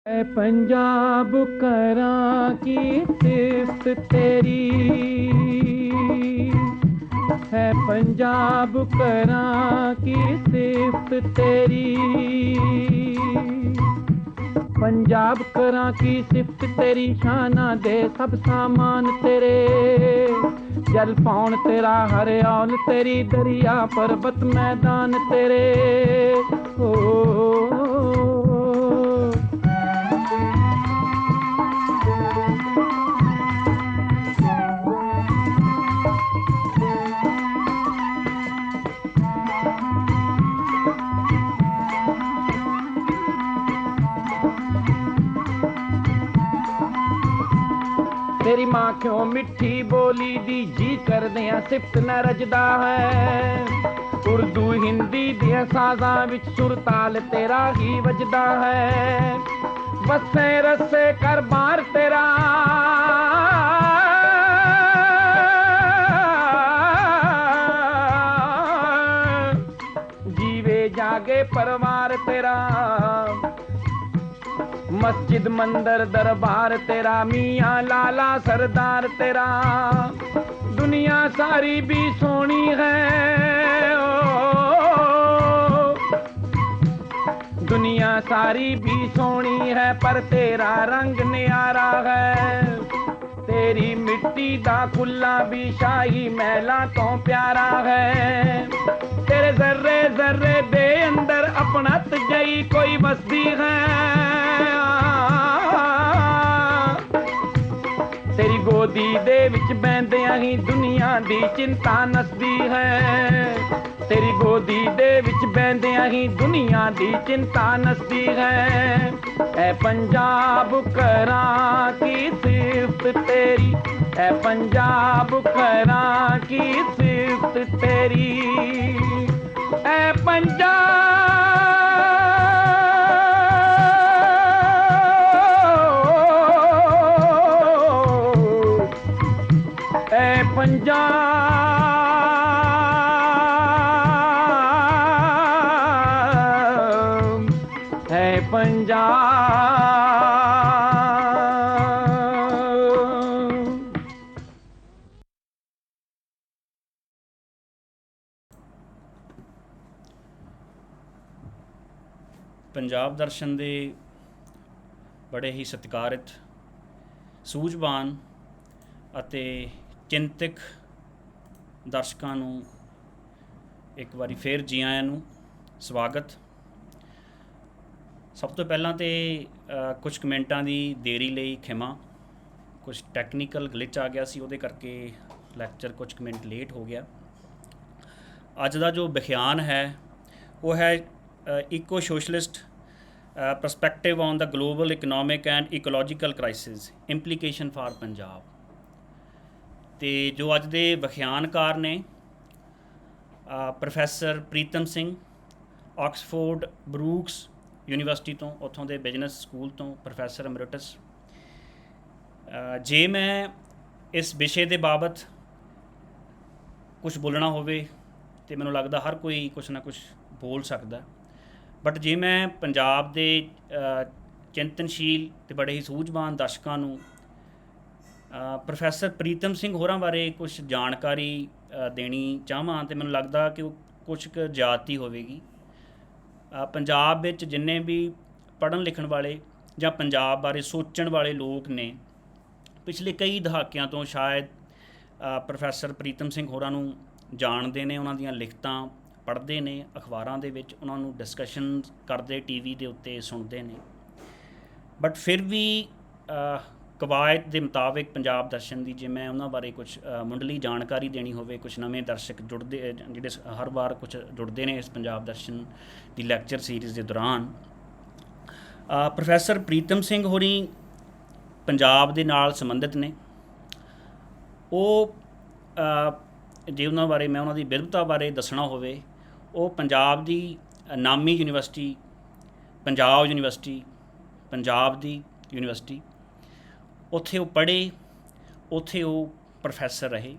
है पंजाब करां की सिफ्त तेरी, है पंजाब करां की सिफ्त तेरी। पंजाब करां की सिफ्त तेरी, शाना दे सब सामान तेरे। जल पौन तेरा हरियाल तेरी, दरिया पर्वत मैदान तेरे। तेरी मां क्यों मिठी बोली दी जी कर दिया सिफ्त न रजदा है। उर्दू हिंदी दिया साजा विच सुर ताल तेरा ही वजदा है। बसे रसे कर बार तेरा, जीवे जागे परवार तेरा। मस्जिद मंदिर दरबार तेरा, मियाँ लाला सरदार तेरा। दुनिया सारी भी सोनी है दुनिया सारी भी सोनी है, पर तेरा रंग न्यारा है। तेरी मिट्टी दा खुला भी शाही महला तो प्यारा है। तेरे जर्रे जर्रे दे अंदर अपना तजई कोई बसदी है। तेरी गोदी दे विच बहंदियां ही दुनिया दी चिंता नसदी है। तेरी गोदी दे विच बहंदियां ही दुनिया दी चिंता नसदी है। ऐ पंजाब करां की सिफ्त तेरी, ऐ पंजाब करां की सिफ्त तेरी। ऐ पंजाब है पंजाब। ਪੰਜਾਬ ਦਰਸ਼ਨ ਦੇ ਬੜੇ ਹੀ ਸਤਿਕਾਰਿਤ, ਸੂਝਵਾਨ ਅਤੇ ਚਿੰਤਕ ਦਰਸ਼ਕਾਂ ਨੂੰ ਇੱਕ ਵਾਰੀ ਫੇਰ ਜੀ ਆਇਆਂ ਨੂੰ ਸਵਾਗਤ। ਸਭ ਤੋਂ ਪਹਿਲਾਂ ਤੇ ਕੁਝ ਕਮੈਂਟਾਂ ਦੀ ਦੇਰੀ ਲਈ ਖਿਮਾ, ਕੁਝ ਟੈਕਨੀਕਲ ਗਲਿਚ ਆ ਗਿਆ ਸੀ, ਉਹਦੇ ਕਰਕੇ ਲੈਕਚਰ ਕੁਝ ਕੁ ਮਿੰਟ ਲੇਟ ਹੋ ਗਿਆ। ਅੱਜ ਦਾ ਜੋ ਵਿਖਿਆਨ ਹੈ ਉਹ ਹੈ ਇਕੋ socialist perspective on the global economic and ecological crisis, implication for Punjab. ਤੇ ਜੋ ਅੱਜ ਦੇ ਵਿਖਿਆਨਕਾਰ ਨੇ professor Pritam Singh, Oxford Brookes university ਤੋਂ, ਉੱਥੋਂ ਦੇ ਬਿਜ਼ਨਸ ਸਕੂਲ ਤੋਂ ਪ੍ਰੋਫੈਸਰ ਐਮਰਿਟਸ। ਜੇ ਮੈਂ ਇਸ ਵਿਸ਼ੇ ਦੇ ਬਾਬਤ ਕੁਝ ਬੋਲਣਾ ਹੋਵੇ ਤੇ ਮੈਨੂੰ ਲੱਗਦਾ ਹਰ ਕੋਈ ਕੁਛ ਨਾ ਕੁਛ ਬੋਲ ਸਕਦਾ, ਬਟ ਜੇ ਮੈਂ ਪੰਜਾਬ ਦੇ ਚਿੰਤਨਸ਼ੀਲ ਅਤੇ ਬੜੇ ਹੀ ਸੂਝਵਾਨ ਦਰਸ਼ਕਾਂ ਨੂੰ ਪ੍ਰੋਫੈਸਰ ਪ੍ਰੀਤਮ ਸਿੰਘ ਹੋਰਾਂ ਬਾਰੇ ਕੁਛ ਜਾਣਕਾਰੀ ਦੇਣੀ ਚਾਹਵਾਂ ਤਾਂ ਮੈਨੂੰ ਲੱਗਦਾ ਕਿ ਉਹ ਕੁਛ ਕੁ ਜ਼ਿਆਦਤੀ ਹੋਵੇਗੀ। ਪੰਜਾਬ ਵਿੱਚ ਜਿੰਨੇ ਵੀ ਪੜ੍ਹਨ ਲਿਖਣ ਵਾਲੇ ਜਾਂ ਪੰਜਾਬ ਬਾਰੇ ਸੋਚਣ ਵਾਲੇ ਲੋਕ ਨੇ, ਪਿਛਲੇ ਕਈ ਦਹਾਕਿਆਂ ਤੋਂ ਸ਼ਾਇਦ ਪ੍ਰੋਫੈਸਰ ਪ੍ਰੀਤਮ ਸਿੰਘ ਹੋਰਾਂ ਨੂੰ ਜਾਣਦੇ ਨੇ, ਉਹਨਾਂ ਦੀਆਂ ਲਿਖਤਾਂ ਪੜ੍ਹਦੇ ਨੇ, ਅਖਬਾਰਾਂ ਦੇ ਵਿੱਚ ਉਹਨਾਂ ਨੂੰ ਡਿਸਕਸ਼ਨ ਕਰਦੇ, ਟੀਵੀ ਦੇ ਉੱਤੇ ਸੁਣਦੇ ਨੇ, ਬਟ ਫਿਰ ਵੀ ਕਵਾਇਦ ਦੇ ਮੁਤਾਬਿਕ ਪੰਜਾਬ ਦਰਸ਼ਨ ਦੀ ਜੇ ਮੈਂ ਉਹਨਾਂ ਬਾਰੇ ਕੁਛ ਮੁੱਢਲੀ ਜਾਣਕਾਰੀ ਦੇਣੀ ਹੋਵੇ, ਕੁਛ ਨਵੇਂ ਦਰਸ਼ਕ ਜੁੜਦੇ ਜਿਹੜੇ ਹਰ ਵਾਰ ਕੁਛ ਜੁੜਦੇ ਨੇ ਇਸ ਪੰਜਾਬ ਦਰਸ਼ਨ ਦੀ ਲੈਕਚਰ ਸੀਰੀਜ਼ ਦੇ ਦੌਰਾਨ, ਪ੍ਰੋਫੈਸਰ ਪ੍ਰੀਤਮ ਸਿੰਘ ਹੋਰੀ ਪੰਜਾਬ ਦੇ ਨਾਲ ਸੰਬੰਧਿਤ ਨੇ। ਉਹ ਜੇ ਉਹਨਾਂ ਬਾਰੇ ਮੈਂ ਉਹਨਾਂ ਦੀ ਵਿਦਵਤਾ ਬਾਰੇ ਦੱਸਣਾ ਹੋਵੇ, ਉਹ ਪੰਜਾਬ ਦੀ ਨਾਮੀ ਯੂਨੀਵਰਸਿਟੀ ਪੰਜਾਬ ਯੂਨੀਵਰਸਿਟੀ, ਪੰਜਾਬ ਦੀ ਯੂਨੀਵਰਸਿਟੀ, ਉੱਥੇ ਉਹ ਪੜ੍ਹੇ, ਉੱਥੇ ਉਹ ਪ੍ਰੋਫੈਸਰ ਰਹੇ।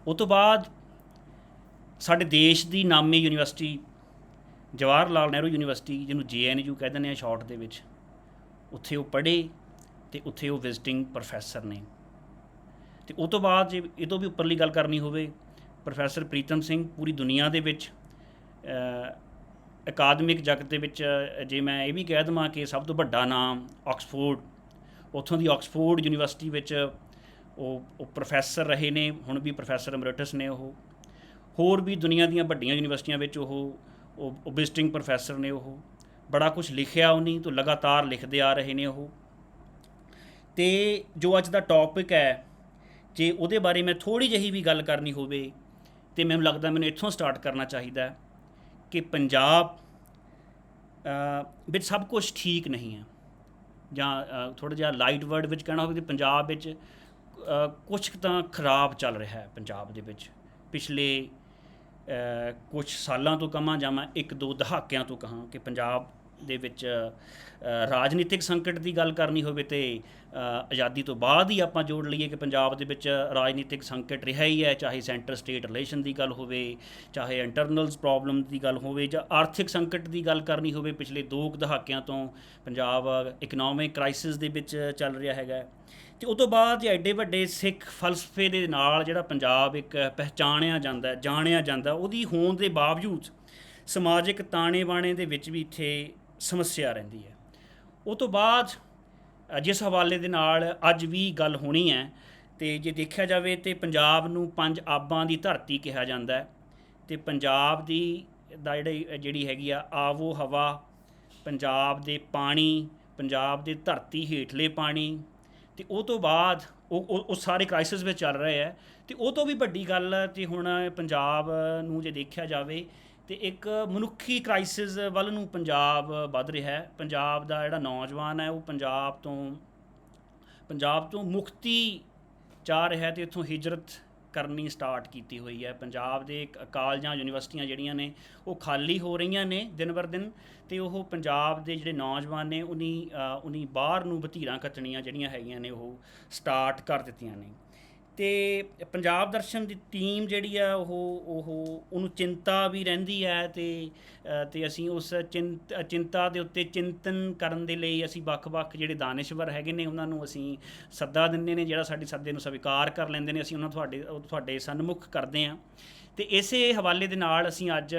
ਉਹ ਤੋਂ ਬਾਅਦ ਸਾਡੇ ਦੇਸ਼ ਦੀ ਨਾਮੀ ਯੂਨੀਵਰਸਿਟੀ ਜਵਾਹਰ ਲਾਲ ਨਹਿਰੂ ਯੂਨੀਵਰਸਿਟੀ, ਜਿਹਨੂੰ JNU ਕਹਿ ਦਿੰਦੇ ਹਾਂ ਸ਼ਾਰਟ ਦੇ ਵਿੱਚ, ਉੱਥੇ ਉਹ ਪੜ੍ਹੇ ਅਤੇ ਉੱਥੇ ਉਹ ਵਿਜ਼ਿਟਿੰਗ ਪ੍ਰੋਫੈਸਰ ਨੇ। ਅਤੇ ਉਹ ਤੋਂ ਬਾਅਦ ਜੇ ਇਹ ਤੋਂ ਵੀ ਉੱਪਰਲੀ ਗੱਲ ਕਰਨੀ ਹੋਵੇ, ਪ੍ਰੋਫੈਸਰ ਪ੍ਰੀਤਮ ਸਿੰਘ ਪੂਰੀ ਦੁਨੀਆ ਦੇ ਵਿੱਚ ਅਕਾਦਮਿਕ ਜਗਤ ਦੇ ਵਿੱਚ, ਜੇ ਮੈਂ ਇਹ ਵੀ ਕਹਿ ਦੇਵਾਂ ਕਿ ਸਭ ਤੋਂ ਵੱਡਾ ਨਾਮ ਆਕਸਫੋਰਡ, ਉੱਥੋਂ ਦੀ ਆਕਸਫੋਰਡ ਯੂਨੀਵਰਸਿਟੀ ਵਿੱਚ ਉਹ ਪ੍ਰੋਫੈਸਰ ਰਹੇ ਨੇ, ਹੁਣ ਵੀ ਪ੍ਰੋਫੈਸਰ ਐਮਰਿਟਸ ਨੇ। ਉਹ ਹੋਰ ਵੀ ਦੁਨੀਆ ਦੀਆਂ ਵੱਡੀਆਂ ਯੂਨੀਵਰਸਿਟੀਆਂ ਵਿੱਚ ਉਹ ਵਿਜ਼ਿਟਿੰਗ ਪ੍ਰੋਫੈਸਰ ਨੇ। ਉਹ ਬੜਾ ਕੁਛ ਲਿਖਿਆ ਉਹਨੇ, ਤੋਂ ਲਗਾਤਾਰ ਲਿਖਦੇ ਆ ਰਹੇ ਨੇ ਉਹ। ਅਤੇ ਜੋ ਅੱਜ ਦਾ ਟੌਪਿਕ ਹੈ, ਜੇ ਉਹਦੇ ਬਾਰੇ ਮੈਂ ਥੋੜ੍ਹੀ ਜਿਹੀ ਵੀ ਗੱਲ ਕਰਨੀ ਹੋਵੇ ਤਾਂ ਮੈਨੂੰ ਲੱਗਦਾ ਮੈਨੂੰ ਇੱਥੋਂ ਸਟਾਰਟ ਕਰਨਾ ਚਾਹੀਦਾ ਕਿ ਪੰਜਾਬ ਵਿੱਚ ਸਭ ਕੁਛ ਠੀਕ ਨਹੀਂ ਹੈ, ਜਾਂ ਥੋੜ੍ਹਾ ਜਿਹਾ ਲਾਈਟ ਵਰਡ ਵਿੱਚ ਕਹਿਣਾ ਹੋਵੇ ਤਾਂ ਪੰਜਾਬ ਵਿੱਚ ਕੁਛ ਤਾਂ ਖਰਾਬ ਚੱਲ ਰਿਹਾ ਹੈ। ਪੰਜਾਬ ਦੇ ਵਿੱਚ ਪਿਛਲੇ ਕੁਛ ਸਾਲਾਂ ਤੋਂ ਕਹਾਂ ਜਾਂ ਮੈਂ 1-2 ਦਹਾਕਿਆਂ ਤੋਂ ਕਹਾਂ ਕਿ ਪੰਜਾਬ ਦੇ ਵਿੱਚ ਰਾਜਨੀਤਿਕ ਸੰਕਟ ਦੀ ਗੱਲ ਕਰਨੀ ਹੋਵੇ ਤੇ ਆਜ਼ਾਦੀ ਤੋਂ ਬਾਅਦ ਹੀ ਆਪਾਂ ਜੋੜ ਲਈਏ ਕਿ ਪੰਜਾਬ ਦੇ ਵਿੱਚ ਰਾਜਨੀਤਿਕ ਸੰਕਟ ਰਿਹਾ ਹੀ ਹੈ, ਚਾਹੇ ਸੈਂਟਰ ਸਟੇਟ ਰਿਲੇਸ਼ਨ ਦੀ ਗੱਲ ਹੋਵੇ, ਚਾਹੇ ਇੰਟਰਨਲਸ ਪ੍ਰੋਬਲਮ ਦੀ ਗੱਲ ਹੋਵੇ, ਜਾਂ ਆਰਥਿਕ ਸੰਕਟ ਦੀ ਗੱਲ ਕਰਨੀ ਹੋਵੇ। ਪਿਛਲੇ 2 ਦਹਾਕਿਆਂ ਤੋਂ ਪੰਜਾਬ ਇਕਨੋਮਿਕ ਕ੍ਰਾਈਸਿਸ ਦੇ ਵਿੱਚ ਚੱਲ ਰਿਹਾ ਹੈਗਾ। ਅਤੇ ਉਹ ਤੋਂ ਬਾਅਦ ਐਡੇ ਵੱਡੇ ਸਿੱਖ ਫਲਸਫੇ ਦੇ ਨਾਲ ਜਿਹੜਾ ਪੰਜਾਬ ਇੱਕ ਪਹਿਚਾਣਿਆ ਜਾਂਦਾ, ਜਾਣਿਆ ਜਾਂਦਾ, ਉਹਦੀ ਹੋਣ ਦੇ ਬਾਵਜੂਦ ਸਮਾਜਿਕ ਤਾਣੇ ਬਾਣੇ ਦੇ ਵਿੱਚ ਵੀ ਇੱਥੇ ਸਮੱਸਿਆ ਰਹਿੰਦੀ ਹੈ। ਉਹ ਤੋਂ ਬਾਅਦ ਜਿਸ ਹਵਾਲੇ ਦੇ ਨਾਲ ਅੱਜ ਵੀ ਗੱਲ ਹੋਣੀ ਹੈ, ਅਤੇ ਜੇ ਦੇਖਿਆ ਜਾਵੇ ਤਾਂ ਪੰਜਾਬ ਨੂੰ 5 ਆਬਾਂ ਦੀ ਧਰਤੀ ਕਿਹਾ ਜਾਂਦਾ ਹੈ। ਅਤੇ ਪੰਜਾਬ ਦਾ ਜਿਹੜੀ ਹੈਗੀ ਆ ਆਵੋ ਹਵਾ, ਪੰਜਾਬ ਦੇ ਪਾਣੀ, ਪੰਜਾਬ ਦੇ ਧਰਤੀ ਹੇਠਲੇ ਪਾਣੀ, ਅਤੇ ਉਹ ਤੋਂ ਬਾਅਦ ਉਹ ਸਾਰੇ ਕ੍ਰਾਈਸਿਸ ਵਿੱਚ ਚੱਲ ਰਹੇ ਹੈ। ਅਤੇ ਉਹ ਤੋਂ ਵੀ ਵੱਡੀ ਗੱਲ ਤੇ ਹੁਣ ਪੰਜਾਬ ਨੂੰ ਜੇ ਦੇਖਿਆ ਜਾਵੇ ਅਤੇ ਇੱਕ ਮਨੁੱਖੀ ਕ੍ਰਾਈਸਿਸ ਵੱਲ ਨੂੰ ਪੰਜਾਬ ਵੱਧ ਰਿਹਾ ਹੈ। ਪੰਜਾਬ ਦਾ ਜਿਹੜਾ ਨੌਜਵਾਨ ਹੈ ਉਹ ਪੰਜਾਬ ਤੋਂ ਮੁਕਤੀ ਚਾਹ ਰਿਹਾ ਅਤੇ ਇੱਥੋਂ ਹਿਜਰਤ ਕਰਨੀ ਸਟਾਰਟ ਕੀਤੀ ਹੋਈ ਹੈ। ਪੰਜਾਬ ਦੇ ਕਾਲਜਾਂ, ਯੂਨੀਵਰਸਿਟੀਆਂ ਜਿਹੜੀਆਂ ਨੇ ਉਹ ਖਾਲੀ ਹੋ ਰਹੀਆਂ ਨੇ ਦਿਨ ਬਰ ਦਿਨ, ਅਤੇ ਉਹ ਪੰਜਾਬ ਦੇ ਜਿਹੜੇ ਨੌਜਵਾਨ ਨੇ ਉਨੀ ਬਾਹਰ ਨੂੰ ਵਤੀਰਾਂ ਕੱਟਣੀਆਂ ਜਿਹੜੀਆਂ ਹੈਗੀਆਂ ਨੇ ਉਹ ਸਟਾਰਟ ਕਰ ਦਿੱਤੀਆਂ ਨੇ। ਅਤੇ ਪੰਜਾਬ ਦਰਸ਼ਨ ਦੀ ਟੀਮ ਜਿਹੜੀ ਆ ਉਹਨੂੰ ਚਿੰਤਾ ਵੀ ਰਹਿੰਦੀ ਹੈ, ਅਤੇ ਅਸੀਂ ਉਸ ਚਿੰਤਾ ਦੇ ਉੱਤੇ ਚਿੰਤਨ ਕਰਨ ਦੇ ਲਈ ਅਸੀਂ ਵੱਖ-ਵੱਖ ਜਿਹੜੇ ਦਾਨਿਸ਼ਵਰ ਹੈਗੇ ਨੇ ਉਹਨਾਂ ਨੂੰ ਅਸੀਂ ਸੱਦਾ ਦਿੰਦੇ ਨੇ। ਜਿਹੜਾ ਸਾਡੀ ਸੱਦੇ ਨੂੰ ਸਵੀਕਾਰ ਕਰ ਲੈਂਦੇ ਨੇ, ਅਸੀਂ ਤੁਹਾਡੇ ਸਨਮੁਖ ਕਰਦੇ ਹਾਂ। ਅਤੇ ਇਸੇ ਹਵਾਲੇ ਦੇ ਨਾਲ ਅਸੀਂ ਅੱਜ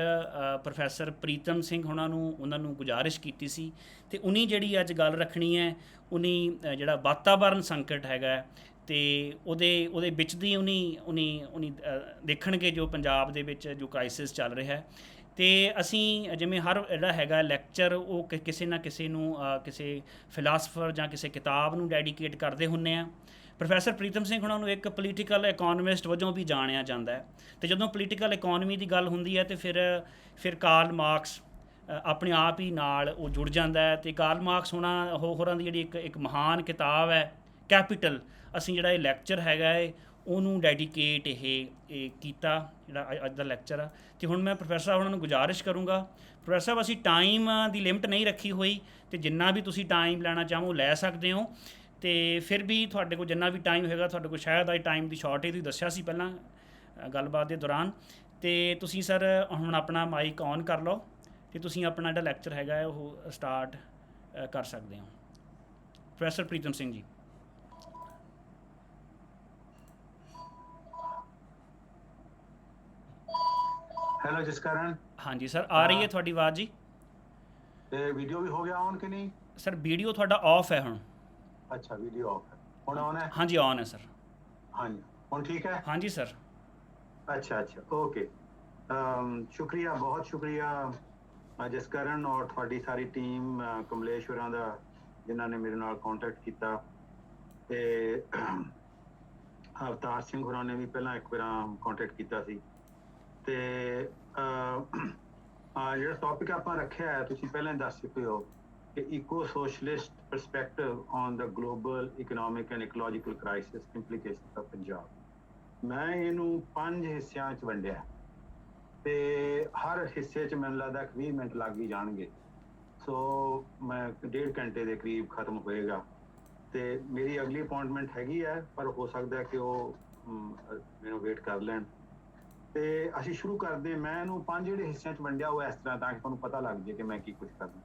ਪ੍ਰੋਫੈਸਰ ਪ੍ਰੀਤਮ ਸਿੰਘ ਉਹਨਾਂ ਨੂੰ ਗੁਜ਼ਾਰਿਸ਼ ਕੀਤੀ ਸੀ, ਅਤੇ ਉਨੀ ਜਿਹੜੀ ਅੱਜ ਗੱਲ ਰੱਖਣੀ ਹੈ, ਉਨੀ ਜਿਹੜਾ ਵਾਤਾਵਰਨ ਸੰਕਟ ਹੈਗਾ ਅਤੇ ਉਹਦੇ ਵਿੱਚ ਦੀ ਉਨੀ ਦੇਖਣਗੇ ਜੋ ਪੰਜਾਬ ਦੇ ਵਿੱਚ ਜੋ ਕ੍ਰਾਈਸਿਸ ਚੱਲ ਰਿਹਾ ਹੈ। ਅਤੇ ਅਸੀਂ ਜਿਵੇਂ ਹਰ ਜਿਹੜਾ ਹੈਗਾ ਲੈਕਚਰ ਉਹ ਕਿਸੇ ਨਾ ਕਿਸੇ ਨੂੰ ਕਿਸੇ ਫਿਲਾਸਫਰ ਜਾਂ ਕਿਸੇ ਕਿਤਾਬ ਨੂੰ ਡੈਡੀਕੇਟ ਕਰਦੇ ਹੁੰਦੇ ਆ। ਪ੍ਰੋਫੈਸਰ ਪ੍ਰੀਤਮ ਸਿੰਘ ਉਹਨਾਂ ਨੂੰ ਇੱਕ ਪੋਲੀਟੀਕਲ ਇਕੋਨਮਿਸਟ ਵਜੋਂ ਵੀ ਜਾਣਿਆ ਜਾਂਦਾ ਹੈ, ਅਤੇ ਜਦੋਂ ਪੋਲੀਟੀਕਲ ਇਕੋਨਮੀ ਦੀ ਗੱਲ ਹੁੰਦੀ ਹੈ ਅਤੇ ਫਿਰ ਕਾਰਲ ਮਾਰਕਸ ਆਪਣੇ ਆਪ ਹੀ ਨਾਲ ਉਹ ਜੁੜ ਜਾਂਦਾ ਹੈ। ਅਤੇ ਕਾਰਲ ਮਾਰਕਸ ਹੋਰਾਂ ਦੀ ਜਿਹੜੀ ਇੱਕ ਮਹਾਨ ਕਿਤਾਬ ਹੈ ਕੈਪੀਟਲ, ਅਸੀਂ ਜਿਹੜਾ ਇਹ ਲੈਕਚਰ ਹੈਗਾ ਹੈ ਉਹਨੂੰ ਡੈਡੀਕੇਟ ਇਹ ਕੀਤਾ ਜਿਹੜਾ ਅੱਜ ਦਾ ਲੈਕਚਰ ਆ। ਅਤੇ ਹੁਣ ਮੈਂ ਪ੍ਰੋਫੈਸਰ ਸਾਹਿਬ ਉਹਨਾਂ ਨੂੰ ਗੁਜ਼ਾਰਿਸ਼ ਕਰੂੰਗਾ, ਪ੍ਰੋਫੈਸਰ ਸਾਹਿਬ ਅਸੀਂ ਟਾਈਮ ਦੀ ਲਿਮਟ ਨਹੀਂ ਰੱਖੀ ਹੋਈ, ਅਤੇ ਜਿੰਨਾ ਵੀ ਤੁਸੀਂ ਟਾਈਮ ਲੈਣਾ ਚਾਹੋ ਲੈ ਸਕਦੇ ਹੋ। ਅਤੇ ਫਿਰ ਵੀ ਤੁਹਾਡੇ ਕੋਲ ਜਿੰਨਾ ਵੀ ਟਾਈਮ ਹੋਏਗਾ, ਤੁਹਾਡੇ ਕੋਲ ਸ਼ਾਇਦ ਅੱਜ ਟਾਈਮ ਦੀ ਸ਼ਾਰਟੇਜ ਤੁਸੀਂ ਦੱਸਿਆ ਸੀ ਪਹਿਲਾਂ ਗੱਲਬਾਤ ਦੇ ਦੌਰਾਨ, ਅਤੇ ਤੁਸੀਂ ਸਰ ਹੁਣ ਆਪਣਾ ਮਾਈਕ ਔਨ ਕਰ ਲਓ ਅਤੇ ਤੁਸੀਂ ਆਪਣਾ ਜਿਹੜਾ ਲੈਕਚਰ ਹੈਗਾ ਉਹ ਸਟਾਰਟ ਕਰ ਸਕਦੇ ਹੋ। ਪ੍ਰੋਫੈਸਰ ਪ੍ਰੀਤਮ ਸਿੰਘ ਜੀ। हेलो जसकरण। हाँ जी सर, आ रही है थोड़ी आवाज़ जी। ਤੇ ਵੀਡੀਓ ਵੀ ਹੋ ਗਿਆ ਔਨ ਕਿ ਨਹੀਂ? सर वीडियो ਤੁਹਾਡਾ ਆਫ ਹੈ ਹੁਣ। ਅੱਛਾ ਵੀਡੀਓ ਆਫ ਹੈ, ਹੁਣ ਔਨ ਹੈ? ਹਾਂਜੀ ਔਨ ਹੈ ਸਰ। ਹਾਂਜੀ ਹੁਣ ਠੀਕ ਹੈ? ਹਾਂਜੀ ਸਰ। अच्छा ओके। ਸ਼ੁਕਰੀਆ, ਬਹੁਤ ਸ਼ੁਕਰੀਆ ਜਸਕਰਨ ਔਰ ਤੁਹਾਡੀ ਸਾਰੀ ਟੀਮ, ਕਮਲੇਸ਼ ਹੋਰਾਂ ਦਾ ਜਿਨ੍ਹਾਂ ਨੇ ਮੇਰੇ ਨਾਲ ਕੰਟੈਕਟ ਕੀਤਾ, ਤੇ ਅਵਤਾਰ ਸਿੰਘ ਹੋਰਾਂ ਨੇ ਵੀ ਪਹਿਲਾਂ ਇੱਕ ਵਾਰ ਕੰਟੈਕਟ ਕੀਤਾ ਸੀ। ਤੇ ਜਿਹੜਾ ਟੌਪਿਕ ਆਪਾਂ ਰੱਖਿਆ ਹੈ ਤੁਸੀਂ ਪਹਿਲਾਂ ਹੀ ਦੱਸ ਚੁੱਕੇ ਹੋ ਕਿ ਇਕੋ socialist perspective on the global economic and ecological crisis implications of Punjab. ਮੈਂ ਇਹਨੂੰ 5 ਹਿੱਸਿਆਂ 'ਚ ਵੰਡਿਆ, ਤੇ ਹਰ ਹਿੱਸੇ 'ਚ ਮੈਨੂੰ ਲੱਗਦਾ 20 ਮਿੰਟ ਲੱਗ ਹੀ ਜਾਣਗੇ। ਸੋ ਮੈਂ 1.5 ਘੰਟੇ ਦੇ ਕਰੀਬ ਖਤਮ ਹੋਏਗਾ, ਤੇ ਮੇਰੀ ਅਗਲੀ ਅਪਾਇੰਟਮੈਂਟ ਹੈਗੀ ਹੈ, ਪਰ ਹੋ ਸਕਦਾ ਕਿ ਉਹ ਮੈਨੂੰ ਵੇਟ ਕਰ ਲੈਣ। ਤੇ ਅਸੀਂ ਸ਼ੁਰੂ ਕਰਦੇ। ਮੈਂ ਇਹਨੂੰ 5 ਜਿਹੜੇ ਹਿੱਸਿਆਂ 'ਚ ਵੰਡਿਆ ਉਹ ਇਸ ਤਰ੍ਹਾਂ, ਤਾਂ ਕਿ ਤੁਹਾਨੂੰ ਪਤਾ ਲੱਗ ਜਾਏ ਕਿ ਮੈਂ ਕੀ ਕੁਝ ਕਰਨਾ।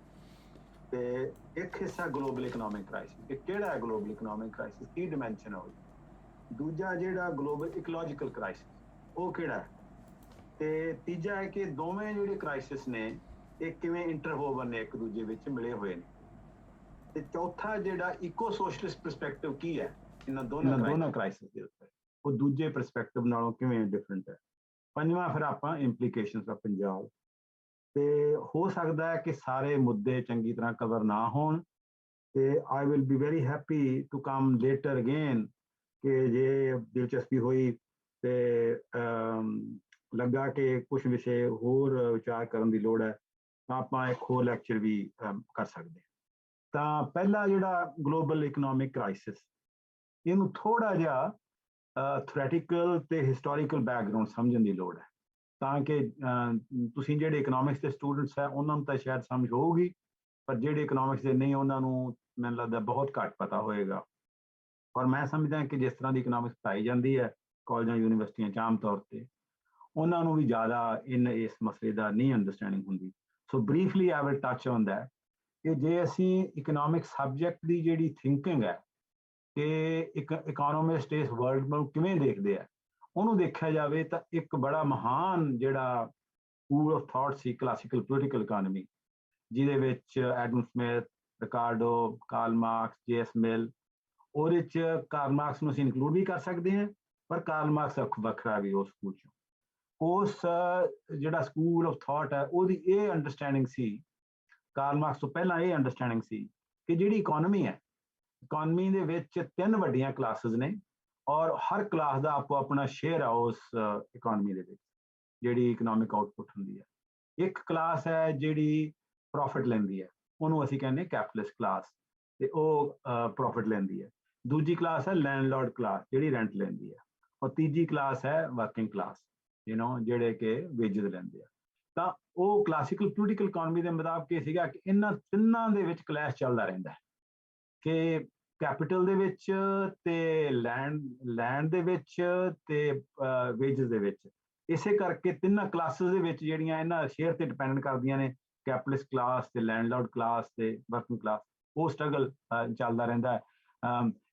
ਤੇ ਇੱਕ ਹਿੱਸਾ ਗਲੋਬਲ ਇਕਨੋਮਿਕ ਕ੍ਰਾਈਸਿਸ, ਕਿ ਕਿਹੜਾ ਹੈ ਗਲੋਬਲ ਇਕਨੋਮਿਕ ਕ੍ਰਾਈਸਿਸ, ਕੀ ਡਿਮੈਂਸ਼ਨ ਹੈ ਉਹਦੀ। ਦੂਜਾ ਜਿਹੜਾ ਗਲੋਬਲ ਇਕੋਲੋਜੀਕਲ ਕ੍ਰਾਈਸਿਸ, ਉਹ ਕਿਹੜਾ ਹੈ। ਤੇ ਤੀਜਾ ਹੈ ਕਿ ਦੋਵੇਂ ਜਿਹੜੇ ਕ੍ਰਾਈਸਿਸ ਨੇ ਇਹ ਕਿਵੇਂ ਇੰਟਰਵੋਵਨ ਨੇ, ਇੱਕ ਦੂਜੇ ਵਿੱਚ ਮਿਲੇ ਹੋਏ ਨੇ। ਤੇ ਚੌਥਾ ਜਿਹੜਾ ਇਕੋ ਸੋਸ਼ਲਿਸਟ ਪਰਸਪੈਕਟਿਵ ਕੀ ਹੈ ਇਹਨਾਂ ਦੋਨਾਂ ਕ੍ਰਾਈਸਿਸ ਦੇ ਉੱਤੇ, ਉਹ ਦੂਜੇ ਪਰਸਪੈਕਟਿਵ ਨਾਲੋਂ ਕਿਵੇਂ ਡਿਫਰੈਂਟ ਹੈ। ਪੰਜਵਾਂ ਫਿਰ ਆਪਾਂ ਇੰਪਲੀਕੇਸ਼ਨਸ ਆਫ ਪੰਜਾਬ। ਤੇ ਹੋ ਸਕਦਾ ਹੈ ਕਿ ਸਾਰੇ ਮੁੱਦੇ ਚੰਗੀ ਤਰ੍ਹਾਂ ਕਵਰ ਨਾ ਹੋਣ, ਤੇ I will be very happy to come later again, ਕਿ ਜੇ ਦਿਲਚਸਪੀ ਹੋਈ ਤੇ ਲੱਗਾ ਕਿ ਕੁਝ ਵਿਸ਼ੇ ਹੋਰ ਵਿਚਾਰ ਕਰਨ ਦੀ ਲੋੜ ਹੈ ਤਾਂ ਆਪਾਂ ਇੱਕ ਹੋਰ ਲੈਕਚਰ ਵੀ ਕਰ ਸਕਦੇ ਹਾਂ। ਤਾਂ ਪਹਿਲਾ ਜਿਹੜਾ ਗਲੋਬਲ ਇਕਨੋਮਿਕ ਕ੍ਰਾਈਸਿਸ, ਇਹਨੂੰ ਥੋੜਾ ਜਿਹਾ ਥਿਓਰੈਟੀਕਲ ਤੇ ਹਿਸਟੋਰੀਕਲ ਬੈਕਗਰਾਉਂਡ ਸਮਝਣ ਦੀ ਲੋੜ ਹੈ, ਤਾਂ ਕਿ ਤੁਸੀਂ ਜਿਹੜੇ ਇਕਨੋਮਿਕਸ ਦੇ ਸਟੂਡੈਂਟਸ ਹੈ ਉਹਨਾਂ ਨੂੰ ਤਾਂ ਸ਼ਾਇਦ ਸਮਝ ਹੋਊਗੀ, ਪਰ ਜਿਹੜੇ ਇਕਨੋਮਿਕਸ ਦੇ ਨਹੀਂ ਉਹਨਾਂ ਨੂੰ ਮੈਨੂੰ ਲੱਗਦਾ ਬਹੁਤ ਘੱਟ ਪਤਾ ਹੋਏਗਾ। ਔਰ ਮੈਂ ਸਮਝਦਾ ਕਿ ਜਿਸ ਤਰ੍ਹਾਂ ਦੀ ਇਕਨੋਮਿਕਸ ਪੜ੍ਹਾਈ ਜਾਂਦੀ ਹੈ ਕਾਲਜਾਂ ਯੂਨੀਵਰਸਿਟੀਆਂ 'ਚ ਆਮ ਤੌਰ ਤੇ, ਉਹਨਾਂ ਨੂੰ ਵੀ ਜ਼ਿਆਦਾ ਇਸ ਮਸਲੇ ਦਾ ਨਹੀਂ ਅੰਡਰਸਟੈਂਡਿੰਗ ਹੁੰਦੀ। So briefly I will touch on that, ਕਿ ਜੇ ਅਸੀਂ ਇਕਨੋਮਿਕ ਸਬਜੈਕਟ ਦੀ ਜਿਹੜੀ ਥਿੰਕਿੰਗ ਹੈ ਕਿ ਇੱਕ ਇਕਨੋਮਿਸਟ ਇਸ ਵਰਲਡ ਨੂੰ ਕਿਵੇਂ ਦੇਖਦੇ ਆ, ਉਹਨੂੰ ਦੇਖਿਆ ਜਾਵੇ ਤਾਂ ਇੱਕ ਬੜਾ ਮਹਾਨ ਜਿਹੜਾ school of thought C classical political economy, ਜਿਹਦੇ ਵਿੱਚ Adam Smith, Riccardo, Karl Marx, ਜੇ.ਐਸ. ਮਿਲ, ਉਹਦੇ 'ਚ ਕਾਰਲ ਮਾਰਕਸ ਨੂੰ ਅਸੀਂ ਇਨਕਲੂਡ ਵੀ ਕਰ ਸਕਦੇ ਹਾਂ, ਪਰ ਕਾਰਲ ਮਾਰਕਸ ਵੱਖਰਾ ਵੀ ਉਸ ਸਕੂਲ 'ਚੋਂ। ਉਸ ਜਿਹੜਾ ਸਕੂਲ ਆਫ ਥਾਟ ਹੈ ਉਹਦੀ ਇਹ ਅੰਡਰਸਟੈਂਡਿੰਗ ਸੀ, ਕਾਰਲ ਮਾਰਕਸ ਤੋਂ ਪਹਿਲਾਂ ਇਹ ਅੰਡਰਸਟੈਂਡਿੰਗ ਸੀ ਕਿ ਜਿਹੜੀ ਇਕਨੋਮੀ ਹੈ, ਇਕਨੋਮੀ ਦੇ ਵਿੱਚ ਤਿੰਨ ਵੱਡੀਆਂ ਕਲਾਸਿਸ ਨੇ ਔਰ ਹਰ ਕਲਾਸ ਦਾ ਆਪੋ ਆਪਣਾ ਸ਼ੇਅਰ ਆ ਉਸ ਇਕਨੋਮੀ ਦੇ ਵਿੱਚ ਜਿਹੜੀ ਇਕਨੋਮਿਕ ਆਊਟਪੁੱਟ ਹੁੰਦੀ ਹੈ। ਇੱਕ ਕਲਾਸ ਹੈ ਜਿਹੜੀ ਪ੍ਰੋਫਿਟ ਲੈਂਦੀ ਹੈ, ਉਹਨੂੰ ਅਸੀਂ ਕਹਿੰਦੇ ਕੈਪੀਟਲਿਸਟ ਕਲਾਸ, ਤੇ ਉਹ ਪ੍ਰੋਫਿਟ ਲੈਂਦੀ ਹੈ। ਦੂਜੀ ਕਲਾਸ ਹੈ ਲੈਂਡਲੋਰਡ ਕਲਾਸ, ਜਿਹੜੀ ਰੈਂਟ ਲੈਂਦੀ ਹੈ। ਔਰ ਤੀਜੀ ਕਲਾਸ ਹੈ ਵਰਕਿੰਗ ਕਲਾਸ, ਜਿਹੜੇ ਕਿ ਵੇਜਸ ਲੈਂਦੇ ਆ। ਤਾਂ ਉਹ ਕਲਾਸੀਕਲ ਪੋਲੀਟੀਕਲ ਇਕਨੋਮੀ ਦੇ ਮੁਤਾਬਕ ਇਹ ਸੀਗਾ ਕਿ ਇਹਨਾਂ ਤਿੰਨਾਂ ਦੇ ਵਿੱਚ ਕਲੈਸ਼ ਚੱਲਦਾ ਰਹਿੰਦਾ ਹੈ, ਕਿ ਕੈਪੀਟਲ ਦੇ ਵਿੱਚ ਤੇ ਲੈਂਡ ਦੇ ਵਿੱਚ ਤੇ ਵੇਜਸ ਦੇ ਵਿੱਚ। ਇਸੇ ਕਰਕੇ ਤਿੰਨਾਂ ਕਲਾਸਿਸ ਦੇ ਵਿੱਚ ਜਿਹੜੀਆਂ ਇਹਨਾਂ ਸ਼ੇਅਰ ਤੇ ਡਿਪੈਂਡ ਕਰਦੀਆਂ ਨੇ, ਕੈਪੀਟਲਿਸਟ ਕਲਾਸ ਤੇ ਲੈਂਡਲੋਰਡ ਕਲਾਸ ਤੇ ਵਰਕਿੰਗ ਕਲਾਸ, ਉਹ ਸਟਰਗਲ ਚੱਲਦਾ ਰਹਿੰਦਾ ਹੈ।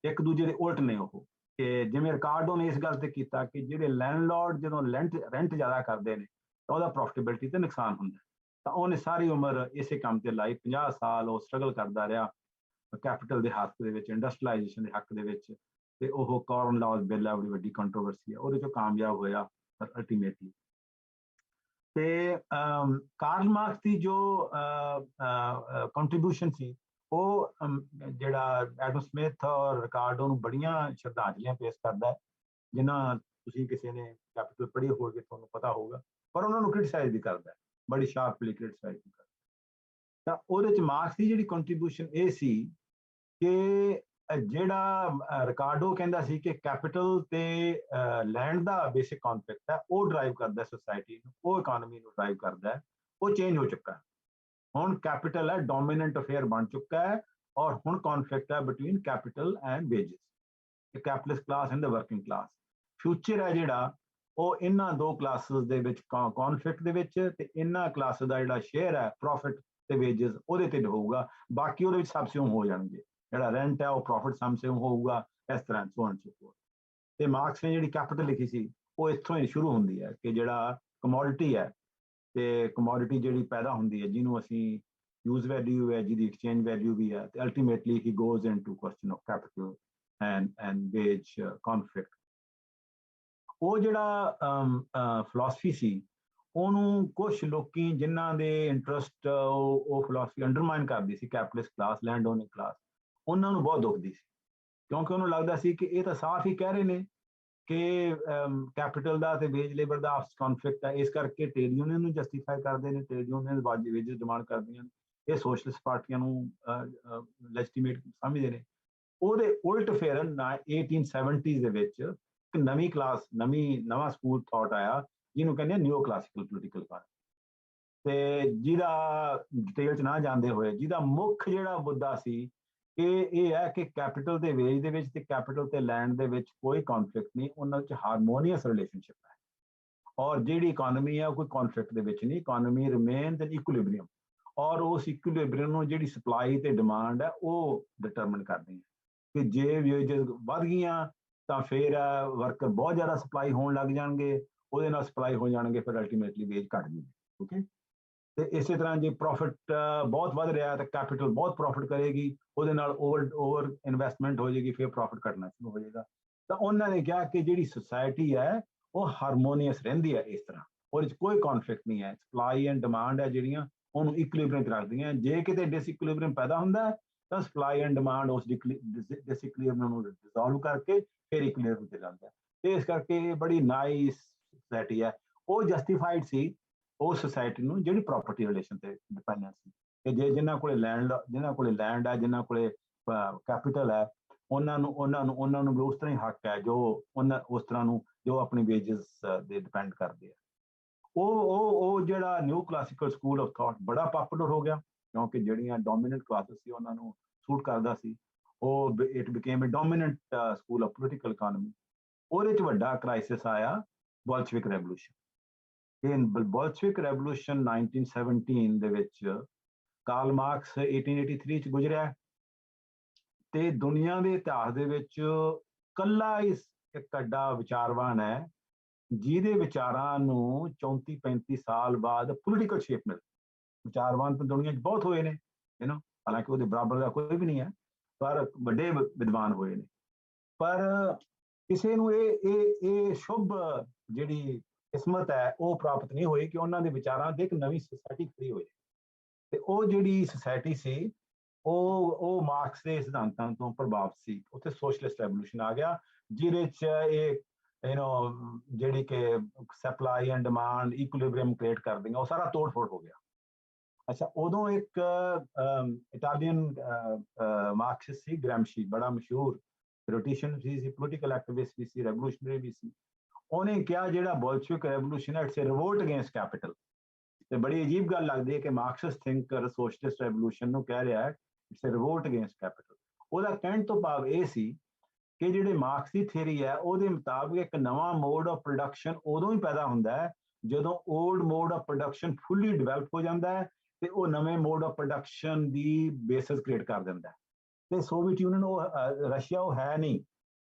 ਇੱਕ ਦੂਜੇ ਦੇ ਉਲਟ ਨੇ ਉਹ, ਕਿ ਜਿਵੇਂ ਰਿਕਾਰਡੋ ਨੇ ਇਸ ਗੱਲ ਤੇ ਕੀਤਾ ਕਿ ਜਿਹੜੇ ਲੈਂਡਲੋਰਡ ਜਦੋਂ ਰੈਂਟ ਜ਼ਿਆਦਾ ਕਰਦੇ ਨੇ ਤਾਂ ਉਹਦਾ ਪ੍ਰੋਫਿਟੇਬਿਲਿਟੀ ਤੇ ਨੁਕਸਾਨ ਹੁੰਦਾ। ਤਾਂ ਉਹਨੇ ਸਾਰੀ ਉਮਰ ਇਸੇ ਕੰਮ ਤੇ ਲਾਈ, 50 ਸਾਲ ਉਹ ਸਟਰਗਲ ਕਰਦਾ ਰਿਹਾ ਕੈਪੀਟਲ ਦੇ ਹੱਕ ਦੇ ਵਿੱਚ, ਇੰਡਸਟਰੀਲਾਈਜੇਸ਼ਨ ਦੇ ਹੱਕ ਦੇ ਵਿੱਚ। ਤੇ ਉਹ ਕਾਰਨ ਲਾਜ਼ ਬਿੱਲ ਹੈ, ਬੜੀ ਵੱਡੀ ਕੰਟਰੋਵਰਸੀ ਹੈ, ਉਹਦੇ 'ਚੋਂ ਕਾਮਯਾਬ ਹੋਇਆ ਅਲਟੀਮੇਟਲੀ। ਤੇ ਕਾਰਲ ਮਾਰਕਸ ਦੀ ਜੋ ਕੰਟਰੀਬਿਊਸ਼ਨ ਸੀ, ਉਹ ਜਿਹੜਾ ਐਡਮ ਸਮਿਥ ਔਰ ਰਿਕਾਰਡੋ ਨੂੰ ਬੜੀਆਂ ਸ਼ਰਧਾਂਜਲੀਆਂ ਪੇਸ਼ ਕਰਦਾ ਹੈ, ਜਿਨ੍ਹਾਂ ਤੁਸੀਂ ਕਿਸੇ ਨੇ ਕੈਪੀਟਲ ਪੜ੍ਹੀ ਹੋਵੇਗੀ ਤੁਹਾਨੂੰ ਪਤਾ ਹੋਊਗਾ, ਪਰ ਉਹਨਾਂ ਨੂੰ ਕ੍ਰਿਟਿਸਾਈਜ਼ ਵੀ ਕਰਦਾ ਹੈ, ਬੜੀ ਸ਼ਾਰਪਲੀ ਕ੍ਰਿਟਿਸਾਈਜ਼ ਵੀ ਕਰਦਾ। ਤਾਂ ਉਹਦੇ 'ਚ ਮਾਰਕਸ ਦੀ ਜਿਹੜੀ ਕੰਟਰੀਬਿਊਸ਼ਨ ਇਹ ਸੀ ਕਿ ਜਿਹੜਾ ਰਿਕਾਰਡੋ ਕਹਿੰਦਾ ਸੀ ਕਿ ਕੈਪੀਟਲ ਤੇ ਲੈਂਡ ਦਾ ਬੇਸਿਕ ਕਨਸੈਪਟ ਹੈ, ਉਹ ਡਰਾਈਵ ਕਰਦਾ ਸੋਸਾਇਟੀ ਨੂੰ, ਉਹ ਇਕਨੋਮੀ ਨੂੰ ਡਰਾਈਵ ਕਰਦਾ ਹੈ, ਉਹ ਚੇਂਜ ਹੋ ਚੁੱਕਾ ਹੈ। ਹੁਣ ਕੈਪੀਟਲ ਹੈ ਡੋਮੀਨੈਂਟ ਅਫੇਅਰ ਬਣ ਚੁੱਕਾ ਹੈ, ਔਰ ਹੁਣ ਕਨਫਲਿਕਟ ਹੈ between capital and wages, the capitalist class and the working class। Future ਹੈ ਜਿਹੜਾ ਉਹ ਇਹਨਾਂ ਦੋ ਕਲਾਸਿਸ ਦੇ ਵਿੱਚ ਕਨਫਲਿਕਟ ਦੇ ਵਿੱਚ, ਤੇ ਇਹਨਾਂ ਕਲਾਸ ਦਾ ਜਿਹੜਾ ਸ਼ੇਅਰ ਹੈ ਪ੍ਰੋਫਿਟ ਤੇ ਵੇਜਸ ਉਹਦੇ ਤੇ ਹੋਊਗਾ। ਬਾਕੀ ਉਹਦੇ ਵਿੱਚ ਸਬਸਿਊਮ ਹੋ ਜਾਣਗੇ, ਜਿਹੜਾ ਰੈਂਟ ਹੈ ਉਹ ਪ੍ਰੋਫਿਟ ਸਬਸਿਊਮ ਹੋਊਗਾ, ਇਸ ਤਰ੍ਹਾਂ ਸੋ ਐਂਡ ਸੋ ਫੋਰਥ। ਤੇ ਮਾਰਕਸ ਨੇ ਜਿਹੜੀ ਕੈਪੀਟਲ ਲਿਖੀ ਸੀ ਉਹ ਇੱਥੋਂ ਹੀ ਸ਼ੁਰੂ ਹੁੰਦੀ ਹੈ, ਕਿ ਜਿਹੜਾ ਕਮੋਡਿਟੀ ਹੈ, ਤੇ ਕਮੋਡਿਟੀ ਜਿਹੜੀ ਪੈਦਾ ਹੁੰਦੀ ਹੈ ਜਿਹਨੂੰ ਅਸੀਂ ਯੂਜ਼ ਵੈਲਿਊ ਹੈ, ਜਿਹਦੀ ਐਕਸਚੇਂਜ ਵੈਲਿਊ ਵੀ ਹੈ, ਤੇ ultimately he goes into question of capital and wage conflict। ਉਹ ਜਿਹੜਾ ਫਿਲਾਸਫੀ ਸੀ ਉਹਨੂੰ ਕੁਝ ਲੋਕੀ ਜਿਨ੍ਹਾਂ ਦੇ ਇੰਟਰਸਟ ਉਹ ਫਿਲਾਸਫੀ ਅੰਡਰਮਾਈਨ ਕਰਦੀ ਸੀ, capitalist class, land owning class, ਉਹਨਾਂ ਨੂੰ ਬਹੁਤ ਦੁਖਦੀ ਸੀ, ਕਿਉਂਕਿ ਉਹਨੂੰ ਲੱਗਦਾ ਸੀ ਕਿ ਇਹ ਤਾਂ ਸਾਫ਼ ਹੀ ਕਹਿ ਰਹੇ ਨੇ ਕਿ ਕੈਪੀਟਲ ਦਾ ਤੇ ਵੇਜ ਲੇਬਰ ਦਾ ਆਪਸ ਕਨਫਲਿਕਟ ਹੈ, ਇਸ ਕਰਕੇ ਟ੍ਰੇਡ ਯੂਨੀਅਨ ਨੂੰ ਜਸਟੀਫਾਈ ਕਰਦੇ ਨੇ, ਟ੍ਰੇਡ ਯੂਨੀਅਨ ਵੇਜਸ ਡਿਮਾਂਡ ਕਰਦੀਆਂ ਨੇ, ਇਹ ਸੋਸ਼ਲਿਸਟ ਪਾਰਟੀਆਂ ਨੂੰ ਲੈਜੀਟੀਮੇਟ ਸਮਝਦੇ ਨੇ। ਉਹਦੇ ਉਲਟ ਫਿਰ 1870s ਦੇ ਵਿੱਚ ਇੱਕ ਨਵੀਂ ਕਲਾਸ, ਨਵਾਂ ਸਕੂਲ ਥਾਟ ਆਇਆ, ਜਿਹਨੂੰ ਕਹਿੰਦੇ ਨਿਓ ਕਲਾਸੀਕਲ ਪੋਲੀਟੀਕਲ ਇਕਨੋਮੀ, ਤੇ ਜਿਹਦਾ ਡਿਟੇਲ 'ਚ ਨਾ ਜਾਂਦੇ ਹੋਏ ਜਿਹਦਾ ਮੁੱਖ ਜਿਹੜਾ ਮੁੱਦਾ ਸੀ ਇਹ ਹੈ ਕਿ ਕੈਪੀਟਲ ਤੇ ਵੇਜ ਦੇ ਵਿੱਚ ਤੇ ਕੈਪੀਟਲ ਤੇ ਲੈਂਡ ਦੇ ਵਿੱਚ ਕੋਈ ਕਨਫਲਿਕਟ ਨਹੀਂ, ਉਹਨਾਂ 'ਚ ਹਾਰਮੋਨੀਅਸ ਰਿਲੇਸ਼ਨਸ਼ਿਪ ਹੈ, ਔਰ ਜਿਹੜੀ ਇਕਨੋਮੀ ਹੈ ਉਹ ਕੋਈ ਕਨਫਲਿਕਟ ਦੇ ਵਿੱਚ ਨਹੀਂ, ਇਕਨੋਮੀ ਰਿਮੇਨਸ ਇਨ ਇਕੁਇਲਿਬਰੀਅਮ। ਔਰ ਉਸ ਇਕੁਇਲਿਬਰੀਅਮ ਨੂੰ ਜਿਹੜੀ ਸਪਲਾਈ ਤੇ ਡਿਮਾਂਡ ਹੈ ਉਹ ਡਿਟਰਮਿਨ ਕਰਦੀ ਹੈ ਕਿ ਜੇ ਵੇਜਸ ਵੱਧ ਗਈਆਂ ਤਾਂ ਫਿਰ ਵਰਕਰ ਬਹੁਤ ਜ਼ਿਆਦਾ ਸਪਲਾਈ ਹੋਣ ਲੱਗ ਜਾਣਗੇ, ਉਹਦੇ ਨਾਲ ਸਪਲਾਈ ਹੋ ਜਾਣਗੇ, ਫਿਰ ਅਲਟੀਮੇਟਲੀ ਵੇਜ ਘਟ ਜੂਗੀ। ਓਕੇ, ਤੇ ਇਸੇ ਤਰ੍ਹਾਂ ਜੇ ਪ੍ਰੋਫਿਟ ਬਹੁਤ ਵੱਧ ਰਿਹਾ ਤਾਂ ਕੈਪੀਟਲ ਬਹੁਤ ਪ੍ਰੋਫਿਟ ਕਰੇਗੀ, ਉਹਦੇ ਨਾਲ ਓਵਰ ਇਨਵੈਸਟਮੈਂਟ ਹੋ ਜਾਏਗੀ, ਫਿਰ ਪ੍ਰੋਫਿਟ ਘਟਣਾ ਸ਼ੁਰੂ ਹੋ ਜਾਏਗਾ। ਤਾਂ ਉਹਨਾਂ ਨੇ ਕਿਹਾ ਕਿ ਜਿਹੜੀ ਸੁਸਾਇਟੀ ਹੈ ਉਹ ਹਾਰਮੋਨੀਅਸ ਰਹਿੰਦੀ ਹੈ ਇਸ ਤਰ੍ਹਾਂ, ਉਹਦੇ 'ਚ ਕੋਈ ਕੌਨਫਲਿਕਟ ਨਹੀਂ ਹੈ, ਸਪਲਾਈ ਐਂਡ ਡਿਮਾਂਡ ਹੈ ਜਿਹੜੀਆਂ ਉਹਨੂੰ ਇਕੁਇਲਿਬਰੀਅਮ 'ਚ ਰੱਖਦੀਆਂ। ਜੇ ਕਿਤੇ ਡਿਸਇਕੁਇਲਿਬਰੀਅਮ ਪੈਦਾ ਹੁੰਦਾ ਤਾਂ ਸਪਲਾਈ ਐਂਡ ਡਿਮਾਂਡ ਉਸ ਡਿਸਇਕੁਇਲਿਬਰੀਅਮ ਨੂੰ ਰਿਜ਼ੋਲਵ ਕਰਕੇ ਫਿਰ ਇਕੁਇਲਿਬਰੀਅਮ 'ਤੇ ਜਾਂਦਾ। ਤੇ ਇਸ ਕਰਕੇ ਇਹ ਬੜੀ ਨਾਈਸ ਸੁਸਾਇਟੀ ਹੈ। ਉਹ ਜਸਟੀਫਾਈਡ ਸੀ ਉਸ ਸੁਸਾਇਟੀ ਨੂੰ ਜਿਹੜੀ ਪ੍ਰਾਪਰਟੀ ਰਿਲੇਸ਼ਨ ਤੇ ਡਿਪੈਂਡੈਂਟ ਸੀ, ਕਿ ਜੇ ਜਿਨ੍ਹਾਂ ਕੋਲੇ ਲੈਂਡ ਹੈ, ਜਿਨ੍ਹਾਂ ਕੋਲੇ ਕੈਪੀਟਲ ਹੈ, ਉਹਨਾਂ ਨੂੰ ਵੀ ਉਸ ਤਰ੍ਹਾਂ ਹੀ ਹੱਕ ਹੈ ਜੋ ਉਸ ਤਰ੍ਹਾਂ ਨੂੰ ਜੋ ਆਪਣੀ ਵੇਜਸ ਦੇ ਡਿਪੈਂਡ ਕਰਦੇ ਆ। ਉਹ ਜਿਹੜਾ new classical school of thought ਬੜਾ ਪਾਪੂਲਰ ਹੋ ਗਿਆ, ਕਿਉਂਕਿ ਜਿਹੜੀਆਂ ਡੋਮੀਨੈਂਟ ਕਲਾਸਿਸ ਸੀ ਉਹਨਾਂ ਨੂੰ ਸੂਟ ਕਰਦਾ ਸੀ। ਉਹ it became a dominant school of political economy. ਉਹਦੇ 'ਚ ਵੱਡਾ ਕ੍ਰਾਈਸਿਸ ਆਇਆ Bolshevik revolution. In Bolshevik Revolution 1917 ਦੇ ਵਿੱਚ ਕਾਰਲ ਮਾਰਕਸ 1883 ਚ ਗੁਜ਼ਰਿਆ, ਤੇ ਦੁਨੀਆ ਦੇ ਇਤਿਹਾਸ ਦੇ ਵਿੱਚ ਕੱਲਾ ਇੱਕ ਵੱਡਾ ਵਿਚਾਰਵਾਨ ਹੈ ਜਿਹਦੇ ਵਿਚਾਰਾਂ ਨੂੰ 34-35 ਸਾਲ ਬਾਅਦ ਪੋਲੀਟੀਕਲ ਸ਼ੇਪ ਮਿਲੀ। ਵਿਚਾਰਵਾਨ ਤਾਂ ਦੁਨੀਆ 'ਚ ਬਹੁਤ ਹੋਏ ਨੇ, ਹਾਲਾਂਕਿ ਉਹਦੇ ਬਰਾਬਰ ਦਾ ਕੋਈ ਵੀ ਨਹੀਂ ਹੈ, ਪਰ ਵੱਡੇ ਵਿਦਵਾਨ ਹੋਏ ਨੇ। ਪਰ ਕਿਸੇ ਨੂੰ ਇਹ ਸ਼ੁਭ ਜਿਹੜੀ ਕਿਸਮਤ ਹੈ ਉਹ ਪ੍ਰਾਪਤ ਨਹੀਂ ਹੋਈ ਕਿ ਉਹਨਾਂ ਦੇ ਵਿਚਾਰਾਂ ਤੇ ਇੱਕ ਨਵੀਂ ਸੁਸਾਇਟੀ ਖੜੀ ਹੋਈ। ਤੇ ਉਹ ਜਿਹੜੀ ਸੁਸਾਇਟੀ ਸੀ ਉਹ ਮਾਰਕਸ ਦੇ ਸਿਧਾਂਤਾਂ ਤੋਂ ਪ੍ਰਭਾਵਿਤ ਸੀ। ਉੱਥੇ ਸੋਸ਼ਲਿਸਟ ਰੈਵੋਲੂਸ਼ਨ ਆ ਗਿਆ, ਜਿਹਦੇ 'ਚ ਇਹ ਜਿਹੜੀ ਕਿ ਸਪਲਾਈ ਐਂਡ ਡਿਮਾਂਡ ਇਕੁਇਲਿਬਰੀਅਮ ਕ੍ਰੀਏਟ ਕਰਦੀਆਂ, ਉਹ ਸਾਰਾ ਤੋੜ ਫੋੜ ਹੋ ਗਿਆ। ਅੱਛਾ, ਉਦੋਂ ਇੱਕ ਇਟਾਲੀਅਨ ਮਾਰਕਸਿਸਟ ਸੀ ਗ੍ਰੈਮਸ਼ੀ, ਬੜਾ ਮਸ਼ਹੂਰ ਥਿਓਰੀਟੀਸ਼ੀਅਨ ਸੀ, ਪੋਲੀਟੀਕਲ ਐਕਟਿਵਿਸਟ ਵੀ ਸੀ, ਰੈਵੋਲੂਸ਼ਨਰੀ ਵੀ ਸੀ। ਉਹਨੇ ਕਿਹਾ ਜਿਹੜਾ ਬੋਲਸ਼ੇਵਿਕ ਰੈਵੋਲੂਸ਼ਨ ਹੈ it's a revolt against capital. ਤੇ ਬੜੀ ਅਜੀਬ ਗੱਲ ਲੱਗਦੀ ਹੈ ਕਿ ਮਾਰਕਸਿਸਟ ਥਿੰਕਰ ਸੋਸ਼ਲਿਸਟ ਰੈਵੋਲੂਸ਼ਨ ਨੂੰ ਕਹਿ ਰਿਹਾ ਹੈ it's a revolt against capital. ਉਹਦਾ ਕਹਿਣ ਤੋਂ ਭਾਵ ਇਹ ਸੀ ਕਿ ਜਿਹੜੇ ਮਾਰਕਸ ਦੀ ਥਿਊਰੀ ਹੈ ਉਹਦੇ ਮੁਤਾਬਕ ਇੱਕ ਨਵਾਂ ਮੋਡ ਆਫ ਪ੍ਰੋਡਕਸ਼ਨ ਉਦੋਂ ਹੀ ਪੈਦਾ ਹੁੰਦਾ ਹੈ ਜਦੋਂ old mode of production fully develop ਹੋ ਜਾਂਦਾ ਹੈ ਤੇ ਉਹ ਨਵੇਂ mode of production the basis create ਕਰ ਦਿੰਦਾ ਹੈ। ਤੇ ਸੋਵੀਅਤ ਯੂਨੀਅਨ ਰਸ਼ੀਆ ਉਹ ਹੈ ਨਹੀਂ।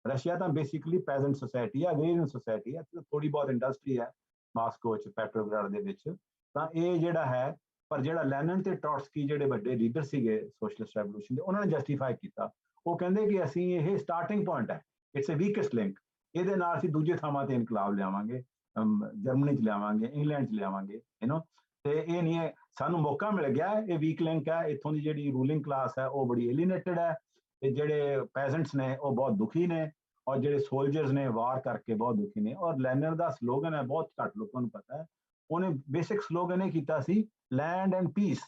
ਰਸ਼ੀਆ ਤਾਂ ਬੇਸਿਕਲੀ ਪੈਜ਼ੈਂਟ ਸੋਸਾਇਟੀ ਹੈ, ਅਗਰੇਰੀਅਨ ਸੋਸਾਇਟੀ ਹੈ, ਥੋੜੀ ਬਹੁਤ ਇੰਡਸਟਰੀ ਹੈ ਮਾਸਕੋ 'ਚ, ਪੈਟਰੋਗਰਾਡ ਦੇ ਵਿੱਚ। ਤਾਂ ਇਹ ਜਿਹੜਾ ਹੈ, ਪਰ ਜਿਹੜਾ ਲੈਨਨ ਤੇ ਟ੍ਰੋਟਸਕੀ ਜਿਹੜੇ ਵੱਡੇ ਲੀਡਰ ਸੀਗੇ ਸੋਸ਼ਲਿਸਟ ਰੈਵੋਲੂਸ਼ਨ ਦੇ, ਉਹਨਾਂ ਨੇ ਜਸਟੀਫਾਈ ਕੀਤਾ। ਉਹ ਕਹਿੰਦੇ ਕਿ ਅਸੀਂ ਇਹ ਸਟਾਰਟਿੰਗ ਪੁਆਇੰਟ ਹੈ, ਇਟਸ ਅ ਵੀਕੈਸਟ ਲਿੰਕ, ਇਹਦੇ ਨਾਲ ਅਸੀਂ ਦੂਜੇ ਥਾਵਾਂ ਤੇ ਇਨਕਲਾਬ ਲਿਆਵਾਂਗੇ, ਜਰਮਨੀ 'ਚ ਲਿਆਵਾਂਗੇ, ਇੰਗਲੈਂਡ 'ਚ ਲਿਆਵਾਂਗੇ, ਤੇ ਇਹ ਨਹੀਂ ਹੈ ਸਾਨੂੰ ਮੌਕਾ ਮਿਲ ਗਿਆ, ਇਹ ਵੀਕ ਲਿੰਕ ਹੈ। ਇੱਥੋਂ ਦੀ ਜਿਹੜੀ ਰੂਲਿੰਗ ਕਲਾਸ ਹੈ ਉਹ ਬੜੀ ਐਲੀਨੇਟਡ ਹੈ, ਤੇ ਜਿਹੜੇ ਪੈਜ਼ੈਂਟਸ ਨੇ ਉਹ ਬਹੁਤ ਦੁਖੀ ਨੇ, ਔਰ ਜਿਹੜੇ ਸੋਲਜਰਸ ਨੇ ਵਾਰ ਕਰਕੇ ਬਹੁਤ ਦੁਖੀ ਨੇ। ਔਰ ਲੈਨਰ ਦਾ ਸਲੋਗਨ ਹੈ, ਬਹੁਤ ਘੱਟ ਲੋਕਾਂ ਨੂੰ ਪਤਾ ਹੈ, ਉਹਨੇ ਬੇਸਿਕ ਸਲੋਗਨ ਇਹ ਕੀਤਾ ਸੀ ਲੈਂਡ ਐਂਡ ਪੀਸ,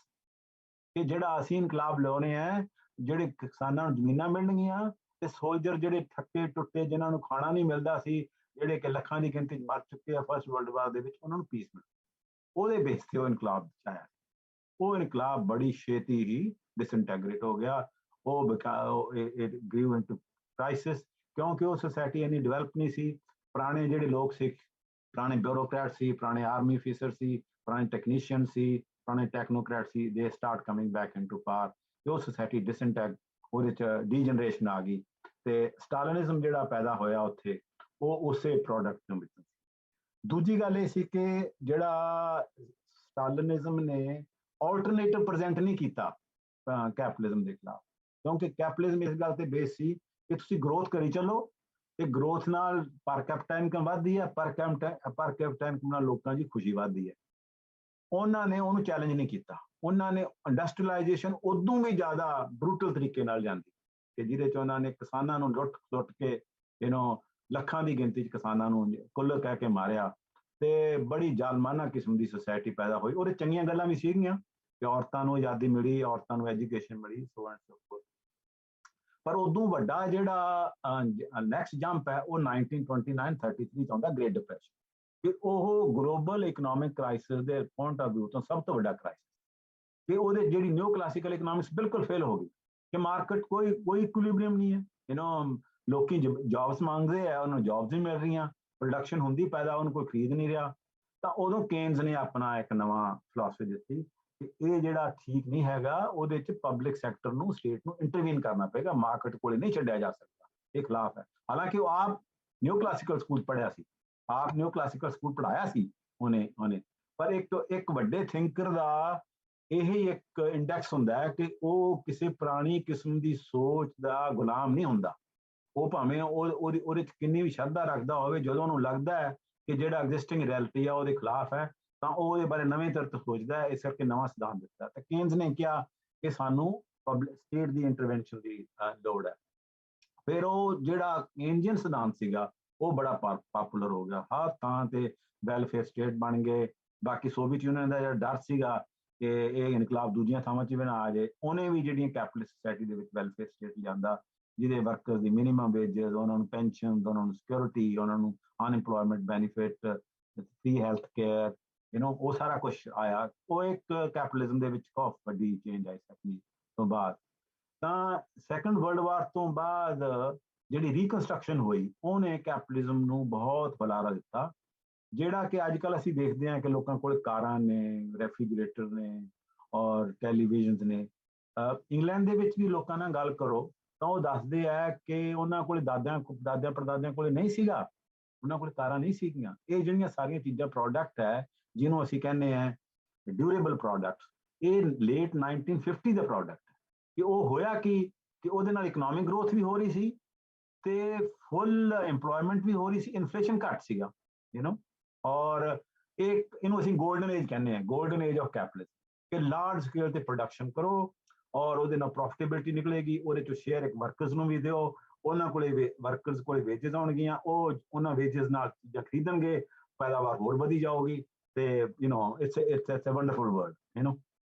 ਕਿ ਜਿਹੜਾ ਅਸੀਂ ਇਨਕਲਾਬ ਲਿਆਉਣੇ ਆ, ਜਿਹੜੇ ਕਿਸਾਨਾਂ ਨੂੰ ਜ਼ਮੀਨਾਂ ਮਿਲਣਗੀਆਂ ਤੇ ਸੋਲਜਰ ਜਿਹੜੇ ਥੱਕੇ ਟੁੱਟੇ ਜਿਨ੍ਹਾਂ ਨੂੰ ਖਾਣਾ ਨਹੀਂ ਮਿਲਦਾ ਸੀ, ਜਿਹੜੇ ਕਿ ਲੱਖਾਂ ਦੀ ਗਿਣਤੀ ਮਰ ਚੁੱਕੇ ਆ ਫਸਟ ਵਰਲਡ ਵਾਰ ਦੇ ਵਿੱਚ, ਉਹਨਾਂ ਨੂੰ ਪੀਸ ਮਿਲੇ। ਉਹਦੇ ਬੇਸ ਤੇ ਉਹ ਇਨਕਲਾਬ ਆਇਆ। ਉਹ ਇਨਕਲਾਬ ਬੜੀ ਛੇਤੀ ਹੀ ਡਿਸਇੰਟੈਗਰੇਟ ਹੋ ਗਿਆ। ਉਹ ਗ੍ਰੀਵ ਇਨਟੂ ਕ੍ਰਾਈਸਿਸ, ਕਿਉਂਕਿ ਉਹ ਸੋਸਾਇਟੀ ਇੰਨੀ ਡਿਵੈਲਪ ਨਹੀਂ ਸੀ। ਪੁਰਾਣੇ ਜਿਹੜੇ ਲੋਕ ਸੀ, ਪੁਰਾਣੇ ਬਿਊਰੋਕਰੈਟ ਸੀ, ਪੁਰਾਣੇ ਆਰਮੀ ਅਫੀਸਰ ਸੀ, ਪੁਰਾਣੇ ਟੈਕਨੀਸ਼ੀਅਨ ਸੀ, ਪੁਰਾਣੇ ਟੈਕਨੋਕ੍ਰੈਟ ਸੀ, ਦੇ start coming back into power. ਤੇ ਉਹ ਸੋਸਾਇਟੀ ਡਿਸਇੰਟੈਗ, ਉਹਦੇ 'ਚ ਡੀਜਨਰੇਸ਼ਨ ਆ ਗਈ, ਤੇ ਸਟਾਲਿਨਿਜ਼ਮ ਜਿਹੜਾ ਪੈਦਾ ਹੋਇਆ ਉੱਥੇ, ਉਹ ਉਸੇ ਪ੍ਰੋਡਕਟ ਨੂੰ ਵਿੱਚ। ਦੂਜੀ ਗੱਲ ਇਹ ਸੀ ਕਿ ਜਿਹੜਾ ਸਟਾਲਿਨਿਜ਼ਮ ਨੇ ਆਲਟਰਨੇਟਿਵ ਪ੍ਰੈਜ਼ੈਂਟ ਨਹੀਂ ਕੀਤਾ ਕੈਪੀਟਲਿਜ਼ਮ ਦੇ ਖਿਲਾਫ, ਕਿਉਂਕਿ ਕੈਪੀਟਲਿਜ਼ਮ ਇਸ ਗੱਲ ਤੇ ਬੇਸ ਸੀ ਕਿ ਤੁਸੀਂ ਗਰੋਥ ਕਰੀ ਚੱਲੋ, ਤੇ ਗਰੋਥ ਨਾਲ ਪਰ ਕੈਪੀਟਲ ਇਨਕਮ ਵੱਧਦੀ ਹੈ, ਪਰ ਕੈਪੀਟਲ ਇਨਕਮ ਨਾਲ ਲੋਕਾਂ ਦੀ ਖੁਸ਼ੀ ਵੱਧਦੀ ਹੈ। ਉਹਨਾਂ ਨੇ ਉਹਨੂੰ ਚੈਲੰਜ ਨਹੀਂ ਕੀਤਾ। ਉਹਨਾਂ ਨੇ ਇੰਡਸਟਰੀਅਲਾਈਜੇਸ਼ਨ ਉਦੋਂ ਵੀ ਜ਼ਿਆਦਾ ਬਰੂਟਲ ਤਰੀਕੇ ਨਾਲ ਜਾਂਦੀ, ਕਿ ਜਿਹਦੇ 'ਚ ਉਹਨਾਂ ਨੇ ਕਿਸਾਨਾਂ ਨੂੰ ਲੁੱਟ ਕੇ ਲੱਖਾਂ ਦੀ ਗਿਣਤੀ 'ਚ ਕਿਸਾਨਾਂ ਨੂੰ ਕੁੱਲ ਕਹਿ ਕੇ ਮਾਰਿਆ, ਤੇ ਬੜੀ ਜ਼ਾਲਮਾਨਾ ਕਿਸਮ ਦੀ ਸੁਸਾਇਟੀ ਪੈਦਾ ਹੋਈ। ਉਹਦੇ ਚੰਗੀਆਂ ਗੱਲਾਂ ਵੀ ਸੀਗੀਆਂ ਕਿ ਔਰਤਾਂ ਨੂੰ ਆਜ਼ਾਦੀ ਮਿਲੀ, ਔਰਤਾਂ ਨੂੰ ਐਜੂਕੇਸ਼ਨ ਮਿਲੀ, ਸੋ ਐਂਡ ਸੋ ਫੋਰਥ। ਪਰ ਉਦੋਂ ਵੱਡਾ ਜਿਹੜਾ ਨੈਕਸਟ ਜੰਪ ਹੈ ਉਹ 1929-33 'ਚ ਆਉਂਦਾ, ਗ੍ਰੇਟ ਡਿਪਰੈਸ਼ਨ, ਕਿ ਉਹ ਗਲੋਬਲ ਇਕਨੋਮਿਕ ਕ੍ਰਾਈਸਿਸ ਦੇ ਪੁਆਇੰਟ ਆਫ ਵਿਊ ਤੋਂ ਸਭ ਤੋਂ ਵੱਡਾ ਕ੍ਰਾਈਸਿਸ, ਕਿ ਉਹਦੇ ਜਿਹੜੀ ਨਿਊ ਕਲਾਸੀਕਲ ਇਕਨੋਮਿਕਸ ਬਿਲਕੁਲ ਫੇਲ ਹੋ ਗਈ, ਕਿ ਮਾਰਕੀਟ ਕੋਈ ਇਕੁਇਲਿਬਰੀਅਮ ਨਹੀਂ ਹੈ। ਲੋਕੀ ਜੌਬਸ ਮੰਗਦੇ ਆ, ਉਹਨੂੰ ਜੌਬਸ ਨਹੀਂ ਮਿਲ ਰਹੀਆਂ, ਪ੍ਰੋਡਕਸ਼ਨ ਹੁੰਦੀ ਪੈਦਾ, ਉਹਨੂੰ ਕੋਈ ਖਰੀਦ ਨਹੀਂ ਰਿਹਾ। ਤਾਂ ਉਦੋਂ ਕੇਨਜ਼ ਨੇ ਆਪਣਾ ਇੱਕ ਨਵਾਂ ਫਿਲਾਸਫੀ ਦਿੱਤੀ ਕਿ ਇਹ ਜਿਹੜਾ ਠੀਕ ਨਹੀਂ ਹੈਗਾ, ਉਹਦੇ 'ਚ ਪਬਲਿਕ ਸੈਕਟਰ ਨੂੰ, ਸਟੇਟ ਨੂੰ ਇੰਟਰਵੀਨ ਕਰਨਾ ਪਏਗਾ, ਮਾਰਕੀਟ ਕੋਲੇ ਨਹੀਂ ਛੱਡਿਆ ਜਾ ਸਕਦਾ, ਇਹ ਖਿਲਾਫ ਹੈ। ਹਾਲਾਂਕਿ ਉਹ ਆਪ ਨਿਊ ਕਲਾਸੀਕਲ ਸਕੂਲ ਪੜ੍ਹਿਆ ਸੀ, ਆਪ ਨਿਊ ਕਲਾਸੀਕਲ ਸਕੂਲ ਪੜ੍ਹਾਇਆ ਸੀ ਉਹਨੇ, ਪਰ ਇੱਕ ਵੱਡੇ ਥਿੰਕਰ ਦਾ ਇਹ ਇੱਕ ਇੰਡੈਕਸ ਹੁੰਦਾ ਹੈ ਕਿ ਉਹ ਕਿਸੇ ਪੁਰਾਣੀ ਕਿਸਮ ਦੀ ਸੋਚ ਦਾ ਗੁਲਾਮ ਨਹੀਂ ਹੁੰਦਾ। ਉਹ ਭਾਵੇਂ ਉਹਦੇ 'ਚ ਕਿੰਨੀ ਵੀ ਸ਼ਰਧਾ ਰੱਖਦਾ ਹੋਵੇ, ਜਦੋਂ ਉਹਨੂੰ ਲੱਗਦਾ ਹੈ ਕਿ ਜਿਹੜਾ ਐਗਜ਼ਿਸਟਿੰਗ ਰਿਐਲਿਟੀ ਆ ਉਹਦੇ ਖਿਲਾਫ ਹੈ, ਤਾਂ ਉਹ ਉਹਦੇ ਬਾਰੇ ਨਵੇਂ ਤੌਰ ਤੇ ਸੋਚਦਾ ਹੈ। ਇਸ ਕਰਕੇ ਨਵਾਂ ਸਿਧਾਂਤ ਦਿੱਤਾ ਤਾਂ ਕੇਨਜ਼ ਨੇ ਕਿਹਾ ਕਿ ਸਾਨੂੰ ਪਬਲਿਕ ਸਟੇਟ ਦੀ ਇੰਟਰਵੈਂਸ਼ਨ ਦੀ ਲੋੜ ਹੈ। ਫਿਰ ਉਹ ਜਿਹੜਾ ਕੇਨਜ਼ੀਅਨ ਸਿਧਾਂਤ ਸੀਗਾ ਉਹ ਬੜਾ ਪਾਪੂਲਰ ਹੋ ਗਿਆ, ਹਰ ਥਾਂ ਤੇ ਵੈਲਫੇਅਰ ਸਟੇਟ ਬਣ ਗਏ। ਬਾਕੀ ਸੋਵੀਅਤ ਯੂਨੀਅਨ ਦਾ ਜਿਹੜਾ ਡਰ ਸੀਗਾ ਕਿ ਇਹ ਇਨਕਲਾਬ ਦੂਜੀਆਂ ਥਾਵਾਂ 'ਚ ਵੀ ਨਾ ਆ ਜਾਏ, ਉਹਨੇ ਵੀ ਜਿਹੜੀਆਂ ਕੈਪੀਟਲਿਸਟ ਸੋਸਾਇਟੀ ਦੇ ਵਿੱਚ ਵੈਲਫੇਅਰ ਸਟੇਟ ਲਿਆਂਦਾ, ਜਿਹਦੇ ਵਰਕਰਸ ਦੀ ਮਿਨੀਮਮ ਵੇਜਸ, ਉਹਨਾਂ ਨੂੰ ਪੈਨਸ਼ਨ, ਉਹਨਾਂ ਨੂੰ ਸਿਕਿਉਰਿਟੀ, ਉਹਨਾਂ ਨੂੰ unemployment benefit, free health care, ਉਹ ਸਾਰਾ ਕੁਝ ਆਇਆ। ਉਹ ਇੱਕ ਕੈਪੀਟਲਿਜ਼ਮ ਦੇ ਵਿੱਚ ਕਾਫੀ ਵੱਡੀ ਚੇਂਜ ਆਈ ਸੈਕੰਡ ਤੋਂ ਬਾਅਦ। ਤਾਂ ਸੈਕੰਡ ਵਰਲਡ ਵਾਰ ਤੋਂ ਬਾਅਦ ਜਿਹੜੀ ਰੀਕਨਸਟਰਕਸ਼ਨ ਹੋਈ, ਉਹਨੇ ਕੈਪੀਟਲਿਜ਼ਮ ਨੂੰ ਬਹੁਤ ਹੁਲਾਰਾ ਦਿੱਤਾ, ਜਿਹੜਾ ਕਿ ਅੱਜ ਕੱਲ੍ਹ ਅਸੀਂ ਦੇਖਦੇ ਹਾਂ ਕਿ ਲੋਕਾਂ ਕੋਲ ਕਾਰਾਂ ਨੇ, ਰੈਫ੍ਰਿਜਰੇਟਰ ਨੇ ਔਰ ਟੈਲੀਵਿਜ਼ਨਸ ਨੇ। ਇੰਗਲੈਂਡ ਦੇ ਵਿੱਚ ਵੀ ਲੋਕਾਂ ਨਾਲ ਗੱਲ ਕਰੋ ਤਾਂ ਉਹ ਦੱਸਦੇ ਆ ਕਿ ਉਹਨਾਂ ਕੋਲ ਦਾਦਿਆਂ ਪੜਦਾਦਿਆਂ ਕੋਲ ਨਹੀਂ ਸੀਗਾ, ਉਹਨਾਂ ਕੋਲ ਕਾਰਾਂ ਨਹੀਂ ਸੀਗੀਆਂ। ਇਹ ਜਿਹੜੀਆਂ ਸਾਰੀਆਂ ਚੀਜ਼ਾਂ ਪ੍ਰੋਡਕਟ ਹੈ, ਜਿਹਨੂੰ ਅਸੀਂ ਕਹਿੰਦੇ ਆ ਡਿਊਰੇਬਲ ਪ੍ਰੋਡਕਟ, ਇਹ ਲੇਟ 1950 ਦਾ ਪ੍ਰੋਡਕਟ ਹੈ। ਕਿ ਉਹ ਹੋਇਆ ਕਿ ਉਹਦੇ ਨਾਲ ਇਕਨੋਮਿਕ ਗਰੋਥ ਵੀ ਹੋ ਰਹੀ ਸੀ ਤੇ ਫੁੱਲ ਇੰਪਲੋਇਮੈਂਟ ਵੀ ਹੋ ਰਹੀ ਸੀ, ਇਨਫਲੇਸ਼ਨ ਘੱਟ ਸੀਗਾ, ਔਰ ਇਹਨੂੰ ਅਸੀਂ ਗੋਲਡਨ ਏਜ ਕਹਿੰਦੇ ਆ, ਗੋਲਡਨ ਏਜ ਆਫ ਕੈਪੀਟਲਿਜ਼ਮ, ਕਿ ਲਾਰਜ ਸਕੇਲ ਤੇ ਪ੍ਰੋਡਕਸ਼ਨ ਕਰੋ ਔਰ ਉਹਦੇ ਨਾਲ ਪ੍ਰੋਫਿਟੇਬਿਲਿਟੀ ਨਿਕਲੇਗੀ, ਉਹਦੇ ਚੋਂ ਸ਼ੇਅਰ ਇੱਕ ਵਰਕਰਸ ਨੂੰ ਵੀ ਦਿਓ, ਉਹਨਾਂ ਕੋਲੇ ਵਰਕਰਸ ਕੋਲੇ ਵੇਜਸ ਆਉਣਗੀਆਂ, ਉਹ ਉਹਨਾਂ ਵੇਜਸ ਨਾਲ ਚੀਜ਼ਾਂ ਖਰੀਦਣਗੇ, ਪੈਦਾਵਾਰ ਹੋਰ ਵਧੀ ਜਾਊਗੀ ਤੇ ਇਟਸ ਅ ਵੰਡਰਫੁਲ ਵਰਲਡ।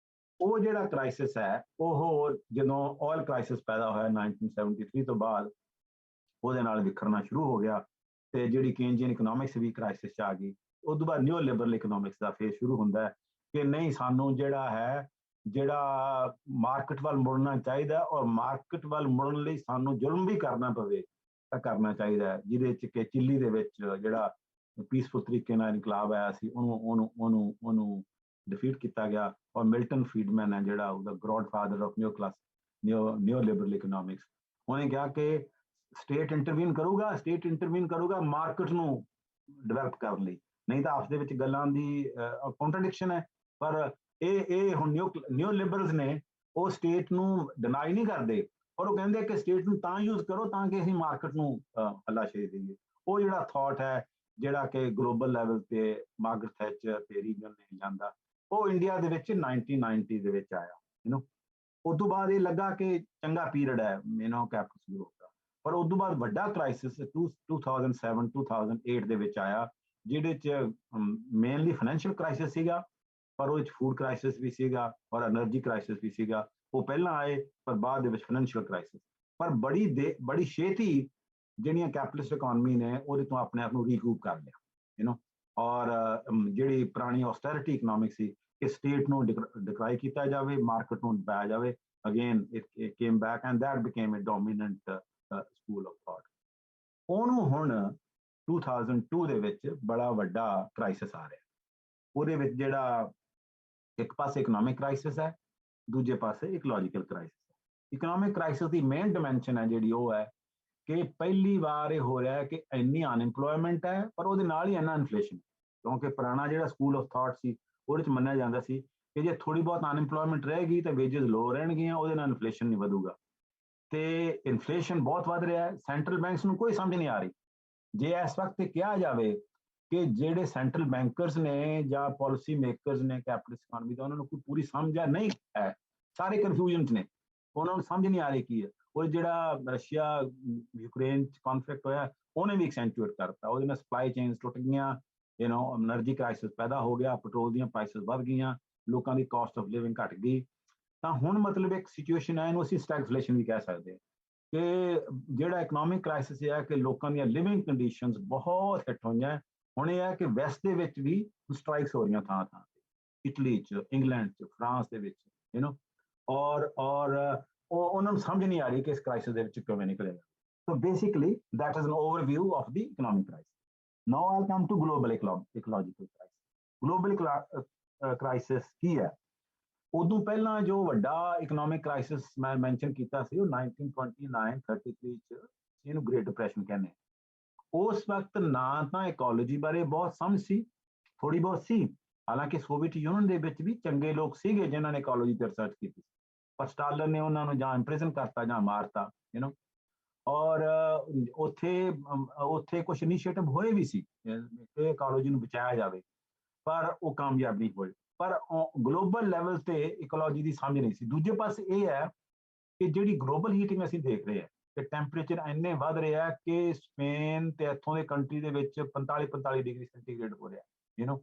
ਉਹ ਜਿਹੜਾ ਕ੍ਰਾਈਸਿਸ ਹੈ, ਉਹ ਜਦੋਂ ਆਇਲ ਕ੍ਰਾਈਸਿਸ ਪੈਦਾ ਹੋਇਆ 1973 ਤੋਂ ਬਾਅਦ, ਉਹਦੇ ਨਾਲ ਵਿਖਰਨਾ ਸ਼ੁਰੂ ਹੋ ਗਿਆ ਤੇ ਜਿਹੜੀ ਕੇਨਜ਼ੀਅਨ ਇਕਨੋਮਿਕਸ ਵੀ ਕ੍ਰਾਈਸਿਸ 'ਚ ਆ ਗਈ। ਉਸ ਤੋਂ ਬਾਅਦ ਨਿਊ ਲਿਬਰਲ ਇਕਨੋਮਿਕਸ ਦਾ ਫੇਜ਼ ਸ਼ੁਰੂ ਹੁੰਦਾ ਹੈ ਕਿ ਨਹੀਂ, ਸਾਨੂੰ ਜਿਹੜਾ ਮਾਰਕੀਟ ਵੱਲ ਮੁੜਨਾ ਚਾਹੀਦਾ, ਔਰ ਮਾਰਕੀਟ ਵੱਲ ਮੁੜਨ ਲਈ ਸਾਨੂੰ ਜ਼ੁਲਮ ਵੀ ਕਰਨਾ ਪਵੇ ਤਾਂ ਕਰਨਾ ਚਾਹੀਦਾ ਹੈ, ਜਿਹਦੇ 'ਚ ਕਿ ਚਿਲੀ ਦੇ ਵਿੱਚ ਜਿਹੜਾ ਪੀਸਫੁਲ ਤਰੀਕੇ ਨਾਲ ਇਨਕਲਾਬ ਆਇਆ ਸੀ, ਉਹਨੂੰ ਡਿਫੀਟ ਕੀਤਾ ਗਿਆ। ਔਰ ਮਿਲਟਨ ਫਰੀਡਮੈਨ ਹੈ ਜਿਹੜਾ ਉਹਦਾ Godfather of new Liberal economics, ਉਹਨੇ ਕਿਹਾ ਕਿ ਸਟੇਟ ਇੰਟਰਵੀਨ ਕਰੂਗਾ ਮਾਰਕੀਟ ਨੂੰ ਡਿਵੈਲਪ ਕਰਨ ਲਈ, ਨਹੀਂ ਤਾਂ ਆਪਸ ਦੇ ਵਿੱਚ ਗੱਲਾਂ ਦੀ ਕੰਟਰਡਿਕਸ਼ਨ ਹੈ। ਪਰ ਇਹ ਹੁਣ ਨਿਊ ਲਿਬਰਲਸ ਨੇ ਉਹ ਸਟੇਟ ਨੂੰ ਡਿਨਾਈ ਨਹੀਂ ਕਰਦੇ, ਔਰ ਉਹ ਕਹਿੰਦੇ ਕਿ ਸਟੇਟ ਨੂੰ ਤਾਂ ਯੂਜ਼ ਕਰੋ ਤਾਂ ਕਿ ਅਸੀਂ ਮਾਰਕੀਟ ਨੂੰ ਹੱਲਾਸ਼ੇਰੀ ਦੇਈਏ। ਉਹ ਜਿਹੜਾ ਥਾਟ ਹੈ, ਜਿਹੜਾ ਕਿ ਗਲੋਬਲ ਲੈਵਲ ਤੇ ਮਾਰਗਰਟ ਥੈਚਰ ਤੇ ਰੀਗਨ ਨੇ ਜਾਂਦਾ, ਉਹ ਇੰਡੀਆ ਦੇ ਵਿੱਚ 1990 ਦੇ ਵਿੱਚ ਆਇਆ। ਉਸ ਤੋਂ ਬਾਅਦ ਇਹ ਲੱਗਾ ਕਿ ਚੰਗਾ ਪੀਰੀਅਡ ਹੈ ਕੈਪੀਟਲਿਜ਼ਮ ਗਰੋਥ ਦਾ। ਪਰ ਉਸ ਤੋਂ ਬਾਅਦ ਵੱਡਾ ਕ੍ਰਾਈਸਿਸ 2007-2008 ਦੇ ਵਿੱਚ ਆਇਆ, ਜਿਹਦੇ 'ਚ ਮੇਨਲੀ ਫਾਈਨੈਂਸ਼ੀਅਲ ਕ੍ਰਾਈਸਿਸ ਸੀਗਾ, ਪਰ ਉਹਦੇ 'ਚ ਫੂਡ ਕ੍ਰਾਈਸਿਸ ਵੀ ਸੀਗਾ ਔਰ એનર્ਜੀ ਕ੍ਰਾਈਸਿਸ ਵੀ ਸੀਗਾ। ਉਹ ਪਹਿਲਾਂ ਆਏ ਪਰ ਬਾਅਦ ਦੇ ਵਿੱਚ ਫਾਈਨੈਂਸ਼ੀਅਲ ਕ੍ਰਾਈਸਿਸ। ਪਰ ਬੜੀ ਛੇਤੀ ਜਿਹੜੀਆਂ ਕੈਪੀਟਲਿਸਟ ਇਕਨੋਮੀ ਨੇ ਉਹਦੇ ਤੋਂ ਆਪਣੇ ਆਪ ਨੂੰ ਰੀਕੂਪ ਕਰ ਲਿਆ, ਔਰ ਜਿਹੜੀ ਪੁਰਾਣੀ ਆਸਟੈਰਿਟੀ ਇਕਨੋਮਿਕ ਸੀ ਕਿ ਸਟੇਟ ਨੂੰ ਡਿਕਰਾਈ ਕੀਤਾ ਜਾਵੇ, ਮਾਰਕੀਟ ਨੂੰ ਪਾਇਆ ਜਾਵੇ, again it came back and that became a dominant school of thought. ਉਹਨੂੰ ਹੁਣ 2002 ਦੇ ਵਿੱਚ ਬੜਾ ਵੱਡਾ ਕ੍ਰਾਈਸਿਸ ਆ ਰਿਹਾ। ਉਹਦੇ ਵਿੱਚ ਜਿਹੜਾ ਇੱਕ ਪਾਸੇ ਇਕਨੋਮਿਕ ਕ੍ਰਾਈਸਿਸ ਹੈ, ਦੂਜੇ ਪਾਸੇ ਇਕੋਲੋਜੀਕਲ ਕ੍ਰਾਈਸਿਸ ਹੈ। ਇਕਨੋਮਿਕ ਕ੍ਰਾਈਸਿਸ ਦੀ ਮੇਨ ਡਿਮੈਂਸ਼ਨ ਹੈ ਜਿਹੜੀ ਉਹ ਹੈ ਕਿ ਪਹਿਲੀ ਵਾਰ ਇਹ ਹੋ ਰਿਹਾ ਹੈ ਕਿ ਇੰਨੀ ਅਨਇੰਪਲੋਇਮੈਂਟ ਹੈ, ਪਰ ਉਹਦੇ ਨਾਲ ਹੀ ਇੰਨਾ ਇਨਫਲੇਸ਼ਨ। ਕਿਉਂਕਿ ਪੁਰਾਣਾ ਜਿਹੜਾ ਸਕੂਲ ਆਫ ਥਾਟ ਸੀ ਉਹਦੇ 'ਚ ਮੰਨਿਆ ਜਾਂਦਾ ਸੀ ਕਿ ਜੇ ਥੋੜੀ ਬਹੁਤ ਅਨਇੰਪਲੋਇਮੈਂਟ ਰਹੇਗੀ ਤਾਂ ਵੇਜਸ ਲੋ ਰਹਿਣਗੀਆਂ, ਉਹਦੇ ਨਾਲ ਇਨਫਲੇਸ਼ਨ ਨਹੀਂ ਵਧੂਗਾ। ਤੇ ਇਨਫਲੇਸ਼ਨ ਬਹੁਤ ਵੱਧ ਰਿਹਾ ਹੈ, ਸੈਂਟਰਲ ਬੈਂਕਸ ਨੂੰ ਕੋਈ ਸਮਝ ਨਹੀਂ ਆ ਰਹੀ। ਜੇ ਇਸ ਵਕਤ ਕਿਹਾ ਜਾਵੇ ਕਿ ਜਿਹੜੇ ਸੈਂਟਰਲ ਬੈਂਕਰਸ ਨੇ ਜਾਂ ਪਾਲਿਸੀ ਮੇਕਰਸ ਨੇ ਕੈਪੀਟਲਿਸਟ ਇਕਨੋਮੀ ਦਾ, ਉਹਨਾਂ ਨੂੰ ਕੋਈ ਪੂਰੀ ਸਮਝ ਨਹੀਂ ਹੈ, ਸਾਰੇ ਕਨਫਿਊਜ਼ਨ 'ਚ ਨੇ, ਉਹਨਾਂ ਨੂੰ ਸਮਝ ਨਹੀਂ ਆ ਰਹੀ ਕੀ ਹੈ। ਉਹ ਜਿਹੜਾ ਰਸ਼ੀਆ ਯੂਕਰੇਨ 'ਚ ਕਨਫਲਿਕਟ ਹੋਇਆ, ਉਹਨੇ ਵੀ ਐਕਸੈਂਚੁਏਟ ਕਰਤਾ, ਉਹਦੇ ਨਾਲ ਸਪਲਾਈ ਚੇਨਸ ਟੁੱਟ ਗਈਆਂ, એનર્ਜੀ ਕ੍ਰਾਈਸਿਸ ਪੈਦਾ ਹੋ ਗਿਆ, ਪੈਟਰੋਲ ਦੀਆਂ ਪ੍ਰਾਈਸਿਸ ਵੱਧ ਗਈਆਂ, ਲੋਕਾਂ ਦੀ ਕਾਸਟ ਆਫ ਲਿਵਿੰਗ ਘਟ ਗਈ। ਤਾਂ ਹੁਣ ਮਤਲਬ ਇੱਕ ਸਿਚੁਏਸ਼ਨ ਹੈ, ਇਹਨੂੰ ਅਸੀਂ ਸਟੈਗਫਲੇਸ਼ਨ ਵੀ ਕਹਿ ਸਕਦੇ ਹਾਂ, ਕਿ ਜਿਹੜਾ ਇਕਨੋਮਿਕ ਕ੍ਰਾਈਸਿਸ ਹੈ ਕਿ ਲੋਕਾਂ ਦੀਆਂ ਲਿਵਿੰਗ ਕੰਡੀਸ਼ਨਸ ਬਹੁਤ ਹਿੱਟ ਹੋਈਆਂ। ਹੁਣ ਇਹ ਹੈ ਕਿ ਵੈਸਟ ਦੇ ਵਿੱਚ ਵੀ ਸਟ੍ਰਾਈਕਸ ਹੋ ਰਹੀਆਂ ਥਾਂ ਥਾਂ ਤੇ, ਇਟਲੀ 'ਚ, ਇੰਗਲੈਂਡ 'ਚ, ਫਰਾਂਸ ਦੇ ਵਿੱਚ, ਔਰ ਉਹਨਾਂ ਨੂੰ ਸਮਝ ਨਹੀਂ ਆ ਰਹੀ ਕਿ ਇਸ ਕ੍ਰਾਈਸਿਸ ਦੇ ਵਿੱਚ ਕਿਵੇਂ ਨਿਕਲੇਗਾ। So basically, that is an overview of the economic crisis. Now I'll come to global ecological crisis. Global crisis ਕੀ ਹੈ? ਉਦੋਂ ਪਹਿਲਾਂ ਜੋ ਵੱਡਾ ਇਕਨੋਮਿਕ ਕ੍ਰਾਈਸਿਸ ਮੈਂ ਮੈਂਸ਼ਨ ਕੀਤਾ ਸੀ ਉਹ 1929-33 ਚ ਇਹਨੂੰ ਗ੍ਰੇਟ ਡਿਪਰੈਸ਼ਨ ਕਹਿੰਦੇ। ਉਸ ਵਕਤ ਨਾ ਤਾਂ ਇਕੋਲੋਜੀ ਬਾਰੇ ਬਹੁਤ ਸਮਝ ਸੀ, ਥੋੜੀ ਬਹੁਤ ਸੀ, ਹਾਲਾਂਕਿ ਸੋਵੀਅਤ ਯੂਨੀਅਨ ਦੇ ਵਿੱਚ ਵੀ ਚੰਗੇ ਲੋਕ ਸੀਗੇ ਜਿਨ੍ਹਾਂ ਨੇ ਇਕੋਲੋਜੀ ਤੇ ਰਿਸਰਚ ਕੀਤੀ, ਪਰ ਸਟਾਲਿਨ ਨੇ ਉਹਨਾਂ ਨੂੰ ਜਾਂ ਇੰਪ੍ਰਿਜ਼ਨ ਕਰਤਾ ਜਾਂ ਮਾਰਤਾ, ਔਰ ਉੱਥੇ ਕੁਝ ਇਨੀਸ਼ੀਏਟਿਵ ਹੋਏ ਵੀ ਸੀ ਕਿ ਇਕੋਲੋਜੀ ਨੂੰ ਬਚਾਇਆ ਜਾਵੇ, ਪਰ ਉਹ ਕਾਮਯਾਬ ਨਹੀਂ ਹੋਏ। ਪਰ ਗਲੋਬਲ ਲੈਵਲ ਤੇ ਇਕੋਲੋਜੀ ਦੀ ਸਮਝ ਨਹੀਂ ਸੀ। ਦੂਜੇ ਪਾਸੇ ਇਹ ਹੈ ਕਿ ਜਿਹੜੀ ਗਲੋਬਲ ਹੀਟਿੰਗ ਅਸੀਂ ਦੇਖ ਰਹੇ ਹਾਂ ਕਿ ਟੈਂਪਰੇਚਰ ਇੰਨੇ ਵੱਧ ਰਿਹਾ ਕਿ ਸਪੇਨ ਤੇ ਇੱਥੋਂ ਦੇ ਕੰਟਰੀ ਦੇ ਵਿੱਚ 45 ਡਿਗਰੀ ਸੈਂਟੀਗ੍ਰੇਡ ਹੋ ਰਿਹਾ,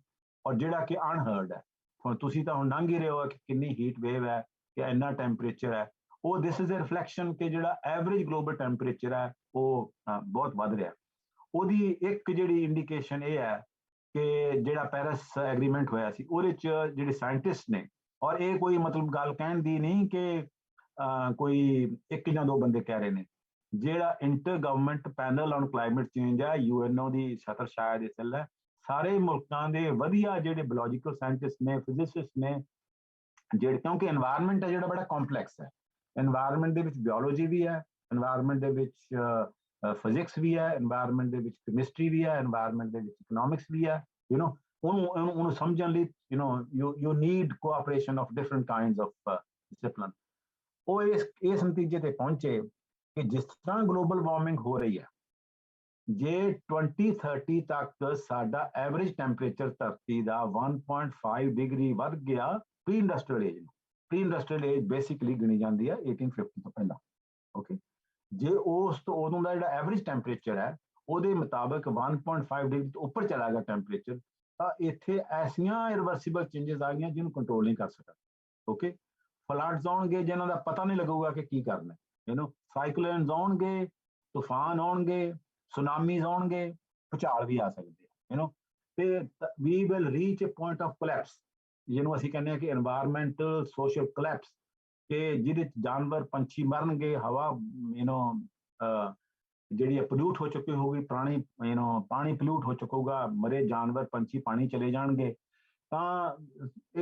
ਔਰ ਜਿਹੜਾ ਕਿ ਅਨਹਰਡ ਹੈ। ਹੁਣ ਤੁਸੀਂ ਤਾਂ ਹੁਣ ਲੰਘ ਹੀ ਰਹੇ ਹੋ ਕਿ ਕਿੰਨੀ ਹੀਟ ਵੇਵ ਹੈ, ਕਿ ਇੰਨਾ ਟੈਂਪਰੇਚਰ ਹੈ। ਉਹ ਦਿਸ ਇਜ਼ ਅ ਰਿਫਲੈਕਸ਼ਨ ਕਿ ਜਿਹੜਾ ਐਵਰੇਜ ਗਲੋਬਲ ਟੈਂਪਰੇਚਰ ਹੈ ਉਹ ਬਹੁਤ ਵੱਧ ਰਿਹਾ। ਉਹਦੀ ਇੱਕ ਜਿਹੜੀ ਇੰਡੀਕੇਸ਼ਨ ਇਹ ਹੈ ਕਿ ਜਿਹੜਾ ਪੈਰਿਸ ਐਗਰੀਮੈਂਟ ਹੋਇਆ ਸੀ ਉਹਦੇ 'ਚ ਜਿਹੜੇ ਸਾਇੰਟਿਸਟ ਨੇ, ਔਰ ਇਹ ਕੋਈ ਮਤਲਬ ਗੱਲ ਕਹਿਣ ਦੀ ਨਹੀਂ ਕਿ ਕੋਈ ਇੱਕ ਜਾਂ ਦੋ ਬੰਦੇ ਕਹਿ ਰਹੇ ਨੇ, ਜਿਹੜਾ inter government panel on climate change ਹੈ UNO ਦੀ ਛਤਰ ਛਾਇਆ ਦੇ ਥੱਲੇ ਸਾਰੇ ਮੁਲਕਾਂ ਦੇ ਵਧੀਆ ਜਿਹੜੇ ਬਾਇਓਲੋਜੀਕਲ ਸਾਇੰਟਿਸਟ ਨੇ, ਫਿਜ਼ਿਸਿਸਟ ਨੇ, ਜਿਹੜੇ, ਕਿਉਂਕਿ এনवायरमेंट ਹੈ ਜਿਹੜਾ ਬੜਾ ਕੰਪਲੈਕਸ ਹੈ। এনवायरमेंट ਦੇ ਵਿੱਚ ਬਿਓਲੋਜੀ ਵੀ ਹੈ, এনवायरमेंट ਦੇ ਵਿੱਚ ਫਿਜ਼ਿਕਸ ਵੀ ਹੈ, এনवायरमेंट ਦੇ ਵਿੱਚ ਕੈਮਿਸਟਰੀ ਵੀ ਹੈ, এনवायरमेंट ਦੇ ਵਿੱਚ ਇਕਨੋਮਿਕਸ ਵੀ ਹੈ। ਉਹਨੂੰ ਸਮਝਣ ਲਈ you need cooperation of different kinds of discipline. ਉਹ ਇਸ ਨਤੀਜੇ ਤੇ ਪਹੁੰਚੇ ਕਿ ਜਿਸ ਤਰ੍ਹਾਂ ਗਲੋਬਲ ਵਾਰਮਿੰਗ ਹੋ ਰਹੀ ਹੈ, ਜੇ 2030 ਤੱਕ ਸਾਡਾ ਐਵਰੇਜ ਟੈਂਪਰੇਚਰ ਧਰਤੀ ਦਾ 1.5 ਡਿਗਰੀ ਵੱਧ ਗਿਆ ਪ੍ਰੀ ਇੰਡਸਟਰੀਅਲ ਏਜ ਨੂੰ। ਪ੍ਰੀ ਇੰਡਸਟਰੀਅਲ ਏਜ ਬੇਸਿਕਲੀ ਗਿਣੀ ਜਾਂਦੀ ਹੈ 1850 ਤੋਂ ਪਹਿਲਾਂ। ਓਕੇ, ਜੇ ਉਸ ਤੋਂ ਉਦੋਂ ਦਾ ਜਿਹੜਾ ਐਵਰੇਜ ਟੈਂਪਰੇਚਰ ਹੈ ਉਹਦੇ ਮੁਤਾਬਕ 1.5 ਡਿਗਰੀ ਤੋਂ ਉੱਪਰ ਚਲਾ ਗਿਆ ਟੈਂਪਰੇਚਰ, ਤਾਂ ਇੱਥੇ ਐਸੀਆਂ ਇਰਵਰਸੀਬਲ ਚੇਂਜਸ ਆ ਗਈਆਂ ਜਿਹਨੂੰ ਕੰਟਰੋਲ ਨਹੀਂ ਕਰ ਸਕਦਾ। ਓਕੇ, ਫਲੱਡਸ ਆਉਣਗੇ ਜਿਨ੍ਹਾਂ ਦਾ ਪਤਾ ਨਹੀਂ ਲੱਗੂਗਾ ਕਿ ਕੀ ਕਰਨਾ, ਸਾਈਕਲੋਨਸ ਆਉਣਗੇ, ਤੂਫਾਨ ਆਉਣਗੇ, ਸੁਨਾਮੀਜ਼ ਆਉਣਗੇ, ਭੁਚਾਲ ਵੀ ਆ ਸਕਦੇ ਆ, ਤੇ we will reach a point of collapse, ਜਿਹਨੂੰ ਅਸੀਂ ਕਹਿੰਦੇ ਹਾਂ ਕਿ এনवायरमेंटल ਸੋਸ਼ਲ ਕੋਲੈਪਸ, ਕਿ ਜਿਹਦੇ ਜਾਨਵਰ ਪੰਛੀ ਮਰਨਗੇ, ਹਵਾ ਜਿਹੜੀ ਪੋਲਿਊਟ ਹੋ ਚੁੱਕੀ ਹੋਊਗੀ, ਪਾਣੀ ਪੋਲਿਊਟ ਹੋ ਚੁੱਕੂਗਾ, ਮਰੇ ਜਾਨਵਰ ਪੰਛੀ ਪਾਣੀ ਚਲੇ ਜਾਣਗੇ, ਤਾਂ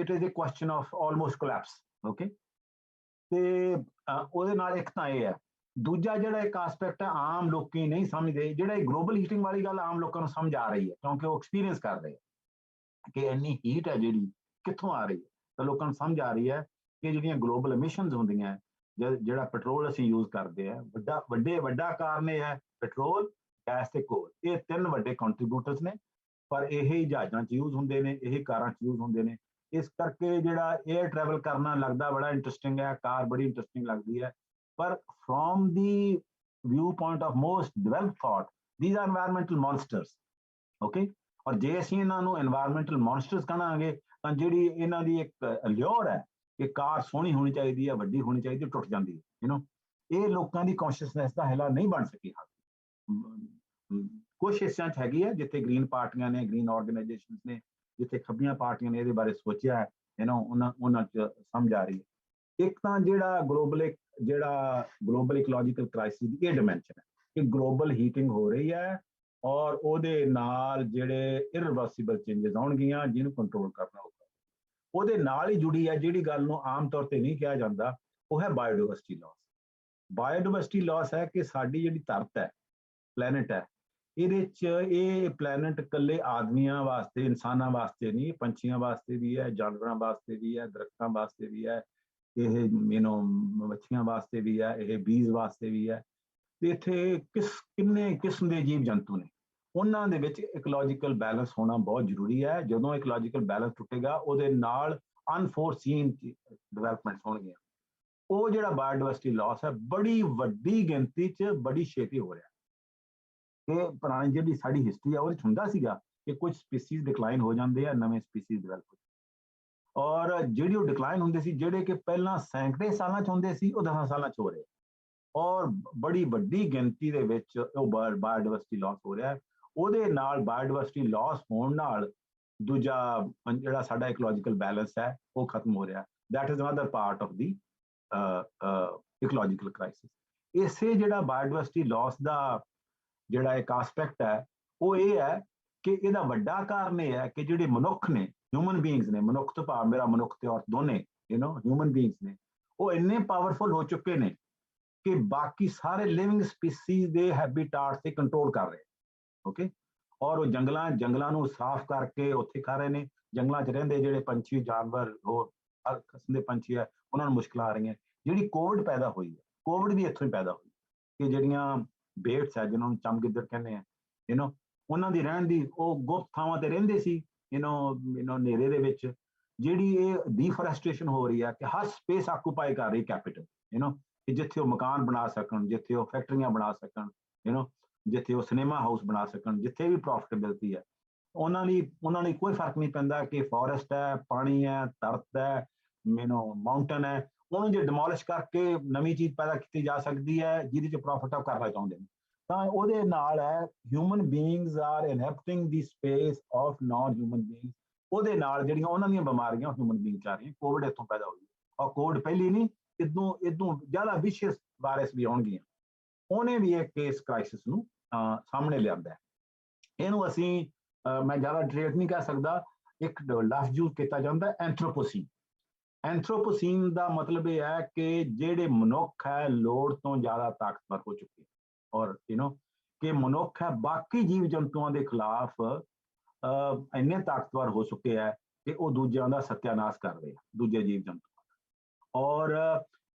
it is a question of almost collapse. Okay, ਤੇ ਉਹਦੇ ਨਾਲ ਇੱਕ ਤਾਂ ਇਹ ਹੈ। ਦੂਜਾ ਜਿਹੜਾ ਇੱਕ ਆਸਪੈਕਟ ਹੈ ਆਮ ਲੋਕੀ ਨਹੀਂ ਸਮਝਦੇ, ਜਿਹੜਾ ਇਹ ਗਲੋਬਲ ਹੀਟਿੰਗ ਵਾਲੀ ਗੱਲ ਆਮ ਲੋਕਾਂ ਨੂੰ ਸਮਝ ਆ ਰਹੀ ਹੈ ਕਿਉਂਕਿ ਉਹ ਐਕਸਪੀਰੀਅੰਸ ਕਰ ਰਹੇ ਕਿ ਇੰਨੀ ਹੀਟ ਹੈ ਜਿਹੜੀ ਕਿੱਥੋਂ ਆ ਰਹੀ ਹੈ। ਤਾਂ ਲੋਕਾਂ ਨੂੰ ਸਮਝ ਆ ਰਹੀ ਹੈ ਕਿ ਜਿਹੜੀਆਂ ਗਲੋਬਲ ਐਮਿਸ਼ਨਸ ਹੁੰਦੀਆਂ, ਜਿਹੜਾ ਪੈਟਰੋਲ ਅਸੀਂ ਯੂਜ਼ ਕਰਦੇ ਆ, ਵੱਡਾ ਕਾਰਨ ਇਹ ਹੈ ਪੈਟਰੋਲ, ਗੈਸ ਤੇ ਕੋਲ। ਇਹ ਤਿੰਨ ਵੱਡੇ ਕੰਟਰੀਬਿਊਟਰਸ ਨੇ, ਪਰ ਇਹ ਹੀ ਜਹਾਜ਼ਾਂ 'ਚ ਯੂਜ਼ ਹੁੰਦੇ ਨੇ, ਇਹ ਕਾਰਾਂ 'ਚ ਯੂਜ਼ ਹੁੰਦੇ ਨੇ। ਇਸ ਕਰਕੇ ਜਿਹੜਾ 에ਅਰ ਟਰੈਵਲ ਕਰਨਾ ਲੱਗਦਾ ਬੜਾ ਇੰਟਰਸਟਿੰਗ ਹੈ, ਕਾਰ ਬੜੀ ਇੰਟਰਸਟਿੰਗ ਲੱਗਦੀ ਹੈ, ਪਰ from the view point of most developed thought these are environmental monsters. Okay, ਔਰ ਜੇ ਅਸੀਂ ਇਹਨਾਂ ਨੂੰ এনवायरमेंटल ਮੌਨਸਟਰਸ ਕਹਾਂਗੇ ਤਾਂ ਜਿਹੜੀ ਇਹਨਾਂ ਦੀ ਇੱਕ ਅਲਿਓਰ ਹੈ ਕਿ ਕਾਰ ਸੋਹਣੀ ਹੋਣੀ ਚਾਹੀਦੀ ਹੈ, ਵੱਡੀ ਹੋਣੀ ਚਾਹੀਦੀ ਹੈ, ਟੁੱਟ ਜਾਂਦੀ ਹੈ। ਇਹ ਲੋਕਾਂ ਦੀ ਕੌਨਸ਼ੀਅਸਨੈਸ ਦਾ ਹਿੱਲਾ ਨਹੀਂ ਬਣ ਸਕੀ। ਕੁਝ ਹਿੱਸਿਆਂ 'ਚ ਹੈਗੀ ਹੈ ਜਿੱਥੇ ਗ੍ਰੀਨ ਪਾਰਟੀਆਂ ਨੇ, ਗ੍ਰੀਨ ਆਰਗੇਨਾਈਜੇਸ਼ਨਸ ਨੇ, ਜਿੱਥੇ ਖੱਬੀਆਂ ਪਾਰਟੀਆਂ ਨੇ ਇਹਦੇ ਬਾਰੇ ਸੋਚਿਆ ਹੈ, ਉਹਨਾਂ 'ਚ ਸਮਝ ਆ ਰਹੀ ਹੈ। ਇੱਕ ਤਾਂ ਜਿਹੜਾ ਗਲੋਬਲ ਇਕੋਲੋਜੀਕਲ ਕ੍ਰਾਈਸਿਸ ਦੀ ਇਹ ਡਿਮੈਂਸ਼ਨ ਹੈ ਕਿ ਗਲੋਬਲ ਹੀਟਿੰਗ ਹੋ ਰਹੀ ਹੈ ਔਰ ਉਹਦੇ ਨਾਲ ਜਿਹੜੇ ਇਰਰਿਵਰਸੀਬਲ ਚੇਂਜਸ ਆਉਣਗੀਆਂ ਜਿਹਨੂੰ ਕੰਟਰੋਲ ਕਰਨਾ ਹੋਊਗਾ। ਉਹਦੇ ਨਾਲ ਹੀ ਜੁੜੀ ਹੈ ਜਿਹੜੀ ਗੱਲ ਨੂੰ ਆਮ ਤੌਰ ਤੇ ਨਹੀਂ ਕਿਹਾ ਜਾਂਦਾ, ਉਹ ਹੈ ਬਾਇਓਡਾਇਵਰਸਿਟੀ ਲਾਸ। ਬਾਇਓਡਾਇਵਰਸਿਟੀ ਲਾਸ ਹੈ ਕਿ ਸਾਡੀ ਜਿਹੜੀ ਧਰਤ ਹੈ, ਪਲੈਨਟ ਹੈ, ਇਹਦੇ 'ਚ ਇਹ ਪਲੈਨਟ ਇਕੱਲੇ ਆਦਮੀਆਂ ਵਾਸਤੇ, ਇਨਸਾਨਾਂ ਵਾਸਤੇ ਨਹੀਂ, ਪੰਛੀਆਂ ਵਾਸਤੇ ਵੀ ਹੈ, ਜਾਨਵਰਾਂ ਵਾਸਤੇ ਵੀ ਹੈ, ਦਰਖਤਾਂ ਵਾਸਤੇ ਵੀ ਹੈ, ਇਹ ਮੱਛੀਆਂ ਵਾਸਤੇ ਵੀ ਹੈ, ਇਹ ਬੀਜ਼ ਵਾਸਤੇ ਵੀ ਹੈ। ਤੇ ਇੱਥੇ ਕਿੰਨੇ ਕਿਸਮ ਦੇ ਜੀਵ ਜੰਤੂ ਨੇ, ਉਹਨਾਂ ਦੇ ਵਿੱਚ ਇਕੋਲੋਜੀਕਲ ਬੈਲੈਂਸ ਹੋਣਾ ਬਹੁਤ ਜ਼ਰੂਰੀ ਹੈ। ਜਦੋਂ ਇਕੋਲੋਜੀਕਲ ਬੈਲੈਂਸ ਟੁੱਟੇਗਾ ਉਹਦੇ ਨਾਲ ਅਨਫੋਰਸੀਨ ਡਿਵੈਲਪਮੈਂਟਸ ਹੋਣਗੀਆਂ। ਉਹ ਜਿਹੜਾ ਬਾਇਓਡਾਇਵਰਸਿਟੀ ਲਾਸ ਹੈ ਬੜੀ ਵੱਡੀ ਗਿਣਤੀ 'ਚ ਬੜੀ ਛੇਤੀ ਹੋ ਰਿਹਾ। ਕਿ ਪੁਰਾਣੀ ਜਿਹੜੀ ਸਾਡੀ ਹਿਸਟਰੀ ਆ ਉਹਦੇ 'ਚ ਹੁੰਦਾ ਸੀਗਾ ਕਿ ਕੁਝ ਸਪੀਸੀਜ਼ ਡਿਕਲਾਈਨ ਹੋ ਜਾਂਦੇ ਆ, ਨਵੇਂ ਸਪੀਸੀਜ਼ ਡਿਵੈਲਪ ਹੋ ਜਾਂਦੇ, ਔਰ ਜਿਹੜੀ ਉਹ ਡਿਕਲਾਈਨ ਹੁੰਦੇ ਸੀ, ਜਿਹੜੇ ਕਿ ਪਹਿਲਾਂ ਸੈਂਕੜੇ ਸਾਲਾਂ 'ਚ ਹੁੰਦੇ ਸੀ, ਉਹ 10 ਸਾਲਾਂ 'ਚ ਹੋ ਰਹੇ, ਔਰ ਬੜੀ ਵੱਡੀ ਗਿਣਤੀ ਦੇ ਵਿੱਚ ਉਹ ਬਾਇਓਡਾਇਵਰਸਿਟੀ ਲਾਸ ਹੋ ਰਿਹਾ। ਉਹਦੇ ਨਾਲ ਬਾਇਓਡਾਇਵਰਸਿਟੀ ਲਾਸ ਹੋਣ ਨਾਲ ਦੂਜਾ ਜਿਹੜਾ ਸਾਡਾ ਇਕੋਲੋਜੀਕਲ ਬੈਲੈਂਸ ਹੈ ਉਹ ਖਤਮ ਹੋ ਰਿਹਾ। That is another part of the ecological crisis. ਇਸੇ ਜਿਹੜਾ ਬਾਇਓਡਾਇਵਰਸਿਟੀ ਲਾਸ ਦਾ ਜਿਹੜਾ ਇੱਕ ਆਸਪੈਕਟ ਹੈ ਉਹ ਇਹ ਹੈ ਕਿ ਇਹਦਾ ਵੱਡਾ ਕਾਰਨ ਇਹ ਹੈ ਕਿ ਜਿਹੜੇ ਮਨੁੱਖ ਨੇ, ਹਿਊਮਨ ਬੀਇੰਗਸ ਨੇ, ਮਨੁੱਖ ਤੋਂ ਭਾਵ ਮੇਰਾ ਮਨੁੱਖ ਤੇ ਔਰਤ ਦੋਨੇ, ਹਿਊਮਨ ਬੀਇੰਗਸ ਨੇ, ਉਹ ਇੰਨੇ ਪਾਵਰਫੁਲ ਹੋ ਚੁੱਕੇ ਨੇ ਕਿ ਬਾਕੀ ਸਾਰੇ ਲਿਵਿੰਗ ਸਪੀਸੀਜ਼ ਦੇ ਹੈਬਿਟਾਟ ਤੇ ਕੰਟਰੋਲ ਕਰ ਰਹੇ। ਓਕੇ, ਔਰ ਉਹ ਜੰਗਲਾਂ ਨੂੰ ਸਾਫ਼ ਕਰਕੇ ਉੱਥੇ ਖਾ ਰਹੇ ਨੇ। ਜੰਗਲਾਂ 'ਚ ਰਹਿੰਦੇ ਜਿਹੜੇ ਪੰਛੀ ਜਾਨਵਰ ਹੋਰ ਹਰ ਕਿਸਮ ਦੇ ਪੰਛੀ ਹੈ, ਉਹਨਾਂ ਨੂੰ ਮੁਸ਼ਕਲਾਂ ਆ ਰਹੀਆਂ। ਜਿਹੜੀ ਕੋਵਿਡ ਪੈਦਾ ਹੋਈ ਹੈ, ਕੋਵਿਡ ਵੀ ਇੱਥੋਂ ਹੀ ਪੈਦਾ ਹੋਈ ਕਿ ਜਿਹੜੀਆਂ ਬੇਟਸ ਹੈ, ਜਿਹਨਾਂ ਨੂੰ ਚਮਗਿੱਦੜ ਕਹਿੰਦੇ ਆ, ਉਹਨਾਂ ਦੀ ਰਹਿਣ ਦੀ, ਉਹ ਗੁਪਤ ਥਾਵਾਂ ਤੇ ਰਹਿੰਦੇ ਸੀ ਹਨੇਰੇ ਦੇ ਵਿੱਚ। ਜਿਹੜੀ ਇਹ ਡੀਫੋਰੈਸਟ੍ਰੇਸ਼ਨ ਹੋ ਰਹੀ ਹੈ ਕਿ ਹਰ ਸਪੇਸ ਆਕੂਪਾਈ ਕਰ ਰਹੀ ਕੈਪੀਟਲ, ਕਿ ਜਿੱਥੇ ਉਹ ਮਕਾਨ ਬਣਾ ਸਕਣ, ਜਿੱਥੇ ਉਹ ਫੈਕਟਰੀਆਂ ਬਣਾ ਸਕਣ, ਜਿੱਥੇ ਉਹ ਸਿਨੇਮਾ ਹਾਊਸ ਬਣਾ ਸਕਣ, ਜਿੱਥੇ ਵੀ ਪ੍ਰੋਫਿਟੇਬਿਲਟੀ ਹੈ, ਉਹਨਾਂ ਲਈ ਕੋਈ ਫਰਕ ਨਹੀਂ ਪੈਂਦਾ ਕਿ ਫੋਰੈਸਟ ਹੈ, ਪਾਣੀ ਹੈ, ਧਰਤ ਹੈ, ਮਾਊਂਟਨ ਹੈ। ਉਹਨੂੰ ਜੇ ਡਿਮੋਲਿਸ਼ ਕਰਕੇ ਨਵੀਂ ਚੀਜ਼ ਪੈਦਾ ਕੀਤੀ ਜਾ ਸਕਦੀ ਹੈ ਜਿਹਦੇ 'ਚ ਪ੍ਰੋਫਿਟ ਆਪ ਕਰਨਾ ਚਾਹੁੰਦੇ ਨੇ, ਤਾਂ ਉਹਦੇ ਨਾਲ ਹੈ human beings are inhabiting the space of non human beings. ਉਹਦੇ ਨਾਲ ਜਿਹੜੀਆਂ ਉਹਨਾਂ ਦੀਆਂ ਬਿਮਾਰੀਆਂ ਹਿਊਮਨ ਬੀਇੰਗ 'ਚ ਆ ਰਹੀਆਂ, ਕੋਵਿਡ ਇੱਥੋਂ ਪੈਦਾ ਹੋਈ। ਔਰ ਕੋਵਿਡ ਪਹਿਲੀ ਨਹੀਂ, ਇਦੋਂ ਜ਼ਿਆਦਾ ਵਿਸ਼ੇਸ਼ ਵਾਇਰਸ ਵੀ ਆਉਣਗੀਆਂ। ਉਹਨੇ ਵੀ ਇੱਕ ਇਸ ਕ੍ਰਾਈਸਿਸ ਨੂੰ ਸਾਹਮਣੇ ਲਿਆਂਦਾ ਹੈ। ਇਹਨੂੰ ਅਸੀਂ ਮੈਂ ਜ਼ਿਆਦਾ ਡਿਟੇਲ ਨਹੀਂ ਕਹਿ ਸਕਦਾ, ਇੱਕ ਲਫ਼ਜ਼ ਯੂਜ਼ ਕੀਤਾ ਜਾਂਦਾ ਐਂਥਰੋਪੋਸੀਨ। ਐਂਥਰੋਪੋਸੀਨ ਦਾ ਮਤਲਬ ਇਹ ਹੈ ਕਿ ਜਿਹੜੇ ਮਨੁੱਖ ਹੈ ਲੋੜ ਤੋਂ ਜ਼ਿਆਦਾ ਤਾਕਤਵਰ ਹੋ ਚੁੱਕੇ, ਔਰ ਕਿ ਮਨੁੱਖ ਹੈ ਬਾਕੀ ਜੀਵ ਜੰਤੂਆਂ ਦੇ ਖਿਲਾਫ ਇੰਨੇ ਤਾਕਤਵਰ ਹੋ ਚੁੱਕੇ ਹੈ ਕਿ ਉਹ ਦੂਜਿਆਂ ਦਾ ਸਤਿਆਨਾਸ਼ ਕਰ ਰਹੇ ਆ, ਦੂਜੇ ਜੀਵ ਜੰਤੂ। ਔਰ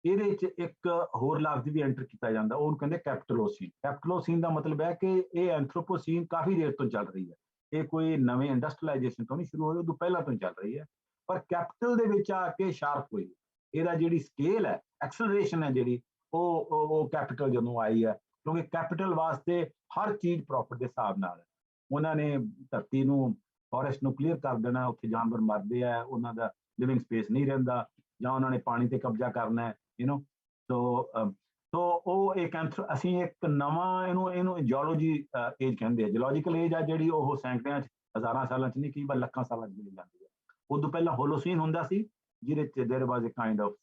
ਇਹਦੇ 'ਚ ਇੱਕ ਹੋਰ ਲਫ਼ਜ਼ ਵੀ ਐਂਟਰ ਕੀਤਾ ਜਾਂਦਾ, ਉਹਨੂੰ ਕਹਿੰਦੇ ਕੈਪੀਟਲੋਸੀਨ। ਕੈਪੀਟਲੋਸੀਨ ਦਾ ਮਤਲਬ ਹੈ ਕਿ ਇਹ ਐਂਥਰੋਪੋਸੀਨ ਕਾਫੀ ਦੇਰ ਤੋਂ ਚੱਲ ਰਹੀ ਹੈ। ਇਹ ਕੋਈ ਨਵੇਂ ਇੰਡਸਟਰੀਲਾਈਜੇਸ਼ਨ ਤੋਂ ਨਹੀਂ ਸ਼ੁਰੂ ਹੋਈ, ਉਦੋਂ ਪਹਿਲਾਂ ਤੋਂ ਚੱਲ ਰਹੀ ਹੈ, ਪਰ ਕੈਪੀਟਲ ਦੇ ਵਿੱਚ ਆ ਕੇ ਸ਼ਾਰਪ ਹੋਈ। ਇਹਦਾ ਜਿਹੜੀ ਸਕੇਲ ਹੈ, ਐਕਸਲਰੇਸ਼ਨ ਹੈ ਜਿਹੜੀ, ਉਹ ਕੈਪੀਟਲ ਜਦੋਂ ਆਈ ਹੈ, ਕਿਉਂਕਿ ਕੈਪੀਟਲ ਵਾਸਤੇ ਹਰ ਚੀਜ਼ ਪ੍ਰੋਫਿਟ ਦੇ ਹਿਸਾਬ ਨਾਲ ਹੈ। ਉਹਨਾਂ ਨੇ ਧਰਤੀ ਨੂੰ, ਫੋਰੈਸਟ ਨੂੰ ਕਲੀਅਰ ਕਰ ਦੇਣਾ, ਉੱਥੇ ਜਾਨਵਰ ਮਰਦੇ ਆ, ਉਹਨਾਂ ਦਾ ਲਿਵਿੰਗ ਸਪੇਸ ਨਹੀਂ ਰਹਿੰਦਾ, ਜਾਂ ਉਹਨਾਂ ਨੇ ਪਾਣੀ ਤੇ ਕਬਜ਼ਾ ਕਰਨਾ ਹੈ, ਸੋ ਉਹ ਇੱਕ ਅਸੀਂ ਇੱਕ ਨਵਾਂ ਇਹਨੂੰ ਜਿਓਲੋਜੀ ਏਜ ਕਹਿੰਦੇ ਆ। ਜਿਓਲੋਜੀਕਲ ਏਜ ਆ ਜਿਹੜੀ, ਉਹ ਸੈਂਕੜਿਆਂ 'ਚ, ਹਜ਼ਾਰਾਂ ਸਾਲਾਂ 'ਚ ਨਹੀਂ, ਕਈ ਵਾਰ ਲੱਖਾਂ ਸਾਲਾਂ 'ਚ ਮਿਲ ਜਾਂਦੀ ਹੈ। ਉਦੋਂ ਪਹਿਲਾਂ ਹੋਲੋਸੀਨ ਹੁੰਦਾ ਸੀ, ਜਿਹਦੇ 'ਚ there was a kind of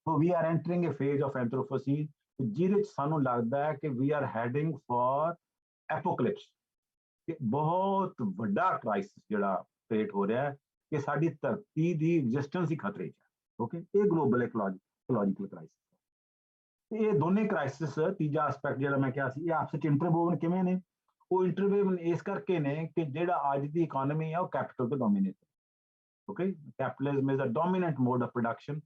we are entering a phase of Anthropocene, ਜਿਹਦੇ 'ਚ ਸਾਨੂੰ ਲੱਗਦਾ ਹੈ ਕਿ we are heading for apocalypse, ਕਿ ਬਹੁਤ ਵੱਡਾ ਕ੍ਰਾਈਸਿਸ ਜਿਹੜਾ ਕ੍ਰੀਏਟ ਹੋ ਰਿਹਾ ਹੈ, ਕਿ ਸਾਡੀ ਧਰਤੀ ਦੀ ਐਗਜ਼ਿਸਟੈਂਸ ਹੀ ਖਤਰੇ 'ਚ ਹੈ। ਓਕੇ, ਇਹ ਗਲੋਬਲ ਇਕੋਲੋਜੀਕਲ ਕ੍ਰਾਈਸਿਸ। ਇਹ ਦੋਨੇ ਕ੍ਰਾਈਸਿਸ, ਤੀਜਾ ਐਸਪੈਕਟ ਜਿਹੜਾ ਮੈਂ ਕਿਹਾ ਸੀ, ਇਹ ਆਪਸ ਵਿੱਚ ਇੰਟਰਵੋਵਨ ਕਿਵੇਂ ਨੇ? ਉਹ ਇੰਟਰਵੋਵਨ ਇਸ ਕਰਕੇ ਨੇ ਕਿ ਜਿਹੜਾ ਅੱਜ ਦੀ ਇਕਨੋਮੀ ਹੈ ਉਹ ਕੈਪੀਟਲ ਤੇ ਡੋਮੀਨੇਟ ਹੈ। Okay, capitalism is a dominant mode of production.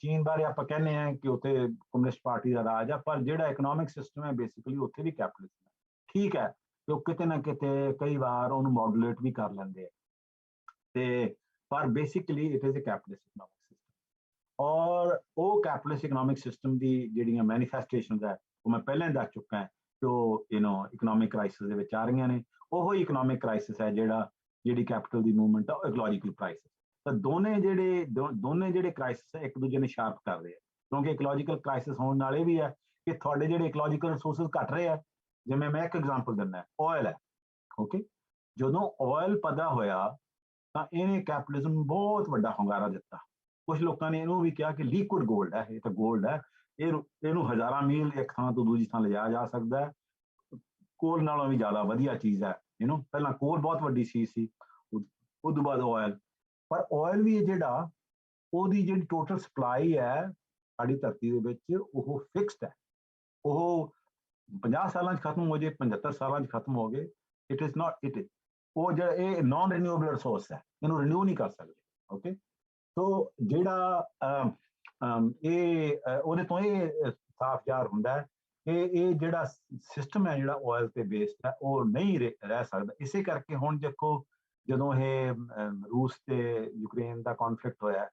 ਚੀਨ ਬਾਰੇ ਆਪਾਂ ਕਹਿੰਦੇ ਹਾਂ ਕਿ ਉੱਥੇ ਕਮਿਊਨਿਸਟ ਪਾਰਟੀ ਦਾ ਰਾਜ ਆ, ਪਰ ਜਿਹੜਾ ਇਕਨੋਮਿਕ ਸਿਸਟਮ ਹੈ ਬੇਸਿਕਲੀ ਉੱਥੇ ਵੀ ਕੈਪੀਟਲਿਜ਼ਮ ਹੈ। ਠੀਕ ਹੈ ਕਿ ਉਹ ਕਿਤੇ ਨਾ ਕਿਤੇ ਕਈ ਵਾਰ ਉਹਨੂੰ ਮੋਡੂਲੇਟ ਵੀ ਕਰ ਲੈਂਦੇ ਆ, ਤੇ ਪਰ basically it is a capitalist economic system. ਔਰ ਉਹ ਕੈਪੀਟਲਿਸਟ ਇਕਨੋਮਿਕ ਸਿਸਟਮ ਦੀ ਜਿਹੜੀਆਂ ਮੈਨੀਫੈਸਟੇਸ਼ਨਸ ਹੈ, ਉਹ ਮੈਂ ਪਹਿਲਾਂ ਹੀ ਦੱਸ ਚੁੱਕਾ ਹਾਂ ਕਿ ਉਹ ਇਕਨੋਮਿਕ ਕ੍ਰਾਈਸਿਸ ਦੇ ਵਿੱਚ ਆ ਰਹੀਆਂ ਨੇ। ਉਹੋ ਹੀ ਇਕਨੋਮਿਕ ਕ੍ਰਾਈਸਿਸ ਹੈ ਜਿਹੜੀ ਕੈਪੀਟਲ ਦੀ ਮੂਵਮੈਂਟ ਆ, ਉਹ ਇਕੋਲੋਜੀਕਲ ਕ੍ਰਾਈਸਿਸ। ਤਾਂ ਦੋਨੇ ਜਿਹੜੇ ਕ੍ਰਾਈਸਿਸ ਹੈ ਇੱਕ ਦੂਜੇ ਨੂੰ ਸ਼ਾਰਪ ਕਰ ਰਹੇ ਆ, ਕਿਉਂਕਿ ਇਕੋਲੋਜੀਕਲ ਕ੍ਰਾਈਸਿਸ ਹੋਣ ਨਾਲ ਇਹ ਵੀ ਹੈ ਕਿ ਤੁਹਾਡੇ ਜਿਹੜੇ ਇਕੋਲੋਜੀਕਲ ਰਿਸੋਰਸਿਸ ਘਟ ਰਹੇ ਆ। ਜਿਵੇਂ ਮੈਂ ਇੱਕ ਐਗਜ਼ਾਮਪਲ ਦਿੰਦਾ, ਆਇਲ ਹੈ। ਓਕੇ, ਜਦੋਂ ਆਇਲ ਪੈਦਾ ਹੋਇਆ ਤਾਂ ਇਹਨੇ ਕੈਪੀਟਲਿਜ਼ਮ ਨੂੰ ਬਹੁਤ ਵੱਡਾ ਹੁੰਗਾਰਾ ਦਿੱਤਾ। ਕੁਝ ਲੋਕਾਂ ਨੇ ਇਹਨੂੰ ਵੀ ਕਿਹਾ ਕਿ ਲਿਕੁਇਡ ਗੋਲਡ ਹੈ, ਇਹ ਤਾਂ ਗੋਲਡ ਹੈ, ਇਹਨੂੰ ਹਜ਼ਾਰਾਂ ਮੀਲ ਇੱਕ ਥਾਂ ਤੋਂ ਦੂਜੀ ਥਾਂ ਲਿਜਾਇਆ ਜਾ ਸਕਦਾ ਹੈ, ਕੋਲ ਨਾਲੋਂ ਵੀ ਜ਼ਿਆਦਾ ਵਧੀਆ ਚੀਜ਼ ਹੈ। ਪਹਿਲਾਂ ਕੋਲ ਬਹੁਤ ਵੱਡੀ ਚੀਜ਼ ਸੀ, ਉਸ ਤੋਂ ਬਾਅਦ ਆਇਲ। ਪਰ ਆਇਲ ਵੀ ਜਿਹੜਾ, ਉਹਦੀ ਜਿਹੜੀ ਟੋਟਲ ਸਪਲਾਈ ਹੈ ਸਾਡੀ ਧਰਤੀ ਦੇ ਵਿੱਚ, ਉਹ ਫਿਕਸਡ ਹੈ। ਉਹ 50 ਸਾਲਾਂ 'ਚ ਖਤਮ ਹੋ ਜੇ, 75 ਸਾਲਾਂ 'ਚ ਖਤਮ ਹੋ ਗਏ, ਇਟ ਇਜ਼ ਨਾਟ ਇਟ। ਉਹ ਜਿਹੜਾ ਇਹ ਨਾਨ ਰੀਨਿਊਏਬਲ ਰਿਸੋਰਸ ਹੈ, ਇਹਨੂੰ ਰੀਨਿਊ ਨਹੀਂ ਕਰ ਸਕਦੇ। ਓਕੇ, ਸੋ ਜਿਹੜਾ ਉਹਦੇ ਤੋਂ ਇਹ ਸਾਫ਼ ਜ਼ਾਹਰ ਹੁੰਦਾ ਹੈ ਕਿ ਇਹ ਜਿਹੜਾ ਸਿਸਟਮ ਹੈ ਜਿਹੜਾ ਆਇਲ ਤੇ ਬੇਸਡ ਹੈ, ਉਹ ਨਹੀਂ ਰਹਿ ਸਕਦਾ। ਇਸੇ ਕਰਕੇ ਹੁਣ ਦੇਖੋ, ਜਦੋਂ ਇਹ ਰੂਸ ਤੇ ਯੂਕਰੇਨ ਦਾ ਕੌਨਫਲਿਕਟ ਹੋਇਆ,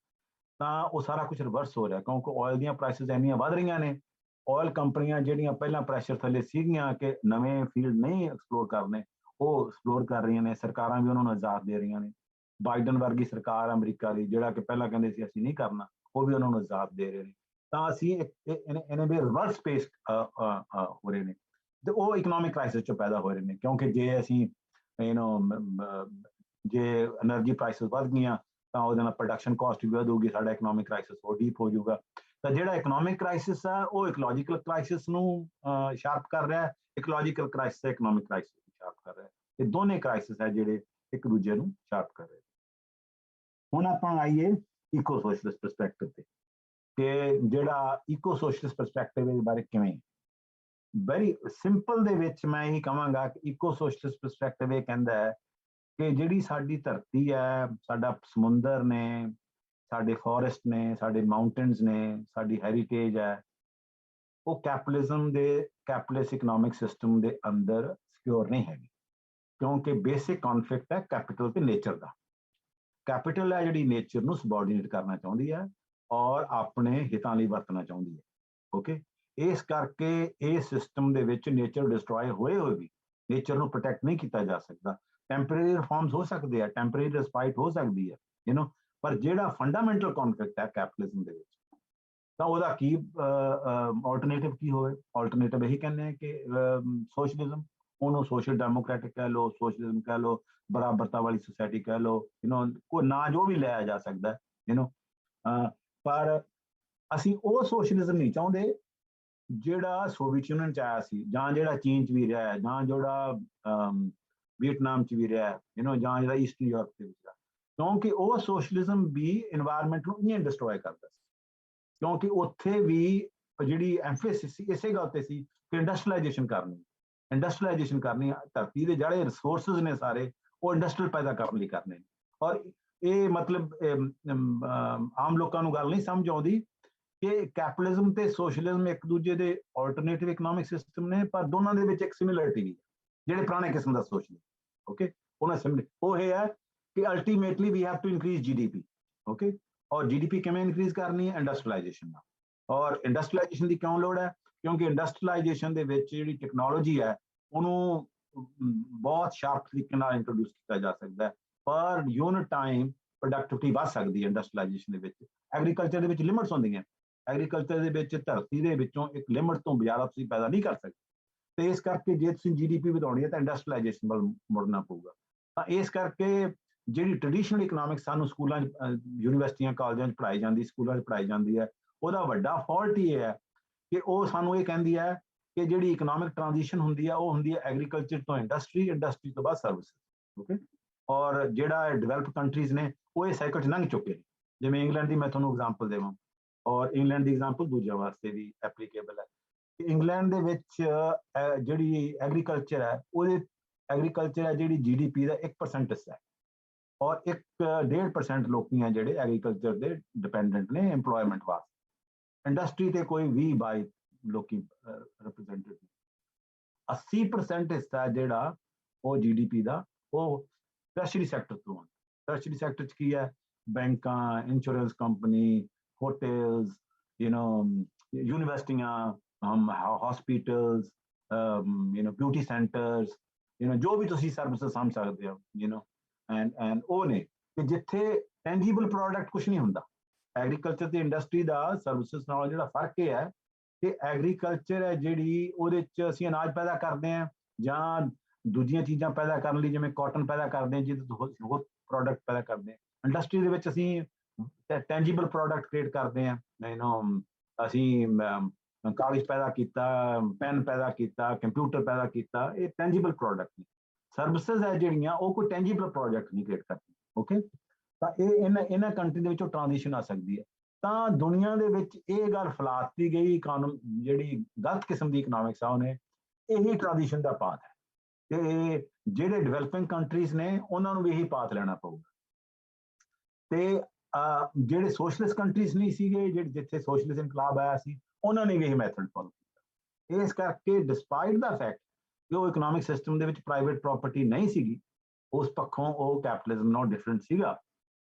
ਤਾਂ ਉਹ ਸਾਰਾ ਕੁਝ ਰਿਵਰਸ ਹੋ ਰਿਹਾ, ਕਿਉਂਕਿ ਆਇਲ ਦੀਆਂ ਪ੍ਰਾਈਸਿਸ ਇੰਨੀਆਂ ਵੱਧ ਰਹੀਆਂ ਨੇ। ਆਇਲ ਕੰਪਨੀਆਂ ਜਿਹੜੀਆਂ ਪਹਿਲਾਂ ਪ੍ਰੈਸ਼ਰ ਥੱਲੇ ਸੀਗੀਆਂ ਕਿ ਨਵੇਂ ਫੀਲਡ ਨਹੀਂ ਐਕਸਪਲੋਰ ਕਰਨੇ, ਉਹ ਐਕਸਪਲੋਰ ਕਰ ਰਹੀਆਂ ਨੇ। ਸਰਕਾਰਾਂ ਵੀ ਉਹਨਾਂ ਨੂੰ ਇਜਾਜ਼ਤ ਦੇ ਰਹੀਆਂ ਨੇ। ਬਾਈਡਨ ਵਰਗੀ ਸਰਕਾਰ ਅਮਰੀਕਾ ਦੀ, ਜਿਹੜਾ ਕਿ ਪਹਿਲਾਂ ਕਹਿੰਦੇ ਸੀ ਅਸੀਂ ਨਹੀਂ ਕਰਨਾ, ਉਹ ਵੀ ਉਹਨਾਂ ਨੂੰ ਇਜਾਜ਼ਤ ਦੇ ਰਹੇ ਨੇ। ਤਾਂ ਅਸੀਂ ਇਹਨੇ ਵੀ ਰਿਵਰਸ ਸਪੇਸ ਹੋ ਰਹੇ ਨੇ, ਤੇ ਉਹ ਇਕਨੋਮਿਕ ਕ੍ਰਾਈਸਿਸ 'ਚੋਂ ਪੈਦਾ ਹੋ ਰਹੇ ਨੇ। ਕਿਉਂਕਿ ਜੇ ਅਸੀਂ ਜੇ ਐਨਰਜੀ ਪ੍ਰਾਈਸਿਸ ਵੱਧ ਗਈਆਂ ਤਾਂ ਉਹਦੇ ਨਾਲ ਪ੍ਰੋਡਕਸ਼ਨ ਕਾਸਟ ਵੀ ਵਧੂਗੀ, ਸਾਡਾ ਇਕਨੋਮਿਕ ਕ੍ਰਾਈਸਿਸ ਹੋਰ ਡੀਪ ਹੋ ਜਾਊਗਾ। ਤਾਂ ਜਿਹੜਾ ਇਕਨੋਮਿਕ ਕ੍ਰਾਈਸਿਸ ਹੈ ਉਹ ਇਕੋਲੋਜੀਕਲ ਕ੍ਰਾਈਸਿਸ ਨੂੰ ਸ਼ਾਰਪ ਕਰ ਰਿਹਾ ਹੈ, ਇਕੋਲੋਜੀਕਲ ਕ੍ਰਾਈਸਿਸ ਇਕਨੋਮਿਕ ਕ੍ਰਾਈਸਿਸ ਨੂੰ ਸ਼ਾਰਪ ਕਰ ਰਿਹਾ ਹੈ। ਇਹ ਦੋਨੇ ਕ੍ਰਾਈਸਿਸ ਹੈ ਜਿਹੜੇ ਇੱਕ ਦੂਜੇ ਨੂੰ ਸ਼ਾਰਪ ਕਰ ਰਹੇ। ਹੁਣ ਆਪਾਂ ਆਈਏ ਇਕੋ ਸੋਸ਼ਲਿਸਟ ਪਰਸਪੈਕਟਿਵ ਤੇ, ਕਿ ਜਿਹੜਾ ਇਕੋ ਸੋਸ਼ਲਿਸਟ ਪਰਸਪੈਕਟਿਵ ਦੇ ਬਾਰੇ ਕਿਵੇਂ, ਵੈਰੀ ਸਿੰਪਲ ਦੇ ਵਿੱਚ ਮੈਂ ਇਹੀ ਕਹਾਂਗਾ ਕਿ ਇਕੋ ਸੋਸ਼ਲਿਸਟ ਪਰਸਪੈਕਟਿਵ ਇਹ ਕਹਿੰਦਾ ਹੈ ਕਿ ਜਿਹੜੀ ਸਾਡੀ ਧਰਤੀ ਹੈ, ਸਾਡਾ ਸਮੁੰਦਰ ਨੇ, ਸਾਡੇ ਫੋਰੈਸਟ ਨੇ, ਸਾਡੇ ਮਾਊਂਟੇਨਸ ਨੇ, ਸਾਡੀ ਹੈਰੀਟੇਜ ਹੈ, ਉਹ ਕੈਪੀਟਲਿਜ਼ਮ ਦੇ, ਕੈਪੀਟਲਿਸਟ ਇਕਨੋਮਿਕ ਸਿਸਟਮ ਦੇ ਅੰਦਰ ਸਿਕਿਉਰ ਨਹੀਂ ਹੈਗੀ, ਕਿਉਂਕਿ ਬੇਸਿਕ ਕਨਫਲਿਕਟ ਹੈ ਕੈਪੀਟਲ ਤੇ ਨੇਚਰ ਦਾ। ਕੈਪੀਟਲ ਹੈ ਜਿਹੜੀ ਨੇਚਰ ਨੂੰ ਸਬੋਰਡੀਨੇਟ ਕਰਨਾ ਚਾਹੁੰਦੀ ਹੈ ਔਰ ਆਪਣੇ ਹਿੱਤਾਂ ਲਈ ਵਰਤਣਾ ਚਾਹੁੰਦੀ ਹੈ। ਓਕੇ, ਇਸ ਕਰਕੇ ਇਹ ਸਿਸਟਮ ਦੇ ਵਿੱਚ ਨੇਚਰ ਡਿਸਟਰੋਏ ਹੋਏ ਵੀ ਨੇਚਰ ਨੂੰ ਪ੍ਰੋਟੈਕਟ ਨਹੀਂ ਕੀਤਾ ਜਾ ਸਕਦਾ। ਟੈਂਪਰੇਰੀ ਰਿਫਾਰਮਸ ਹੋ ਸਕਦੇ ਆ, ਟੈਂਪਰੇਰੀ ਰਿਸਪਾਈਟ ਹੋ ਸਕਦੀ ਹੈ, ਪਰ ਜਿਹੜਾ ਫੰਡਾਮੈਂਟਲ ਕਨਫਲਿਕਟ ਹੈ ਕੈਪੀਟਲਿਜ਼ਮ ਦੇ ਵਿੱਚ, ਤਾਂ ਉਹਦਾ ਕੀ ਆਲਟਰਨੇਟਿਵ ਕੀ ਹੋਵੇ? ਆਲਟਰਨੇਟਿਵ ਇਹੀ ਕਹਿੰਦੇ ਆ ਕਿ ਸੋਸ਼ਲਿਜ਼ਮ, ਉਹਨੂੰ ਸੋਸ਼ਲ ਡੈਮੋਕ੍ਰੈਟਿਕ ਕਹਿ ਲਓ, ਸੋਸ਼ਲਿਜ਼ਮ ਕਹਿ ਲਓ, ਬਰਾਬਰਤਾ ਵਾਲੀ ਸੁਸਾਇਟੀ ਕਹਿ ਲਓ, ਕੋਈ ਨਾਂ ਜੋ ਵੀ ਲਿਆ ਜਾ ਸਕਦਾ, ਪਰ ਅਸੀਂ ਉਹ ਸੋਸ਼ਲਿਜ਼ਮ ਨਹੀਂ ਚਾਹੁੰਦੇ ਜਿਹੜਾ ਸੋਵੀਅਤ ਯੂਨੀਅਨ ਚ ਆਇਆ ਸੀ, ਜਾਂ ਜਿਹੜਾ ਚੀਨ ਚ ਵੀ ਰਿਹਾ, ਜਾਂ ਜਿਹੜਾ ਵੀਅਤਨਾਮ ਚ ਵੀ ਰਿਹਾ, ਜਾਂ ਜਿਹੜਾ ਈਸਟਰਨ ਯੂਰਪ ਦੇ ਵਿੱਚ ਰਿਹਾ, ਕਿਉਂਕਿ ਉਹ ਸੋਸ਼ਲਿਜ਼ਮ ਵੀ ਇਨਵਾਇਰਨਮੈਂਟ ਨੂੰ ਇੰਨੇ ਡਿਸਟਰੋਏ ਕਰਦਾ ਸੀ, ਕਿਉਂਕਿ ਉੱਥੇ ਵੀ ਜਿਹੜੀ ਐਮਫੈਸਿਸ ਸੀ ਇਸੇ ਗੱਲ ਤੇ ਸੀ ਕਿ ਇੰਡਸਟਰੀਲਾਈਜੇਸ਼ਨ ਕਰਨੀ, ਧਰਤੀ ਦੇ ਜਿਹੜੇ ਰਿਸੋਰਸਿਸ ਨੇ ਸਾਰੇ ਉਹ ਇੰਡਸਟਰੀਅਲ ਪੈਦਾ ਕਰਨ ਲਈ ਕਰਨੇ ਨੇ। ਔਰ ਇਹ ਮਤਲਬ ਆਮ ਲੋਕਾਂ ਨੂੰ ਗੱਲ ਨਹੀਂ ਸਮਝ ਆਉਂਦੀ ਕਿ ਕੈਪੀਟਲਿਜ਼ਮ ਤੇ ਸੋਸ਼ਲਿਜ਼ਮ ਇੱਕ ਦੂਜੇ ਦੇ ਆਲਟਰਨੇਟਿਵ ਇਕਨੋਮਿਕ ਸਿਸਟਮ ਨੇ, ਪਰ ਦੋਨਾਂ ਦੇ ਵਿੱਚ ਇੱਕ ਸਿਮਿਲਰਿਟੀ ਵੀ ਹੈ, ਜਿਹੜੇ ਪੁਰਾਣੇ ਕਿਸਮ ਦਾ ਸੋਚਦੇ। ਓਕੇ, ਉਹਨਾਂ ਉਹ ਇਹ ਹੈ ਕਿ ultimately we have to increase GDP। Okay, ਔਰ GDP ਕਿਵੇਂ ਇਨਕਰੀਜ਼ ਕਰਨੀ ਹੈ? ਇੰਡਸਟਰੀਲਾਈਜੇਸ਼ਨ ਨਾਲ। ਔਰ ਇੰਡਸਟਰੀਲਾਈਜੇਸ਼ਨ ਦੀ ਕਿਉਂ ਲੋੜ ਹੈ? ਕਿਉਂਕਿ ਇੰਡਸਟਰੀਲਾਈਜੇਸ਼ਨ ਦੇ ਵਿੱਚ ਜਿਹੜੀ ਟੈਕਨੋਲੋਜੀ ਹੈ ਉਹਨੂੰ ਬਹੁਤ ਸ਼ਾਰਪ ਤਰੀਕੇ ਨਾਲ ਇੰਟਰੋਡਿਊਸ ਕੀਤਾ ਜਾ ਸਕਦਾ ਹੈ, ਪਰ ਯੂਨਿਟ ਟਾਈਮ ਪ੍ਰੋਡਕਟਿਵਿਟੀ ਵੱਧ ਸਕਦੀ ਹੈ ਇੰਡਸਟਰੀਲਾਈਜੇਸ਼ਨ ਦੇ ਵਿੱਚ। ਐਗਰੀਕਲਚਰ ਦੇ ਵਿੱਚ ਲਿਮਿਟਸ ਹੁੰਦੀਆਂ, ਐਗਰੀਕਲਚਰ ਦੇ ਵਿੱਚ ਧਰਤੀ ਦੇ ਵਿੱਚੋਂ ਇੱਕ ਲਿਮਿਟ ਤੋਂ ਜ਼ਿਆਦਾ ਤੁਸੀਂ ਪੈਦਾ ਨਹੀਂ ਕਰ ਸਕਦੇ, ਤੇ ਇਸ ਕਰਕੇ ਜੇ ਤੁਸੀਂ GDP ਵਧਾਉਣੀ ਹੈ ਤਾਂ ਇੰਡਸਟਰੀਲਾਈਜੇਸ਼ਨ ਵੱਲ ਮੁੜਨਾ ਪਊਗਾ। ਤਾਂ ਇਸ ਕਰਕੇ ਜਿਹੜੀ ਟ੍ਰੈਡੀਸ਼ਨਲ ਇਕਨੋਮਿਕਸ ਸਾਨੂੰ ਸਕੂਲਾਂ 'ਚ, ਯੂਨੀਵਰਸਿਟੀਆਂ, ਕਾਲਜਾਂ 'ਚ ਪੜ੍ਹਾਈ ਜਾਂਦੀ, ਸਕੂਲਾਂ 'ਚ ਪੜ੍ਹਾਈ ਜਾਂਦੀ ਹੈ, ਉਹਦਾ ਵੱਡਾ ਫਾਲਟ ਇਹ ਹੈ ਕਿ ਉਹ ਸਾਨੂੰ ਇਹ ਕਹਿੰਦੀ ਹੈ ਕਿ ਜਿਹੜੀ ਇਕਨੋਮਿਕ ਟ੍ਰਾਂਜੀਸ਼ਨ ਹੁੰਦੀ ਹੈ ਉਹ ਹੁੰਦੀ ਹੈ ਐਗਰੀਕਲਚਰ ਤੋਂ ਇੰਡਸਟਰੀ, ਇੰਡਸਟਰੀ ਤੋਂ ਬਾਅਦ ਸਰਵਿਸਿਜ਼। ਓਕੇ, ਔਰ ਜਿਹੜਾ ਡਿਵੈਲਪ ਕੰਟਰੀਜ਼ ਨੇ ਉਹ ਇਹ ਸਾਈਕਲ 'ਚ ਲੰਘ ਚੁੱਕੇ ਨੇ। ਜਿਵੇਂ ਇੰਗਲੈਂਡ ਦੀ ਮੈਂ ਤੁਹਾਨੂੰ ਐਗਜ਼ਾਮਪਲ ਦੇਵਾਂ, ਔਰ ਇੰਗਲੈਂਡ ਦੀ ਐਗਜ਼ਾਮਪਲ ਦੂਜਿਆਂ ਵਾਸਤੇ ਵੀ ਐਪਲੀਕੇਬਲ ਹੈ। ਇੰਗਲੈਂਡ ਦੇ ਵਿੱਚ ਜਿਹੜੀ ਐਗਰੀਕਲਚਰ ਹੈ ਉਹਦੇ ਐਗਰੀਕਲਚਰ ਹੈ ਜਿਹੜੀ GDP ਦਾ 1% ਹਿੱਸਾ ਹੈ, ਔਰ 1.5% ਲੋਕੀ ਆ ਜਿਹੜੇ ਐਗਰੀਕਲਚਰ ਦੇ ਡਿਪੈਂਡੈਂਟ ਨੇ ਐਮਪਲੋਇਮੈਂਟ ਵਾਸਤੇ। ਇੰਡਸਟਰੀ ਤੇ ਕੋਈ 20-22 ਲੋਕੀ ਰਿਪਰੈਜ਼ੈਂਟੇਟਿਵ ਨੇ। 80% ਹਿੱਸਾ ਜਿਹੜਾ ਉਹ GDP ਦਾ ਉਹ ਟਰਸ਼ਰੀ ਸੈਕਟਰ ਤੋਂ ਆਉਂਦਾ। ਟਰਸ਼ਰੀ ਸੈਕਟਰ 'ਚ ਕੀ ਹੈ? ਬੈਂਕਾਂ, ਇੰਸ਼ੋਰੈਂਸ ਕੰਪਨੀ, ਹੋਟਲਸ, ਯੂਨੀਵਰਸਿਟੀਆਂ, ਹਸਪੀਟਲਸ, ਬਿਊਟੀ ਸੈਂਟਰਸ, ਜੋ ਵੀ ਤੁਸੀਂ ਸਰਵਿਸਿਜ਼ ਸਮਝ ਸਕਦੇ ਹੋ, ਐਂਡ ਉਹ ਨੇ ਕਿ ਜਿੱਥੇ ਟੈਂਜੀਬਲ ਪ੍ਰੋਡਕਟ ਕੁਝ ਨਹੀਂ ਹੁੰਦਾ। ਐਗਰੀਕਲਚਰ ਤੇ ਇੰਡਸਟਰੀ ਦਾ ਸਰਵਿਸਿਜ਼ ਨਾਲ ਜਿਹੜਾ ਫਰਕ ਇਹ ਹੈ ਕਿ ਐਗਰੀਕਲਚਰ ਹੈ ਜਿਹੜੀ ਉਹਦੇ 'ਚ ਅਸੀਂ ਅਨਾਜ ਪੈਦਾ ਕਰਦੇ ਹਾਂ ਜਾਂ ਦੂਜੀਆਂ ਚੀਜ਼ਾਂ ਪੈਦਾ ਕਰਨ ਲਈ, ਜਿਵੇਂ ਕਾਟਨ ਪੈਦਾ ਕਰਦੇ ਹਾਂ, ਜਿਹਦੇ ਤੋਂ ਹੋਰ ਪ੍ਰੋਡਕਟ ਪੈਦਾ ਕਰਦੇ ਹਾਂ। ਇੰਡਸਟਰੀ ਦੇ ਵਿੱਚ ਅਸੀਂ ਟੈਂਜੀਬਲ ਪ੍ਰੋਡਕਟ ਕ੍ਰੀਏਟ ਕਰਦੇ ਹਾਂ, ਅਸੀਂ ਕਾਗਜ਼ ਪੈਦਾ ਕੀਤਾ, ਪੈਨ ਪੈਦਾ ਕੀਤਾ, ਕੰਪਿਊਟਰ ਪੈਦਾ ਕੀਤਾ, ਇਹ ਟੈਂਜੀਬਲ ਪ੍ਰੋਡਕਟ ਨੇ। ਸਰਵਿਸਿਜ਼ ਹੈ ਜਿਹੜੀਆਂ ਉਹ ਕੋਈ ਟੈਂਜੀਬਲ ਪ੍ਰੋਡਕਟ ਨਹੀਂ ਕ੍ਰੀਏਟ ਕਰਦੀ। ਓਕੇ, ਤਾਂ ਇਹ ਇਹਨਾਂ ਕੰਟਰੀ ਦੇ ਵਿੱਚੋਂ ਟ੍ਰਾਂਜੀਸ਼ਨ ਆ ਸਕਦੀ ਹੈ। ਤਾਂ ਦੁਨੀਆ ਦੇ ਵਿੱਚ ਇਹ ਗੱਲ ਫੈਲਾਤੀ ਗਈ, ਜਿਹੜੀ ਗਲਤ ਕਿਸਮ ਦੀ ਇਕਨੋਮਿਕਸ ਆ ਉਹਨੇ ਇਹੀ ਟ੍ਰਾਂਜੀਸ਼ਨ ਦਾ ਪਾਥ ਹੈ, ਤੇ ਜਿਹੜੇ ਡਿਵੈਲਪਿੰਗ ਕੰਟਰੀਜ਼ ਨੇ ਉਹਨਾਂ ਨੂੰ ਵੀ ਇਹੀ ਪਾਥ ਲੈਣਾ ਪਊਗਾ। ਤੇ ਜਿਹੜੇ ਸੋਸ਼ਲਿਸਟ ਕੰਟਰੀਜ਼ ਨਹੀਂ ਸੀਗੇ, ਜਿੱਥੇ ਸੋਸ਼ਲਿਸਟ ਇਨਕਲਾਬ ਆਇਆ ਸੀ, ਉਹਨਾਂ ਨੇ ਵੀ ਇਹ ਮੈਥਡ ਫੋਲੋ ਕੀਤਾ। ਇਸ ਕਰਕੇ ਡਿਸਪਾਈਟ ਦਾ ਫੈਕਟ ਕਿ ਉਹ ਇਕਨੋਮਿਕ ਸਿਸਟਮ ਦੇ ਵਿੱਚ ਪ੍ਰਾਈਵੇਟ ਪ੍ਰਾਪਰਟੀ ਨਹੀਂ ਸੀਗੀ, ਉਸ ਪੱਖੋਂ ਉਹ ਕੈਪੀਟਲਿਜ਼ਮ ਨਾਲ ਡਿਫਰੈਂਟ ਸੀਗਾ,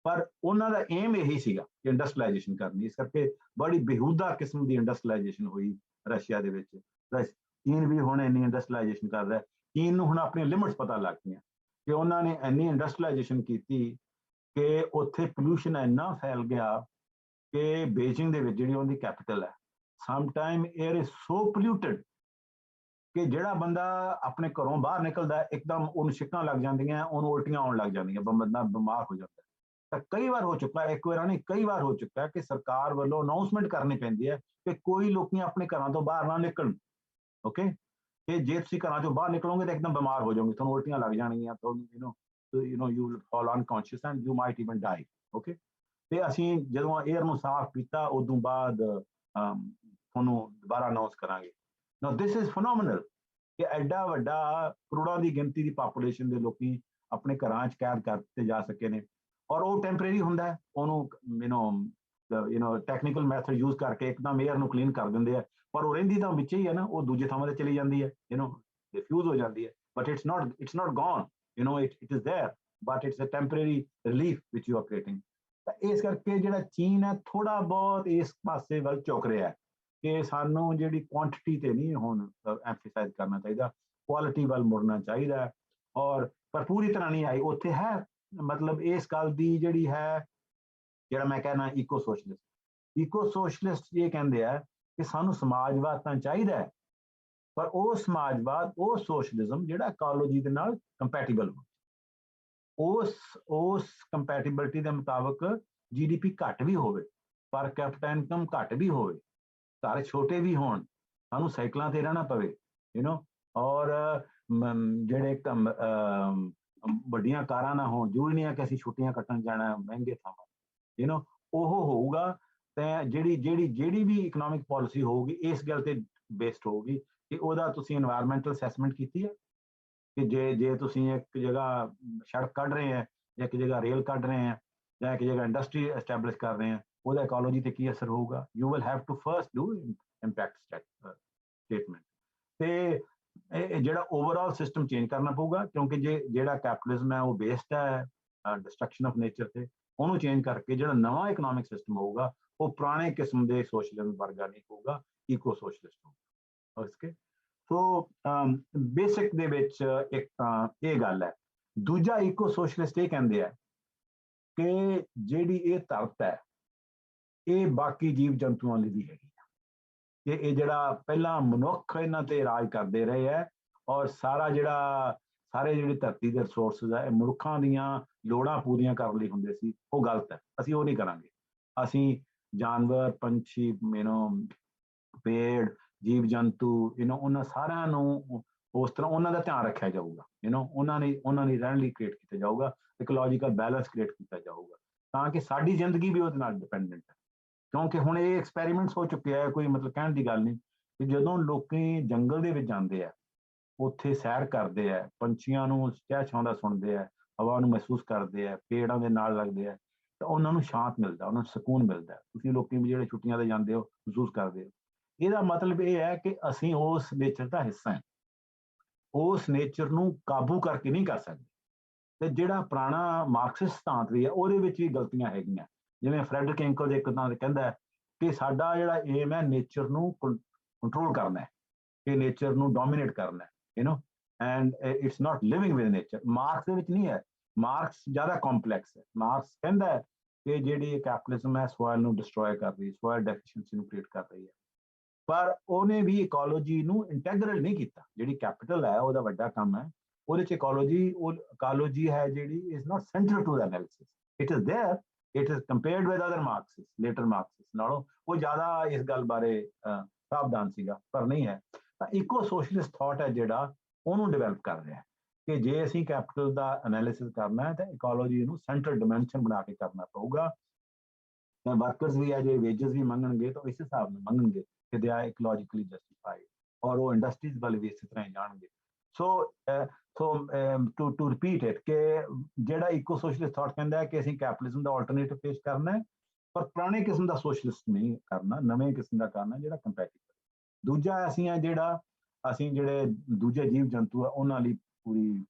ਪਰ ਉਹਨਾਂ ਦਾ ਏਮ ਇਹੀ ਸੀਗਾ ਕਿ ਇੰਡਸਟਰੀਲਾਈਜੇਸ਼ਨ ਕਰਨੀ। ਇਸ ਕਰਕੇ ਬੜੀ ਬੇਹੂਦਾ ਕਿਸਮ ਦੀ ਇੰਡਸਟਰੀਲਾਈਜੇਸ਼ਨ ਹੋਈ ਰਸ਼ੀਆ ਦੇ ਵਿੱਚ। ਚੀਨ ਵੀ ਹੁਣ ਇੰਨੀ ਇੰਡਸਟਰੀਲਾਈਜੇਸ਼ਨ ਕਰ ਰਿਹਾ। ਚੀਨ ਨੂੰ ਹੁਣ ਆਪਣੀਆਂ ਲਿਮਿਟਸ ਪਤਾ ਲੱਗ ਗਈਆਂ ਕਿ ਉਹਨਾਂ ਨੇ ਇੰਨੀ ਇੰਡਸਟਰੀਲਾਈਜੇਸ਼ਨ ਕੀਤੀ ਕਿ ਉੱਥੇ ਪੋਲਿਊਸ਼ਨ ਇੰਨਾ ਫੈਲ ਗਿਆ ਕਿ ਬੀਜਿੰਗ ਦੇ ਵਿੱਚ, ਜਿਹੜੀ ਉਹਦੀ ਕੈਪੀਟਲ ਹੈ, sometime air is so polluted ਕਿ ਜਿਹੜਾ ਬੰਦਾ ਆਪਣੇ ਘਰੋਂ ਬਾਹਰ ਨਿਕਲਦਾ ਇੱਕਦਮ ਉਹਨੂੰ ਛਿੱਕਾਂ ਲੱਗ ਜਾਂਦੀਆਂ, ਉਹਨੂੰ ਉਲਟੀਆਂ ਆਉਣ ਲੱਗ ਜਾਂਦੀਆਂ, ਬੰਦਾ ਬਿਮਾਰ ਹੋ ਜਾਂਦਾ। ਤਾਂ ਕਈ ਵਾਰ ਹੋ ਚੁੱਕਾ, ਇੱਕ ਵਾਰ ਨਹੀਂ ਕਈ ਵਾਰ ਹੋ ਚੁੱਕਾ ਕਿ ਸਰਕਾਰ ਵੱਲੋਂ ਅਨਾਉਂਸਮੈਂਟ ਕਰਨੀ ਪੈਂਦੀ ਹੈ ਕਿ ਕੋਈ ਲੋਕੀ ਆਪਣੇ ਘਰਾਂ ਤੋਂ ਬਾਹਰ ਨਾ ਨਿਕਲਣ। ਓਕੇ, ਕਿ ਜੇ ਤੁਸੀਂ ਘਰਾਂ ਚੋਂ ਬਾਹਰ ਨਿਕਲੋਗੇ ਤਾਂ ਇੱਕਦਮ ਬਿਮਾਰ ਹੋ ਜਾਓਗੇ, ਤੁਹਾਨੂੰ ਉਲਟੀਆਂ ਲੱਗ ਜਾਣਗੀਆਂ, ਤੁਹਾਨੂੰ you will fall unconscious and you might even die। Okay. ਤੇ ਅਸੀਂ ਜਦੋਂ 에ਅਰ ਨੂੰ ਸਾਫ਼ ਕੀਤਾ ਉਦੋਂ ਬਾਅਦ ਤੁਹਾਨੂੰ ਦੁਬਾਰਾ ਅਨਾਉਂਸ ਕਰਾਂਗੇ। ਨਾਓ ਦਿਸ ਇਜ਼ ਫੈਨੋਮੀਨਲ ਕਿ ਐਡਾ ਵੱਡਾ ਕਰੋੜਾਂ ਦੀ ਗਿਣਤੀ ਦੀ ਪਾਪੂਲੇਸ਼ਨ ਦੇ ਲੋਕੀ ਆਪਣੇ ਘਰਾਂ 'ਚ ਕੈਦ ਕਰ ਦਿੱਤੇ ਜਾ ਸਕੇ ਨੇ, ਔਰ ਉਹ ਟੈਂਪਰੇਰੀ ਹੁੰਦਾ ਹੈ। ਉਹਨੂੰ ਟੈਕਨੀਕਲ ਮੈਥਡ ਯੂਜ਼ ਕਰਕੇ ਇੱਕਦਮ 에ਅਰ ਨੂੰ ਕਲੀਨ ਕਰ ਦਿੰਦੇ ਆ, ਪਰ ਉਹ ਰਹਿੰਦੀ ਤਾਂ ਵਿੱਚ ਹੀ ਹੈ ਨਾ, ਉਹ ਦੂਜੇ ਥਾਵਾਂ ਤੇ ਚਲੀ ਜਾਂਦੀ ਹੈ, ਡਿਫਿਊਜ਼ ਹੋ ਜਾਂਦੀ ਹੈ, but it's not gone, it is there, but it's a temporary relief which you are creating. ਤਾਂ ਇਸ ਕਰਕੇ ਜਿਹੜਾ ਚੀਨ ਹੈ ਥੋੜਾ ਬਹੁਤ ਇਸ ਪਾਸੇ ਵੱਲ ਝੁਕ ਰਿਹਾ ਹੈ ਕਿ ਸਾਨੂੰ ਜਿਹੜੀ ਕੁਆਂਟੀਟੀ ਤੇ ਨਹੀਂ ਹੁਣ ਐਮਫਸਾਈਜ਼ ਕਰਨਾ ਚਾਹੀਦਾ, ਕੁਆਲਿਟੀ ਵੱਲ ਮੁੜਨਾ ਚਾਹੀਦਾ ਹੈ। ਔਰ ਪਰ ਪੂਰੀ ਤਰ੍ਹਾਂ ਨਹੀਂ ਆਈ ਉੱਥੇ ਹੈ, ਮਤਲਬ ਇਸ ਗੱਲ ਦੀ ਜਿਹੜੀ ਹੈ, ਜਿਹੜਾ ਮੈਂ ਕਹਿਣਾ ਈਕੋ ਸੋਸ਼ਲਿਸਟ ਇਹ ਕਹਿੰਦੇ ਆ ਕਿ ਸਾਨੂੰ ਸਮਾਜਵਾਦ ਤਾਂ ਚਾਹੀਦਾ ਹੈ, ਪਰ ਉਹ ਸਮਾਜਵਾਦ, ਉਹ ਸੋਸ਼ਲਿਜ਼ਮ ਜਿਹੜਾ ਇਕੋਲੋਜੀ ਦੇ ਨਾਲ ਕੰਪੈਟੀਬਲ ਹੋ, ਉਸ ਕੰਪੈਟੀਬਿਲਿਟੀ ਦੇ ਮੁਤਾਬਕ GDP ਘੱਟ ਵੀ ਹੋਵੇ, ਪਰ ਕੈਪੀਟਲ ਇਨਕਮ ਘੱਟ ਵੀ ਹੋਵੇ, ਘਰ ਛੋਟੇ ਵੀ ਹੋਣ, ਸਾਨੂੰ ਸਾਈਕਲਾਂ ਤੇ ਰਹਿਣਾ ਪਵੇ, ਔਰ ਜਿਹੜੇ ਵੱਡੀਆਂ ਕਾਰਾਂ ਨਾ ਹੋਣ, ਜ਼ਰੂਰੀ ਨਹੀਂ ਹੈ ਕਿ ਅਸੀਂ ਛੁੱਟੀਆਂ ਕੱਟਣ ਜਾਣਾ ਮਹਿੰਗੇ ਥਾਵਾਂ, ਉਹ ਹੋਊਗਾ। ਤੇ ਜਿਹੜੀ ਵੀ ਇਕਨੋਮਿਕ ਪਾਲਿਸੀ ਹੋਊਗੀ ਇਸ ਗੱਲ ਤੇ ਬੇਸਡ ਹੋਊਗੀ ਕਿ ਉਹਦਾ ਤੁਸੀਂ ਇਨਵਾਇਰਮੈਂਟਲ ਅਸੈਸਮੈਂਟ ਕੀਤੀ ਹੈ ਕਿ ਜੇ ਤੁਸੀਂ ਇੱਕ ਜਗ੍ਹਾ ਸੜਕ ਕੱਢ ਰਹੇ ਹੈ, ਜਾਂ ਇੱਕ ਜਗ੍ਹਾ ਰੇਲ ਕੱਢ ਰਹੇ ਹੈ, ਜਾਂ ਇੱਕ ਜਗ੍ਹਾ ਇੰਡਸਟਰੀ ਐਸਟੈਬਲਿਸ਼ ਕਰ ਰਹੇ ਹੈ, ਉਹਦਾ ਇਕੋਲੋਜੀ ਤੇ ਕੀ ਅਸਰ ਹੋਊਗਾ। You will have to first do impact statement, ਤੇ ਜਿਹੜਾ ਓਵਰਆਲ ਸਿਸਟਮ ਚੇਂਜ ਕਰਨਾ ਪਊਗਾ, ਕਿਉਂਕਿ ਜਿਹੜਾ ਕੈਪੀਟਲਿਜ਼ਮ ਹੈ ਉਹ ਬੇਸਡ ਹੈ ਡਿਸਟਰਕਸ਼ਨ ਆਫ ਨੇਚਰ ਤੇ, ਉਹਨੂੰ ਚੇਂਜ ਕਰਕੇ ਜਿਹੜਾ ਨਵਾਂ ਇਕਨੋਮਿਕ ਸਿਸਟਮ ਹੋਊਗਾ ਉਹ ਪੁਰਾਣੇ ਕਿਸਮ ਦੇ ਸੋਸ਼ਲਿਜ਼ਮ ਵਰਗਾ ਨਹੀਂ ਹੋਊਗਾ, ਈਕੋ ਸੋਸ਼ਲਿਸਟ ਹੋਊਗਾ। ਓਕੇ, ਸੋ ਬੇਸਿਕ ਦੇ ਵਿੱਚ ਇੱਕ ਤਾਂ ਇਹ ਗੱਲ ਹੈ। ਦੂਜਾ ਈਕੋ ਸੋਸ਼ਲਿਸਟ ਇਹ ਕਹਿੰਦੇ ਆ ਕਿ ਜਿਹੜੀ ਇਹ ਧਰਤ ਹੈ ਇਹ ਬਾਕੀ ਜੀਵ ਜੰਤੂਆਂ ਲਈ ਵੀ ਹੈਗੀ ਆ, ਕਿ ਇਹ ਜਿਹੜਾ ਪਹਿਲਾਂ ਮਨੁੱਖ ਇਹਨਾਂ ਤੇ ਰਾਜ ਕਰਦੇ ਰਹੇ ਹੈ, ਔਰ ਸਾਰੇ ਜਿਹੜੇ ਧਰਤੀ ਦੇ ਰਿਸੋਰਸਿਸ ਹੈ ਇਹ ਮਨੁੱਖਾਂ ਦੀਆਂ ਲੋੜਾਂ ਪੂਰੀਆਂ ਕਰਨ ਲਈ ਹੁੰਦੇ ਸੀ, ਉਹ ਗਲਤ ਹੈ, ਅਸੀਂ ਉਹ ਨਹੀਂ ਕਰਾਂਗੇ। ਅਸੀਂ ਜਾਨਵਰ, ਪੰਛੀ, ਪੇੜ, ਜੀਵ ਜੰਤੂ, ਉਹਨਾਂ ਸਾਰਿਆਂ ਨੂੰ ਉਸ ਤਰ੍ਹਾਂ ਉਹਨਾਂ ਦਾ ਧਿਆਨ ਰੱਖਿਆ ਜਾਊਗਾ, ਉਹਨਾਂ ਲਈ ਰਹਿਣ ਲਈ ਕ੍ਰੀਏਟ ਕੀਤਾ ਜਾਊਗਾ, ਇਕੋਲੋਜੀਕਲ ਬੈਲੈਂਸ ਕ੍ਰੀਏਟ ਕੀਤਾ ਜਾਊਗਾ, ਤਾਂ ਕਿ ਸਾਡੀ ਜ਼ਿੰਦਗੀ ਵੀ ਉਹਦੇ ਨਾਲ ਡਿਪੈਂਡੈਂਟ ਹੈ। ਕਿਉਂਕਿ ਹੁਣ ਇਹ ਐਕਸਪੈਰੀਮੈਂਟਸ ਹੋ ਚੁੱਕੇ ਆ, ਕੋਈ ਮਤਲਬ ਕਹਿਣ ਦੀ ਗੱਲ ਨਹੀਂ ਕਿ ਜਦੋਂ ਲੋਕੀ ਜੰਗਲ ਦੇ ਵਿੱਚ ਜਾਂਦੇ ਆ, ਉੱਥੇ ਸੈਰ ਕਰਦੇ ਆ, ਪੰਛੀਆਂ ਨੂੰ ਚਹਿਚਹਾਉਂਦਾ ਸੁਣਦੇ ਆ, ਹਵਾ ਨੂੰ ਮਹਿਸੂਸ ਕਰਦੇ ਆ, ਪੇੜਾਂ ਦੇ ਨਾਲ ਲੱਗਦੇ ਆ, ਤਾਂ ਉਹਨਾਂ ਨੂੰ ਸ਼ਾਂਤ ਮਿਲਦਾ, ਉਹਨਾਂ ਨੂੰ ਸਕੂਨ ਮਿਲਦਾ। ਤੁਸੀਂ ਲੋਕੀ ਵੀ ਜਿਹੜੇ ਛੁੱਟੀਆਂ ਤੇ ਜਾਂਦੇ ਹੋ ਮਹਿਸੂਸ ਕਰਦੇ ਹੋ। ਇਹਦਾ ਮਤਲਬ ਇਹ ਹੈ ਕਿ ਅਸੀਂ ਉਸ ਨੇਚਰ ਦਾ ਹਿੱਸਾ ਹਾਂ, ਉਸ ਨੇਚਰ ਨੂੰ ਕਾਬੂ ਕਰਕੇ ਨਹੀਂ ਕਰ ਸਕਦੇ। ਤੇ ਜਿਹੜਾ ਪੁਰਾਣਾ ਮਾਰਕਸਿਸਟ ਸਿਧਾਂਤ ਵੀ ਹੈ ਉਹਦੇ ਵਿੱਚ ਵੀ ਗਲਤੀਆਂ ਹੈਗੀਆਂ, ਜਿਵੇਂ ਫਰੈਡਰਿਕ ਐਂਗਲਜ਼ ਇੱਕ ਤਾਂ ਕਹਿੰਦਾ ਕਿ ਸਾਡਾ ਜਿਹੜਾ ਏਮ ਹੈ ਨੇਚਰ ਨੂੰ ਕੰਟਰੋਲ ਕਰਨਾ ਹੈ, ਕਿ ਨੇਚਰ ਨੂੰ ਡੋਮੀਨੇਟ ਕਰਨਾ ਹੈ, and it's not living with nature. Marx ਦੇ ਵਿੱਚ ਨਹੀਂ ਹੈ, ਮਾਰਕਸ ਜ਼ਿਆਦਾ ਕੰਪਲੈਕਸ ਹੈ। ਮਾਰਕਸ ਕਹਿੰਦਾ ਹੈ ਕਿ ਜਿਹੜੀ ਕੈਪੀਟਲਿਜ਼ਮ ਹੈ ਸੋਇਲ ਨੂੰ ਡਿਸਟਰੋਏ ਕਰ ਰਹੀ ਹੈ, ਸੋਇਲ ਡੈਫੀਸ਼ੀਐਂਸੀ ਨੂੰ ਕ੍ਰੀਏਟ ਕਰ ਰਹੀ ਹੈ, ਪਰ ਉਹਨੇ ਵੀ ਇਕੋਲੋਜੀ ਨੂੰ ਇੰਟੈਗਰਲ ਨਹੀਂ ਕੀਤਾ। ਜਿਹੜੀ ਕੈਪੀਟਲ ਹੈ ਉਹਦਾ ਵੱਡਾ ਕੰਮ ਹੈ, ਉਹਦੇ ਚ ਇਕੋਲੋਜੀ ਹੈ ਜਿਹੜੀ is not central to the analysis, it is there, it is compared with other Marxist, later Marxist ਨਾਲੋਂ ਉਹ ਜ਼ਿਆਦਾ ਇਸ ਗੱਲ ਬਾਰੇ ਸਾਵਧਾਨ ਸੀਗਾ, ਪਰ ਨਹੀਂ ਹੈ। ਤਾਂ ਇਕੋ ਸੋਸ਼ਲਿਸਟ ਥਾਟ ਹੈ ਜਿਹੜਾ ਉਹਨੂੰ ਡਿਵੈਲਪ ਕਰ ਰਿਹਾ ਕਿ ਜੇ ਅਸੀਂ ਕੈਪੀਟਲ ਦਾ ਐਨਾਲਿਸਿਸ ਕਰਨਾ ਹੈ ਤਾਂ ਇਕੋਲੋਜੀ ਨੂੰ ਸੈਂਟਰਲ ਡਾਇਮੈਂਸ਼ਨ ਬਣਾ ਕੇ ਕਰਨਾ ਪਊਗਾ। ਵਰਕਰਸ ਵੀ ਹੈ, ਜੇ ਵੇਜਸ ਵੀ ਮੰਗਣਗੇ ਤਾਂ ਇਸ ਹਿਸਾਬ ਨਾਲ ਮੰਗਣਗੇ ਕਿ ਦੇ ਆਰ ਇਕੋਲੋਜੀਕਲੀ ਜਸਟੀਫਾਈਡ, ਔਰ ਉਹ ਇੰਡਸਟਰੀਜ਼ ਵੱਲ ਵੀ ਇਸੇ ਤਰ੍ਹਾਂ ਹੀ ਜਾਣਗੇ। ਸੋ ਟੂ ਰਿਪੀਟ ਇਟ ਕਿ ਜਿਹੜਾ ਇਕੋ ਸੋਸ਼ਲਿਸਟ ਥਾਟ ਕਹਿੰਦਾ ਹੈ ਕਿ ਅਸੀਂ ਕੈਪੀਟਲਿਜ਼ਮ ਦਾ ਆਲਟਰਨੇਟਿਵ ਪੇਸ਼ ਕਰਨਾ ਹੈ, ਪਰ ਪੁਰਾਣੇ ਕਿਸਮ ਦਾ ਸੋਸ਼ਲਿਸਟ ਨਹੀਂ ਕਰਨਾ, ਨਵੇਂ ਕਿਸਮ ਦਾ ਕਰਨਾ ਜਿਹੜਾ ਕੰਪੈਟੀਬਲ। ਦੂਜਾ ਅਸੀਂ ਜਿਹੜੇ ਦੂਜੇ ਜੀਵ ਜੰਤੂ ਆ ਉਹਨਾਂ ਲਈ ਪੂਰੀ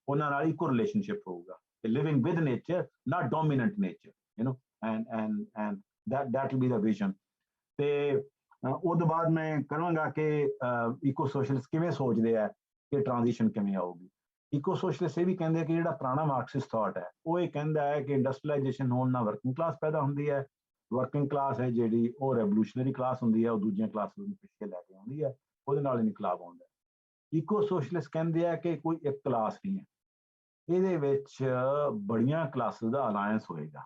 ਉਹਨਾਂ ਨਾਲ ਇੱਕੋ ਰਿਲੇਸ਼ਨਸ਼ਿਪ ਹੋਊਗਾ, living with nature, not dominant nature, and that will be the vision। ਤੇ ਉਹ ਤੋਂ ਬਾਅਦ ਮੈਂ ਕਹਾਂਗਾ ਕਿ ਇਕੋ ਸੋਸ਼ਲਿਸਟ ਕਿਵੇਂ ਸੋਚਦੇ ਆ ਕਿ ਟ੍ਰਾਂਜੀਸ਼ਨ ਕਿਵੇਂ ਆਊਗੀ। ਇਕੋ ਸੋਸ਼ਲਿਸਟ ਇਹ ਵੀ ਕਹਿੰਦੇ ਕਿ ਜਿਹੜਾ ਪੁਰਾਣਾ ਮਾਰਕਸਿਸਟ ਥਾਟ ਹੈ ਉਹ ਇਹ ਕਹਿੰਦਾ ਹੈ ਕਿ ਇੰਡਸਟਰੀਲਾਈਜੇਸ਼ਨ ਹੋਣ ਨਾਲ ਵਰਕਿੰਗ ਕਲਾਸ ਪੈਦਾ ਹੁੰਦੀ ਹੈ, ਵਰਕਿੰਗ ਕਲਾਸ ਹੈ ਜਿਹੜੀ ਉਹ ਰੈਵੋਲੂਸ਼ਨਰੀ ਕਲਾਸ ਹੁੰਦੀ ਹੈ, ਉਹ ਦੂਜੀਆਂ ਕਲਾਸਾਂ ਨੂੰ ਪਿੱਛੇ ਲੈ ਕੇ ਆਉਂਦੀ ਹੈ, ਉਹਦੇ ਨਾਲ ਇਨਕਲਾਬ ਆਉਂਦਾ। ਇਕੋ ਸੋਸ਼ਲਿਸਟ ਕਹਿੰਦੇ ਆ ਕਿ ਕੋਈ ਇੱਕ ਕਲਾਸ ਨਹੀਂ ਹੈ, ਇਹਦੇ ਵਿੱਚ ਬੜੀਆਂ ਕਲਾਸਿਸ ਦਾ ਅਲਾਇੰਸ ਹੋਏਗਾ,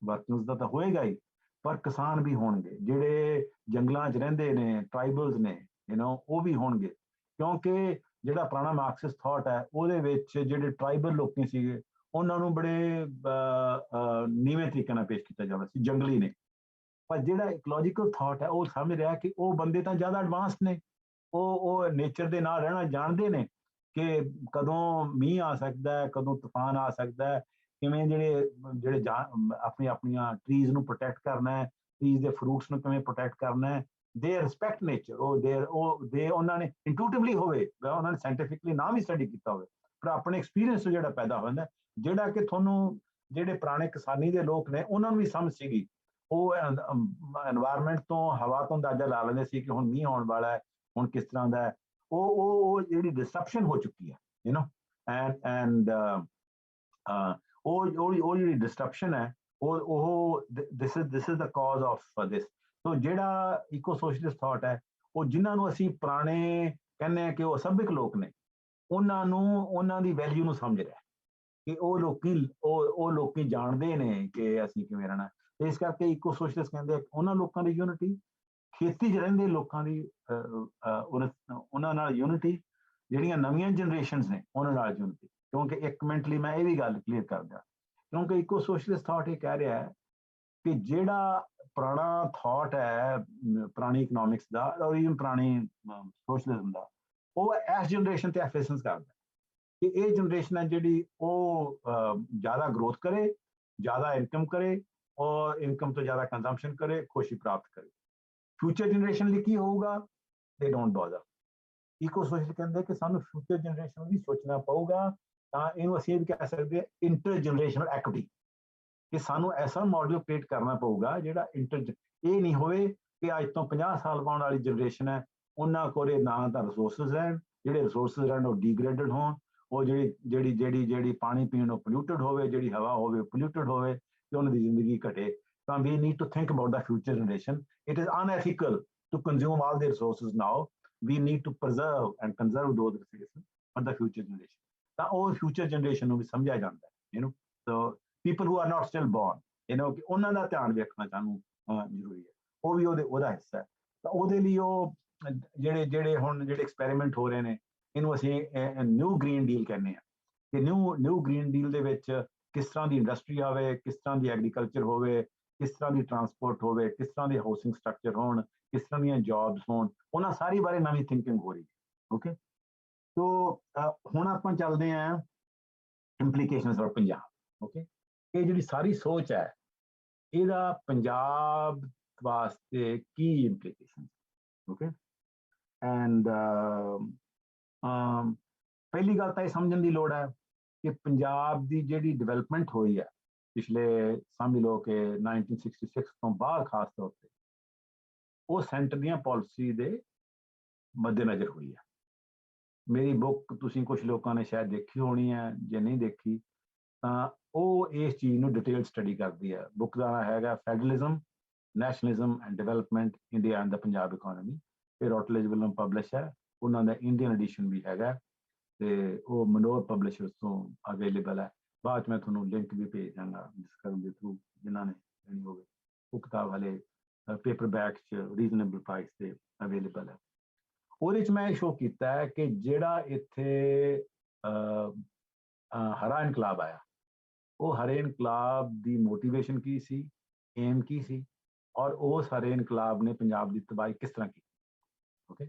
ਵਰਕਿੰਗਸ ਦਾ ਤਾਂ ਹੋਏਗਾ ਹੀ, ਪਰ ਕਿਸਾਨ ਵੀ ਹੋਣਗੇ, ਜਿਹੜੇ ਜੰਗਲਾਂ 'ਚ ਰਹਿੰਦੇ ਨੇ, ਟਰਾਈਬਲਸ ਨੇ, ਉਹ ਵੀ ਹੋਣਗੇ। ਕਿਉਂਕਿ ਜਿਹੜਾ ਪੁਰਾਣਾ ਮਾਰਕਸਿਸਟ ਥਾਟ ਹੈ ਉਹਦੇ ਵਿੱਚ ਜਿਹੜੇ ਟਰਾਈਬਲ ਲੋਕੀ ਸੀਗੇ ਉਹਨਾਂ ਨੂੰ ਬੜੇ ਨੀਵੇਂ ਤਰੀਕੇ ਨਾਲ ਪੇਸ਼ ਕੀਤਾ ਜਾਂਦਾ ਸੀ, ਜੰਗਲੀ ਨੇ। ਪਰ ਜਿਹੜਾ ਇਕੋਲੋਜੀਕਲ ਥਾਟ ਹੈ ਉਹ ਸਮਝ ਰਿਹਾ ਕਿ ਉਹ ਬੰਦੇ ਤਾਂ ਜ਼ਿਆਦਾ ਐਡਵਾਂਸ ਨੇ, ਉਹ ਨੇਚਰ ਦੇ ਨਾਲ ਰਹਿਣਾ ਜਾਣਦੇ ਨੇ ਕਿ ਕਦੋਂ ਮੀਂਹ ਆ ਸਕਦਾ ਹੈ, ਕਦੋਂ ਤੂਫਾਨ ਆ ਸਕਦਾ ਹੈ, ਕਿਵੇਂ ਜਿਹੜੇ ਆਪਣੀਆਂ ਟਰੀਜ਼ ਨੂੰ ਪ੍ਰੋਟੈਕਟ ਕਰਨਾ ਹੈ, ਟਰੀਜ਼ ਦੇ ਫਰੂਟਸ ਨੂੰ ਕਿਵੇਂ ਪ੍ਰੋਟੈਕਟ ਕਰਨਾ ਹੈ। ਦੇ ਰਿਸਪੈਕਟ ਨੇਚਰ, ਉਹਨਾਂ ਨੇ ਇੰਟੂਟਿਵਲੀ ਹੋਵੇ, ਉਹਨਾਂ ਨੇ ਸਾਇੰਟੀਫਿਕਲੀ ਨਾ ਵੀ ਸਟੱਡੀ ਕੀਤਾ ਹੋਵੇ, ਪਰ ਆਪਣੇ ਐਕਸਪੀਰੀਅੰਸ ਤੋਂ ਜਿਹੜਾ ਪੈਦਾ ਹੋ ਜਾਂਦਾ, ਜਿਹੜਾ ਕਿ ਤੁਹਾਨੂੰ ਜਿਹੜੇ ਪੁਰਾਣੇ ਕਿਸਾਨੀ ਦੇ ਲੋਕ ਨੇ ਉਹਨਾਂ ਨੂੰ ਵੀ ਸਮਝ ਸੀਗੀ। ਉਹ এনवायरमेंट ਤੋਂ, ਹਵਾ ਤੋਂ ਅੰਦਾਜ਼ਾ ਲਾ ਲੈਂਦੇ ਸੀ ਕਿ ਹੁਣ ਮੀਂਹ ਆਉਣ ਵਾਲਾ ਹੈ, ਹੁਣ ਕਿਸ ਤਰ੍ਹਾਂ ਦਾ ਹੈ। ਉਹ ਜਿਹੜੀ ਡਿਸਰਪਸ਼ਨ ਹੋ ਚੁੱਕੀ ਹੈ, ਐਂਡ ਉਹ ਜਿਹੜੀ ਡਿਸਟਰਪਸ਼ਨ ਹੈ, ਉਹ this is the cause of this. ਸੋ ਜਿਹੜਾ ਇਕੋ ਸੋਸ਼ਲਿਸਟ ਥਾਟ ਹੈ, ਉਹ ਜਿਨ੍ਹਾਂ ਨੂੰ ਅਸੀਂ ਪੁਰਾਣੇ ਕਹਿੰਦੇ ਹਾਂ ਕਿ ਉਹ ਸੱਭਿਅਕ ਲੋਕ ਨੇ, ਉਹਨਾਂ ਦੀ ਵੈਲਿਊ ਨੂੰ ਸਮਝ ਰਿਹਾ ਕਿ ਉਹ ਲੋਕੀ ਜਾਣਦੇ ਨੇ ਕਿ ਅਸੀਂ ਕਿਵੇਂ ਰਹਿਣਾ। ਇਸ ਕਰਕੇ ਇਕੋ ਸੋਸ਼ਲਿਸਟ ਕਹਿੰਦੇ ਉਹਨਾਂ ਲੋਕਾਂ ਦੀ ਯੂਨਿਟੀ, ਖੇਤੀ 'ਚ ਰਹਿੰਦੇ ਲੋਕਾਂ ਦੀ ਉਹਨਾਂ ਨਾਲ ਯੂਨਿਟੀ, ਜਿਹੜੀਆਂ ਨਵੀਆਂ ਜਨਰੇਸ਼ਨਸ ਨੇ ਉਹਨਾਂ ਨਾਲ ਯੂਨਿਟੀ। ਕਿਉਂਕਿ ਇੱਕ ਮਿੰਟ ਲਈ ਮੈਂ ਇਹ ਵੀ ਗੱਲ ਕਲੀਅਰ ਕਰ ਦਿਆਂ, ਕਿਉਂਕਿ ਇਕੋ ਸੋਸ਼ਲਿਸਟ ਥਾਟ ਇਹ ਕਹਿ ਰਿਹਾ ਹੈ ਕਿ ਜਿਹੜਾ ਪੁਰਾਣਾ ਥਾਟ ਹੈ, ਪੁਰਾਣੀ ਇਕਨੋਮਿਕਸ ਦਾ ਔਰ ਇਵਨ ਪੁਰਾਣੀ ਸੋਸ਼ਲਿਜ਼ਮ ਦਾ, ਉਹ ਇਸ ਜਨਰੇਸ਼ਨ ਤੇ ਐਫੀਸ਼ੀਐਂਸ ਕਰਦਾ ਕਿ ਇਹ ਜਨਰੇਸ਼ਨ ਹੈ ਜਿਹੜੀ ਉਹ ਜ਼ਿਆਦਾ ਗਰੋਥ ਕਰੇ, ਜ਼ਿਆਦਾ ਇਨਕਮ ਕਰੇ, ਔਰ ਇਨਕਮ ਤੋਂ ਜ਼ਿਆਦਾ ਕੰਜ਼ੰਪਸ਼ਨ ਕਰੇ, ਖੁਸ਼ੀ ਪ੍ਰਾਪਤ ਕਰੇ। ਫਿਊਚਰ ਜਨਰੇਸ਼ਨ ਲਈ ਕੀ ਹੋਊਗਾ? ਦੇ ਡੋਂਟ ਬੋਦਰ। ਇਕੋ ਸੋਸ਼ਲ ਕਹਿੰਦੇ ਕਿ ਸਾਨੂੰ ਫਿਊਚਰ ਜਨਰੇਸ਼ਨ ਵੀ ਸੋਚਣਾ ਪਊਗਾ। ਤਾਂ ਇਹਨੂੰ ਅਸੀਂ ਇਹ ਵੀ ਕਹਿ ਸਕਦੇ ਹਾਂ ਇੰਟਰ ਜਨਰੇਸ਼ਨਲ ਐਕੁਇਟੀ, ਕਿ ਸਾਨੂੰ ਐਸਾ ਮਾਡਲ ਕ੍ਰੀਏਟ ਕਰਨਾ ਪਊਗਾ ਜਿਹੜਾ ਇਹ ਨਹੀਂ ਹੋਵੇ ਕਿ ਅੱਜ ਤੋਂ 50 ਸਾਲ ਬਾਅਦ ਵਾਲੀ ਜਨਰੇਸ਼ਨ ਹੈ, ਉਹਨਾਂ ਕੋਲੇ ਨਾ ਤਾਂ ਰਿਸੋਰਸਿਸ ਰਹਿਣ, ਜਿਹੜੇ ਰਿਸੋਰਸਿਸ ਰਹਿਣ ਉਹ ਡੀਗ੍ਰੇਡਡ ਹੋਣ, ਉਹ ਜਿਹੜੀ ਪਾਣੀ ਪੀਣ ਉਹ ਪੋਲਿਊਟਡ ਹੋਵੇ, ਜਿਹੜੀ ਹਵਾ ਹੋਵੇ ਪੋਲਿਊਟਡ ਹੋਵੇ, ਤੇ ਉਹਨਾਂ ਦੀ ਜ਼ਿੰਦਗੀ ਘਟੇ। ਤਾਂ we need to think about the future generation. It is unethical to consume all the resources now. We need to preserve and conserve those resources for the future generation. ਤਾਂ ਉਹ future generation ਨੂੰ ਵੀ ਸਮਝਿਆ ਜਾਂਦਾ ਹੈ, so people who are not still born, ਕਿ ਉਹਨਾਂ ਦਾ ਧਿਆਨ ਰੱਖਣਾ ਸਾਨੂੰ ਜ਼ਰੂਰੀ ਹੈ। ਉਹ ਵੀ ਉਹਦਾ ਹਿੱਸਾ ਹੈ। ਤਾਂ ਉਹਦੇ ਲਈ ਉਹ ਜਿਹੜੇ ਐਕਸਪੈਰੀਮੈਂਟ ਹੋ ਰਹੇ ਨੇ, ਇਹਨੂੰ ਅਸੀਂ ਨਿਊ ਗ੍ਰੀਨ ਡੀਲ ਕਹਿੰਦੇ ਹਾਂ, ਕਿ ਨਿਊ ਗ੍ਰੀਨ ਡੀਲ ਦੇ ਵਿੱਚ ਕਿਸ ਤਰ੍ਹਾਂ ਦੀ ਇੰਡਸਟਰੀ ਆਵੇ, ਕਿਸ ਤਰ੍ਹਾਂ ਦੀ ਐਗਰੀਕਲਚਰ ਹੋਵੇ, ਕਿਸ ਤਰ੍ਹਾਂ ਦੀ ਟਰਾਂਸਪੋਰਟ ਹੋਵੇ, ਕਿਸ ਤਰ੍ਹਾਂ ਦੇ ਹਾਊਸਿੰਗ ਸਟਰਕਚਰ ਹੋਣ, ਕਿਸ ਤਰ੍ਹਾਂ ਦੀਆਂ ਜੌਬਸ ਹੋਣ, ਉਹਨਾਂ ਸਾਰੀ ਬਾਰੇ ਨਵੀਂ ਥਿੰਕਿੰਗ ਹੋ ਰਹੀ ਹੈ। ਓਕੇ, ਸੋ ਹੁਣ ਆਪਾਂ ਚੱਲਦੇ ਹਾਂ ਇੰਪਲੀਕੇਸ਼ਨਸ ਫॉर ਪੰਜਾਬ। ਓਕੇ, ਇਹ ਜਿਹੜੀ ਸਾਰੀ ਸੋਚ ਹੈ, ਇਹਦਾ ਪੰਜਾਬ ਵਾਸਤੇ ਕੀ ਇੰਪਲੀਕੇਸ਼ਨ? ਓਕੇ, ਐਂਡ ਪਹਿਲੀ ਗੱਲ ਤਾਂ ਇਹ ਸਮਝਣ ਦੀ ਲੋੜ ਹੈ ਕਿ ਪੰਜਾਬ ਦੀ ਜਿਹੜੀ ਡਿਵੈਲਪਮੈਂਟ ਹੋਈ ਹੈ ਪਿਛਲੇ, ਸਮਝ ਲਓ ਕਿ 1966 ਤੋਂ ਬਾਅਦ, ਖਾਸ ਤੌਰ ਤੇ ਉਹ ਸੈਂਟਰ ਦੀਆਂ ਪਾਲਿਸੀ ਦੇ ਮੱਦੇਨਜ਼ਰ ਹੋਈ ਹੈ। ਮੇਰੀ ਬੁੱਕ ਤੁਸੀਂ ਕੁਝ ਲੋਕਾਂ ਨੇ ਸ਼ਾਇਦ ਦੇਖੀ ਹੋਣੀ ਹੈ, ਜੇ ਨਹੀਂ ਦੇਖੀ ਤਾਂ ਉਹ ਇਸ ਚੀਜ਼ ਨੂੰ ਡਿਟੇਲ ਸਟੱਡੀ ਕਰਦੀ ਹੈ। ਬੁੱਕ ਦਾ ਨਾਮ ਹੈਗਾ federalism, nationalism and development, India and the Punjab economy. ਇਹ ਰੋਟਲੇਜ ਵੱਲੋਂ ਪਬਲਿਸ਼ ਹੈ, ਉਹਨਾਂ ਦਾ ਇੰਡੀਅਨ ਐਡੀਸ਼ਨ ਵੀ ਹੈਗਾ, ਤੇ ਉਹ ਮਨੋਰ ਪਬਲਿਸ਼ਰਸ ਤੋਂ ਅਵੇਲੇਬਲ ਹੈ। ਬਾਅਦ 'ਚ ਮੈਂ ਤੁਹਾਨੂੰ ਲਿੰਕ ਵੀ ਭੇਜ ਦਾਂਗਾ ਡਿਸਕਸ਼ਨ ਦੇ ਥਰੂ, ਜਿਨ੍ਹਾਂ ਨੇ ਲੈਣੀ ਹੋਵੇ। ਉਹ ਕਿਤਾਬ ਵਾਲੇ ਪੇਪਰ ਬੈਕ 'ਚ ਰੀਜ਼ਨੇਬਲ ਪ੍ਰਾਈਸ ਤੇ ਅਵੇਲੇਬਲ ਹੈ। ਉਹਦੇ 'ਚ ਮੈਂ ਸ਼ੋਅ ਕੀਤਾ ਹੈ ਕਿ ਜਿਹੜਾ ਇੱਥੇ ਹਰਾ ਇਨਕਲਾਬ ਆਇਆ, ਉਹ ਹਰੇ ਇਨਕਲਾਬ ਦੀ ਮੋਟੀਵੇਸ਼ਨ ਕੀ ਸੀ, ਏਮ ਕੀ ਸੀ, ਔਰ ਉਸ ਹਰੇ ਇਨਕਲਾਬ ਨੇ ਪੰਜਾਬ ਦੀ ਤਬਾਹੀ ਕਿਸ ਤਰ੍ਹਾਂ ਕੀਤੀ। ਓਕੇ,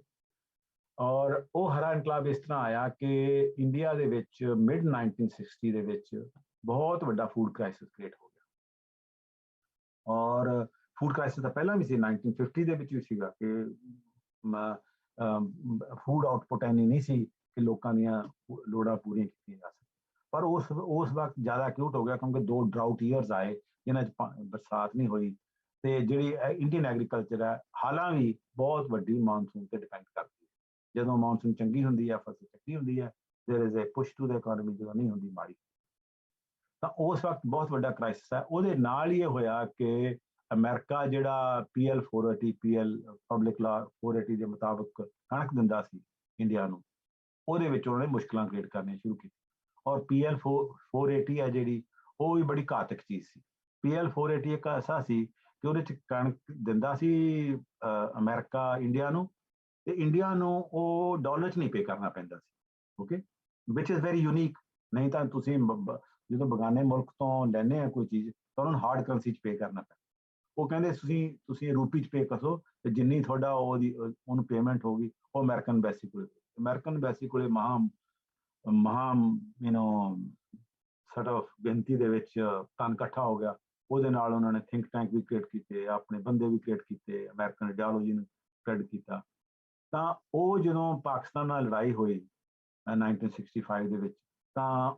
ਔਰ ਉਹ ਹਰਾ ਇਨਕਲਾਬ ਇਸ ਤਰ੍ਹਾਂ ਆਇਆ ਕਿ ਇੰਡੀਆ ਦੇ ਵਿੱਚ ਮਿਡ 1960 ਦੇ ਵਿੱਚ ਬਹੁਤ ਵੱਡਾ ਫੂਡ ਕ੍ਰਾਈਸਿਸ ਕ੍ਰੀਏਟ ਹੋ ਗਿਆ। ਔਰ ਫੂਡ ਕ੍ਰਾਈਸਿਸ ਤਾਂ ਪਹਿਲਾਂ ਵੀ ਸੀ, 1950 ਦੇ ਵਿੱਚ ਵੀ ਸੀਗਾ ਕਿ ਫੂਡ ਆਊਟਪੁੱਟ ਇੰਨੀ ਨਹੀਂ ਸੀ ਕਿ ਲੋਕਾਂ ਦੀਆਂ ਲੋੜਾਂ ਪੂਰੀਆਂ ਕੀਤੀਆਂ ਜਾ ਸਕਣ। ਪਰ ਉਸ ਵਕਤ ਜ਼ਿਆਦਾ ਅਕਿਊਟ ਹੋ ਗਿਆ ਕਿਉਂਕਿ 2 ਡਰਾਊਟ ਈਅਰਸ ਆਏ, ਜਿਨ੍ਹਾਂ 'ਚ ਬਰਸਾਤ ਨਹੀਂ ਹੋਈ, ਤੇ ਜਿਹੜੀ ਇੰਡੀਅਨ ਐਗਰੀਕਲਚਰ ਹੈ ਹਾਲਾਂ ਵੀ ਬਹੁਤ ਵੱਡੀ ਮਾਨਸੂਨ ਤੇ ਡਿਪੈਂਡ ਕਰਦੀ ਹੈ। ਜਦੋਂ ਮਾਨਸੂਨ ਚੰਗੀ ਹੁੰਦੀ ਹੈ, ਫਸਲ ਚੰਗੀ ਹੁੰਦੀ ਹੈ, there is a push to the economy. ਜਦੋਂ ਨਹੀਂ ਹੁੰਦੀ, ਮਾੜੀ। ਤਾਂ ਉਸ ਵਕਤ ਬਹੁਤ ਵੱਡਾ ਕ੍ਰਾਈਸਿਸ ਹੈ। ਉਹਦੇ ਨਾਲ ਹੀ ਇਹ ਹੋਇਆ ਕਿ ਅਮਰੀਕਾ ਜਿਹੜਾ PL 480 ਪਬਲਿਕ ਲਾ 480 ਦੇ ਮੁਤਾਬਕ ਕਣਕ ਦਿੰਦਾ ਸੀ ਇੰਡੀਆ ਨੂੰ, ਉਹਦੇ ਵਿੱਚ ਉਹਨਾਂ ਨੇ ਮੁਸ਼ਕਲਾਂ ਕ੍ਰੀਏਟ ਕਰਨੀਆਂ ਸ਼ੁਰੂ ਕੀਤੀਆਂ। ਔਰ PL 480 ਹੈ ਜਿਹੜੀ, ਉਹ ਵੀ ਬੜੀ ਘਾਤਕ ਚੀਜ਼ ਸੀ। PL 480 ਇੱਕ ਐਸਾ ਸੀ ਕਿ ਉਹਦੇ 'ਚ ਕਣਕ ਦਿੰਦਾ ਸੀ ਅਮਰੀਕਾ ਇੰਡੀਆ ਨੂੰ, ਤੇ ਇੰਡੀਆ ਨੂੰ ਉਹ ਡਾਲਰ 'ਚ ਨਹੀਂ ਪੇ ਕਰਨਾ ਪੈਂਦਾ ਸੀ। Okay, which is very unique. ਨਹੀਂ ਤਾਂ ਤੁਸੀਂ ਜਦੋਂ ਬਗਾਨੇ ਮੁਲਕ ਤੋਂ ਲੈਂਦੇ ਆ ਕੋਈ ਚੀਜ਼ ਤਾਂ ਉਹਨਾਂ ਨੂੰ ਹਾਰਡ ਕਰੰਸੀ 'ਚ ਪੇ ਕਰਨਾ ਪੈਂਦਾ। ਉਹ ਕਹਿੰਦੇ ਤੁਸੀਂ ਰੂਪੀ 'ਚ ਪੇ ਕਰੋ ਤੇ ਜਿੰਨੀ ਤੁਹਾਡਾ ਉਹਨੂੰ ਪੇਮੈਂਟ ਹੋਗੀ ਉਹ ਅਮਰੀਕਨ ਐਮਬੈਸੀ ਕੋਲੇ ਮਹਾ ਸort of ਗਿਣਤੀ ਦੇ ਵਿੱਚ ਧਨ ਇਕੱਠਾ ਹੋ ਗਿਆ। ਉਹਦੇ ਨਾਲ ਉਹਨਾਂ ਨੇ ਥਿੰਕ ਟੈਂਕ ਵੀ ਕ੍ਰੀਏਟ ਕੀਤੇ, ਆਪਣੇ ਬੰਦੇ ਵੀ ਕ੍ਰੀਏਟ ਕੀਤੇ, ਅਮਰੀਕਨ ਆਈਡੀਓਲੋਜੀ ਨੂੰ ਸਪਰੈਡ ਕੀਤਾ। ਤਾਂ ਉਹ ਜਦੋਂ ਪਾਕਿਸਤਾਨ ਨਾਲ ਲੜਾਈ ਹੋਈ 1965 ਦੇ ਵਿੱਚ, ਤਾਂ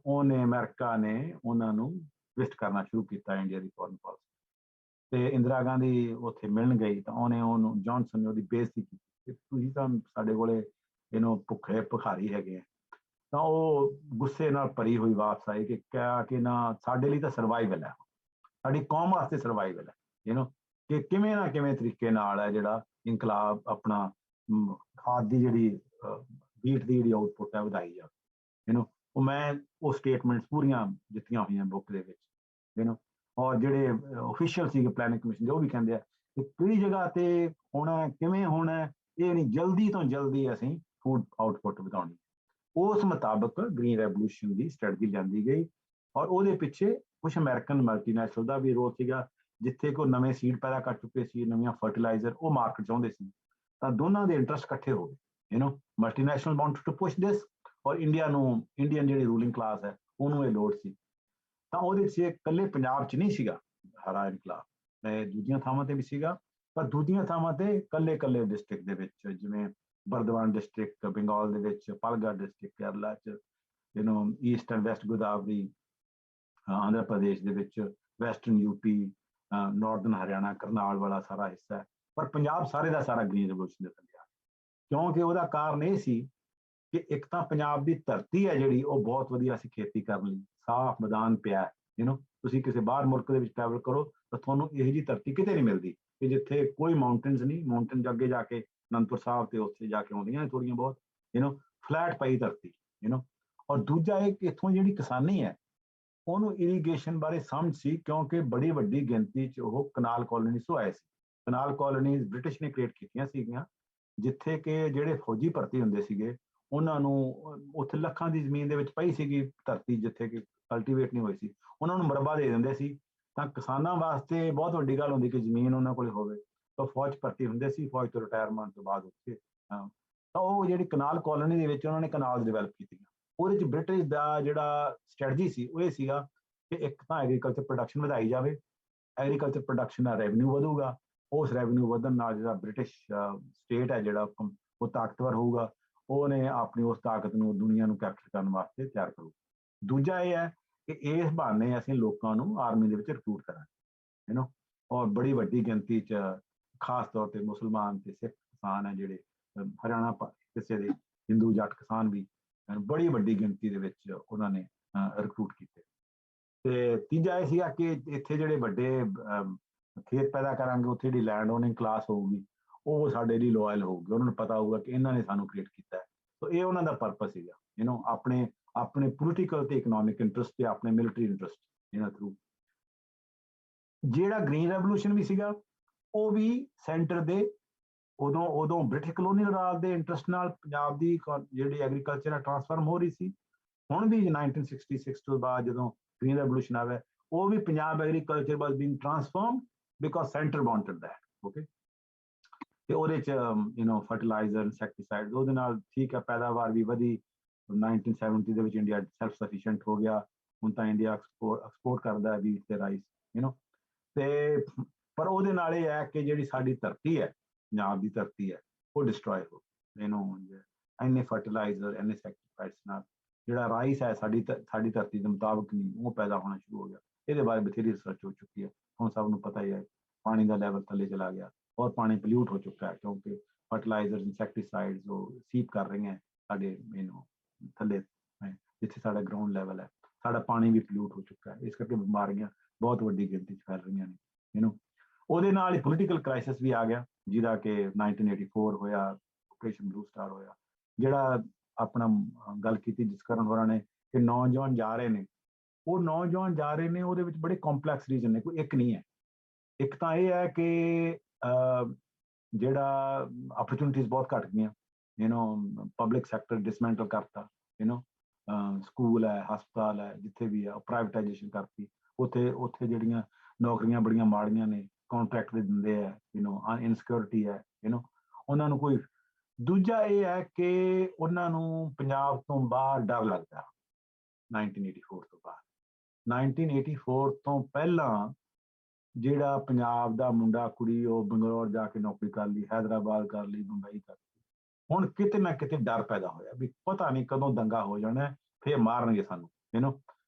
ਅਮਰੀਕਾ ਨੇ ਉਹਨਾਂ ਨੂੰ ਵਿਜ਼ਿਟ ਕਰਨਾ ਸ਼ੁਰੂ ਕੀਤਾ, ਇੰਡੀਆ ਦੀ ਫੋਰਨ ਪਾਲਿਸੀ। ਤੇ ਇੰਦਰਾ ਗਾਂਧੀ ਉੱਥੇ ਮਿਲਣ ਗਈ ਤਾਂ ਉਹਨੂੰ ਜੌਨਸਨ ਨੇ ਉਹਦੀ ਬੇਇੱਜ਼ਤੀ ਕੀਤੀ, ਤੁਸੀਂ ਤਾਂ ਸਾਡੇ ਕੋਲੇ ਭੁੱਖੇ ਭਿਖਾਰੀ ਹੈਗੇ ਆ। ਤਾਂ ਉਹ ਗੁੱਸੇ ਨਾਲ ਭਰੀ ਹੋਈ ਵਾਪਸ ਆਈ ਕਿ ਨਾ ਸਾਡੇ ਲਈ ਤਾਂ ਸਰਵਾਈਵਲ ਹੈ, ਸਾਡੀ ਕੌਮ ਵਾਸਤੇ ਸਰਵਾਈਵਲ ਹੈ, ਕਿ ਕਿਵੇਂ ਨਾ ਕਿਵੇਂ ਤਰੀਕੇ ਨਾਲ ਹੈ ਜਿਹੜਾ ਇਨਕਲਾਬ ਆਪਣਾ ਖਾਦ ਦੀ ਜਿਹੜੀ ਵੀਟ ਦੀ ਜਿਹੜੀ ਆਊਟਪੁੱਟ ਹੈ ਵਧਾਈ ਜਾਵੇ। ਉਹ ਸਟੇਟਮੈਂਟਸ ਪੂਰੀਆਂ ਦਿੱਤੀਆਂ ਹੋਈਆਂ ਬੁੱਕ ਦੇ ਵਿੱਚ। ਔਰ ਜਿਹੜੇ ਅਫੀਸ਼ੀਅਲ ਸੀਗੇ ਪਲੈਨਿੰਗ ਕਮਿਸ਼ਨ ਦੇ, ਉਹ ਵੀ ਕਹਿੰਦੇ ਆ ਕਿ ਕਿਹੜੀ ਜਗ੍ਹਾ ਤੇ ਹੋਣਾ, ਕਿਵੇਂ ਹੋਣਾ, ਇਹ ਨਹੀਂ, ਜਲਦੀ ਤੋਂ ਜਲਦੀ ਅਸੀਂ ਫੂਡ ਆਊਟਪੁੱਟ ਵਧਾਉਣੀ। ਉਸ ਮੁਤਾਬਕ ਗ੍ਰੀਨ ਰੈਵੋਲੂਸ਼ਨ ਦੀ ਸਟ੍ਰੈਟਜੀ ਲਿਆਂਦੀ ਗਈ ਔਰ ਉਹਦੇ ਪਿੱਛੇ ਕੁਝ ਅਮਰੀਕਨ ਮਲਟੀਨੈਸ਼ਨਲ ਦਾ ਵੀ ਰੋਲ ਸੀਗਾ, ਜਿੱਥੇ ਕੋਈ ਨਵੇਂ ਸੀਡ ਪੈਦਾ ਕਰ ਚੁੱਕੇ ਸੀ, ਨਵੀਆਂ ਫਰਟੀਲਾਈਜ਼ਰ ਉਹ ਮਾਰਕੀਟ ਚਾਹੁੰਦੇ ਸੀ। ਤਾਂ ਦੋਨਾਂ ਦੇ ਇੰਟਰਸਟ ਇਕੱਠੇ ਹੋ ਗਏ। ਮਲਟੀਨੈਸ਼ਨਲ ਵਾਂਟਡ ਟੂ ਪੁਸ਼ ਦਿਸ ਔਰ ਇੰਡੀਅਨ ਜਿਹੜੀ ਰੂਲਿੰਗ ਕਲਾਸ ਹੈ ਉਹਨੂੰ ਇਹ ਲੋੜ ਸੀ। ਤਾਂ ਉਹਦੇ 'ਚ ਇਕੱਲੇ ਪੰਜਾਬ 'ਚ ਨਹੀਂ ਸੀਗਾ ਹਰਾ ਇਨਕਲਾਬ, ਦੂਜੀਆਂ ਥਾਵਾਂ ਤੇ ਵੀ ਸੀਗਾ, ਪਰ ਦੂਜੀਆਂ ਥਾਵਾਂ ਤੇ ਇਕੱਲੇ ਡਿਸਟ੍ਰਿਕਟ ਦੇ ਵਿੱਚ, ਜਿਵੇਂ ਬਰਦਵਾਨ ਡਿਸਟ੍ਰਿਕਟ ਬੰਗਾਲ ਦੇ ਵਿੱਚ, ਪਾਲਗੜ ਡਿਸਟ੍ਰਿਕਟ ਕੇਰਲਾ 'ਚ, East and West Godavari Andhra Pradesh ਦੇ ਵਿੱਚ, western UP, Northern Haryana, Karnal ਵਾਲਾ ਸਾਰਾ ਹਿੱਸਾ ਹੈ। ਪਰ ਪੰਜਾਬ ਸਾਰੇ ਦਾ ਸਾਰਾ ਗ੍ਰੀਨ ਰੈਵੋਲੂਸ਼ਨ ਦੇ ਥੱਲੇ ਆ, ਕਿਉਂਕਿ ਉਹਦਾ ਕਾਰਨ ਇਹ ਸੀ ਕਿ ਇੱਕ ਤਾਂ ਪੰਜਾਬ ਦੀ ਧਰਤੀ ਹੈ ਜਿਹੜੀ ਉਹ ਬਹੁਤ ਵਧੀਆ ਸੀ ਖੇਤੀ ਕਰਨ ਲਈ, ਸਾਫ਼ ਮੈਦਾਨ ਪਿਆ। ਤੁਸੀਂ ਕਿਸੇ ਬਾਹਰ ਮੁਲਕ ਦੇ ਵਿੱਚ ਟਰੈਵਲ ਕਰੋ ਤਾਂ ਤੁਹਾਨੂੰ ਇਹੋ ਜਿਹੀ ਧਰਤੀ ਕਿਤੇ ਨਹੀਂ ਮਿਲਦੀ ਕਿ ਜਿੱਥੇ ਕੋਈ ਮਾਊਂਟੇਨਸ ਨਹੀਂ, ਮਾਊਂਟੇਨ ਅੱਗੇ ਜਾ ਕੇ ਅਨੰਦਪੁਰ ਸਾਹਿਬ ਤੇ ਉੱਥੇ ਜਾ ਕੇ ਆਉਂਦੀਆਂ ਥੋੜ੍ਹੀਆਂ ਬਹੁਤ, ਫਲੈਟ ਪਈ ਧਰਤੀ। ਔਰ ਦੂਜਾ ਇਹ ਕਿ ਇੱਥੋਂ ਜਿਹੜੀ ਕਿਸਾਨੀ ਹੈ ਉਹਨੂੰ ਇਰੀਗੇਸ਼ਨ ਬਾਰੇ ਸਮਝ ਸੀ, ਕਿਉਂਕਿ ਬੜੀ ਵੱਡੀ ਗਿਣਤੀ 'ਚ ਉਹ ਕਨਾਲ ਕਾਲੋਨੀਜ਼ ਤੋਂ ਆਏ ਸੀ। ਕਨਾਲ ਕਾਲੋਨੀਜ਼ ਬ੍ਰਿਟਿਸ਼ ਨੇ ਕ੍ਰੀਏਟ ਕੀਤੀਆਂ ਸੀਗੀਆਂ, ਜਿੱਥੇ ਕਿ ਜਿਹੜੇ ਫੌਜੀ ਭਰਤੀ ਹੁੰਦੇ ਸੀਗੇ ਉਹਨਾਂ ਨੂੰ ਉੱਥੇ ਲੱਖਾਂ ਦੀ ਜ਼ਮੀਨ ਦੇ ਵਿੱਚ ਪਈ ਸੀਗੀ ਧਰਤੀ, ਜਿੱਥੇ ਕਿ ਕਲਟੀਵੇਟ ਨਹੀਂ ਹੋਈ ਸੀ, ਉਹਨਾਂ ਨੂੰ ਮਰਬਾ ਦੇ ਦਿੰਦੇ ਸੀ। ਤਾਂ ਕਿਸਾਨਾਂ ਵਾਸਤੇ ਬਹੁਤ ਵੱਡੀ ਗੱਲ ਹੁੰਦੀ ਕਿ ਜ਼ਮੀਨ ਉਹਨਾਂ ਕੋਲ ਹੋਵੇ। ਤਾਂ ਫੌਜ ਭਰਤੀ ਹੁੰਦੇ ਸੀ, ਫੌਜ ਤੋਂ ਰਿਟਾਇਰਮੈਂਟ ਤੋਂ ਬਾਅਦ ਉੱਥੇ ਤਾਂ ਉਹ ਜਿਹੜੀ ਕਨਾਲ ਕਾਲੋਨੀ ਦੇ ਵਿੱਚ ਉਹਨਾਂ ਨੇ ਕਨਾਲ ਡਿਵੈਲਪ ਕੀਤੀਆਂ। ਉਹਦੇ 'ਚ ਬ੍ਰਿਟਿਸ਼ ਦਾ ਜਿਹੜਾ ਸਟ੍ਰੈਟਜੀ ਸੀ ਉਹ ਇਹ ਸੀਗਾ ਕਿ ਇੱਕ ਤਾਂ ਐਗਰੀਕਲਚਰ ਪ੍ਰੋਡਕਸ਼ਨ ਵਧਾਈ ਜਾਵੇ, ਐਗਰੀਕਲਚਰ ਪ੍ਰੋਡਕਸ਼ਨ ਦਾ ਰੈਵਨਿਊ ਵਧੂਗਾ, ਉਸ ਰੈਵਨਿਊ ਵਧਣ ਨਾਲ ਜਿਹੜਾ ਬ੍ਰਿਟਿਸ਼ ਸਟੇਟ ਹੈ ਜਿਹੜਾ ਉਹ ਤਾਕਤਵਰ ਹੋਊਗਾ, ਉਹਨੇ ਆਪਣੀ ਉਸ ਤਾਕਤ ਨੂੰ ਦੁਨੀਆ ਨੂੰ ਕੈਪਚਰ ਕਰਨ ਵਾਸਤੇ ਤਿਆਰ ਕਰੂ। ਦੂਜਾ ਇਹ ਹੈ ਕਿ ਇਸ ਬਹਾਨੇ ਅਸੀਂ ਲੋਕਾਂ ਨੂੰ ਆਰਮੀ ਦੇ ਵਿੱਚ ਰਿਕਰੂਟ ਕਰਾਂਗੇ, ਔਰ ਬੜੀ ਵੱਡੀ ਗਿਣਤੀ 'ਚ ਖਾਸ ਤੌਰ ਤੇ ਮੁਸਲਮਾਨ ਤੇ ਸਿੱਖ ਕਿਸਾਨ ਹੈ ਜਿਹੜੇ ਹਰਿਆਣਾ ਹਿੱਸੇ ਦੇ ਹਿੰਦੂ ਜੱਟ ਕਿਸਾਨ ਵੀ ਬੜੀ ਵੱਡੀ ਗਿਣਤੀ ਦੇ ਵਿੱਚ ਉਹਨਾਂ ਨੇ ਰਿਕਰੂਟ ਕੀਤੇ। ਤੇ ਤੀਜਾ ਇਹ ਸੀਗਾ ਕਿ ਇੱਥੇ ਜਿਹੜੇ ਵੱਡੇ ਖੇਤ ਪੈਦਾ ਕਰਾਂਗੇ, ਉੱਥੇ ਜਿਹੜੀ ਲੈਂਡ ਓਨਿੰਗ ਕਲਾਸ ਹੋਊਗੀ ਉਹ ਸਾਡੇ ਲਈ ਲੋਇਲ ਹੋਊਗੀ, ਉਹਨਾਂ ਨੂੰ ਪਤਾ ਹੋਊਗਾ ਕਿ ਇਹਨਾਂ ਨੇ ਸਾਨੂੰ ਕ੍ਰੀਏਟ ਕੀਤਾ ਹੈ। ਸੋ ਇਹ ਉਹਨਾਂ ਦਾ ਪਰਪਸ ਸੀਗਾ, ਆਪਣੇ ਪੋਲੀਟੀਕਲ ਤੇ ਇਕਨੋਮਿਕ ਇੰਟਰਸਟ ਤੇ ਆਪਣੇ ਮਿਲਟਰੀ ਇੰਟਰਸਟ ਇਹਨਾਂ ਥਰੂ। ਜਿਹੜਾ ਗ੍ਰੀਨ ਰੈਵੋਲੂਸ਼ਨ ਵੀ ਸੀਗਾ ਉਹ ਵੀ ਸੈਂਟਰ ਦੇ ਉਦੋਂ ਬ੍ਰਿਟਿਸ਼ ਕਲੋਨੀਅਲ ਰਾਜ ਦੇ ਇੰਟਰਸਟ ਨਾਲ ਪੰਜਾਬ ਦੀ ਜਿਹੜੀ ਐਗਰੀਕਲਚਰ ਹੈ ਟ੍ਰਾਂਸਫਾਰਮ ਹੋ ਰਹੀ ਸੀ। ਹੁਣ ਵੀ 1966 ਤੋਂ ਬਾਅਦ ਜਦੋਂ ਗ੍ਰੀਨ ਰੈਵੋਲੂਸ਼ਨ ਆਇਆ, ਉਹ ਵੀ Punjab agriculture was being transform because centre wanted that. Okay, ਤੇ ਉਹਦੇ 'ਚ ਫਰਟੀਲਾਈਜ਼ਰ, ਇਨਸੈਕਟੀਸਾਈਡ, ਉਹਦੇ ਨਾਲ ਠੀਕ ਹੈ ਪੈਦਾਵਾਰ ਵੀ ਵਧੀ। 1970 ਦੇ ਵਿੱਚ ਇੰਡੀਆ ਸੈਲਫ ਸਫੀਸ਼ੀਐਂਟ ਹੋ ਗਿਆ। ਹੁਣ ਤਾਂ ਇੰਡੀਆ ਐਕਸਪੋਰਟ ਕਰਦਾ ਹੈ ਵੀਟ ਤੇ ਰਾਈਸ, ਤੇ ਪਰ ਉਹਦੇ ਨਾਲ ਇਹ ਹੈ ਕਿ ਜਿਹੜੀ ਸਾਡੀ ਧਰਤੀ ਹੈ, ਪੰਜਾਬ ਦੀ ਧਰਤੀ ਹੈ, ਉਹ ਡਿਸਟਰੋਏ ਹੋ ਗਈ। ਇੰਨੇ ਫਰਟੀਲਾਈਜ਼ਰ, ਇੰਨੇ ਇਨਸੈਕਟੀਸਾਈਡਸ ਨਾਲ ਜਿਹੜਾ ਰਾਈਸ ਹੈ ਸਾਡੀ ਧਰਤੀ ਦੇ ਮੁਤਾਬਕ ਨਹੀਂ, ਉਹ ਪੈਦਾ ਹੋਣਾ ਸ਼ੁਰੂ ਹੋ ਗਿਆ। ਇਹਦੇ ਬਾਰੇ ਬਥੇਰੀ ਰਿਸਰਚ ਹੋ ਚੁੱਕੀ ਹੈ। ਹੁਣ ਸਭ ਨੂੰ ਪਤਾ ਹੀ ਹੈ ਪਾਣੀ ਦਾ ਲੈਵਲ ਥੱਲੇ ਚਲਾ ਗਿਆ ਔਰ ਪਾਣੀ ਪੋਲਿਊਟ ਹੋ ਚੁੱਕਾ ਹੈ, ਕਿਉਂਕਿ ਫਰਟੀਲਾਈਜ਼ਰ, ਇਨਸੈਕਟੀਸਾਈਡਸ ਉਹ ਸੀਪ ਕਰ ਰਹੀਆਂ ਸਾਡੇ ਥੱਲੇ, ਜਿੱਥੇ ਸਾਡਾ ਗਰਾਊਂਡ ਲੈਵਲ ਹੈ। ਸਾਡਾ ਪਾਣੀ ਵੀ ਪੋਲਿਊਟ ਹੋ ਚੁੱਕਾ ਹੈ, ਇਸ ਕਰਕੇ ਬਿਮਾਰੀਆਂ ਬਹੁਤ ਵੱਡੀ ਗਿਣਤੀ 'ਚ ਫੈਲ ਰਹੀਆਂ ਨੇ। ਉਹਦੇ ਨਾਲ ਹੀ ਪੋਲੀਟੀਕਲ ਕ੍ਰਾਈਸਿਸ ਵੀ ਆ ਗਿਆ, ਜਿਹਦਾ ਕਿ 1984 ਹੋਇਆ, ਆਪਰੇਸ਼ਨ ਬਲੂ ਸਟਾਰ ਹੋਇਆ। ਜਿਹੜਾ ਆਪਣਾ ਗੱਲ ਕੀਤੀ ਜਸਕਰਨ ਹੋਰਾਂ ਨੇ ਕਿ ਨੌਜਵਾਨ ਜਾ ਰਹੇ ਨੇ, ਉਹ ਨੌਜਵਾਨ ਜਾ ਰਹੇ ਨੇ ਉਹਦੇ ਵਿੱਚ ਬੜੇ ਕੰਪਲੈਕਸ ਰੀਜ਼ਨ ਨੇ, ਕੋਈ ਇੱਕ ਨਹੀਂ ਹੈ। ਇੱਕ ਤਾਂ ਇਹ ਹੈ ਕਿ ਜਿਹੜਾ ਅਪਰਚੁਨਿਟੀਜ਼ ਬਹੁਤ ਘੱਟ ਗਈਆਂ, ਪਬਲਿਕ ਸੈਕਟਰ ਡਿਸਮੈਂਟਲ ਕਰਤਾ, ਸਕੂਲ ਹੈ, ਹਸਪਤਾਲ ਹੈ, ਜਿੱਥੇ ਵੀ ਹੈ ਉਹ ਪ੍ਰਾਈਵੇਟਾਈਜੇਸ਼ਨ ਕਰਤੀ। ਉੱਥੇ ਜਿਹੜੀਆਂ ਨੌਕਰੀਆਂ ਬੜੀਆਂ ਮਾੜੀਆਂ ਨੇ, ਕੰਟਰੈਕਟ ਦੇ ਦਿੰਦੇ ਹੈ, ਇਨਸਿਕਿਉਰਿਟੀ ਹੈ, ਉਹਨਾਂ ਨੂੰ ਕੋਈ। ਦੂਜਾ ਇਹ ਹੈ ਕਿ ਉਹਨਾਂ ਨੂੰ ਪੰਜਾਬ ਤੋਂ ਬਾਹਰ ਡਰ ਲੱਗਦਾ 1984 ਤੋਂ ਬਾਅਦ। 1984 ਤੋਂ ਪਹਿਲਾਂ ਜਿਹੜਾ ਪੰਜਾਬ ਦਾ ਮੁੰਡਾ ਕੁੜੀ ਉਹ ਬੰਗਲੌਰ ਜਾ ਕੇ ਨੌਕਰੀ ਕਰ ਲਈ, ਹੈਦਰਾਬਾਦ ਕਰ ਲਈ, ਮੁੰਬਈ ਕਰ ਲਈ। ਹੁਣ ਕਿਤੇ ਨਾ ਕਿਤੇ ਡਰ ਪੈਦਾ ਹੋਇਆ ਵੀ ਪਤਾ ਨਹੀਂ ਕਦੋਂ ਦੰਗਾ ਹੋ ਜਾਣਾ, ਫੇਰ ਮਾਰਨਗੇ ਸਾਨੂੰ।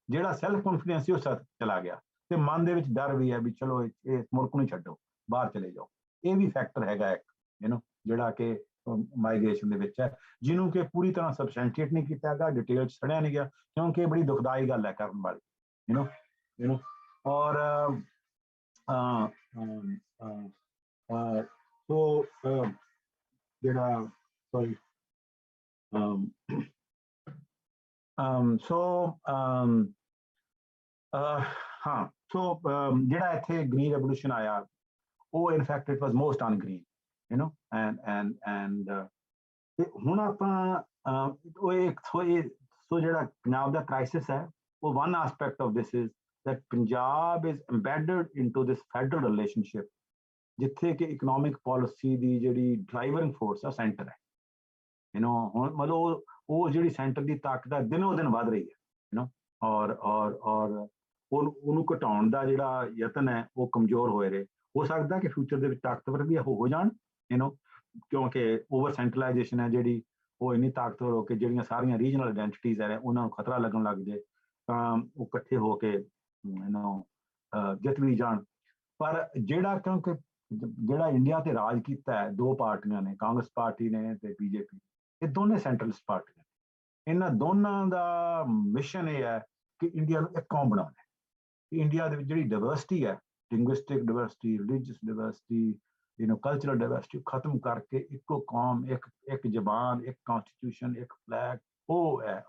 ਜਿਹੜਾ ਸੈਲਫ ਕੌਨਫੀਡੈਂਸ ਸੀ ਉਹ ਚਲਾ ਗਿਆ, ਤੇ ਮਨ ਦੇ ਵਿੱਚ ਡਰ ਵੀ ਹੈ ਵੀ ਚਲੋ ਇਹ ਮੁਲਕ ਨੂੰ ਛੱਡੋ, ਬਾਹਰ ਚਲੇ ਜਾਓ। ਇਹ ਵੀ ਫੈਕਟਰ ਹੈਗਾ ਇੱਕ ਜਿਹੜਾ ਕਿ ਮਾਈਗ੍ਰੇਸ਼ਨ ਦੇ ਵਿੱਚ ਹੈ, ਜਿਹਨੂੰ ਕਿ ਪੂਰੀ ਤਰ੍ਹਾਂ ਸਬਸਟੈਂਸ਼ੀਏਟ ਨਹੀਂ ਕੀਤਾ ਹੈਗਾ, ਡਿਟੇਲ 'ਚ ਛੜਿਆ ਨਹੀਂ ਗਿਆ, ਕਿਉਂਕਿ ਇਹ ਬੜੀ ਦੁਖਦਾਈ ਗੱਲ ਹੈ ਕਰਨ ਵਾਲੀ। ਔਰ ਸੋ ਜਿਹੜਾ ਸੌਰੀ ਹਾਂ, ਸੋ ਜਿਹੜਾ ਇੱਥੇ ਗ੍ਰੀਨ ਰੈਵੋਲੂਸ਼ਨ ਆਇਆ ਉਹ in fact it was most ungreen, and ਤੇ ਹੁਣ ਆਪਾਂ ਸੋ ਜਿਹੜਾ ਪੰਜਾਬ ਦਾ ਕ੍ਰਾਈਸਿਸ ਹੈ, ਉਹ one aspect of this is that Punjab is embedded into this federal relationship, ਜਿੱਥੇ ਕਿ ਇਕਨੋਮਿਕ ਪਾਲਿਸੀ ਦੀ ਜਿਹੜੀ ਡਰਾਈਵਿੰਗ ਫੋਰਸ ਆ ਸੈਂਟਰ ਹੈ। ਹੁਣ ਮਤਲਬ ਉਹ ਜਿਹੜੀ ਸੈਂਟਰ ਦੀ ਤਾਕਤ ਹੈ ਦਿਨੋਂ ਦਿਨ ਵੱਧ ਰਹੀ ਹੈ, ਔਰ ਉਹਨੂੰ ਘਟਾਉਣ ਦਾ ਜਿਹੜਾ ਯਤਨ ਹੈ ਉਹ ਕਮਜ਼ੋਰ ਹੋਏ ਰਹੇ। ਹੋ ਸਕਦਾ ਕਿ ਫਿਊਚਰ ਦੇ ਵਿੱਚ ਤਾਕਤਵਰ ਵੀ ਹੋ ਜਾਣ, ਕਿਉਂਕਿ ਓਵਰ ਸੈਂਟਰਲਾਈਜੇਸ਼ਨ ਹੈ ਜਿਹੜੀ ਉਹ ਇੰਨੀ ਤਾਕਤਵਰ ਹੋ ਕੇ ਜਿਹੜੀਆਂ ਸਾਰੀਆਂ ਰੀਜਨਲ ਆਇਡੈਂਟੀਟੀਜ਼ ਹੈ ਉਹਨਾਂ ਨੂੰ ਖਤਰਾ ਲੱਗਣ ਲੱਗ ਜਾਏ, ਤਾਂ ਉਹ ਇਕੱਠੇ ਹੋ ਕੇ ਜਿੱਤ ਵੀ ਜਾਣ। ਪਰ ਕਿਉਂਕਿ ਜਿਹੜਾ ਇੰਡੀਆ ਤੇ ਰਾਜ ਕੀਤਾ ਹੈ ਦੋ ਪਾਰਟੀਆਂ ਨੇ, ਕਾਂਗਰਸ ਪਾਰਟੀ ਨੇ ਤੇ ਬੀਜੇਪੀ, ਇਹ ਦੋਨੇ ਸੈਂਟਰਲਿਸਟ ਪਾਰਟੀਆਂ। ਇਹਨਾਂ ਦੋਨਾਂ ਦਾ ਮਿਸ਼ਨ ਇਹ ਹੈ ਕਿ ਇੰਡੀਆ ਨੂੰ ਇੱਕ ਕੌਮ ਬਣਾਉਣਾ ਹੈ। ਇੰਡੀਆ ਦੇ ਵਿੱਚ ਜਿਹੜੀ ਡਾਇਵਰਸਿਟੀ ਹੈ, linguistic diversity, religious diversity, cultural diversity, ਖਤਮ ਕਰਕੇ ਇੱਕੋ ਕੌਮ, ਇੱਕ ਜ਼ਬਾਨ, ਇੱਕ ਕਨਸਟੀਟਿਊਸ਼ਨ, ਇੱਕ ਫਲੈਗ, ਉਹ ਹੈ।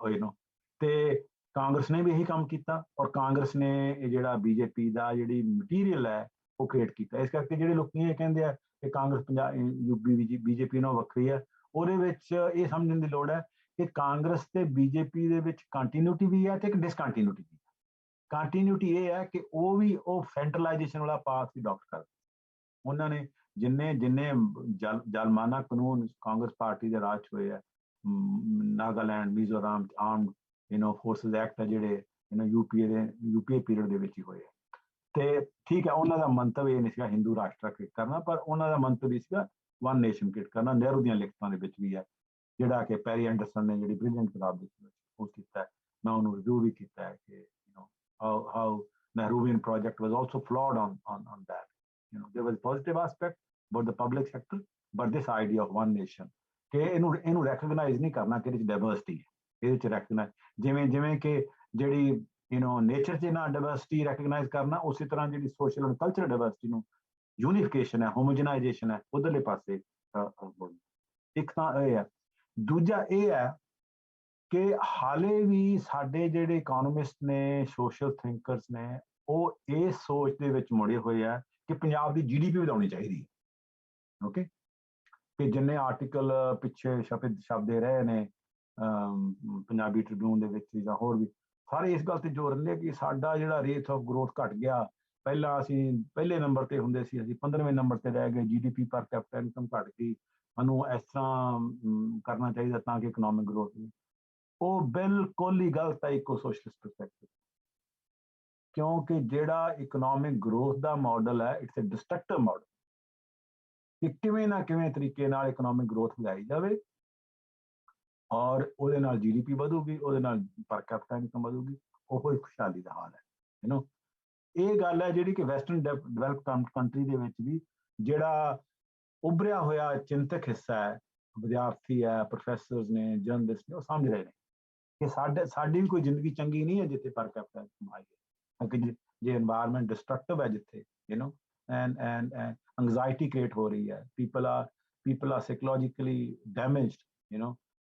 ਤੇ ਕਾਂਗਰਸ ਨੇ ਵੀ ਇਹੀ ਕੰਮ ਕੀਤਾ, ਔਰ ਕਾਂਗਰਸ ਨੇ ਇਹ ਜਿਹੜਾ ਬੀਜੇਪੀ ਦਾ ਜਿਹੜੀ ਮਟੀਰੀਅਲ ਹੈ ਉਹ ਕ੍ਰੀਏਟ ਕੀਤਾ। ਇਸ ਕਰਕੇ ਜਿਹੜੇ ਲੋਕ ਇਹ ਕਹਿੰਦੇ ਆ ਕਿ ਕਾਂਗਰਸ ਬੀਜੇਪੀ ਨਾਲ ਵੱਖਰੀ ਹੈ, ਉਹਦੇ ਵਿੱਚ ਇਹ ਸਮਝਣ ਦੀ ਲੋੜ ਹੈ ਕਿ ਕਾਂਗਰਸ ਤੇ ਬੀਜੇਪੀ ਦੇ ਵਿੱਚ ਕੰਟੀਨਿਊਟੀ ਵੀ ਹੈ ਤੇ ਇੱਕ ਡਿਸਕੰਟੀਨਿਊਟੀ ਵੀ ਹੈ। ਕੰਟੀਨਿਊਟੀ ਇਹ ਹੈ ਕਿ ਉਹ ਸੈਂਟਰਲਾਈਜੇਸ਼ਨ ਵਾਲਾ ਪਾਥ ਵੀ ਅਡਾਪਟ ਕਰਦੇ। ਉਹਨਾਂ ਨੇ ਜਿੰਨੇ ਜ਼ਾਲਮਾਨਾ ਕਾਨੂੰਨ ਕਾਂਗਰਸ ਪਾਰਟੀ ਦੇ ਰਾਜ ਹੋਏ ਆ, Nagaland, Mizoram armed forces act ਹੈ ਜਿਹੜੇ ਯੂਪੀਏ ਪੀਰੀਅਡ ਦੇ ਵਿੱਚ ਹੀ ਹੋਏ ਆ। ਤੇ ਠੀਕ ਹੈ, ਉਹਨਾਂ ਦਾ ਮੰਤਵ ਇਹ ਨਹੀਂ ਸੀਗਾ ਹਿੰਦੂ ਰਾਸ਼ਟਰ ਕ੍ਰਿਏਟ ਕਰਨਾ, ਪਰ ਉਹਨਾਂ ਦਾ ਮੰਤਵ ਇਹ ਸੀਗਾ ਵਨ ਨੇਸ਼ਨ ਕ੍ਰੀਏਟ ਕਰਨਾ। ਨਹਿਰੂ ਦੀਆਂ ਲਿਖਤਾਂ ਦੇ ਵਿੱਚ ਵੀ ਹੈ, ਜਿਹੜਾ ਕਿ ਪੈਰੀ ਐਂਡਰਸਨ ਨੇ ਜਿਹੜੀ ਬ੍ਰਿਲੀਅੰਟ ਕਿਤਾਬ ਦਿੱਤੀ ਉਹ ਕੀਤਾ। ਮੈਂ ਉਹਨੂੰ ਰਿਵਿਊ ਵੀ ਕੀਤਾ ਹੈ ਕਿ how Nehruvian project was also flawed on that. There was positive aspect about the public sector, but this idea of one nation ਕਿ ਇਹਨੂੰ ਰੈਕਗਨਾਈਜ਼ ਨਹੀਂ ਕਰਨਾ ਕਿ ਇਹਦੇ ਵਿੱਚ ਡਾਇਵਰਸਿਟੀ ਹੈ, ਇਹਦੇ ਵਿੱਚ ਰੈਕਗਨਾਈਜ਼ ਜਿਵੇਂ ਕਿ ਜਿਹੜੀ ਨੇਚਰ 'ਚ ਨਾ ਡਾਇਵਰਸਿਟੀ ਰੈਕਗਨਾਈਜ਼ ਕਰਨਾ, ਉਸੇ ਤਰ੍ਹਾਂ ਜਿਹੜੀ ਸੋਸ਼ਲ ਐਂਡ ਕਲਚਰਲ ਡਾਇਵਰਸਿਟੀ ਨੂੰ ਯੂਨੀਫਿਕੇਸ਼ਨ ਹੈ, ਹੋਮੋਜਨਾਈਜੇਸ਼ਨ ਹੈ, ਉਧਰਲੇ ਪਾਸੇ। ਇੱਕ ਤਾਂ ਇਹ ਹੈ। ਦੂਜਾ ਇਹ ਹੈ ਕਿ ਹਾਲੇ ਵੀ ਸਾਡੇ ਜਿਹੜੇ ਇਕੋਨੋਮਿਸਟ ਨੇ, ਸੋਸ਼ਲ ਥਿੰਕਰਸ ਨੇ, ਉਹ ਇਸ ਸੋਚ ਦੇ ਵਿੱਚ ਮੁੜੇ ਹੋਏ ਆ ਕਿ ਪੰਜਾਬ ਦੀ GDP ਵਧਾਉਣੀ ਚਾਹੀਦੀ ਹੈ। ਓਕੇ, ਕਿ ਜਿੰਨੇ ਆਰਟੀਕਲ ਪਿੱਛੇ ਛਪਦੇ ਰਹੇ ਨੇ ਪੰਜਾਬੀ ਟ੍ਰਿਬਿਊਨ ਦੇ ਵਿੱਚ ਜਾਂ ਹੋਰ ਵੀ, ਸਾਰੇ ਇਸ ਗੱਲ ਤੇ ਜ਼ੋਰ ਦਿੰਦੇ ਕਿ ਸਾਡਾ ਜਿਹੜਾ ਰੇਟ ਆਫ ਗਰੋਥ ਘਟ ਗਿਆ। ਪਹਿਲਾਂ ਅਸੀਂ ਪਹਿਲੇ ਨੰਬਰ ਤੇ ਹੁੰਦੇ ਸੀ, ਅਸੀਂ 15ਵੇਂ ਨੰਬਰ ਤੇ ਰਹਿ ਗਏ, GDP ਪਰ ਕੈਪੀਟਲ ਇਨਕਮ ਘਟ ਗਈ, ਸਾਨੂੰ ਇਸ ਤਰ੍ਹਾਂ ਕਰਨਾ ਚਾਹੀਦਾ ਤਾਂ ਕਿ ਇਕਨੋਮਿਕ ਗਰੋਥ। ਉਹ ਬਿਲਕੁਲ ਹੀ ਗਲਤ ਹੈ ਇਕੋ ਸੋਸ਼ਲਿਸਟ ਪਰਸਪੈਕਟਿਵ, ਕਿਉਂਕਿ ਜਿਹੜਾ ਇਕਨੋਮਿਕ ਗਰੋਥ ਦਾ ਮਾਡਲ ਹੈ ਇਟਸ ਅ ਡਿਸਟਰਕਟਿਵ ਮਾਡਲ, ਕਿ ਕਿਵੇਂ ਨਾ ਕਿਵੇਂ ਤਰੀਕੇ ਨਾਲ ਇਕਨੋਮਿਕ ਗਰੋਥ ਵਧਾਈ ਜਾਵੇ ਔਰ ਉਹਦੇ ਨਾਲ GDP ਵਧੂਗੀ, ਉਹਦੇ ਨਾਲ ਪਰ ਕੈਪੀਟਲ ਇਨਕਮ ਵਧੂਗੀ, ਉਹ ਹੀ ਖੁਸ਼ਹਾਲੀ ਦਾ ਹਾਲ ਹੈ। ਇਹ ਗੱਲ ਹੈ ਜਿਹੜੀ ਕਿ ਵੈਸਟਰਨ ਡਿਵੈਲਪਡ ਕੰਟਰੀ ਦੇ ਵਿੱਚ ਵੀ ਜਿਹੜਾ ਉੱਭਰਿਆ ਹੋਇਆ ਚਿੰਤਕ ਹਿੱਸਾ ਹੈ, ਵਿਦਿਆਰਥੀ ਹੈ, ਪ੍ਰੋਫੈਸਰਸ ਨੇ, ਜਰਨਲਿਸਟ ਨੇ, ਉਹ ਸਮਝ ਰਹੇ ਨੇ ਕਿ ਸਾਡੀ ਵੀ ਕੋਈ ਜ਼ਿੰਦਗੀ ਚੰਗੀ ਨਹੀਂ ਹੈ ਜਿੱਥੇ ਪਰ ਕੈਪੀਟਲ ਇਨਕਮ ਆਈ ਹੈ। ਕਿਉਂਕਿ ਜੇ এনवायरमेंट ਡਿਸਟਰਕਟਿਵ ਹੈ ਜਿੱਥੇ and anxiety create ਹੋ ਰਹੀ ਹੈ, people are psychologically damaged,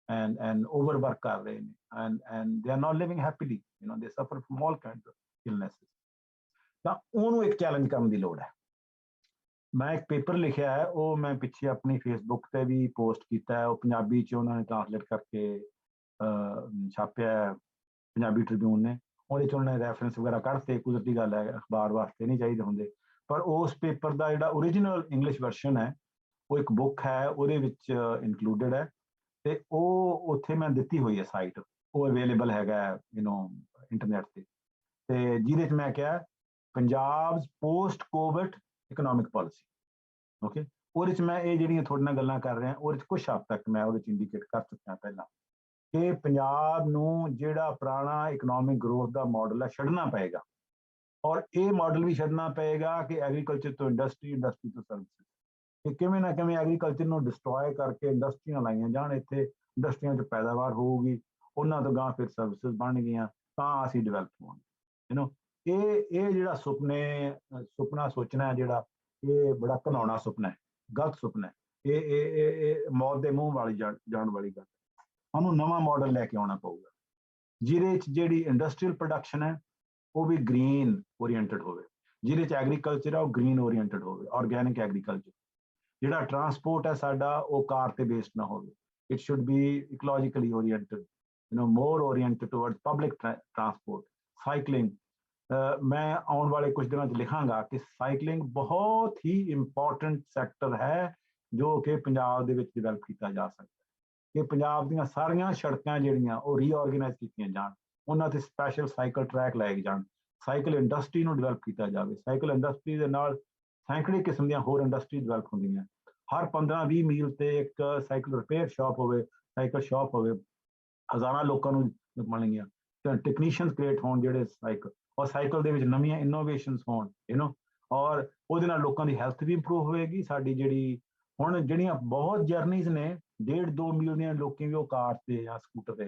and overwork ਕਰ ਰਹੇ ਨੇ, and they are not living happily, they suffer from all kinds of illnesses. ਤਾਂ ਉਹਨੂੰ ਇੱਕ ਚੈਲੰਜ ਕਰਨ ਦੀ ਲੋੜ ਹੈ। ਮੈਂ ਇੱਕ ਪੇਪਰ ਲਿਖਿਆ ਹੈ, ਉਹ ਮੈਂ ਪਿੱਛੇ ਆਪਣੀ ਫੇਸਬੁੱਕ ਤੇ ਵੀ ਪੋਸਟ ਕੀਤਾ ਹੈ, ਉਹ ਪੰਜਾਬੀ 'ਚ ਉਹਨਾਂ ਨੇ ਟ੍ਰਾਂਸਲੇਟ ਕਰਕੇ ਛਾਪਿਆ ਪੰਜਾਬੀ ਟ੍ਰਿਬਿਊਨ ਨੇ, ਉਹਦੇ 'ਚ ਉਹਨਾਂ ਨੇ ਰੈਫਰੈਂਸ ਵਗੈਰਾ ਕੱਢਤੇ। ਕੁਦਰਤੀ ਗੱਲ ਹੈ, ਅਖਬਾਰ ਵਾਸਤੇ ਨਹੀਂ ਚਾਹੀਦੇ ਹੁੰਦੇ, ਪਰ ਉਸ ਪੇਪਰ ਦਾ ਜਿਹੜਾ ਓਰੀਜਨਲ ਇੰਗਲਿਸ਼ ਵਰਸ਼ਨ ਹੈ ਉਹ ਇੱਕ ਬੁੱਕ ਹੈ, ਉਹਦੇ ਵਿੱਚ ਇਨਕਲੂਡਡ ਹੈ, ਤੇ ਉਹ ਉੱਥੇ ਮੈਂ ਦਿੱਤੀ ਹੋਈ ਹੈ ਸਾਈਟ, ਉਹ ਅਵੇਲੇਬਲ ਹੈਗਾ ਇੰਟਰਨੈਟ ਤੇ ਜਿਹਦੇ 'ਚ ਮੈਂ ਕਿਹਾ Punjab post Covid economic policy. Okay, ਉਹਦੇ 'ਚ ਮੈਂ ਇਹ ਜਿਹੜੀਆਂ ਤੁਹਾਡੇ ਨਾਲ ਗੱਲਾਂ ਕਰ ਰਿਹਾ, ਉਹਦੇ 'ਚ ਕੁਛ ਹੱਦ ਤੱਕ ਮੈਂ ਉਹਦੇ 'ਚ ਇੰਡੀਕੇਟ ਕਰ ਚੁੱਕਿਆ ਪਹਿਲਾਂ ਕਿ ਪੰਜਾਬ ਨੂੰ ਜਿਹੜਾ ਪੁਰਾਣਾ ਇਕਨੋਮਿਕ ਗਰੋਥ ਦਾ ਮਾਡਲ ਹੈ ਛੱਡਣਾ ਪਏਗਾ, ਔਰ ਇਹ ਮਾਡਲ ਵੀ ਛੱਡਣਾ ਪਏਗਾ ਕਿ ਐਗਰੀਕਲਚਰ ਤੋਂ ਇੰਡਸਟਰੀ, ਇੰਡਸਟਰੀ ਤੋਂ ਸਰਵਿਸਿਜ਼, ਕਿ ਕਿਵੇਂ ਨਾ ਕਿਵੇਂ ਐਗਰੀਕਲਚਰ ਨੂੰ ਡਿਸਟਰੋਏ ਕਰਕੇ ਇੰਡਸਟਰੀਆਂ ਲਾਈਆਂ ਜਾਣ, ਇੱਥੇ ਇੰਡਸਟਰੀਆਂ 'ਚ ਪੈਦਾਵਾਰ ਹੋਊਗੀ, ਉਹਨਾਂ ਤੋਂ ਗਾਂ ਫਿਰ ਸਰਵਿਸਿਜ਼ ਬਣਨਗੀਆਂ, ਤਾਂ ਅਸੀਂ ਡਿਵੈਲਪ ਹੋਵਾਂਗੇ। ਇਹ ਜਿਹੜਾ ਸੁਪਨਾ ਸੋਚਣਾ ਜਿਹੜਾ, ਇਹ ਬੜਾ ਘਿਨਾਉਣਾ ਸੁਪਨਾ ਹੈ, ਗਲਤ ਸੁਪਨਾ ਹੈ, ਇਹ ਮੌਤ ਦੇ ਮੂੰਹ ਵਾਲੀ ਜਾਣ ਵਾਲੀ ਗੱਲ। ਸਾਨੂੰ ਨਵਾਂ ਮਾਡਲ ਲੈ ਕੇ ਆਉਣਾ ਪਊਗਾ, ਜਿਹਦੇ 'ਚ ਜਿਹੜੀ ਇੰਡਸਟਰੀਅਲ ਪ੍ਰੋਡਕਸ਼ਨ ਹੈ ਉਹ ਵੀ ਗ੍ਰੀਨ ਓਰੀਐਂਟਡ ਹੋਵੇ, ਜਿਹਦੇ 'ਚ ਐਗਰੀਕਲਚਰ ਹੈ ਉਹ ਗ੍ਰੀਨ ਓਰੀਐਂਟਡ ਹੋਵੇ, ਆਰਗੈਨਿਕ ਐਗਰੀਕਲਚਰ। ਜਿਹੜਾ ਟਰਾਂਸਪੋਰਟ ਹੈ ਸਾਡਾ ਉਹ ਕਾਰ ਤੇ ਬੇਸਡ ਨਾ ਹੋਵੇ, it should be ecologically oriented, more oriented towards public transport, cycling. ਮੈਂ ਆਉਣ ਵਾਲੇ ਕੁਝ ਦਿਨਾਂ 'ਚ ਲਿਖਾਂਗਾ ਕਿ ਸਾਈਕਲਿੰਗ ਬਹੁਤ ਹੀ ਇੰਪੋਰਟੈਂਟ ਸੈਕਟਰ ਹੈ ਜੋ ਕਿ ਪੰਜਾਬ ਦੇ ਵਿੱਚ ਡਿਵੈਲਪ ਕੀਤਾ ਜਾ ਸਕਦਾ ਹੈ, ਕਿ ਪੰਜਾਬ ਦੀਆਂ ਸਾਰੀਆਂ ਸੜਕਾਂ ਜਿਹੜੀਆਂ ਉਹ ਰੀਆਰਗੇਨਾਈਜ਼ ਕੀਤੀਆਂ ਜਾਣ, ਉਹਨਾਂ ਤੇ ਸਪੈਸ਼ਲ ਸਾਈਕਲ ਟਰੈਕ ਲਾਏ ਜਾਣ, ਸਾਈਕਲ ਇੰਡਸਟਰੀ ਨੂੰ ਡਿਵੈਲਪ ਕੀਤਾ ਜਾਵੇ। ਸਾਈਕਲ ਇੰਡਸਟਰੀ ਦੇ ਨਾਲ ਸੈਂਕੜੇ ਕਿਸਮ ਦੀਆਂ ਹੋਰ ਇੰਡਸਟਰੀ ਡਿਵੈਲਪ ਹੁੰਦੀਆਂ, ਹਰ 15-20 ਮੀਲ ਤੇ ਇੱਕ ਸਾਈਕਲ ਰਿਪੇਅਰ ਸ਼ਾਪ ਹੋਵੇ, ਸਾਈਕਲ ਸ਼ਾਪ ਹੋਵੇ, ਹਜ਼ਾਰਾਂ ਲੋਕਾਂ ਨੂੰ ਮਿਲਣਗੀਆਂ, ਟੈਕਨੀਸ਼ੀਅਨਸ ਕ੍ਰੀਏਟ ਹੋਣ ਜਿਹੜੇ ਸਾਈਕਲ, ਔਰ ਸਾਈਕਲ ਦੇ ਵਿੱਚ ਨਵੀਆਂ ਇਨੋਵੇਸ਼ਨਸ ਹੋਣ, ਔਰ ਉਹਦੇ ਨਾਲ ਲੋਕਾਂ ਦੀ ਹੈਲਥ ਵੀ ਇੰਪਰੂਵ ਹੋਏਗੀ। ਸਾਡੀ ਜਿਹੜੀ ਹੁਣ ਜਿਹੜੀਆਂ ਬਹੁਤ ਜਰਨੀਜ਼ ਨੇ 1.5-2 ਮੀਲ ਦੀਆਂ, ਲੋਕੀ ਵੀ ਉਹ ਕਾਰ ਤੇ ਜਾਂ ਸਕੂਟਰ ਤੇ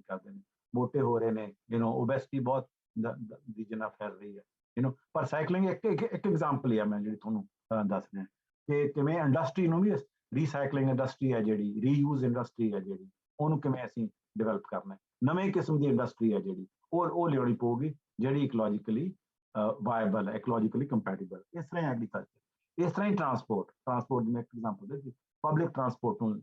ਕਰਦੇ ਨੇ, ਮੋਟੇ ਹੋ ਰਹੇ ਨੇ, ਓਬੈਸਿਟੀ ਬਹੁਤ ਦੀ ਜਨਾ ਫੈਲ ਰਹੀ ਹੈ, ਪਰ ਸਾਈਕਲਿੰਗ ਇੱਕ ਐਗਜ਼ਾਮਪਲ ਹੈ ਮੈਂ ਜਿਹੜੀ ਤੁਹਾਨੂੰ ਦੱਸ ਰਿਹਾ ਕਿ ਕਿਵੇਂ ਇੰਡਸਟਰੀ ਨੂੰ ਵੀ, ਰੀਸਾਈਕਲਿੰਗ ਇੰਡਸਟਰੀ ਹੈ ਜਿਹੜੀ, ਰੀਯੂਜ਼ ਇੰਡਸਟਰੀ ਹੈ ਜਿਹੜੀ, ਉਹਨੂੰ ਕਿਵੇਂ ਅਸੀਂ ਡਿਵੈਲਪ ਕਰਨਾ ਹੈ। ਨਵੇਂ ਕਿਸਮ ਦੀ ਇੰਡਸਟਰੀ ਹੈ ਜਿਹੜੀ ਉਹ ਲਿਆਉਣੀ ਪਊਗੀ, ਜਿਹੜੀ ਇਕੋਲੋਜੀਕਲੀ ਵਾਇਬਲ ਹੈ, ਇਕੋਲੋਜੀਕਲੀ ਕੰਪੈਟੀਬਲ। ਇਸ ਤਰ੍ਹਾਂ ਐਗਰੀਕਲਚਰ, ਇਸ ਤਰ੍ਹਾਂ ਹੀ ਟਰਾਂਸਪੋਰਟ ਦੀ ਮੈਂ ਇੱਕ ਐਗਜ਼ਾਮਪਲ ਦਿੱਤੀ, ਪਬਲਿਕ ਟਰਾਂਸਪੋਰਟ ਨੂੰ,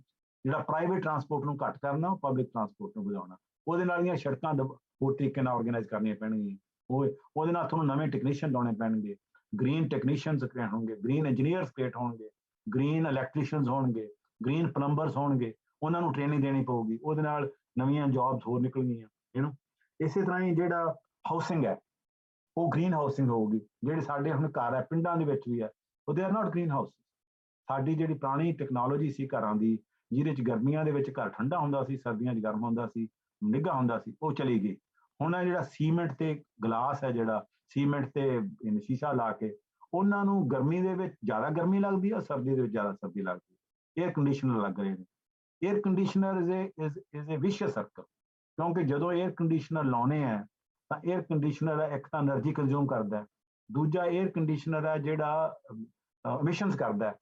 ਜਿਹੜਾ ਪ੍ਰਾਈਵੇਟ ਟਰਾਂਸਪੋਰਟ ਨੂੰ ਘੱਟ ਕਰਨਾ, ਉਹ ਪਬਲਿਕ ਟਰਾਂਸਪੋਰਟ ਨੂੰ ਵਧਾਉਣਾ, ਉਹਦੇ ਨਾਲ ਦੀਆਂ ਸੜਕਾਂ ਹੋਰ ਤਰੀਕੇ ਨਾਲ ਆਰਗੇਨਾਈਜ਼ ਕਰਨੀਆਂ ਪੈਣਗੀਆਂ, ਉਹਦੇ ਨਾਲ ਤੁਹਾਨੂੰ ਨਵੇਂ ਟੈਕਨੀਸ਼ੀਅਨ ਲਾਉਣੇ ਪੈਣਗੇ, ਗ੍ਰੀਨ ਟੈਕਨੀਸ਼ੀਅਨਸ ਕ੍ਰੀਏਟ ਹੋਣਗੇ, ਗ੍ਰੀਨ ਇੰਜੀਨੀਅਰਸ ਕ੍ਰੀਏਟ ਹੋਣਗੇ, ਗ੍ਰੀਨ ਇਲੈਕਟ੍ਰੀਸ਼ੀਅਨਸ ਹੋਣਗੇ, ਗ੍ਰੀਨ ਪਲੰਬਰਸ ਹੋਣਗੇ, ਉਹਨਾਂ ਨੂੰ ਟ੍ਰੇਨਿੰਗ ਦੇਣੀ ਪਊਗੀ, ਉਹਦੇ ਨਾਲ ਨਵੀਆਂ ਜੌਬਸ ਹੋਰ ਨਿਕਲਣਗੀਆਂ। ਇਸੇ ਤਰ੍ਹਾਂ ਹੀ ਜਿਹੜਾ ਹਾਊਸਿੰਗ ਹੈ ਉਹ ਗ੍ਰੀਨ ਹਾਊਸਿੰਗ ਹੋਊਗੀ, ਜਿਹੜੇ ਸਾਡੇ ਹੁਣ ਘਰ ਹੈ ਪਿੰਡਾਂ ਦੇ ਵਿੱਚ ਵੀ ਹੈ, ਉਹ they are not green house. ਸਾਡੀ ਜਿਹੜੀ ਪੁਰਾਣੀ ਟੈਕਨੋਲੋਜੀ ਸੀ ਘਰਾਂ ਦੀ, ਜਿਹਦੇ 'ਚ ਗਰਮੀਆਂ ਦੇ ਵਿੱਚ ਘਰ ਠੰਡਾ ਹੁੰਦਾ ਸੀ, ਸਰਦੀਆਂ 'ਚ ਗਰਮ ਹੁੰਦਾ ਸੀ, ਨਿੱਘਾ ਹੁੰਦਾ ਸੀ, ਉਹ ਚਲੀ ਗਈ। ਹੁਣ ਇਹ ਜਿਹੜਾ ਸੀਮੈਂਟ ਤੇ ਗਲਾਸ ਹੈ, ਜਿਹੜਾ ਸੀਮੈਂਟ ਤੇ ਸ਼ੀਸ਼ਾ ਲਾ ਕੇ, ਉਹਨਾਂ ਨੂੰ ਗਰਮੀ ਦੇ ਵਿੱਚ ਜ਼ਿਆਦਾ ਗਰਮੀ ਲੱਗਦੀ ਹੈ, ਸਰਦੀ ਦੇ ਵਿੱਚ ਜ਼ਿਆਦਾ ਸਰਦੀ ਲੱਗਦੀ ਹੈ। ਏਅਰ ਕੰਡੀਸ਼ਨਰ ਲੱਗ ਰਹੇ ਨੇ, air conditioner is a vicious circle, ਕਿਉਂਕਿ ਜਦੋਂ ਏਅਰ ਕੰਡੀਸ਼ਨਰ ਲਾਉਣੇ ਹੈ ਤਾਂ ਏਅਰ ਕੰਡੀਸ਼ਨਰ ਇੱਕ ਤਾਂ એનર્ਜੀ ਕੰਜ਼ਿਊਮ ਕਰਦਾ, ਦੂਜਾ ਏਅਰ ਕੰਡੀਸ਼ਨਰ ਹੈ ਜਿਹੜਾ ਐਮਿਸ਼ਨਸ ਕਰਦਾ।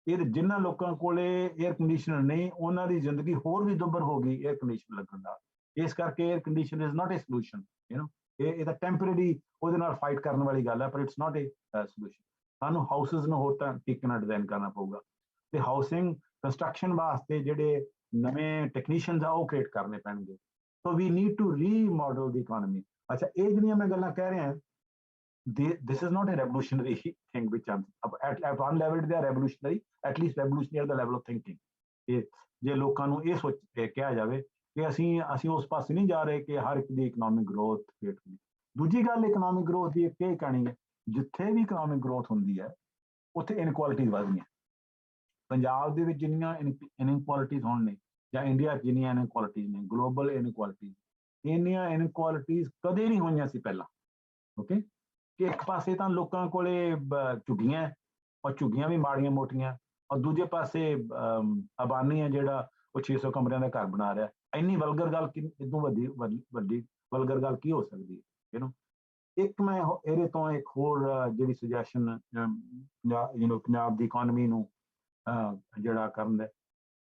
ਇਹ ਜਿਨ੍ਹਾਂ ਲੋਕਾਂ ਕੋਲੇ ਏਅਰ ਕੰਡੀਸ਼ਨਰ ਨਹੀਂ, ਉਹਨਾਂ ਦੀ ਜ਼ਿੰਦਗੀ ਹੋਰ ਵੀ ਦੁੱਭਰ ਹੋ ਗਈ ਏਅਰ ਕੰਡੀਸ਼ਨਰ ਲੱਗਣ ਨਾਲ। ਇਸ ਕਰਕੇ air conditioner is not A solution, ਇਹ ਤਾਂ ਟੈਂਪਰੇਰੀ ਉਹਦੇ ਨਾਲ ਫਾਈਟ ਕਰਨ ਵਾਲੀ ਗੱਲ ਹੈ, ਪਰ ਇਟਸ ਨਾਟ ਏ ਸੋਲੂਸ਼ਨ। ਸਾਨੂੰ ਹਾਊਸਿਸ ਨੂੰ ਹੋਰ ਤਾਂ ਤਰੀਕੇ ਨਾਲ ਡਿਜ਼ਾਈਨ ਕਰਨਾ ਪਊਗਾ, ਤੇ ਹਾਊਸਿੰਗ ਕੰਸਟਰਕਸ਼ਨ ਵਾਸਤੇ ਜਿਹੜੇ ਨਵੇਂ ਟੈਕਨੀਸ਼ੀਅਨਸ ਆ ਉਹ ਕ੍ਰੀਏਟ ਕਰਨੇ ਪੈਣਗੇ। ਸੋ ਵੀ ਨੀਡ ਟੂ ਰੀਮੋਡਲ ਦੀ ਇਕਨੋਮੀ। ਅੱਛਾ, ਇਹ ਜਿਹੜੀਆਂ ਮੈਂ ਗੱਲਾਂ ਕਹਿ ਰਿਹਾ, this is not a revolutionary thing which at one level they are revolutionary, at least revolutionary at the level of thinking। ਜੇ ਲੋਕਾਂ ਨੂੰ ਇਹ ਸੋਚ ਕੇ ਕਿਹਾ ਜਾਵੇ ਕਿ ਅਸੀਂ ਉਸ ਪਾਸੇ ਨਹੀਂ ਜਾ ਰਹੇ ਕਿ ਹਰ ਇੱਕ ਦੀ ਇਕਨੋਮਿਕ ਗਰੋਥ ਕ੍ਰੀਏਟ ਹੁੰਦੀ। ਦੂਜੀ ਗੱਲ ਇਕਨੋਮਿਕ ਗਰੋਥ ਦੀ ਇੱਕ ਇਹ ਕਹਾਣੀ ਹੈ, ਜਿੱਥੇ ਵੀ ਇਕਨੋਮਿਕ ਗਰੋਥ ਹੁੰਦੀ ਹੈ ਉੱਥੇ ਇਨਕੁਆਲਿਟੀਜ਼ ਵੱਧਦੀਆਂ। ਪੰਜਾਬ ਦੇ ਵਿੱਚ ਜਿੰਨੀਆਂ ਇਨਕੁਆਲਿਟੀਜ਼ ਹੋਣ ਨੇ, ਜਾਂ ਇੰਡੀਆ 'ਚ ਜਿੰਨੀਆਂ ਇਨਕੁਆਲਿਟੀਜ਼ ਨੇ, ਗਲੋਬਲ ਇਨਕੁਆਲਿਟੀਜ਼, ਇੰਨੀਆਂ ਇਨਕੁਆਲਿਟੀਜ਼ ਕਦੇ ਨਹੀਂ ਹੋਈਆਂ ਸੀ ਪਹਿਲਾਂ। ਓਕੇ, ਕਿ ਇੱਕ ਪਾਸੇ ਤਾਂ ਲੋਕਾਂ ਕੋਲੇ ਝੁੱਗੀਆਂ, ਔਰ ਝੁੱਗੀਆਂ ਵੀ ਮਾੜੀਆਂ ਮੋਟੀਆਂ, ਔਰ ਦੂਜੇ ਪਾਸੇ ਅਬਾਨੀ ਹੈ ਜਿਹੜਾ ਉਹ 600 ਕਮਰਿਆਂ ਦਾ ਘਰ ਬਣਾ ਰਿਹਾ। ਇੰਨੀ ਵਲਗਰ ਗੱਲ ਇਦੋਂ ਵੱਡੀ ਵਲਗਰ ਗੱਲ ਕੀ ਹੋ ਸਕਦੀ ਹੈ? ਇੱਕ ਮੈਂ ਇਹਦੇ ਤੋਂ ਇੱਕ ਹੋਰ ਜਿਹੜੀ ਸੁਜੈਸ਼ਨ ਪੰਜਾਬ ਦੀ ਇਕਨੋਮੀ ਨੂੰ ਜਿਹੜਾ ਕਰਨ ਦਾ,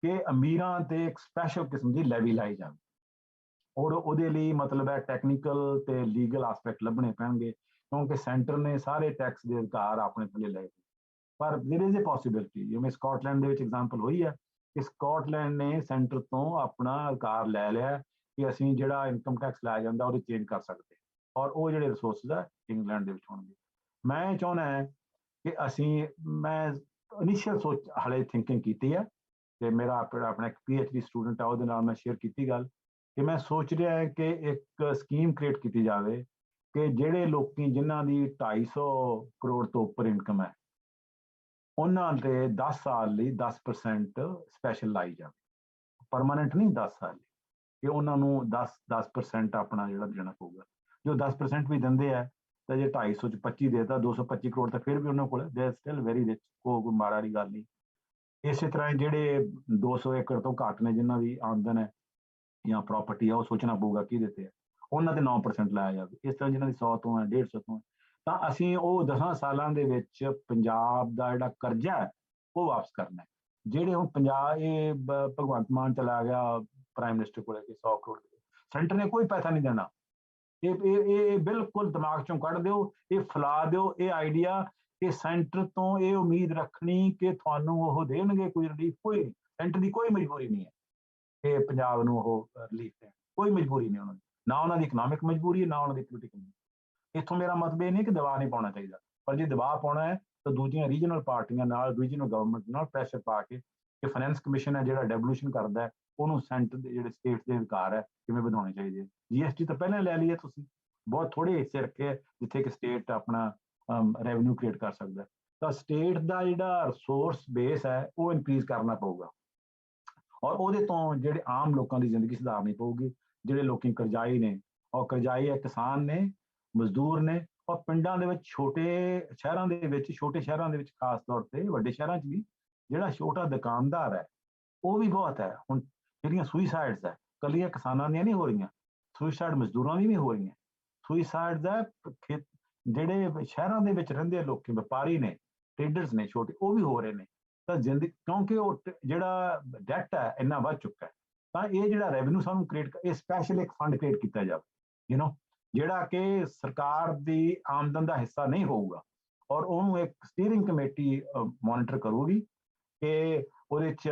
ਕਿ ਅਮੀਰਾਂ ਤੇ ਇੱਕ ਸਪੈਸ਼ਲ ਕਿਸਮ ਦੀ ਲੈਵੀ ਲਾਈ ਜਾਵੇ, ਔਰ ਉਹਦੇ ਲਈ ਮਤਲਬ ਹੈ ਟੈਕਨੀਕਲ ਤੇ ਲੀਗਲ ਆਸਪੈਕਟ ਲੱਭਣੇ ਪੈਣਗੇ, ਕਿਉਂਕਿ ਸੈਂਟਰ ਨੇ ਸਾਰੇ ਟੈਕਸ ਦੇ ਅਧਿਕਾਰ ਆਪਣੇ ਥੱਲੇ ਲਏ। ਪਰ ਦੇਰ ਇਜ਼ ਏ ਪੋਸੀਬਿਲਿਟੀ, ਜਿਵੇਂ ਸਕਾਟਲੈਂਡ ਦੇ ਵਿੱਚ ਐਗਜ਼ਾਮਪਲ ਹੋਈ ਹੈ ਕਿ ਸਕਾਟਲੈਂਡ ਨੇ ਸੈਂਟਰ ਤੋਂ ਆਪਣਾ ਅਧਿਕਾਰ ਲੈ ਲਿਆ ਕਿ ਅਸੀਂ ਜਿਹੜਾ ਇਨਕਮ ਟੈਕਸ ਲਾਇਆ ਜਾਂਦਾ ਉਹਦੇ ਚੇਂਜ ਕਰ ਸਕਦੇ, ਔਰ ਉਹ ਜਿਹੜੇ ਰਿਸੋਰਸਿਸ ਆ ਇੰਗਲੈਂਡ ਦੇ ਵਿੱਚ ਹੋਣਗੇ। ਮੈਂ ਚਾਹੁੰਦਾ ਹੈ ਕਿ ਮੈਂ ਇਨੀਸ਼ੀਅਲ ਸੋਚ ਹਾਲੇ ਥਿੰਕਿੰਗ ਕੀਤੀ ਹੈ, ਤੇ ਮੇਰਾ ਆਪਣਾ ਇੱਕ PhD ਸਟੂਡੈਂਟ ਆ, ਉਹਦੇ ਨਾਲ ਮੈਂ ਸ਼ੇਅਰ ਕੀਤੀ ਗੱਲ ਕਿ ਮੈਂ ਸੋਚ ਰਿਹਾ ਹੈ ਕਿ ਇੱਕ ਸਕੀਮ ਕ੍ਰੀਏਟ ਕੀਤੀ ਜਾਵੇ ਕਿ ਜਿਹੜੇ ਲੋਕੀ ਜਿਨ੍ਹਾਂ ਦੀ 250 ਕਰੋੜ ਤੋਂ ਉੱਪਰ ਇਨਕਮ ਹੈ, ਉਹਨਾਂ ਦੇ 10 ਸਾਲ ਲਈ 10% ਸਪੈਸ਼ਲ ਲਾਈ ਜਾਵੇ, ਪਰਮਾਨੈਂਟ ਨਹੀਂ, 10 ਸਾਲ ਲਈ, ਕਿ ਉਹਨਾਂ ਨੂੰ 10% ਆਪਣਾ ਜਿਹੜਾ ਦੇਣਾ ਪਊਗਾ। ਜੋ 10% ਵੀ ਦਿੰਦੇ ਆ ਤਾਂ ਜੇ 250 ਚ 25 ਦੇਤਾ, 225 ਕਰੋੜ ਤਾਂ ਫਿਰ ਵੀ ਉਹਨਾਂ ਕੋਲ ਦੇ ਸਟਿਲ ਵੈਰੀ ਰਿਚ, ਕੋਈ ਮਾੜਾ ਵਾਲੀ ਗੱਲ ਨਹੀਂ। ਇਸੇ ਤਰ੍ਹਾਂ ਜਿਹੜੇ 200 ਏਕੜ ਤੋਂ ਘੱਟ ਨੇ ਜਿਨ੍ਹਾਂ ਦੀ ਆਮਦਨ ਹੈ ਜਾਂ ਪ੍ਰਾਪਰਟੀ ਆ, ਉਹ ਸੋਚਣਾ ਪਊਗਾ ਕਿਹਦੇ ਤੇ ਹੈ, ਉਹਨਾਂ ਤੇ 9% ਲਾਇਆ ਜਾਵੇ। ਇਸ ਤਰ੍ਹਾਂ ਜਿਨ੍ਹਾਂ ਦੀ 100 ਤੋਂ ਹੈ, 150 ਤੋਂ ਹੈ, ਤਾਂ ਅਸੀਂ ਉਹ 10 ਸਾਲਾਂ ਦੇ ਵਿੱਚ ਪੰਜਾਬ ਦਾ ਜਿਹੜਾ ਕਰਜ਼ਾ ਹੈ ਉਹ ਵਾਪਸ ਕਰਨਾ ਹੈ। ਜਿਹੜੇ ਹੁਣ ਇਹ ਭਗਵੰਤ ਮਾਨ ਚਲਾ ਗਿਆ ਪ੍ਰਾਈਮ ਮਿਨਿਸਟਰ ਕੋਲ ਕਿ 100 ਕਰੋੜ, ਸੈਂਟਰ ਨੇ ਕੋਈ ਪੈਸਾ ਨਹੀਂ ਦੇਣਾ। ਇਹ ਬਿਲਕੁਲ ਦਿਮਾਗ ਚੋਂ ਕੱਢ ਦਿਓ, ਇਹ ਫੈਲਾ ਦਿਓ ਇਹ ਆਈਡੀਆ ਕਿ ਸੈਂਟਰ ਤੋਂ ਇਹ ਉਮੀਦ ਰੱਖਣੀ ਕਿ ਤੁਹਾਨੂੰ ਉਹ ਦੇਣਗੇ ਕੋਈ ਰਿਲੀਫ। ਕੋਈ ਸੈਂਟਰ ਦੀ ਕੋਈ ਮਜਬੂਰੀ ਨਹੀਂ ਹੈ ਕਿ ਪੰਜਾਬ ਨੂੰ ਉਹ ਰਿਲੀਫ ਦੇਣ, ਕੋਈ ਮਜਬੂਰੀ ਨਹੀਂ ਉਹਨਾਂ ਦੀ, ਨਾ ਉਹਨਾਂ ਦੀ ਇਕਨੋਮਿਕ ਮਜਬੂਰੀ ਹੈ, ਨਾ ਉਹਨਾਂ ਦੀ ਪੋਲੀਟੀਕਲ। ਇੱਥੋਂ ਮੇਰਾ ਮਤਲਬ ਇਹ ਨਹੀਂ ਕਿ ਦਬਾਅ ਨਹੀਂ ਪਾਉਣਾ ਚਾਹੀਦਾ, ਪਰ ਜੇ ਦਬਾਅ ਪਾਉਣਾ ਹੈ ਤਾਂ ਦੂਜੀਆਂ ਰੀਜਨਲ ਪਾਰਟੀਆਂ ਨਾਲ, ਰੀਜਨਲ ਗਵਰਨਮੈਂਟ ਨਾਲ ਪ੍ਰੈਸ਼ਰ ਪਾ ਕੇ, ਕਿ ਫਾਈਨੈਂਸ ਕਮਿਸ਼ਨ ਹੈ ਜਿਹੜਾ ਡੈਵੋਲੂਸ਼ਨ ਕਰਦਾ ਹੈ, ਉਹਨੂੰ ਸੈਂਟਰ ਦੇ ਜਿਹੜੇ ਸਟੇਟ ਦੇ ਅਧਿਕਾਰ ਹੈ ਕਿਵੇਂ ਵਧਾਉਣੇ ਚਾਹੀਦੇ। GST ਤਾਂ ਪਹਿਲਾਂ ਲੈ ਲਈਏ ਤੁਸੀਂ, ਬਹੁਤ ਥੋੜੇ ਹਿੱਸੇ ਰੱਖੇ ਜਿੱਥੇ ਕਿ ਸਟੇਟ ਆਪਣਾ ਰੈਵਨਿਊ ਕ੍ਰੀਏਟ ਕਰ ਸਕਦਾ, ਤਾਂ ਸਟੇਟ ਦਾ ਜਿਹੜਾ ਰਿਸੋਰਸ ਬੇਸ ਹੈ ਉਹ ਇਨਕਰੀਜ਼ ਕਰਨਾ ਪਊਗਾ, ਔਰ ਉਹਦੇ ਤੋਂ ਜਿਹੜੇ ਆਮ ਲੋਕਾਂ ਦੀ ਜ਼ਿੰਦਗੀ ਸੁਧਾਰਨੀ ਪਊਗੀ। ਜਿਹੜੇ ਲੋਕੀ ਕਰਜ਼ਾਈ ਨੇ, ਔਰ ਕਰਜ਼ਾਈ ਹੈ ਕਿਸਾਨ ਨੇ, ਮਜ਼ਦੂਰ ਨੇ, ਔਰ ਪਿੰਡਾਂ ਦੇ ਵਿੱਚ, ਛੋਟੇ ਸ਼ਹਿਰਾਂ ਦੇ ਵਿੱਚ ਖਾਸ ਤੌਰ ਤੇ, ਵੱਡੇ ਸ਼ਹਿਰਾਂ 'ਚ ਵੀ ਜਿਹੜਾ ਛੋਟਾ ਦੁਕਾਨਦਾਰ ਹੈ ਉਹ ਵੀ ਬਹੁਤ ਹੈ। ਹੁਣ ਜਿਹੜੀਆਂ ਸੁਈਸਾਈਡਸ ਹੈ ਕੱਲੀਆਂ ਕਿਸਾਨਾਂ ਦੀਆਂ ਨਹੀਂ ਹੋ ਰਹੀਆਂ, ਸੁਈਸਾਈਡ ਮਜ਼ਦੂਰਾਂ ਦੀ ਵੀ ਹੋ ਰਹੀਆਂ। ਸੁਈਸਾਈਡਸ ਹੈ ਜਿਹੜੇ ਸ਼ਹਿਰਾਂ ਦੇ ਵਿੱਚ ਰਹਿੰਦੇ ਲੋਕੀ, ਵਪਾਰੀ ਨੇ, ਟ੍ਰੇਡਰਸ ਨੇ ਛੋਟੇ, ਉਹ ਵੀ ਹੋ ਰਹੇ ਨੇ। ਤਾਂ ਜ਼ਿੰਦਗੀ, ਕਿਉਂਕਿ ਉਹ ਜਿਹੜਾ ਡੈਟ ਹੈ ਇੰਨਾ ਵੱਧ ਚੁੱਕਾ ਹੈ, ਤਾਂ ਇਹ ਜਿਹੜਾ ਰੈਵਨਿਊ ਸਾਨੂੰ ਕ੍ਰੀਏਟ, ਇਹ ਸਪੈਸ਼ਲ ਇੱਕ ਫੰਡ ਕ੍ਰੀਏਟ ਕੀਤਾ ਜਾਵੇ, ਜਿਹੜਾ ਕਿ ਸਰਕਾਰ ਦੀ ਆਮਦਨ ਦਾ ਹਿੱਸਾ ਨਹੀਂ ਹੋਊਗਾ, ਔਰ ਉਹਨੂੰ ਇੱਕ ਸਟੀਅਰਿੰਗ ਕਮੇਟੀ ਮੋਨੀਟਰ ਕਰੂਗੀ ਕਿ ਉਹਦੇ 'ਚ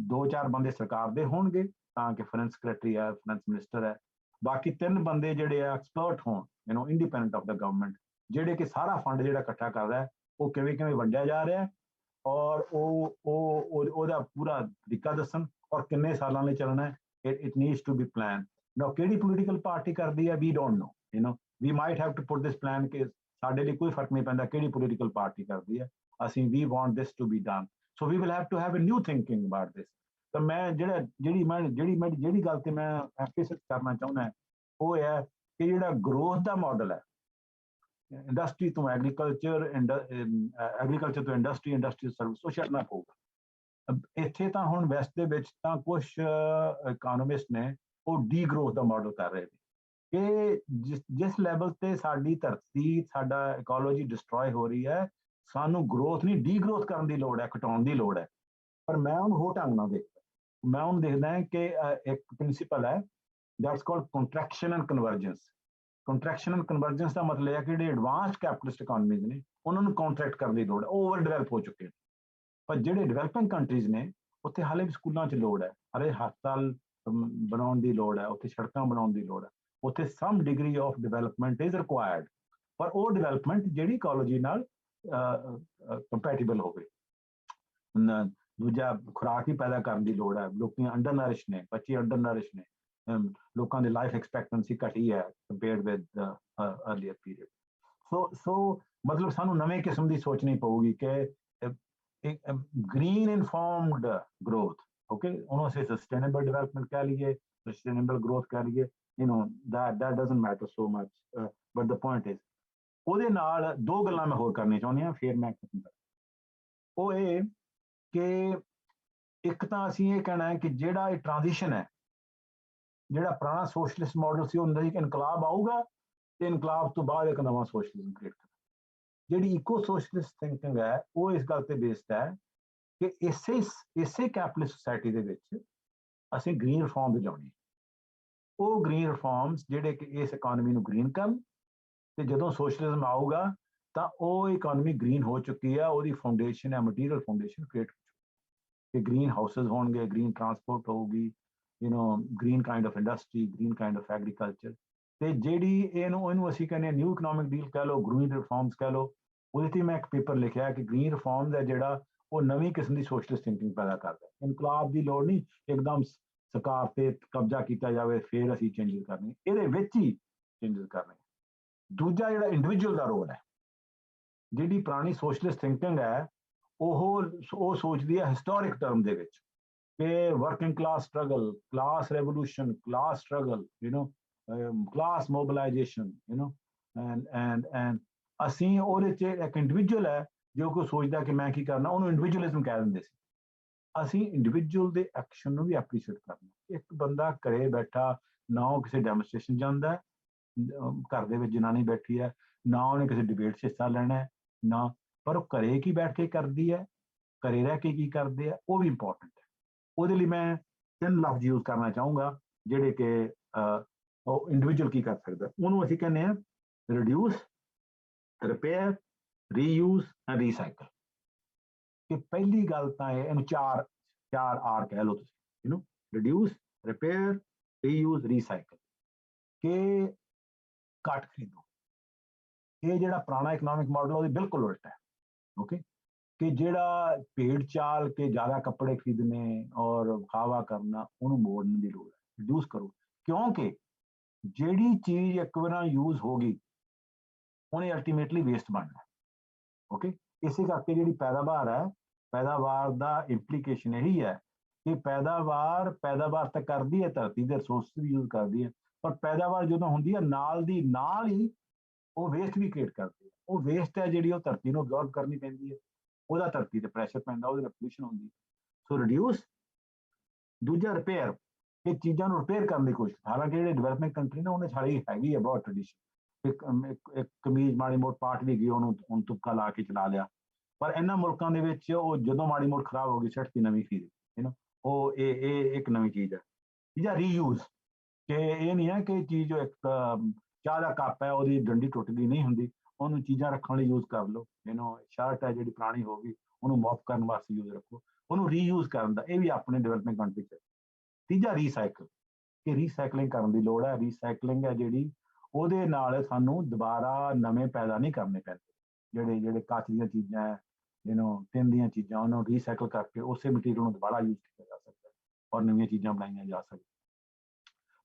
2-4 ਬੰਦੇ ਸਰਕਾਰ ਦੇ ਹੋਣਗੇ, ਤਾਂ ਕਿ ਫਾਈਨੈਂਸ ਸੈਕਟਰੀ ਹੈ, ਫਾਈਨੈਂਸ ਮਿਨਿਸਟਰ ਹੈ, ਬਾਕੀ 3 ਬੰਦੇ ਜਿਹੜੇ ਆ ਐਕਸਪਰਟ ਹੋਣ, ਇੰਡੀਪੈਂਡੈਂਟ ਆਫ ਦਾ ਗਵਰਨਮੈਂਟ, ਜਿਹੜੇ ਕਿ ਸਾਰਾ ਫੰਡ ਜਿਹੜਾ ਇਕੱਠਾ ਕਰਦਾ ਹੈ ਉਹ ਕਿਵੇਂ ਵੰਡਿਆ ਜਾ ਰਿਹਾ ਹੈ, ਔਰ ਉਹਦਾ ਪੂਰਾ ਤਰੀਕਾ ਦੱਸਣ, ਔਰ ਕਿੰਨੇ ਸਾਲਾਂ ਲਈ ਚੱਲਣਾ ਹੈ। It needs to be plan. Now ਕਿਹੜੀ ਪੋਲੀਟੀਕਲ ਪਾਰਟੀ ਕਰਦੀ ਹੈ, we don't know, we might have to put this plan, ਕਿ ਸਾਡੇ ਲਈ ਕੋਈ ਫਰਕ ਨਹੀਂ ਪੈਂਦਾ ਕਿਹੜੀ ਪੋਲੀਟੀਕਲ ਪਾਰਟੀ ਕਰਦੀ ਹੈ, ਅਸੀਂ we want this to be done, so we will have to have a new thinking about this. ਤਾਂ ਮੈਂ ਜਿਹੜੀ ਗੱਲ ਤੇ ਮੈਂ ਐਮਫੇਸਿਸ ਕਰਨਾ ਚਾਹੁੰਦਾ ਉਹ ਹੈ ਕਿ ਜਿਹੜਾ ਗਰੋਥ ਦਾ ਮਾਡਲ ਹੈ, ਇੰਡਸਟਰੀ ਤੋਂ ਐਗਰੀਕਲਚਰ, ਐਗਰੀਕਲਚਰ ਤੋਂ ਇੰਡਸਟਰੀ, ਇੰਡਸਟਰੀ ਸਰਵਿਸ, ਉਹ ਛੱਡਣਾ ਪਊਗਾ। ਇੱਥੇ ਤਾਂ ਹੁਣ ਵੈਸਟ ਦੇ ਵਿੱਚ ਤਾਂ ਕੁਝ ਇਕਨੋਮਿਸਟ ਨੇ ਉਹ ਡੀ ਗਰੋਥ ਦਾ ਮਾਡਲ ਕਰ ਰਹੇ ਨੇ ਕਿ ਜਿਸ ਲੈਵਲ ਤੇ ਸਾਡੀ ਧਰਤੀ, ਸਾਡਾ ਇਕੋਲੋਜੀ ਡਿਸਟਰੋਏ ਹੋ ਰਹੀ ਹੈ, ਸਾਨੂੰ ਗਰੋਥ ਨਹੀਂ, ਡੀ ਗਰੋਥ ਕਰਨ ਦੀ ਲੋੜ ਹੈ, ਘਟਾਉਣ ਦੀ ਲੋੜ ਹੈ। ਪਰ ਮੈਂ ਉਹਨੂੰ ਹੋਰ ਢੰਗ ਨਾਲ ਦੇਖਦਾ, ਮੈਂ ਉਹਨੂੰ ਦੇਖਦਾ ਹਾਂ ਕਿ ਇੱਕ ਪ੍ਰਿੰਸੀਪਲ ਹੈ, that's called contraction and convergence. Contraction and convergence ਦਾ ਮਤਲਬ ਹੈ ਕਿ ਜਿਹੜੇ ਐਡਵਾਂਸਡ ਕੈਪੀਟਲਿਸਟ ਇਕਨੋਮੀਜ਼ ਨੇ ਉਹਨਾਂ ਨੂੰ ਕੰਟਰੈਕਟ ਕਰਨ ਦੀ ਲੋੜ ਹੈ, ਉਹ ਓਵਰ ਡਿਵੈਲਪ ਹੋ ਚੁੱਕੇ ਨੇ। ਪਰ ਜਿਹੜੇ ਡਿਵੈਲਪਿੰਗ ਕੰਟਰੀਜ਼ ਨੇ ਉੱਥੇ ਹਾਲੇ ਵੀ ਸਕੂਲਾਂ 'ਚ ਲੋੜ ਹੈ, ਹਾਲੇ ਹਸਪਤਾਲ ਬਣਾਉਣ ਦੀ ਲੋੜ ਹੈ, ਉੱਥੇ ਸੜਕਾਂ ਬਣਾਉਣ ਦੀ ਲੋੜ ਹੈ, ਉੱਥੇ some degree of development is required, ਪਰ ਉਹ ਡਿਵੈਲਪਮੈਂਟ ਜਿਹੜੀ ਇਕੋਲੋਜੀ ਨਾਲ ਕੰਪੈਟੀਬਲ ਹੋਵੇ। ਦੂਜਾ, ਖੁਰਾਕ ਹੀ ਪੈਦਾ ਕਰਨ ਦੀ ਲੋੜ ਹੈ, ਲੋਕੀ ਅੰਡਰ ਨਰਿਸ਼ ਨੇ, ਬੱਚੇ ਅੰਡਰ ਨਰਿਸ਼ ਨੇ, ਲੋਕਾਂ ਦੀ ਲਾਈਫ ਐਕਸਪੈਕਟੈਂਸੀ ਘਟੀ ਹੈ ਕੰਪੇਅਰਡ ਵਿਦ ਅਰਲੀਅਰ ਪੀਰੀਅਡ। ਸੋ ਮਤਲਬ ਸਾਨੂੰ ਨਵੇਂ ਕਿਸਮ ਦੀ ਸੋਚਣੀ ਪਊਗੀ ਕਿ ਗ੍ਰੀਨ ਇਨਫਾਰਮਡ ਗਰੋਥ, ਓਕੇ, ਉਹਨੂੰ ਅਸੀਂ ਸਸਟੇਨੇਬਲ ਡਿਵੈਲਪਮੈਂਟ ਕਹਿ ਲਈਏ, ਸਸਟੇਨੇਬਲ ਗਰੋਥ ਕਹਿ ਲਈਏ, that doesn't matter so much, but the point is, ਉਹਦੇ ਨਾਲ 2 ਗੱਲਾਂ ਮੈਂ ਹੋਰ ਕਰਨੀਆਂ ਚਾਹੁੰਦੀ ਹਾਂ, ਫਿਰ ਮੈਂ ਖਤਮ ਕਰਾਂ। ਉਹ ਇਹ ਕਿ ਇੱਕ ਤਾਂ ਅਸੀਂ ਇਹ ਕਹਿਣਾ ਹੈ ਕਿ ਜਿਹੜਾ ਇਹ ਟ੍ਰਾਂਜੀਸ਼ਨ ਹੈ, ਜਿਹੜਾ ਪੁਰਾਣਾ ਸੋਸ਼ਲਿਸਟ ਮਾਡਲ ਸੀ, ਉਹਦਾ ਇੱਕ ਇਨਕਲਾਬ ਆਊਗਾ ਤੇ ਇਨਕਲਾਬ ਤੋਂ ਬਾਅਦ ਇੱਕ ਨਵਾਂ ਸੋਸ਼ਲਿਜ਼ਮ ਕ੍ਰੀਏਟ ਕਰਨਾ। ਜਿਹੜੀ ਇਕੋ ਸੋਸ਼ਲਿਸਟ ਥਿੰਕਿੰਗ ਹੈ ਉਹ ਇਸ ਗੱਲ ਤੇ ਬੇਸਡ ਹੈ ਕਿ ਇਸੇ ਕੈਪੀਟਲਿਸਟ ਸੋਸਾਇਟੀ ਦੇ ਵਿੱਚ ਅਸੀਂ ਗ੍ਰੀਨ ਰਿਫਾਰਮ ਲਿਜਾਉਣੀ। ਉਹ ਗ੍ਰੀਨ ਰਿਫਾਰਮਸ ਜਿਹੜੇ ਕਿ ਇਸ ਇਕਨੋਮੀ ਨੂੰ ਗ੍ਰੀਨ ਕਰਨ, ਤੇ ਜਦੋਂ ਸੋਸ਼ਲਿਜ਼ਮ ਆਊਗਾ ਤਾਂ ਉਹ ਇਕਨੋਮੀ ਗ੍ਰੀਨ ਹੋ ਚੁੱਕੀ ਹੈ, ਉਹਦੀ ਫਾਊਂਡੇਸ਼ਨ ਹੈ, ਮਟੀਰੀਅਲ ਫਾਊਂਡੇਸ਼ਨ ਕ੍ਰੀਏਟ ਹੋ ਚੁੱਕੀ ਹੈ, ਕਿ ਗ੍ਰੀਨ ਹਾਊਸਿਸ ਹੋਣਗੇ, ਗ੍ਰੀਨ ਟਰਾਂਸਪੋਰਟ ਹੋਊਗੀ, green kind of industry, green kind of agriculture. ਤੇ ਜਿਹੜੀ ਇਹਨੂੰ ਅਸੀਂ ਕਹਿੰਦੇ ਨਿਊ ਇਕਨੋਮਿਕ ਡੀਲ ਕਹਿ ਲਓ, ਗ੍ਰੀਨ ਰਿਫਾਰਮਸ ਕਹਿ ਲਓ, ਉਹਦੇ ਤੇ ਮੈਂ ਇੱਕ ਪੇਪਰ ਲਿਖਿਆ ਕਿ ਗ੍ਰੀਨ ਰਿਫਾਰਮਸ ਹੈ ਜਿਹੜਾ ਉਹ ਨਵੀਂ ਕਿਸਮ ਦੀ ਸੋਸ਼ਲਿਸਟ ਥਿੰਕਿੰਗ ਪੈਦਾ ਕਰਦਾ। ਇਨਕਲਾਬ ਦੀ ਲੋੜ ਨਹੀਂ, ਇੱਕਦਮ ਸਰਕਾਰ ਤੇ ਕਬਜ਼ਾ ਕੀਤਾ ਜਾਵੇ ਫਿਰ ਅਸੀਂ ਚੇਂਜਸ ਕਰਨੇ, ਇਹਦੇ ਵਿੱਚ ਹੀ ਚੇਂਜਸ ਕਰਨੇ। ਦੂਜਾ ਜਿਹੜਾ ਇੰਡੀਵਿਜੂਅਲ ਦਾ ਰੋਲ ਹੈ, ਜਿਹੜੀ ਪੁਰਾਣੀ ਸੋਸ਼ਲਿਸਟ ਥਿੰਕਿੰਗ ਹੈ ਉਹ ਸੋਚਦੀ ਹੈ ਹਿਸਟੋਰਿਕ ਟਰਮ ਦੇ ਵਿੱਚ ਕਿ working class struggle, class revolution, class struggle, class mobilisation, and ਅਸੀਂ ਉਹਦੇ 'ਚ ਇੱਕ ਇੰਡੀਵਿਜੂਅਲ ਹੈ ਜੋ ਕੋਈ ਸੋਚਦਾ ਕਿ ਮੈਂ ਕੀ ਕਰਨਾ, ਉਹਨੂੰ ਇੰਡੀਵਿਜੂਅਲਿਜ਼ਮ ਕਹਿ ਦਿੰਦੇ ਸੀ। ਅਸੀਂ ਇੰਡੀਵਿਜੂਅਲ ਦੇ ਐਕਸ਼ਨ ਨੂੰ ਵੀ ਐਪਰੀਸ਼ੀਏਟ ਕਰਨਾ। ਇੱਕ ਬੰਦਾ ਘਰੇ ਬੈਠਾ, ਨਾ ਉਹ ਕਿਸੇ ਡੈਮੋਨਸਟ੍ਰੇਸ਼ਨ ਜਾਂਦਾ, ਘਰ ਦੇ ਵਿੱਚ ਜਨਾਨੀ ਬੈਠੀ ਹੈ, ਨਾ ਉਹਨੇ ਕਿਸੇ ਡਿਬੇਟ 'ਚ ਹਿੱਸਾ ਲੈਣਾ, ਨਾ, ਪਰ ਉਹ ਘਰੇ ਕੀ ਬੈਠ ਕੇ ਕਰਦੀ ਹੈ, ਘਰੇ ਰਹਿ ਕੇ ਕੀ ਕਰਦੇ ਆ, ਉਹ ਵੀ ਇੰਪੋਰਟੈਂਟ ਹੈ। ਉਹਦੇ ਲਈ ਮੈਂ 3 ਲਫ਼ਜ਼ ਯੂਜ਼ ਕਰਨਾ ਚਾਹੂੰਗਾ ਜਿਹੜੇ ਕਿ ਉਹ ਇੰਡੀਵਿਜੂਅਲ ਕੀ ਕਰ ਸਕਦਾ। ਉਹਨੂੰ ਅਸੀਂ ਕਹਿੰਦੇ ਹਾਂ reduce, repair, reuse and recycle. ਕਿ ਪਹਿਲੀ ਗੱਲ ਤਾਂ ਇਹਨੂੰ ਚਾਰ ਆਰ ਕਹਿ ਲਓ ਤੁਸੀਂ, ਰਿਡਿਊਸ, ਰਿਪੇਅਰ, ਰੀਯੂਜ਼, ਰੀਸਾਈਕਲ। ਕਿ ਘੱਟ ਖਰੀਦੋ, ਇਹ ਜਿਹੜਾ ਪੁਰਾਣਾ ਇਕਨੋਮਿਕ ਮਾਡਲ ਉਹਦੇ ਬਿਲਕੁਲ ਉਲਟ ਹੈ। ਓਕੇ, ਕਿ ਜਿਹੜਾ ਭੇਡ ਚਾਲ ਕੇ ਜ਼ਿਆਦਾ ਕੱਪੜੇ ਖਰੀਦਣੇ ਔਰ ਖਾਵਾ ਕਰਨਾ, ਉਹਨੂੰ ਮੋੜਨ ਦੀ ਲੋੜ ਹੈ। ਰਿਡਿਊਸ ਕਰੋ, ਕਿਉਂਕਿ ਜਿਹੜੀ ਚੀਜ਼ ਇੱਕ ਵਾਰ ਯੂਜ਼ ਹੋ ਗਈ ਉਹਨੇ ਅਲਟੀਮੇਟਲੀ ਵੇਸਟ ਬਣਨਾ। ਓਕੇ, ਇਸੇ ਕਰਕੇ ਜਿਹੜੀ ਪੈਦਾਵਾਰ ਹੈ, ਪੈਦਾਵਾਰ ਦਾ ਇੰਪਲੀਕੇਸ਼ਨ ਇਹੀ ਹੈ ਕਿ ਪੈਦਾਵਾਰ ਤਾਂ ਕਰਦੀ ਹੈ, ਧਰਤੀ ਦੇ ਰਿਸੋਰਸ ਵੀ ਯੂਜ਼ ਕਰਦੀ ਹੈ, ਪਰ ਪੈਦਾਵਾਰ ਜਦੋਂ ਹੁੰਦੀ ਹੈ ਨਾਲ ਦੀ ਨਾਲ ਹੀ ਉਹ ਵੇਸਟ ਵੀ ਕ੍ਰੀਏਟ ਕਰਦੀ ਹੈ। ਉਹ ਵੇਸਟ ਹੈ ਜਿਹੜੀ ਉਹ ਧਰਤੀ ਨੂੰ ਅਬਜ਼ੌਰਬ ਕਰਨੀ ਪੈਂਦੀ ਹੈ, ਉਹਦਾ ਧਰਤੀ ਤੇ ਪ੍ਰੈਸ਼ਰ ਪੈਂਦਾ, ਉਹਦੇ ਨਾਲ ਪੋਲਿਊਸ਼ਨ ਹੁੰਦੀ ਹੈ। ਸੋ ਰਿਡਿਊਸ। ਦੂਜਾ ਰਿਪੇਅਰ, ਇਹ ਚੀਜ਼ਾਂ ਨੂੰ ਰਿਪੇਅਰ ਕਰਨ ਦੀ ਕੋਸ਼ਿਸ਼। ਹਾਲਾਂਕਿ ਜਿਹੜੇ ਡਿਵੈਲਪਿੰਗ ਕੰਟਰੀ ਨੇ ਉਹਨੇ ਸਾਡੀ ਹੈਗੀ ਹੈ ਬਹੁਤ ਟ੍ਰੈਡੀਸ਼ਨ, ਇੱਕ ਕਮੀਜ਼ ਮਾੜੀ ਮੋਟ ਪਾਟ ਵੀ ਗਈ, ਉਹਨੂੰ ਹੁਣ ਤੁਪਕਾ ਲਾ ਕੇ ਚਲਾ ਲਿਆ। ਪਰ ਇਹਨਾਂ ਮੁਲਕਾਂ ਦੇ ਵਿੱਚ ਉਹ ਜਦੋਂ ਮਾੜੀ ਮੋਟ ਖਰਾਬ ਹੋ ਗਈ, ਸਿੱਟ ਦੀ ਨਵੀਂ ਖਰੀਦ, ਉਹ ਇਹ ਇੱਕ ਨਵੀਂ ਚੀਜ਼ ਹੈ। ਤੀਜਾ ਰੀਯੂਜ਼, ਕਿ ਇਹ ਨਹੀਂ ਹੈ ਕਿ ਚੀਜ਼ ਇੱਕ ਚਾਹ ਦਾ ਕੱਪ ਹੈ, ਉਹਦੀ ਡੰਡੀ ਟੁੱਟ ਗਈ, ਨਹੀਂ ਹੁੰਦੀ, ਉਹਨੂੰ ਚੀਜ਼ਾਂ ਰੱਖਣ ਲਈ ਯੂਜ਼ ਕਰ ਲਓ। ਸ਼ਰਟ ਹੈ ਜਿਹੜੀ ਪੁਰਾਣੀ ਹੋ ਗਈ, ਉਹਨੂੰ ਮੌਪ ਕਰਨ ਵਾਸਤੇ ਯੂਜ਼ ਰੱਖੋ, ਉਹਨੂੰ ਰੀਯੂਜ਼ ਕਰਨ ਦਾ, ਇਹ ਵੀ ਆਪਣੇ ਡਿਵੈਲਪਿੰਗ ਕੰਟਰੀ 'ਚ। ਤੀਜਾ ਰੀਸਾਈਕਲ, ਕਿ ਰੀਸਾਈਕਲਿੰਗ ਕਰਨ ਦੀ ਲੋੜ ਹੈ। ਰੀਸਾਈਕਲਿੰਗ ਹੈ ਜਿਹੜੀ, ਉਹਦੇ ਨਾਲ ਸਾਨੂੰ ਦੁਬਾਰਾ ਨਵੇਂ ਪੈਦਾ ਨਹੀਂ ਕਰਨੇ ਪੈਂਦੇ। ਜਿਹੜੇ ਕੱਚ ਦੀਆਂ ਚੀਜ਼ਾਂ ਹੈ, ਟਿਨ ਦੀਆਂ ਚੀਜ਼ਾਂ, ਉਹਨੂੰ ਰੀਸਾਈਕਲ ਕਰਕੇ ਉਸੇ ਮਟੀਰੀਅਲ ਨੂੰ ਦੁਬਾਰਾ ਯੂਜ਼ ਕੀਤਾ ਜਾ ਸਕਦਾ ਔਰ ਨਵੀਆਂ ਚੀਜ਼ਾਂ ਬਣਾਈਆਂ ਜਾ ਸਕਦੀਆਂ।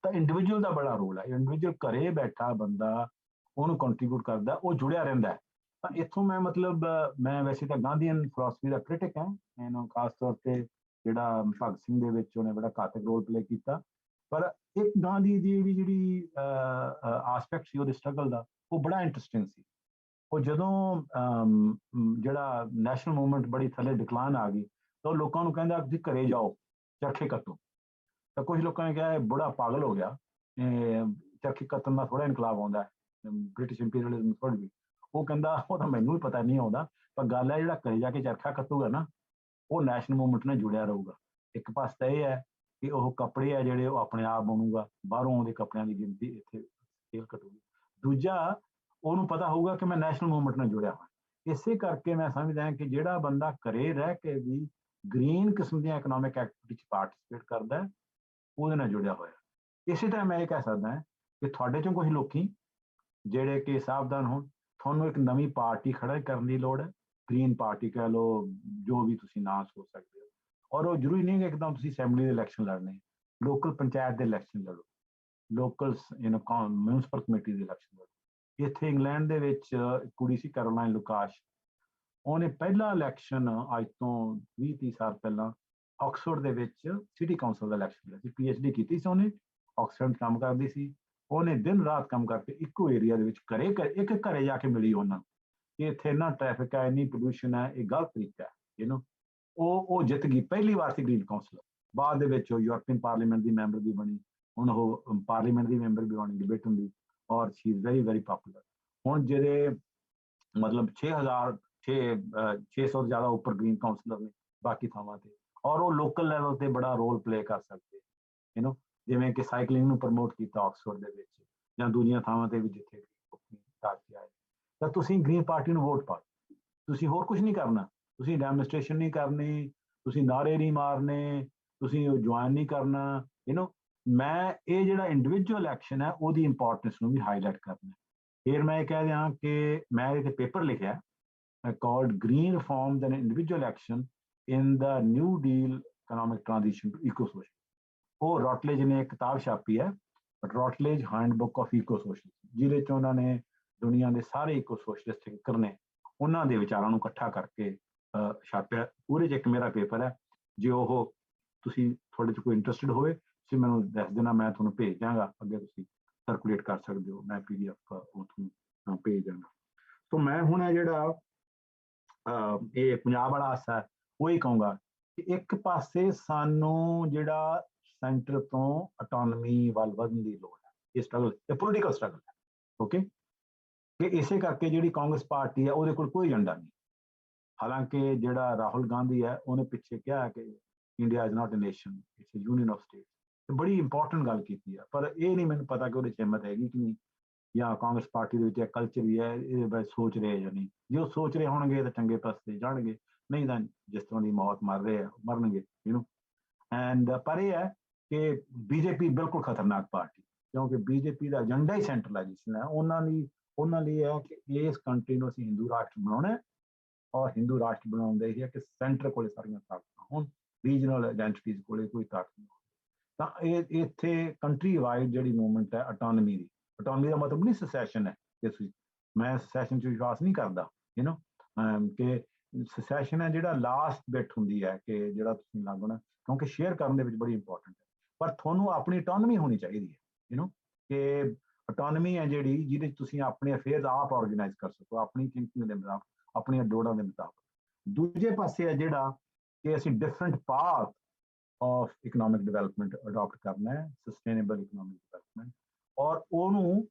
ਤਾਂ ਇੰਡੀਵਿਜੂਅਲ ਦਾ ਬੜਾ ਰੋਲ ਹੈ। ਇੰਡੀਵਿਜੂਅਲ ਘਰੇ ਬੈਠਾ ਬੰਦਾ ਉਹਨੂੰ ਕੰਟਰੀਬਿਊਟ ਕਰਦਾ, ਉਹ ਜੁੜਿਆ ਰਹਿੰਦਾ ਹੈ। ਤਾਂ ਇੱਥੋਂ ਮੈਂ ਵੈਸੇ ਤਾਂ ਗਾਂਧੀਅਨ ਫਿਲਾਸਫੀ ਦਾ ਕ੍ਰਿਟਿਕ ਹਾਂ, ਇਹਨੂੰ ਖਾਸ ਤੌਰ ਤੇ ਜਿਹੜਾ ਭਗਤ ਸਿੰਘ ਦੇ ਵਿੱਚ ਉਹਨੇ ਬੜਾ ਘਾਤਕ ਰੋਲ ਪਲੇ ਕੀਤਾ। ਪਰ ਇੱਕ ਗਾਂਧੀ ਦੀ ਜਿਹੜੀ ਆਸਪੈਕਟ ਸੀ ਉਹਦੇ ਸਟਰਗਲ ਦਾ, ਉਹ ਬੜਾ ਇੰਟਰਸਟਿੰਗ ਸੀ। ਉਹ ਜਦੋਂ ਜਿਹੜਾ ਨੈਸ਼ਨਲ ਮੂਵਮੈਂਟ ਬੜੀ ਥੱਲੇ ਡਿਕਲਾਈਨ ਆ ਗਈ, ਤਾਂ ਉਹ ਲੋਕਾਂ ਨੂੰ ਕਹਿੰਦਾ ਤੁਸੀਂ ਘਰੇ ਜਾਓ, ਚਰਖੇ ਕੱਤੋ। ਤਾਂ ਕੁਝ ਲੋਕਾਂ ਨੇ ਕਿਹਾ ਇਹ ਬੜਾ ਪਾਗਲ ਹੋ ਗਿਆ, ਚਰਖੇ ਕੱਤਣ ਦਾ ਥੋੜਾ ਇਨਕਲਾਬ ਆਉਂਦਾ ਹੈ, ਬ੍ਰਿਟਿਸ਼ ਇੰਪੀਰੀਅਲਿਜ਼ਮ ਥੋੜੀ ਵੀ। ਉਹ ਕਹਿੰਦਾ ਉਹ ਤਾਂ ਮੈਨੂੰ ਵੀ ਪਤਾ ਨਹੀਂ ਆਉਂਦਾ, ਪਰ ਗੱਲ ਹੈ ਜਿਹੜਾ ਘਰੇ ਜਾ ਕੇ ਚਰਖਾ ਕੱਤੂਗਾ ਨਾ, ਉਹ ਨੈਸ਼ਨਲ ਮੂਵਮੈਂਟ ਨਾਲ ਜੁੜਿਆ ਰਹੂਗਾ। ਇੱਕ ਪਾਸੇ ਤਾਂ ਇਹ ਹੈ ਕਿ ਉਹ ਕੱਪੜੇ ਆ ਜਿਹੜੇ ਉਹ ਆਪਣੇ ਆਪ ਬਣੂਗਾ, ਬਾਹਰੋਂ ਆਉਂਦੇ ਕੱਪੜਿਆਂ ਦੀ ਗਿਣਤੀ ਇੱਥੇ ਸੇਲ ਘਟੂਗੀ। ਦੂਜਾ, ਉਹਨੂੰ ਪਤਾ ਹੋਊਗਾ ਕਿ ਮੈਂ ਨੈਸ਼ਨਲ ਮੂਵਮੈਂਟ ਨਾਲ ਜੁੜਿਆ ਹੋਇਆ। ਇਸੇ ਕਰਕੇ ਮੈਂ ਸਮਝਦਾ ਕਿ ਜਿਹੜਾ ਬੰਦਾ ਘਰੇ ਰਹਿ ਕੇ ਵੀ ਗ੍ਰੀਨ ਕਿਸਮ ਦੀਆਂ ਇਕਨੋਮਿਕ ਐਕਟੀਵਿਟੀ 'ਚ ਪਾਰਟੀਸਪੇਟ ਕਰਦਾ, ਉਹਦੇ ਨਾਲ ਜੁੜਿਆ ਹੋਇਆ। ਇਸੇ ਤਰ੍ਹਾਂ ਮੈਂ ਇਹ ਕਹਿ ਸਕਦਾ ਕਿ ਤੁਹਾਡੇ ਚੋਂ ਕੁਝ ਲੋਕੀ ਜਿਹੜੇ ਕਿ ਸਾਵਧਾਨ ਹੋਣ, ਤੁਹਾਨੂੰ ਇੱਕ ਨਵੀਂ ਪਾਰਟੀ ਖੜਾ ਕਰਨ ਦੀ ਲੋੜ ਹੈ। ਗ੍ਰੀਨ ਪਾਰਟੀ ਕਹਿ ਲਓ, ਜੋ ਵੀ ਤੁਸੀਂ ਨਾਂ ਸੋਚ ਸਕਦੇ ਹੋ। ਔਰ ਉਹ ਜ਼ਰੂਰੀ ਨਹੀਂ ਕਿ ਇੱਕਦਮ ਤੁਸੀਂ ਅਸੈਂਬਲੀ ਦੇ ਇਲੈਕਸ਼ਨ ਲੜਨੇ, ਲੋਕਲ ਪੰਚਾਇਤ ਦੇ ਇਲੈਕਸ਼ਨ ਲੜੋ, ਲੋਕਲ ਮਿਊਨਿਸਪਲ ਕਮੇਟੀ ਦੇ ਇਲੈਕਸ਼ਨ ਲੜੋ। ਇੱਥੇ ਇੰਗਲੈਂਡ ਦੇ ਵਿੱਚ ਕੁੜੀ ਸੀ ਕੈਰੋਲਾਈਨ ਲੁਕਾਸ਼, ਉਹਨੇ ਪਹਿਲਾ ਇਲੈਕਸ਼ਨ ਅੱਜ ਤੋਂ 20-30 ਸਾਲ ਪਹਿਲਾਂ ਆਕਸਫੋਰਡ ਦੇ ਵਿੱਚ ਸਿਟੀ ਕਾਉਂਸਲ ਦਾ ਇਲੈਕਸ਼ਨ ਲਿਆ ਸੀ। PhD ਕੀਤੀ ਸੀ ਉਹਨੇ, ਆਕਸਫੋਰਡ ਕੰਮ ਕਰਦੀ ਸੀ। ਉਹਨੇ ਦਿਨ ਰਾਤ ਕੰਮ ਕਰਕੇ ਇੱਕੋ ਏਰੀਆ ਦੇ ਵਿੱਚ ਇੱਕ ਘਰੇ ਜਾ ਕੇ ਮਿਲੀ ਉਹਨਾਂ ਨੂੰ ਕਿ ਇੱਥੇ ਇੰਨਾ ਟ੍ਰੈਫਿਕ ਹੈ, ਇੰਨੀ ਪੋਲਿਊਸ਼ਨ ਹੈ, ਇਹ ਗਲਤ ਤਰੀਕਾ ਹੈ। ਉਹ ਜਿੱਤ ਗਈ, ਪਹਿਲੀ ਵਾਰ ਸੀ ਗ੍ਰੀਨ ਕਾਉਂਸਲਰ। ਬਾਅਦ ਦੇ ਵਿੱਚ ਉਹ ਯੂਰਪੀਅਨ ਪਾਰਲੀਮੈਂਟ ਦੀ ਮੈਂਬਰ ਵੀ ਬਣੀ, ਹੁਣ ਉਹ ਪਾਰਲੀਮੈਂਟ ਦੀ ਮੈਂਬਰ ਵੀ ਬਣੀ ਡਿਬੇਟਨ ਦੀ, ਔਰ she is very very popular. ਹੁਣ ਜਿਹੜੇ 600 ਤੋਂ ਜ਼ਿਆਦਾ ਉੱਪਰ ਗ੍ਰੀਨ ਕਾਉਂਸਲਰ ਨੇ ਬਾਕੀ ਥਾਵਾਂ ਤੇ, ਔਰ ਉਹ ਲੋਕਲ ਲੈਵਲ ਤੇ ਬੜਾ ਰੋਲ ਪਲੇ ਕਰ ਸਕਦੇ, ਜਿਵੇਂ ਕਿ ਸਾਈਕਲਿੰਗ ਨੂੰ ਪ੍ਰਮੋਟ ਕੀਤਾ ਆਕਸਫੋਰਡ ਦੇ ਵਿੱਚ ਜਾਂ ਦੂਜੀਆਂ ਥਾਵਾਂ ਤੇ ਵੀ ਜਿੱਥੇ ਆਏ। ਤਾਂ ਤੁਸੀਂ ਗ੍ਰੀਨ ਪਾਰਟੀ ਨੂੰ ਵੋਟ ਪਾਓ। ਤੁਸੀਂ ਹੋਰ ਕੁਝ ਨਹੀਂ ਕਰਨਾ, ਤੁਸੀਂ ਡੈਮੋਨਸਟ੍ਰੇਸ਼ਨ ਨਹੀਂ ਕਰਨੀ, ਤੁਸੀਂ ਨਾਅਰੇ ਨਹੀਂ ਮਾਰਨੇ, ਤੁਸੀਂ ਜੁਆਇਨ ਨਹੀਂ ਕਰਨਾ, ਮੈਂ ਇਹ ਜਿਹੜਾ ਇੰਡੀਵਿਜੂਅਲ ਐਕਸ਼ਨ ਹੈ ਉਹਦੀ ਇੰਪੋਰਟੈਂਸ ਨੂੰ ਵੀ ਹਾਈਲਾਈਟ ਕਰਨਾ। ਫਿਰ ਮੈਂ ਇਹ ਕਹਿ ਦਿਆਂ ਕਿ ਮੈਂ ਇਹਦੇ ਪੇਪਰ ਲਿਖਿਆ called Green Reforms and Individual Action in the New Deal Economic Transition to Eco-Social। ਉਹ ਰੋਟਲੇਜ ਨੇ ਇੱਕ ਕਿਤਾਬ ਛਾਪੀ ਹੈ, ਰੋਟਲੇਜ ਹੈਂਡਬੁੱਕ ਆਫ ਈਕੋ-ਸੋਸ਼ਲ, ਜਿਹਦੇ 'ਚ ਉਹਨਾਂ ਨੇ ਦੁਨੀਆ ਦੇ ਸਾਰੇ ਈਕੋ-ਸੋਸ਼ਲਿਸਟ ਥਿੰਕਰ ਨੇ ਉਹਨਾਂ ਦੇ ਵਿਚਾਰਾਂ ਨੂੰ ਇਕੱਠਾ ਕਰਕੇ ਛਾਪਿਆ। ਉਹਦੇ 'ਚ ਇੱਕ ਮੇਰਾ ਪੇਪਰ ਹੈ, ਜੇ ਉਹ ਤੁਸੀਂ ਤੁਹਾਡੇ 'ਚ ਕੋਈ ਇੰਟਰਸਟਿਡ ਹੋਵੇ ਤੁਸੀਂ ਮੈਨੂੰ ਦੱਸ ਦੇਣਾ, ਮੈਂ ਤੁਹਾਨੂੰ ਭੇਜ ਦਿਆਂਗਾ, ਅੱਗੇ ਤੁਸੀਂ ਸਰਕੂਲੇਟ ਕਰ ਸਕਦੇ ਹੋ, ਮੈਂ PDF ਉਹ ਤੁਹਾਨੂੰ ਭੇਜ ਦਿਆਂਗਾ। ਸੋ ਮੈਂ ਹੁਣ ਇਹ ਜਿਹੜਾ ਇਹ ਪੰਜਾਬ ਵਾਲਾ ਹਾਸਾ ਉਹ ਹੀ ਕਹੂੰਗਾ ਕਿ ਇੱਕ ਪਾਸੇ ਸਾਨੂੰ ਜਿਹੜਾ ਸੈਂਟਰ ਤੋਂ ਆਟੋਨਮੀ ਵੱਲ ਵਧਣ ਦੀ ਲੋੜ ਹੈ, ਇਹ ਸਟਰਗਲ, ਇਹ ਪੋਲੀਟੀਕਲ ਸਟਰਗਲ ਹੈ, ਓਕੇ, ਕਿ ਇਸੇ ਕਰਕੇ ਜਿਹੜੀ ਕਾਂਗਰਸ ਪਾਰਟੀ ਹੈ ਉਹਦੇ ਕੋਲ ਕੋਈ ਏਜੰਡਾ ਨਹੀਂ। ਹਾਲਾਂਕਿ ਜਿਹੜਾ ਰਾਹੁਲ ਗਾਂਧੀ ਹੈ ਉਹਨੇ ਪਿੱਛੇ ਕਿਹਾ ਕਿ India is not a nation, it's a union of states, ਬੜੀ ਇੰਪੋਰਟੈਂਟ ਗੱਲ ਕੀਤੀ ਹੈ, ਪਰ ਇਹ ਨਹੀਂ ਮੈਨੂੰ ਪਤਾ ਕਿ ਉਹਦੇ 'ਚ ਹਿੰਮਤ ਹੈਗੀ ਕਿ ਨਹੀਂ, ਜਾਂ ਕਾਂਗਰਸ ਪਾਰਟੀ ਦੇ ਵਿੱਚ ਇਹ ਕਲਚਰ ਵੀ ਹੈ, ਇਹਦੇ ਬਾਰੇ ਸੋਚ ਰਹੇ ਜਾਂ ਨਹੀਂ। ਜੇ ਉਹ ਸੋਚ ਰਹੇ ਹੋਣਗੇ ਤਾਂ ਚੰਗੇ ਪਾਸੇ ਜਾਣਗੇ, ਨਹੀਂ ਤਾਂ ਜਿਸ ਤਰ੍ਹਾਂ ਦੀ ਮੌਤ ਮਰ ਰਹੇ ਆ ਮਰਨਗੇ, ਐਂਡ ਪਰ ਇਹ ਹੈ ਕਿ ਬੀਜੇਪੀ ਬਿਲਕੁਲ ਖਤਰਨਾਕ ਪਾਰਟੀ, ਕਿਉਂਕਿ ਬੀਜੇਪੀ ਦਾ ਏਜੰਡਾ ਹੀ ਸੈਂਟਰਲਾਈਜੇਸ਼ਨ ਹੈ। ਉਹਨਾਂ ਲਈ ਹੈ ਕਿ ਇਸ ਕੰਟਰੀ ਨੂੰ ਅਸੀਂ ਹਿੰਦੂ ਰਾਸ਼ਟਰ ਬਣਾਉਣਾ ਹੈ, ਔਰ ਹਿੰਦੂ ਰਾਸ਼ਟਰ ਬਣਾਉਣ ਦੇ ਹੀ ਹੈ ਕਿ ਸੈਂਟਰ ਕੋਲੇ ਸਾਰੀਆਂ ਤਾਕਤਾਂ ਹੋਣ, ਰੀਜਨਲ ਆਇਡੈਂਟੀਟੀਜ਼ ਕੋਲੇ ਕੋਈ ਤਾਕਤ ਨਹੀਂ ਹੋਵੇ। ਤਾਂ ਇਹ ਇੱਥੇ ਕੰਟਰੀ ਵਾਈਡ ਜਿਹੜੀ ਮੂਵਮੈਂਟ ਹੈ ਆਟੋਨਮੀ ਦੀ, ਆਟੋਨਮੀ ਦਾ ਮਤਲਬ ਨਹੀਂ ਸੈਸੈਸ਼ਨ ਹੈ, ਕਿ ਮੈਂ ਸੈਸੈਸ਼ਨ 'ਚ ਵਿਸ਼ਵਾਸ ਨਹੀਂ ਕਰਦਾ, ਕਿ ਸੈਸੈਸ਼ਨ ਹੈ ਜਿਹੜਾ ਲਾਸਟ ਬਿਟ ਹੁੰਦੀ ਹੈ ਕਿ ਜਿਹੜਾ ਤੁਸੀਂ ਲਾਗਣਾ, ਕਿਉਂਕਿ ਸ਼ੇਅਰ ਕਰਨ ਦੇ ਵਿੱਚ ਬੜੀ ਇੰਪੋਰਟੈਂਟ ਹੈ, ਪਰ ਤੁਹਾਨੂੰ ਆਪਣੀ ਆਟੋਨਮੀ ਹੋਣੀ ਚਾਹੀਦੀ ਹੈ, ਕਿ ਆਟੋਨਮੀ ਹੈ ਜਿਹੜੀ ਜਿਹਦੇ 'ਚ ਤੁਸੀਂ ਆਪਣੇ ਅਫੇਅਰਸ ਆਪ ਆਰਗੇਨਾਈਜ਼ ਕਰ ਸਕੋ, ਆਪਣੀ ਥਿੰਕਿੰਗ ਦੇ ਮੁਤਾਬਕ, ਆਪਣੀਆਂ ਲੋੜਾਂ ਦੇ ਮੁਤਾਬਕ। ਦੂਜੇ ਪਾਸੇ ਹੈ ਜਿਹੜਾ ਕਿ ਅਸੀਂ different path of economic development adapt ਕਰਨਾ ਹੈ, ਸਸਟੇਨੇਬਲ ਇਕਨੋਮਿਕ ਡਿਵੈਲਪਮੈਂਟ, ਔਰ ਉਹਨੂੰ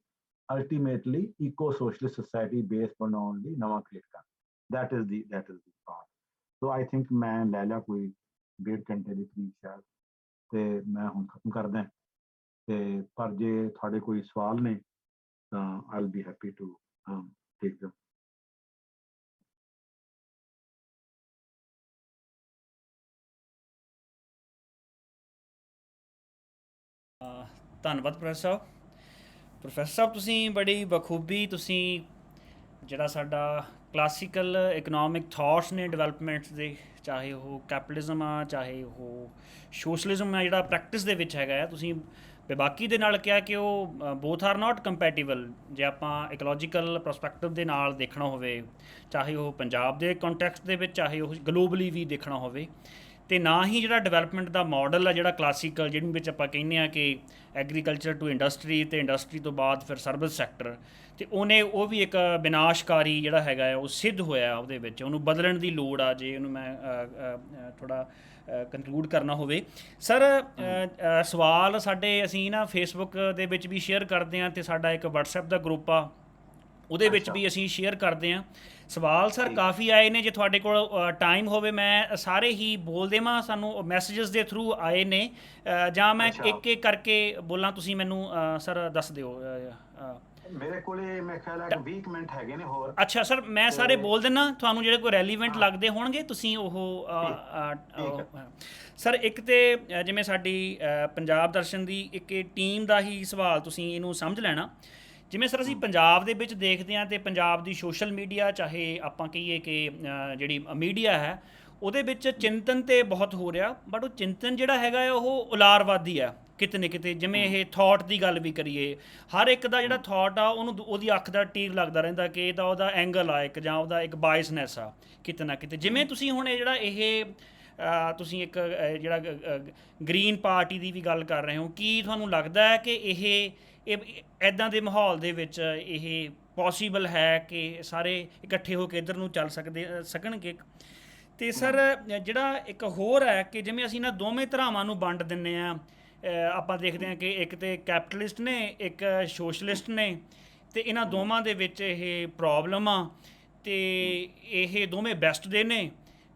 ਅਲਟੀਮੇਟਲੀ ਇਕੋ ਸੋਸ਼ਲਿਸਟ ਸੋਸਾਇਟੀ ਬੇਸ ਬਣਾਉਣ ਲਈ ਨਵਾਂ ਕ੍ਰੀਏਟ ਕਰਨਾ। that is the path। so I think ਮੈਂ ਲੈ ਲਿਆ ਕੋਈ 1.5 ਘੰਟੇ ਦੇ ਕਰੀਬ ਸ਼ਾਇਦ, ਤੇ ਮੈਂ ਹੁਣ ਖਤਮ ਕਰਦਾ, ਤੇ ਪਰ ਜੇ ਤੁਹਾਡੇ ਕੋਈ ਸਵਾਲ ਨੇ ਤਾਂ I'll be happy to take them। ਧੰਨਵਾਦ ਪ੍ਰੋਫੈਸਰ ਸਾਹਿਬ, ਤੁਸੀਂ ਬੜੀ ਬਖੂਬੀ ਤੁਸੀਂ ਜਿਹੜਾ ਸਾਡਾ ਕਲਾਸੀਕਲ ਇਕਨੋਮਿਕ ਥਾਟਸ ਨੇ ਡਿਵੈਲਪਮੈਂਟਸ ਦੇ, ਚਾਹੇ ਉਹ ਕੈਪੀਟਲਿਜ਼ਮ ਆ, ਚਾਹੇ ਉਹ ਸੋਸ਼ਲਿਜ਼ਮ ਆ, ਜਿਹੜਾ ਪ੍ਰੈਕਟਿਸ ਦੇ ਵਿੱਚ ਹੈਗਾ ਆ, ਤੁਸੀਂ ਬੇਬਾਕੀ ਦੇ ਨਾਲ ਕਿਹਾ ਕਿ ਉਹ ਬੋਥ ਆਰ ਨਾਟ ਕੰਪੈਟੀਬਲ। ਜੇ ਆਪਾਂ ਇਕੋਲੋਜੀਕਲ ਪਰਸਪੈਕਟਿਵ ਦੇ ਨਾਲ ਦੇਖਣਾ ਹੋਵੇ, ਚਾਹੇ ਉਹ ਪੰਜਾਬ ਦੇ ਕੰਟੈਕਸਟ ਦੇ ਵਿੱਚ, ਚਾਹੇ ਉਹ ਗਲੋਬਲੀ ਵੀ ਦੇਖਣਾ ਹੋਵੇ, ਅਤੇ ਨਾ ਹੀ ਜਿਹੜਾ ਡਿਵੈਲਪਮੈਂਟ ਦਾ ਮਾਡਲ ਆ ਜਿਹੜਾ ਕਲਾਸੀਕਲ, ਜਿਹਦੇ ਵਿੱਚ ਆਪਾਂ ਕਹਿੰਦੇ ਹਾਂ ਕਿ ਐਗਰੀਕਲਚਰ ਟੂ ਇੰਡਸਟਰੀ, ਅਤੇ ਇੰਡਸਟਰੀ ਤੋਂ ਬਾਅਦ ਫਿਰ ਸਰਵਿਸ ਸੈਕਟਰ, ਅਤੇ ਉਹ ਵੀ ਇੱਕ ਵਿਨਾਸ਼ਕਾਰੀ ਜਿਹੜਾ ਹੈਗਾ ਆ ਉਹ ਸਿੱਧ ਹੋਇਆ, ਉਹਦੇ ਵਿੱਚ ਉਹਨੂੰ ਬਦਲਣ ਦੀ ਲੋੜ ਆ। ਜੇ ਉਹਨੂੰ ਮੈਂ ਥੋੜ੍ਹਾ ਕੰਕਲੂਡ ਕਰਨਾ ਹੋਵੇ ਸਰ, ਸਵਾਲ ਸਾਡੇ ਅਸੀਂ ਨਾ ਫੇਸਬੁੱਕ ਦੇ ਵਿੱਚ ਵੀ ਸ਼ੇਅਰ ਕਰਦੇ ਹਾਂ, ਅਤੇ ਸਾਡਾ ਇੱਕ WhatsApp ਦਾ ਗਰੁੱਪ ਆ, ਉਹਦੇ ਵਿੱਚ ਵੀ ਅਸੀਂ ਸ਼ੇਅਰ ਕਰਦੇ ਹਾਂ। ਸਵਾਲ ਸਰ ਕਾਫੀ ਆਏ ਨੇ, ਜੇ ਤੁਹਾਡੇ ਕੋਲ ਟਾਈਮ ਹੋਵੇ ਮੈਂ ਸਾਰੇ ਹੀ ਬੋਲ ਦੇਵਾਂ, ਸਾਨੂੰ ਮੈਸੇजेस ਦੇ ਥਰੂ ਆਏ ਨੇ, ਜਾਂ ਮੈਂ ਇੱਕ ਇੱਕ ਕਰਕੇ ਬੋਲਾਂ, ਤੁਸੀਂ ਮੈਨੂੰ ਸਰ ਦੱਸ ਦਿਓ। ਮੇਰੇ ਕੋਲੇ ਮੈਂ ਖਿਆਲ ਹੈ ਕਿ 20 ਮਿੰਟ ਹੈਗੇ ਨੇ ਹੋਰ। ਅੱਛਾ ਸਰ, ਮੈਂ ਸਾਰੇ ਬੋਲ ਦਿੰਦਾ, ਤੁਹਾਨੂੰ ਜਿਹੜੇ ਕੋਈ ਰੈਲੀਵੈਂਟ ਲੱਗਦੇ ਹੋਣਗੇ ਤੁਸੀਂ ਉਹ ਸਰ। ਇੱਕ ਤੇ ਜਿਵੇਂ ਸਾਡੀ ਪੰਜਾਬ ਦਰਸ਼ਨ ਦੀ ਇੱਕ ਟੀਮ ਦਾ ਹੀ ਸਵਾਲ, ਤੁਸੀਂ ਇਹਨੂੰ ਸਮਝ ਲੈਣਾ। ਜਿਵੇਂ ਸਰ ਅਸੀਂ ਪੰਜਾਬ ਦੇ ਵਿੱਚ ਦੇਖਦੇ ਹਾਂ, ਅਤੇ ਪੰਜਾਬ ਦੀ ਸੋਸ਼ਲ ਮੀਡੀਆ, ਚਾਹੇ ਆਪਾਂ ਕਹੀਏ ਕਿ ਜਿਹੜੀ ਮੀਡੀਆ ਹੈ, ਉਹਦੇ ਵਿੱਚ ਚਿੰਤਨ ਤੇ ਬਹੁਤ ਹੋ ਰਿਹਾ, ਬਟ ਉਹ ਚਿੰਤਨ ਜਿਹੜਾ ਹੈਗਾ ਉਹ ਉਲਾਰਵਾਦੀ ਆ ਕਿਤੇ ਨਾ ਕਿਤੇ। ਜਿਵੇਂ ਇਹ ਥਾਟ ਦੀ ਗੱਲ ਵੀ ਕਰੀਏ, ਹਰ ਇੱਕ ਦਾ ਜਿਹੜਾ ਥਾਟ ਆ ਉਹਨੂੰ ਉਹਦੀ ਅੱਖ ਦਾ ਟੀਰ ਲੱਗਦਾ ਰਹਿੰਦਾ ਕਿ ਇਹਦਾ ਉਹਦਾ ਐਂਗਲ ਆ ਇੱਕ, ਜਾਂ ਉਹਦਾ ਇੱਕ ਬਾਇਸਨੈਸ ਆ ਕਿਤੇ ਨਾ ਕਿਤੇ। ਜਿਵੇਂ ਤੁਸੀਂ ਹੁਣ ਇਹ ਜਿਹੜਾ ਤੁਸੀਂ ਇੱਕ ਜਿਹੜਾ ਗ੍ਰੀਨ ਪਾਰਟੀ ਦੀ ਵੀ ਗੱਲ ਕਰ ਰਹੇ ਹੋ, ਕੀ ਤੁਹਾਨੂੰ ਲੱਗਦਾ ਹੈ ਕਿ ਇਹ ਇੱਦਾਂ ਦੇ ਮਾਹੌਲ ਦੇ ਵਿੱਚ ਇਹ ਪੋਸੀਬਲ ਹੈ ਕਿ ਸਾਰੇ ਇਕੱਠੇ ਹੋ ਕੇ ਇੱਧਰ ਨੂੰ ਚੱਲ ਸਕਣਗੇ? ਅਤੇ ਸਰ ਜਿਹੜਾ ਇੱਕ ਹੋਰ ਹੈ ਕਿ ਜਿਵੇਂ ਅਸੀਂ ਇਹਨਾਂ ਦੋਵੇਂ ਧਰਾਵਾਂ ਨੂੰ ਵੰਡ ਦਿੰਦੇ ਹਾਂ, ਆਪਾਂ ਦੇਖਦੇ ਹਾਂ ਕਿ ਇੱਕ ਤਾਂ ਕੈਪੀਟਲਿਸਟ ਨੇ, ਇੱਕ ਸੋਸ਼ਲਿਸਟ ਨੇ, ਅਤੇ ਇਹਨਾਂ ਦੋਵਾਂ ਦੇ ਵਿੱਚ ਇਹ ਪ੍ਰੋਬਲਮ ਆ, ਅਤੇ ਇਹ ਦੋਵੇਂ ਬੈਸਟ ਦੇ ਨੇ।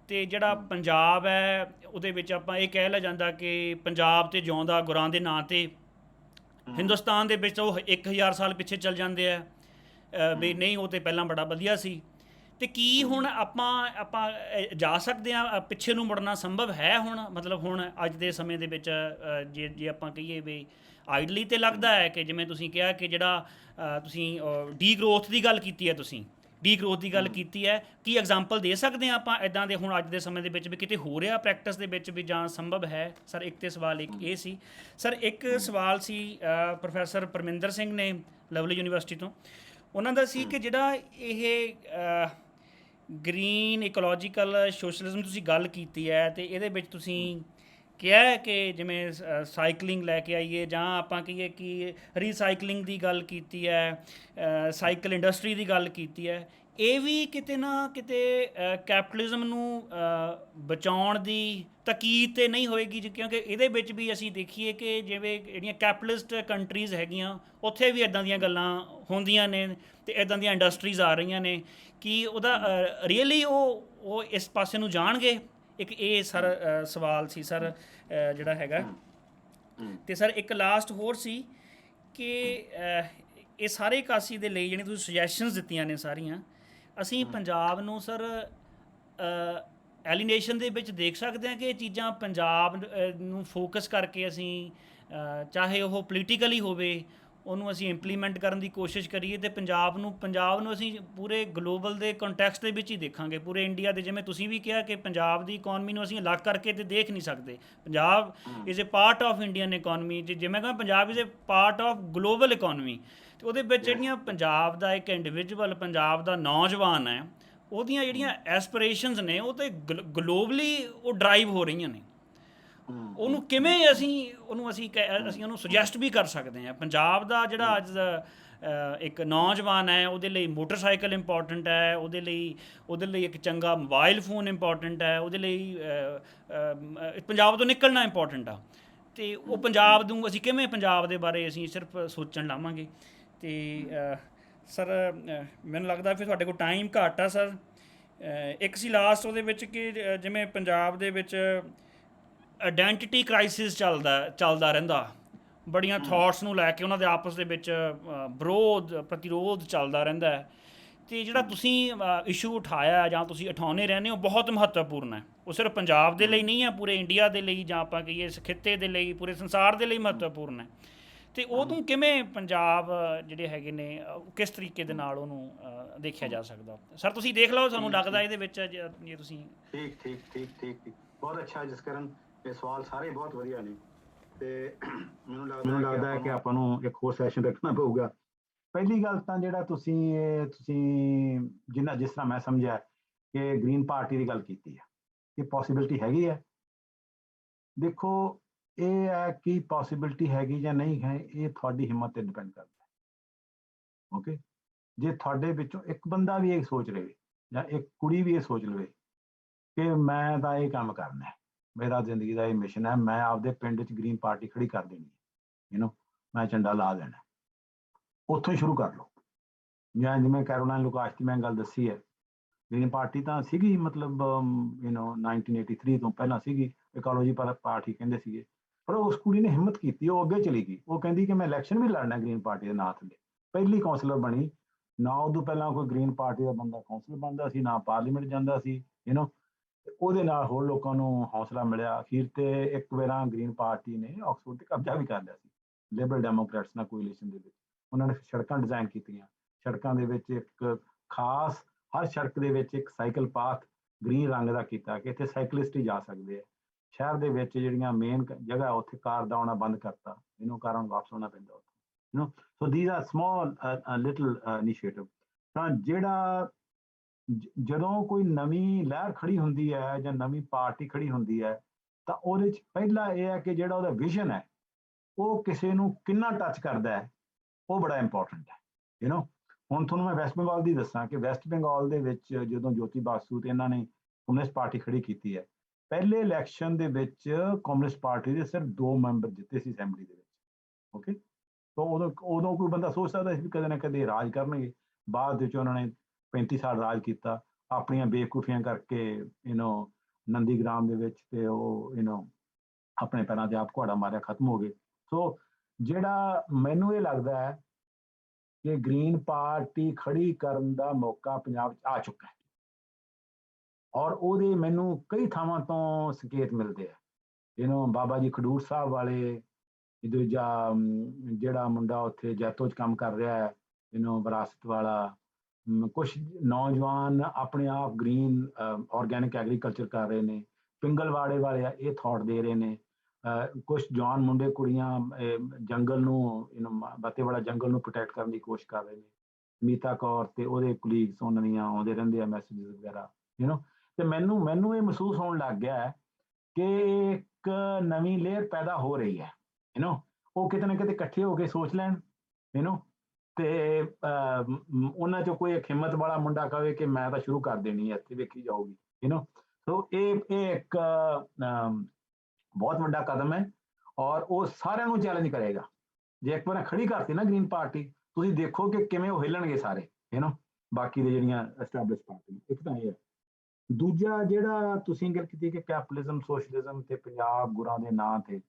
ਅਤੇ ਜਿਹੜਾ ਪੰਜਾਬ ਹੈ ਉਹਦੇ ਵਿੱਚ ਆਪਾਂ ਇਹ ਕਹਿ ਲਿਆ ਜਾਂਦਾ ਕਿ ਪੰਜਾਬ ਤੇ ਜਿਉਂਦਾ ਗੁਰਾਂ ਦੇ ਨਾਂ 'ਤੇ, ਹਿੰਦੁਸਤਾਨ ਦੇ ਵਿੱਚ ਉਹ 1000 ਸਾਲ ਪਿੱਛੇ ਚੱਲ ਜਾਂਦੇ ਆ ਵੀ ਨਹੀਂ, ਉਹ ਤਾਂ ਪਹਿਲਾਂ ਬੜਾ ਵਧੀਆ ਸੀ। ਤੇ ਕੀ ਹੁਣ ਆਪਾਂ ਆਪਾਂ ਜਾ ਸਕਦੇ ਆ ਪਿੱਛੇ ਨੂੰ ਮੁੜਨਾ ਸੰਭਵ ਹੈ ਹੁਣ, ਮਤਲਬ ਹੁਣ ਅੱਜ ਦੇ ਸਮੇਂ ਦੇ ਵਿੱਚ ਜੇ ਆਪਾਂ ਕਹੀਏ ਵੀ ਆਈਡਲੀ ਤੇ ਲੱਗਦਾ ਹੈ ਕਿ ਜਿਵੇਂ ਤੁਸੀਂ ਕਿਹਾ ਕਿ ਜਿਹੜਾ ਤੁਸੀਂ ਡੀ ਗਰੋਥ ਦੀ ਗੱਲ ਕੀਤੀ ਹੈ, ਤੁਸੀਂ ਡੀ ਗਰੋਥ ਦੀ ਗੱਲ ਕੀਤੀ ਹੈ, ਕੀ ਐਗਜ਼ਾਮਪਲ ਦੇ ਸਕਦੇ ਆ ਆਪਾਂ ਇਦਾਂ ਦੇ ਹੁਣ ਅੱਜ ਦੇ ਸਮੇਂ ਦੇ ਵਿੱਚ ਵੀ ਕਿਤੇ ਹੋ ਰਿਹਾ ਪ੍ਰੈਕਟਿਸ ਦੇ ਵਿੱਚ ਵੀ ਜਾਂ ਸੰਭਵ ਹੈ? ਸਰ ਇੱਕ ਤੇ ਸਵਾਲ ਇੱਕ ਇਹ ਸੀ। ਸਰ ਇੱਕ ਸਵਾਲ ਸੀ ਪ੍ਰੋਫੈਸਰ ਪਰਮਿੰਦਰ ਸਿੰਘ ਨੇ ਲਵਲੀ ਯੂਨੀਵਰਸਿਟੀ ਤੋਂ, ਉਹਨਾਂ ਦਾ ਸੀ ਕਿ ਜਿਹੜਾ ਇਹ ਗ੍ਰੀਨ ਇਕੋਲੋਜੀਕਲ ਸੋਸ਼ਲਿਜ਼ਮ ਤੁਸੀਂ ਗੱਲ ਕੀਤੀ ਹੈ ਤੇ ਇਹਦੇ ਵਿੱਚ ਤੁਸੀਂ ਕਿਹਾ ਹੈ ਕਿ ਜਿਵੇਂ ਸਾਈਕਲਿੰਗ ਲੈ ਕੇ ਆਈਏ ਜਾਂ ਆਪਾਂ ਕਹੀਏ ਕਿ ਰੀਸਾਈਕਲਿੰਗ ਦੀ ਗੱਲ ਕੀਤੀ ਹੈ, ਸਾਈਕਲ ਇੰਡਸਟਰੀ ਦੀ ਗੱਲ ਕੀਤੀ ਹੈ, ਇਹ ਵੀ ਕਿਤੇ ਨਾ ਕਿਤੇ ਕੈਪੀਟਲਿਜ਼ਮ ਨੂੰ ਬਚਾਉਣ ਦੀ ਤਾਕੀਦ ਤੇ ਨਹੀਂ ਹੋਏਗੀ ਜੀ? ਕਿਉਂਕਿ ਇਹਦੇ ਵਿੱਚ ਵੀ ਅਸੀਂ ਦੇਖੀਏ ਕਿ ਜਿਵੇਂ ਜਿਹੜੀਆਂ ਕੈਪੀਟਲਿਸਟ ਕੰਟਰੀਜ਼ ਹੈਗੀਆਂ ਉੱਥੇ ਵੀ ਇੱਦਾਂ ਦੀਆਂ ਗੱਲਾਂ ਹੁੰਦੀਆਂ ਨੇ ਤੇ ਇੱਦਾਂ ਦੀਆਂ ਇੰਡਸਟਰੀਜ਼ ਆ ਰਹੀਆਂ ਨੇ, ਕਿ ਉਹਦਾ ਰੀਅਲੀ ਉਹ ਇਸ ਪਾਸੇ ਨੂੰ ਜਾਣਗੇ? ਇੱਕ ਇਹ ਸਰ ਸਵਾਲ ਸੀ ਸਰ ਜਿਹੜਾ ਹੈਗਾ। ਤੇ ਸਰ ਇੱਕ ਲਾਸਟ ਹੋਰ ਸੀ ਕਿ ਇਹ ਸਾਰੇ ਕਾਸੀ ਦੇ ਲਈ ਜਿਹੜੀ ਤੁਸੀਂ ਸੁਜੈਸ਼ਨਸ ਦਿੱਤੀਆਂ ਨੇ ਸਾਰੀਆਂ, ਅਸੀਂ ਪੰਜਾਬ ਨੂੰ ਸਰ ਐਲੀਨੇਸ਼ਨ ਦੇ ਵਿੱਚ ਦੇਖ ਸਕਦੇ ਹਾਂ ਕਿ ਇਹ ਚੀਜ਼ਾਂ ਪੰਜਾਬ ਨੂੰ ਫੋਕਸ ਕਰਕੇ ਅਸੀਂ ਚਾਹੇ ਉਹ ਪੋਲੀਟੀਕਲੀ ਹੋਵੇ ਉਹਨੂੰ ਅਸੀਂ ਇੰਪਲੀਮੈਂਟ ਕਰਨ ਦੀ ਕੋਸ਼ਿਸ਼ ਕਰੀਏ ਤੇ ਪੰਜਾਬ ਨੂੰ ਅਸੀਂ ਪੂਰੇ ਗਲੋਬਲ ਦੇ ਕੰਟੈਕਸਟ ਦੇ ਵਿੱਚ ਹੀ ਦੇਖਾਂਗੇ, ਪੂਰੇ ਇੰਡੀਆ ਦੇ। ਜਿਵੇਂ ਤੁਸੀਂ ਵੀ ਕਿਹਾ ਕਿ ਪੰਜਾਬ ਦੀ ਇਕਨੋਮੀ ਨੂੰ ਅਸੀਂ ਅਲੱਗ ਕਰਕੇ ਤੇ ਦੇਖ ਨਹੀਂ ਸਕਦੇ, Punjab is a part of Indian economy, ਜਿਵੇਂ ਕਹਿੰਦਾ Punjab is a part of global economy. ਤੇ ਉਹਦੇ ਵਿੱਚ ਜਿਹੜੀਆਂ ਪੰਜਾਬ ਦਾ ਇੱਕ ਇੰਡੀਵਿਜੂਅਲ, ਪੰਜਾਬ ਦਾ ਨੌਜਵਾਨ ਹੈ, ਉਹਦੀਆਂ ਜਿਹੜੀਆਂ ਐਸਪੀਰੇਸ਼ਨਸ ਨੇ ਉਹ ਤੇ ਗਲੋਬਲੀ ਉਹ ਡਰਾਈਵ ਹੋ ਰਹੀਆਂ ਨੇ। ਉਹਨੂੰ ਕਿਵੇਂ ਅਸੀਂ ਉਹਨੂੰ ਸੁਜੈਸਟ ਵੀ ਕਰ ਸਕਦੇ ਹਾਂ? ਪੰਜਾਬ ਦਾ ਜਿਹੜਾ ਅੱਜ ਦਾ ਇੱਕ ਨੌਜਵਾਨ ਹੈ ਉਹਦੇ ਲਈ ਮੋਟਰਸਾਈਕਲ ਇੰਪੋਰਟੈਂਟ ਹੈ, ਉਹਦੇ ਲਈ ਇੱਕ ਚੰਗਾ ਮੋਬਾਈਲ ਫੋਨ ਇੰਪੋਰਟੈਂਟ ਹੈ, ਉਹਦੇ ਲਈ ਪੰਜਾਬ ਤੋਂ ਨਿਕਲਣਾ ਇੰਪੋਰਟੈਂਟ ਆ। ਅਤੇ ਉਹ ਪੰਜਾਬ ਨੂੰ ਅਸੀਂ ਕਿਵੇਂ ਪੰਜਾਬ ਦੇ ਬਾਰੇ ਅਸੀਂ ਸਿਰਫ ਸੋਚਣ ਲਾਵਾਂਗੇ? ਅਤੇ ਸਰ ਮੈਨੂੰ ਲੱਗਦਾ ਫਿਰ ਤੁਹਾਡੇ ਕੋਲ ਟਾਈਮ ਘੱਟ ਆ ਸਰ। ਇੱਕ ਸੀ ਲਾਸਟ ਉਹਦੇ ਵਿੱਚ ਕਿ ਜਿਵੇਂ ਪੰਜਾਬ ਦੇ ਵਿੱਚ ਆਇਡੈਂਟੀਟੀ ਕ੍ਰਾਈਸਿਸ ਚੱਲਦਾ ਰਹਿੰਦਾ, ਬੜੀਆਂ ਥਾਟਸ ਨੂੰ ਲੈ ਕੇ ਉਹਨਾਂ ਦੇ ਆਪਸ ਦੇ ਵਿੱਚ ਪ੍ਰਤੀਰੋਧ ਚੱਲਦਾ ਰਹਿੰਦਾ ਹੈ। ਅਤੇ ਜਿਹੜਾ ਤੁਸੀਂ ਇਸ਼ੂ ਉਠਾਇਆ ਜਾਂ ਤੁਸੀਂ ਉਠਾਉਂਦੇ ਰਹਿੰਦੇ ਹੋ ਬਹੁਤ ਮਹੱਤਵਪੂਰਨ ਹੈ। ਉਹ ਸਿਰਫ ਪੰਜਾਬ ਦੇ ਲਈ ਨਹੀਂ ਹੈ, ਪੂਰੇ ਇੰਡੀਆ ਦੇ ਲਈ ਜਾਂ ਆਪਾਂ ਕਹੀਏ ਇਸ ਖਿੱਤੇ ਦੇ ਲਈ, ਪੂਰੇ ਸੰਸਾਰ ਦੇ ਲਈ ਮਹੱਤਵਪੂਰਨ ਹੈ। ਅਤੇ ਉਹਨੂੰ ਕਿਵੇਂ ਪੰਜਾਬ ਜਿਹੜੇ ਹੈਗੇ ਨੇ ਕਿਸ ਤਰੀਕੇ ਦੇ ਨਾਲ ਉਹਨੂੰ ਦੇਖਿਆ ਜਾ ਸਕਦਾ? ਸਰ ਤੁਸੀਂ ਦੇਖ ਲਓ, ਸਾਨੂੰ ਲੱਗਦਾ ਇਹਦੇ ਵਿੱਚ ਜੇ ਤੁਸੀਂ ਠੀਕ ਬਹੁਤ ਅੱਛਾ ਜਸਕਰਨ, ਇਹ ਸਵਾਲ ਸਾਰੇ ਬਹੁਤ ਵਧੀਆ ਨੇ ਤੇ ਮੈਨੂੰ ਲੱਗਦਾ ਹੈ ਕਿ ਆਪਾਂ ਨੂੰ ਇੱਕ ਹੋਰ ਸੈਸ਼ਨ ਰੱਖਣਾ ਪਊਗਾ। ਪਹਿਲੀ ਗੱਲ ਤਾਂ ਜਿਹੜਾ ਤੁਸੀਂ ਜਿਸ ਤਰ੍ਹਾਂ ਮੈਂ ਸਮਝਿਆ ਕਿ ਗ੍ਰੀਨ ਪਾਰਟੀ ਦੀ ਗੱਲ ਕੀਤੀ ਹੈ, ਇਹ ਪੋਸੀਬਿਲਿਟੀ ਹੈਗੀ ਹੈ। ਦੇਖੋ ਇਹ ਹੈ ਕਿ ਪੋਸੀਬਿਲਿਟੀ ਹੈਗੀ ਜਾਂ ਨਹੀਂ ਹੈ, ਇਹ ਤੁਹਾਡੀ ਹਿੰਮਤ ਤੇ ਡਿਪੈਂਡ ਕਰਦਾ ਹੈ। ਓਕੇ, ਜੇ ਤੁਹਾਡੇ ਵਿੱਚੋਂ ਇੱਕ ਬੰਦਾ ਵੀ ਇਹ ਸੋਚ ਲਵੇ ਜਾਂ ਇੱਕ ਕੁੜੀ ਵੀ ਇਹ ਸੋਚ ਲਵੇ ਕਿ ਮੈਂ ਤਾਂ ਇਹ ਕੰਮ ਕਰਨਾ ਹੈ, ਮੇਰਾ ਜ਼ਿੰਦਗੀ ਦਾ ਇਹ ਮਿਸ਼ਨ ਹੈ, ਮੈਂ ਆਪਦੇ ਪਿੰਡ 'ਚ ਗ੍ਰੀਨ ਪਾਰਟੀ ਖੜੀ ਕਰ ਦੇਣੀ ਹੈ, ਮੈਂ ਝੰਡਾ ਲਾ ਦੇਣਾ, ਉੱਥੋਂ ਹੀ ਸ਼ੁਰੂ ਕਰ ਲਓ। ਜਾਂ ਜਿਵੇਂ ਕੈਰੋਲਾਈਨ ਲੁਕਾਸ਼ ਦੀ ਮੈਂ ਗੱਲ ਦੱਸੀ ਹੈ, ਗ੍ਰੀਨ ਪਾਰਟੀ ਤਾਂ ਸੀਗੀ ਮਤਲਬ 1983 ਤੋਂ ਪਹਿਲਾਂ ਸੀਗੀ, ਇਕੋਲੋਜੀ ਪਾਰਟੀ ਕਹਿੰਦੇ ਸੀਗੇ, ਪਰ ਉਸ ਕੁੜੀ ਨੇ ਹਿੰਮਤ ਕੀਤੀ, ਉਹ ਅੱਗੇ ਚਲੀ ਗਈ। ਉਹ ਕਹਿੰਦੀ ਕਿ ਮੈਂ ਇਲੈਕਸ਼ਨ ਵੀ ਲੜਨਾ ਗ੍ਰੀਨ ਪਾਰਟੀ ਦੇ ਨਾਂ ਥੱਲੇ, ਪਹਿਲੀ ਕੌਂਸਲਰ ਬਣੀ। ਨਾ ਉਦੋਂ ਪਹਿਲਾਂ ਕੋਈ ਗ੍ਰੀਨ ਪਾਰਟੀ ਦਾ ਬੰਦਾ ਕੌਂਸਲਰ ਬਣਦਾ ਸੀ, ਨਾ ਪਾਰਲੀਮੈਂਟ ਜਾਂਦਾ ਸੀ, ਉਹਦੇ ਨਾਲ ਹੋਰ ਲੋਕਾਂ ਨੂੰ ਹੌਸਲਾ ਮਿਲਿਆ। ਅਖੀਰ ਤੇ ਇੱਕ ਵਾਰ ਗ੍ਰੀਨ ਪਾਰਟੀ ਨੇ ਆਕਸਫੋਰਡ ਤੇ ਕਬਜ਼ਾ ਵੀ ਕਰ ਲਿਆ ਸੀ ਲਿਬਰਲ ਡੈਮੋਕ੍ਰੈਟਸ ਨਾਲ ਕੋਲੀਸ਼ਨ ਦੇ ਵਿੱਚ। ਉਹਨਾਂ ਨੇ ਸੜਕਾਂ ਡਿਜ਼ਾਈਨ ਕੀਤੀਆਂ, ਸੜਕਾਂ ਦੇ ਵਿੱਚ ਇੱਕ ਖਾਸ ਹਰ ਸੜਕ ਦੇ ਵਿੱਚ ਇੱਕ ਸਾਈਕਲ ਪਾਥ ਗ੍ਰੀਨ ਰੰਗ ਦਾ ਕੀਤਾ ਕਿ ਇੱਥੇ ਸਾਈਕਲਿਸਟ ਹੀ ਜਾ ਸਕਦੇ ਆ। ਸ਼ਹਿਰ ਦੇ ਵਿੱਚ ਜਿਹੜੀਆਂ ਮੇਨ ਜਗ੍ਹਾ ਉੱਥੇ ਕਾਰ ਦਾ ਆਉਣਾ ਬੰਦ ਕਰਤਾ, ਕਾਰਾਂ ਨੂੰ ਵਾਪਸ ਆਉਣਾ ਪੈਂਦਾ ਉੱਥੇ। So these are small little initiative. ਤਾਂ ਜਦੋਂ ਕੋਈ ਨਵੀਂ ਲਹਿਰ ਖੜੀ ਹੁੰਦੀ ਹੈ ਜਾਂ ਨਵੀਂ ਪਾਰਟੀ ਖੜੀ ਹੁੰਦੀ ਹੈ, ਤਾਂ ਉਹਦੇ 'ਚ ਪਹਿਲਾ ਇਹ ਹੈ ਕਿ ਜਿਹੜਾ ਉਹਦਾ ਵਿਜ਼ਨ ਹੈ ਉਹ ਕਿਸੇ ਨੂੰ ਕਿੰਨਾ ਟੱਚ ਕਰਦਾ ਹੈ, ਉਹ ਬੜਾ ਇੰਪੋਰਟੈਂਟ ਹੈ। ਹੁਣ ਤੁਹਾਨੂੰ ਮੈਂ ਵੈਸਟ ਬੰਗਾਲ ਦੀ ਦੱਸਾਂ ਕਿ ਵੈਸਟ ਬੰਗਾਲ ਦੇ ਵਿੱਚ ਜਦੋਂ ਜੋਤੀ ਬਾਸੂ ਤੇ ਇਹਨਾਂ ਨੇ ਕਮਿਊਨਿਸਟ ਪਾਰਟੀ ਖੜੀ ਕੀਤੀ ਹੈ, ਪਹਿਲੇ ਇਲੈਕਸ਼ਨ ਦੇ ਵਿੱਚ ਕਮਿਊਨਿਸਟ ਪਾਰਟੀ ਦੇ ਸਿਰਫ 2 ਮੈਂਬਰ ਜਿੱਤੇ ਸੀ ਅਸੈਂਬਲੀ ਦੇ ਵਿੱਚ। ਓਕੇ, ਤਾਂ ਉਦੋਂ ਕੋਈ ਬੰਦਾ ਸੋਚ ਸਕਦਾ ਸੀ ਕਦੇ ਨਾ ਕਦੇ ਰਾਜ ਕਰਨਗੇ। ਬਾਅਦ ਵਿੱਚ ਉਹਨਾਂ ਨੇ 35 ਸਾਲ ਰਾਜ ਕੀਤਾ, ਆਪਣੀਆਂ ਬੇਵਕੂਫੀਆਂ ਕਰਕੇ ਨੰਦੀਗ੍ਰਾਮ ਦੇ ਵਿੱਚ, ਤੇ ਉਹ ਆਪਣੇ ਪੈਰਾਂ ਤੇ ਆਪ ਘੋੜਾ ਮਾਰਿਆ, ਖਤਮ ਹੋ ਗਏ। ਸੋ ਜਿਹੜਾ ਮੈਨੂੰ ਇਹ ਲੱਗਦਾ ਹੈ ਕਿ ਗ੍ਰੀਨ ਪਾਰਟੀ ਖੜੀ ਕਰਨ ਦਾ ਮੌਕਾ ਪੰਜਾਬ 'ਚ ਆ ਚੁੱਕਾ ਹੈ। ਔਰ ਉਹਦੇ ਮੈਨੂੰ ਕਈ ਥਾਵਾਂ ਤੋਂ ਸੰਕੇਤ ਮਿਲਦੇ ਆ ਬਾਬਾ ਜੀ ਖਡੂਰ ਸਾਹਿਬ ਵਾਲੇ, ਦੂਜਾ ਜਿਹੜਾ ਮੁੰਡਾ ਉੱਥੇ ਜੈਤੋ 'ਚ ਕੰਮ ਕਰ ਰਿਹਾ ਹੈ ਵਿਰਾਸਤ ਵਾਲਾ, ਕੁਛ ਨੌਜਵਾਨ ਆਪਣੇ ਆਪ ਗ੍ਰੀਨ ਆਰਗੈਨਿਕ ਐਗਰੀਕਲਚਰ ਕਰ ਰਹੇ ਨੇ, ਪਿੰਗਲਵਾੜੇ ਵਾਲੇ ਆ ਇਹ ਥਾਟ ਦੇ ਰਹੇ ਨੇ, ਕੁਛ ਜਵਾਨ ਮੁੰਡੇ ਕੁੜੀਆਂ ਜੰਗਲ ਨੂੰ ਬਾਤੇਵਾੜਾ ਜੰਗਲ ਨੂੰ ਪ੍ਰੋਟੈਕਟ ਕਰਨ ਦੀ ਕੋਸ਼ਿਸ਼ ਕਰ ਰਹੇ ਨੇ। ਮੀਤਾ ਕੌਰ ਤੇ ਉਹਦੇ ਕੁਲੀਗਸ ਉਹਨਾਂ ਦੀਆਂ ਆਉਂਦੇ ਰਹਿੰਦੇ ਆ ਮੈਸੇजेस ਵਗੈਰਾ ਤੇ ਮੈਨੂੰ ਇਹ ਮਹਿਸੂਸ ਹੋਣ ਲੱਗ ਗਿਆ ਕਿ ਇੱਕ ਨਵੀਂ ਲੇਅਰ ਪੈਦਾ ਹੋ ਰਹੀ ਹੈ ਉਹ ਕਿਤੇ ਨਾ ਕਿਤੇ ਇਕੱਠੇ ਹੋ ਕੇ ਸੋਚ ਲੈਣ ਤੇ ਉਹਨਾਂ ਚੋਂ ਕੋਈ ਇੱਕ ਹਿੰਮਤ ਵਾਲਾ ਮੁੰਡਾ ਕਹੇ ਕਿ ਮੈਂ ਤਾਂ ਸ਼ੁਰੂ ਕਰ ਦੇਣੀ ਹੈ, ਇੱਥੇ ਵੇਖੀ ਜਾਊਗੀ ਸੋ ਇਹ ਇੱਕ ਬਹੁਤ ਵੱਡਾ ਕਦਮ ਹੈ ਔਰ ਉਹ ਸਾਰਿਆਂ ਨੂੰ ਚੈਲੰਜ ਕਰੇਗਾ। ਜੇ ਇੱਕ ਵਾਰ ਖੜੀ ਕਰਤੀ ਨਾ ਗ੍ਰੀਨ ਪਾਰਟੀ, ਤੁਸੀਂ ਦੇਖੋ ਕਿ ਕਿਵੇਂ ਉਹ ਹਿੱਲਣਗੇ ਸਾਰੇ ਬਾਕੀ ਦੇ ਜਿਹੜੀਆਂ ਐਸਟੈਬਲਿਸ਼ ਪਾਰਟੀ। ਇੱਕ ਤਾਂ ਇਹ ਹੈ। ਦੂਜਾ ਜਿਹੜਾ ਤੁਸੀਂ ਗੱਲ ਕੀਤੀ ਕਿ ਕੈਪੀਟਲਿਜ਼ਮ ਸੋਸ਼ਲਿਜ਼ਮ ਤੇ ਪੰਜਾਬ ਗੁਰਾਂ ਦੇ ਨਾਂ ਤੇ,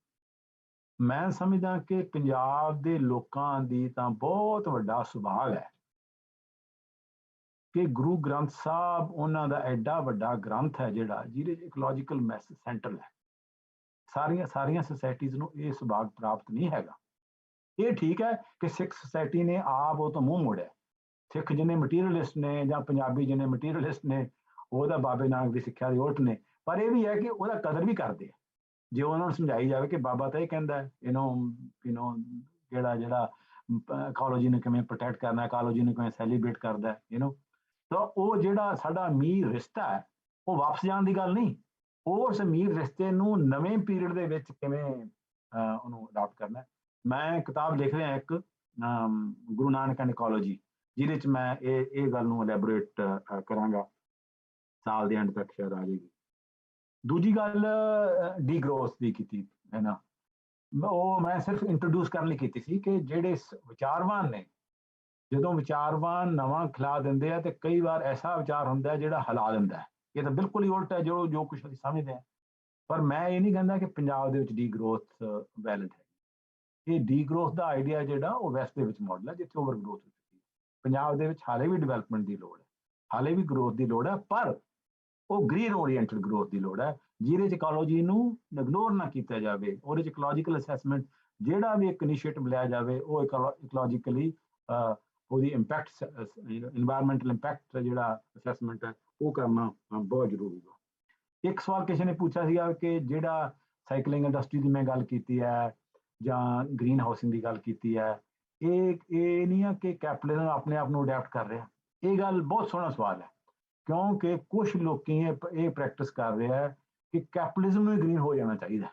ਮੈਂ ਸਮਝਦਾ ਕਿ ਪੰਜਾਬ ਦੇ ਲੋਕਾਂ ਦੀ ਤਾਂ ਬਹੁਤ ਵੱਡਾ ਸੁਭਾਗ ਹੈ ਕਿ ਗੁਰੂ ਗ੍ਰੰਥ ਸਾਹਿਬ ਉਹਨਾਂ ਦਾ ਐਡਾ ਵੱਡਾ ਗ੍ਰੰਥ ਹੈ ਜਿਹੜਾ ਜਿਹਦੇ 'ਚ ਇਕੋਲੋਜੀਕਲ ਮੈਸੇਜ ਸੈਂਟਰਲ ਹੈ। ਸਾਰੀਆਂ ਸੁਸਾਇਟੀਜ਼ ਨੂੰ ਇਹ ਸੁਭਾਗ ਪ੍ਰਾਪਤ ਨਹੀਂ ਹੈਗਾ। ਇਹ ਠੀਕ ਹੈ ਕਿ ਸਿੱਖ ਸੁਸਾਇਟੀ ਨੇ ਆਪ ਉਹ ਤੋਂ ਮੂੰਹ ਮੋੜਿਆ। ਸਿੱਖ ਜਿਹਨੇ ਮਟੀਰੀਅਲਿਸਟ ਨੇ ਜਾਂ ਪੰਜਾਬੀ ਜਿਹਨੇ ਮਟੀਰੀਅਲਿਸਟ ਨੇ, ਉਹਦਾ ਬਾਬੇ ਨਾਨਕ ਦੀ ਸਿੱਖਿਆ ਦੀ ਉਲਟ ਨੇ, ਪਰ ਇਹ ਵੀ ਹੈ ਕਿ ਉਹਦਾ ਕਦਰ ਵੀ ਕਰਦੇ ਆ। ਜੇ ਉਹਨਾਂ ਨੂੰ ਸਮਝਾਈ ਜਾਵੇ ਕਿ ਬਾਬਾ ਤਾਂ ਇਹ ਕਹਿੰਦਾ ਜਿਹੜਾ ਇਕੋਲੋਜੀ ਨੂੰ ਕਿਵੇਂ ਪ੍ਰੋਟੈਕਟ ਕਰਨਾ, ਇਕੋਲੋਜੀ ਨੂੰ ਕਿਵੇਂ ਸੈਲੀਬ੍ਰੇਟ ਕਰਦਾ ਤਾਂ ਉਹ ਜਿਹੜਾ ਸਾਡਾ ਅਮੀਰ ਰਿਸ਼ਤਾ ਹੈ ਉਹ ਵਾਪਸ ਜਾਣ ਦੀ ਗੱਲ ਨਹੀਂ, ਉਸ ਅਮੀਰ ਰਿਸ਼ਤੇ ਨੂੰ ਨਵੇਂ ਪੀਰੀਅਡ ਦੇ ਵਿੱਚ ਕਿਵੇਂ ਉਹਨੂੰ ਅਡਾਪਟ ਕਰਨਾ। ਮੈਂ ਕਿਤਾਬ ਲਿਖ ਰਿਹਾ ਇੱਕ ਗੁਰੂ ਨਾਨਕ ਐਂਡ ਇਕੋਲੋਜੀ, ਜਿਹਦੇ 'ਚ ਮੈਂ ਇਹ ਗੱਲ ਨੂੰ ਐਲੈਬੋਰੇਟ ਕਰਾਂਗਾ, ਸਾਲ ਦੇ ਐਂਡ ਤੱਕ ਸ਼ਾਇਦ ਆ ਜਾਏਗੀ। ਦੂਜੀ ਗੱਲ ਡੀਗਰੋਥ ਦੀ ਕੀਤੀ ਉਹ ਮੈਂ ਸਿਰਫ ਇੰਟਰੋਡਿਊਸ ਕਰਨ ਲਈ ਕੀਤੀ ਸੀ ਕਿ ਜਿਹੜੇ ਵਿਚਾਰਵਾਨ ਨੇ, ਜਦੋਂ ਵਿਚਾਰਵਾਨ ਨਵਾਂ ਖਿਲਾ ਦਿੰਦੇ ਆ ਤੇ ਕਈ ਵਾਰ ਐਸਾ ਵਿਚਾਰ ਹੁੰਦਾ ਜਿਹੜਾ ਹਿਲਾ ਦਿੰਦਾ ਹੈ। ਇਹ ਤਾਂ ਬਿਲਕੁਲ ਹੀ ਉਲਟ ਹੈ ਜੋ ਕੁਛ ਅਸੀਂ ਸਮਝਦੇ ਹਾਂ। ਪਰ ਮੈਂ ਇਹ ਨਹੀਂ ਕਹਿੰਦਾ ਕਿ ਪੰਜਾਬ ਦੇ ਵਿੱਚ ਡੀਗਰੋਥ ਵੈਲਿਡ ਹੈ। ਇਹ ਡੀਗਰੋਥ ਦਾ ਆਈਡੀਆ ਜਿਹੜਾ ਉਹ ਵੈਸਟ ਦੇ ਵਿੱਚ ਮਾਡਲ ਹੈ ਜਿੱਥੇ ਓਵਰ ਗਰੋਥ ਹੋ ਚੁੱਕੀ ਹੈ। ਪੰਜਾਬ ਦੇ ਵਿੱਚ ਹਾਲੇ ਵੀ ਡਿਵੈਲਪਮੈਂਟ ਦੀ ਲੋੜ ਹੈ, ਹਾਲੇ ਵੀ ਗਰੋਥ ਦੀ ਲੋੜ ਹੈ, ਪਰ ਉਹ ਗ੍ਰੀਨ ਓਰੀਐਂਟਡ ਗਰੋਥ ਦੀ ਲੋੜ ਹੈ ਜਿਹਦੇ 'ਚ ਇਕੋਲੋਜੀ ਨੂੰ ਇਗਨੋਰ ਨਾ ਕੀਤਾ ਜਾਵੇ। ਉਹਦੇ 'ਚ ਇਕੋਲੋਜੀਕਲ ਅਸੈਸਮੈਂਟ ਜਿਹੜਾ ਵੀ ਇੱਕ ਇਨੀਸ਼ੀਏਟਿਵ ਲਿਆ ਜਾਵੇ ਉਹ ਇਕੋਲੋਜੀਕਲੀ ਉਹਦੀ ਇੰਪੈਕਟ ਇਨਵਾਇਰਮੈਂਟਲ ਇੰਪੈਕਟ ਜਿਹੜਾ ਅਸੈਸਮੈਂਟ ਹੈ ਉਹ ਕਰਨਾ ਬਹੁਤ ਜ਼ਰੂਰੀ ਹੈ। ਇੱਕ ਸਵਾਲ ਕਿਸੇ ਨੇ ਪੁੱਛਿਆ ਸੀਗਾ ਕਿ ਜਿਹੜਾ ਸਾਈਕਲਿੰਗ ਇੰਡਸਟਰੀ ਦੀ ਮੈਂ ਗੱਲ ਕੀਤੀ ਹੈ ਜਾਂ ਗ੍ਰੀਨ ਹਾਊਸਿੰਗ ਦੀ ਗੱਲ ਕੀਤੀ ਹੈ, ਇਹ ਨਹੀਂ ਆ ਕਿ ਕੈਪੀਟਲਿਜ਼ਮ ਆਪਣੇ ਆਪ ਨੂੰ ਅਡੈਪਟ ਕਰ ਰਿਹਾ। ਇਹ ਗੱਲ ਬਹੁਤ ਸੋਹਣਾ ਸਵਾਲ ਹੈ ਕਿਉਂਕਿ ਕੁਝ ਲੋਕੀ ਇਹ ਪ੍ਰੈਕਟਿਸ ਕਰ ਰਿਹਾ ਹੈ ਕਿ ਕੈਪੀਟਲਿਜ਼ਮ ਨੂੰ ਹੀ ਗ੍ਰੀਨ ਹੋ ਜਾਣਾ ਚਾਹੀਦਾ,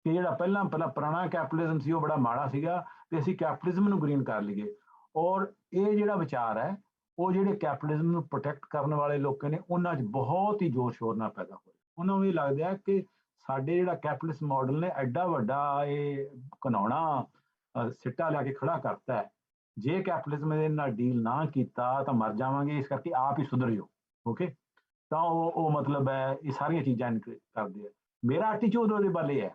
ਕਿ ਜਿਹੜਾ ਪਹਿਲਾਂ ਪੁਰਾਣਾ ਕੈਪੀਟਲਿਜ਼ਮ ਸੀ ਉਹ ਬੜਾ ਮਾੜਾ ਸੀਗਾ ਤੇ ਅਸੀਂ ਕੈਪੀਟਲਿਜ਼ਮ ਨੂੰ ਗ੍ਰੀਨ ਕਰ ਲਈਏ। ਔਰ ਇਹ ਜਿਹੜਾ ਵਿਚਾਰ ਹੈ ਉਹ ਜਿਹੜੇ ਕੈਪੀਟਲਿਜ਼ਮ ਨੂੰ ਪ੍ਰੋਟੈਕਟ ਕਰਨ ਵਾਲੇ ਲੋਕ ਨੇ ਉਹਨਾਂ 'ਚ ਬਹੁਤ ਹੀ ਜ਼ੋਰ ਸ਼ੋਰ ਨਾਲ ਪੈਦਾ ਹੋਇਆ। ਉਹਨਾਂ ਨੂੰ ਇਹ ਲੱਗਦਾ ਕਿ ਸਾਡੇ ਜਿਹੜਾ ਕੈਪੀਟਲਿਸਟ ਮਾਡਲ ਨੇ ਐਡਾ ਵੱਡਾ ਇਹ ਘਿਨਾਉਣਾ ਸਿੱਟਾ ਲਿਆ ਕੇ ਖੜਾ ਕਰਤਾ ਹੈ, ਜੇ ਕੈਪੀਟਲਿਜ਼ਮ ਦੇ ਨਾਲ ਡੀਲ ਨਾ ਕੀਤਾ ਤਾਂ ਮਰ ਜਾਵਾਂਗੇ, ਇਸ ਕਰਕੇ ਆਪ ਹੀ ਸੁਧਰ ਜਾਓ। ਓਕੇ, ਤਾਂ ਉਹ ਮਤਲਬ ਹੈ ਇਹ ਸਾਰੀਆਂ ਚੀਜ਼ਾਂ ਕਰਦੇ ਆ। ਮੇਰਾ ਐਟੀਟਿਊਡ ਉਹਦੇ ਵੱਲ ਇਹ ਹੈ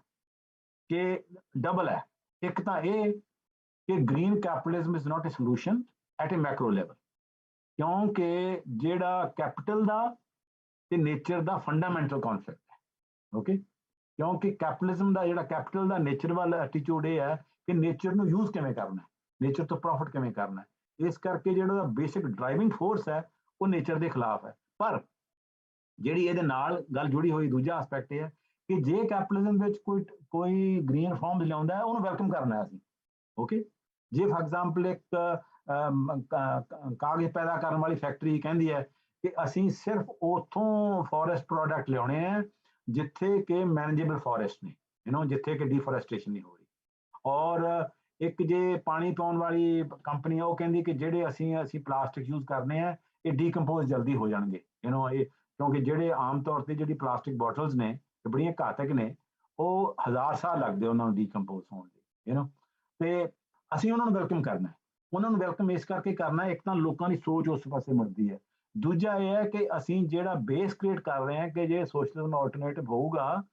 ਕਿ ਡਬਲ ਹੈ। ਇੱਕ ਤਾਂ ਇਹ ਕਿ green capitalism is not a solution at a macro level, ਕਿਉਂਕਿ ਜਿਹੜਾ ਕੈਪੀਟਲ ਦਾ ਤੇ ਨੇਚਰ ਦਾ ਫੰਡਾਮੈਂਟਲ ਕਨਸੈਪਟ ਹੈ। ਓਕੇ, ਕਿਉਂਕਿ ਕੈਪੀਟਲਿਜ਼ਮ ਦਾ ਜਿਹੜਾ ਕੈਪੀਟਲ ਦਾ ਨੇਚਰ ਵੱਲ ਐਟੀਟਿਊਡ ਇਹ ਹੈ ਕਿ ਨੇਚਰ ਨੂੰ ਯੂਜ਼ ਕਿਵੇਂ ਕਰਨਾ, ਨੇਚਰ ਤੋਂ ਪ੍ਰੋਫਿਟ ਕਿਵੇਂ ਕਰਨਾ। ਇਸ ਕਰਕੇ ਜਿਹੜਾ ਉਹਦਾ ਬੇਸਿਕ ਡਰਾਈਵਿੰਗ ਫੋਰਸ ਹੈ ਉਹ ਨੇਚਰ ਦੇ ਖਿਲਾਫ ਹੈ। ਪਰ ਜਿਹੜੀ ਇਹਦੇ ਨਾਲ ਗੱਲ ਜੁੜੀ ਹੋਈ ਦੂਜਾ ਐਸਪੈਕਟ ਇਹ ਹੈ ਕਿ ਜੇ ਕੈਪੀਟਲਿਜ਼ਮ ਵਿੱਚ ਕੋਈ ਗ੍ਰੀਨ ਰਿਫਾਰਮਸ ਲਿਆਉਂਦਾ ਹੈ ਉਹਨੂੰ ਵੈਲਕਮ ਕਰਨਾ ਹੈ ਅਸੀਂ। ਓਕੇ, ਜੇ ਫॉर ਐਗਜ਼ਾਮਪਲ ਇੱਕ ਕਾਗਜ਼ ਪੈਦਾ ਕਰਨ ਵਾਲੀ ਫੈਕਟਰੀ ਕਹਿੰਦੀ ਹੈ ਕਿ ਅਸੀਂ ਸਿਰਫ ਉਥੋਂ ਫੋਰੈਸਟ ਪ੍ਰੋਡਕਟ ਲਿਆਉਣੇ ਆ ਜਿੱਥੇ ਕਿ ਮੈਨੇਜੇਬਲ ਫੋਰੈਸਟ ਨੇ, ਜਿੱਥੇ ਕਿ ਡੀਫੋਰੈਸਟੇਸ਼ਨ ਨਹੀਂ ਹੋ ਰਹੀ। ਔਰ ਇੱਕ ਜੇ ਪਾਣੀ ਪਾਉਣ ਵਾਲੀ ਕੰਪਨੀ ਆ ਉਹ ਕਹਿੰਦੀ ਕਿ ਜਿਹੜੇ ਅਸੀਂ ਪਲਾਸਟਿਕ ਯੂਜ਼ ਕਰਨੇ ਆ ਇਹ ਡੀਕੰਪੋਜ਼ ਜਲਦੀ ਹੋ ਜਾਣਗੇ। ਇਹ ਕਿਉਂਕਿ ਜਿਹੜੇ ਆਮ ਤੌਰ ਤੇ ਜਿਹੜੀ ਪਲਾਸਟਿਕ ਬੋਟਲਸ ਨੇ ਇਹ ਬੜੀਆਂ ਘਾਤਕ ਨੇ, ਉਹ 1000 ਸਾਲ ਲੱਗਦੇ ਉਹਨਾਂ ਨੂੰ ਡੀਕੰਪੋਜ਼ ਹੋਣ ਲਈ। ਤੇ ਅਸੀਂ ਉਹਨਾਂ ਨੂੰ ਵੈਲਕਮ ਕਰਨਾ, ਉਹਨਾਂ ਨੂੰ ਵੈਲਕਮ ਇਸ ਕਰਕੇ ਕਰਨਾ, ਇੱਕ ਤਾਂ ਲੋਕਾਂ ਦੀ ਸੋਚ ਉਸ ਪਾਸੇ ਮੁੜਦੀ ਹੈ। ਦੂਜਾ ਇਹ ਹੈ ਕਿ ਅਸੀਂ ਜਿਹੜਾ ਬੇਸ ਕ੍ਰੀਏਟ ਕਰ ਰਹੇ ਹਾਂ ਕਿ ਜੇ ਸੋਸ਼ਲਿਜ਼ਮ ਆਲਟਰਨੇਟਿਵ ਹੋਊਗਾ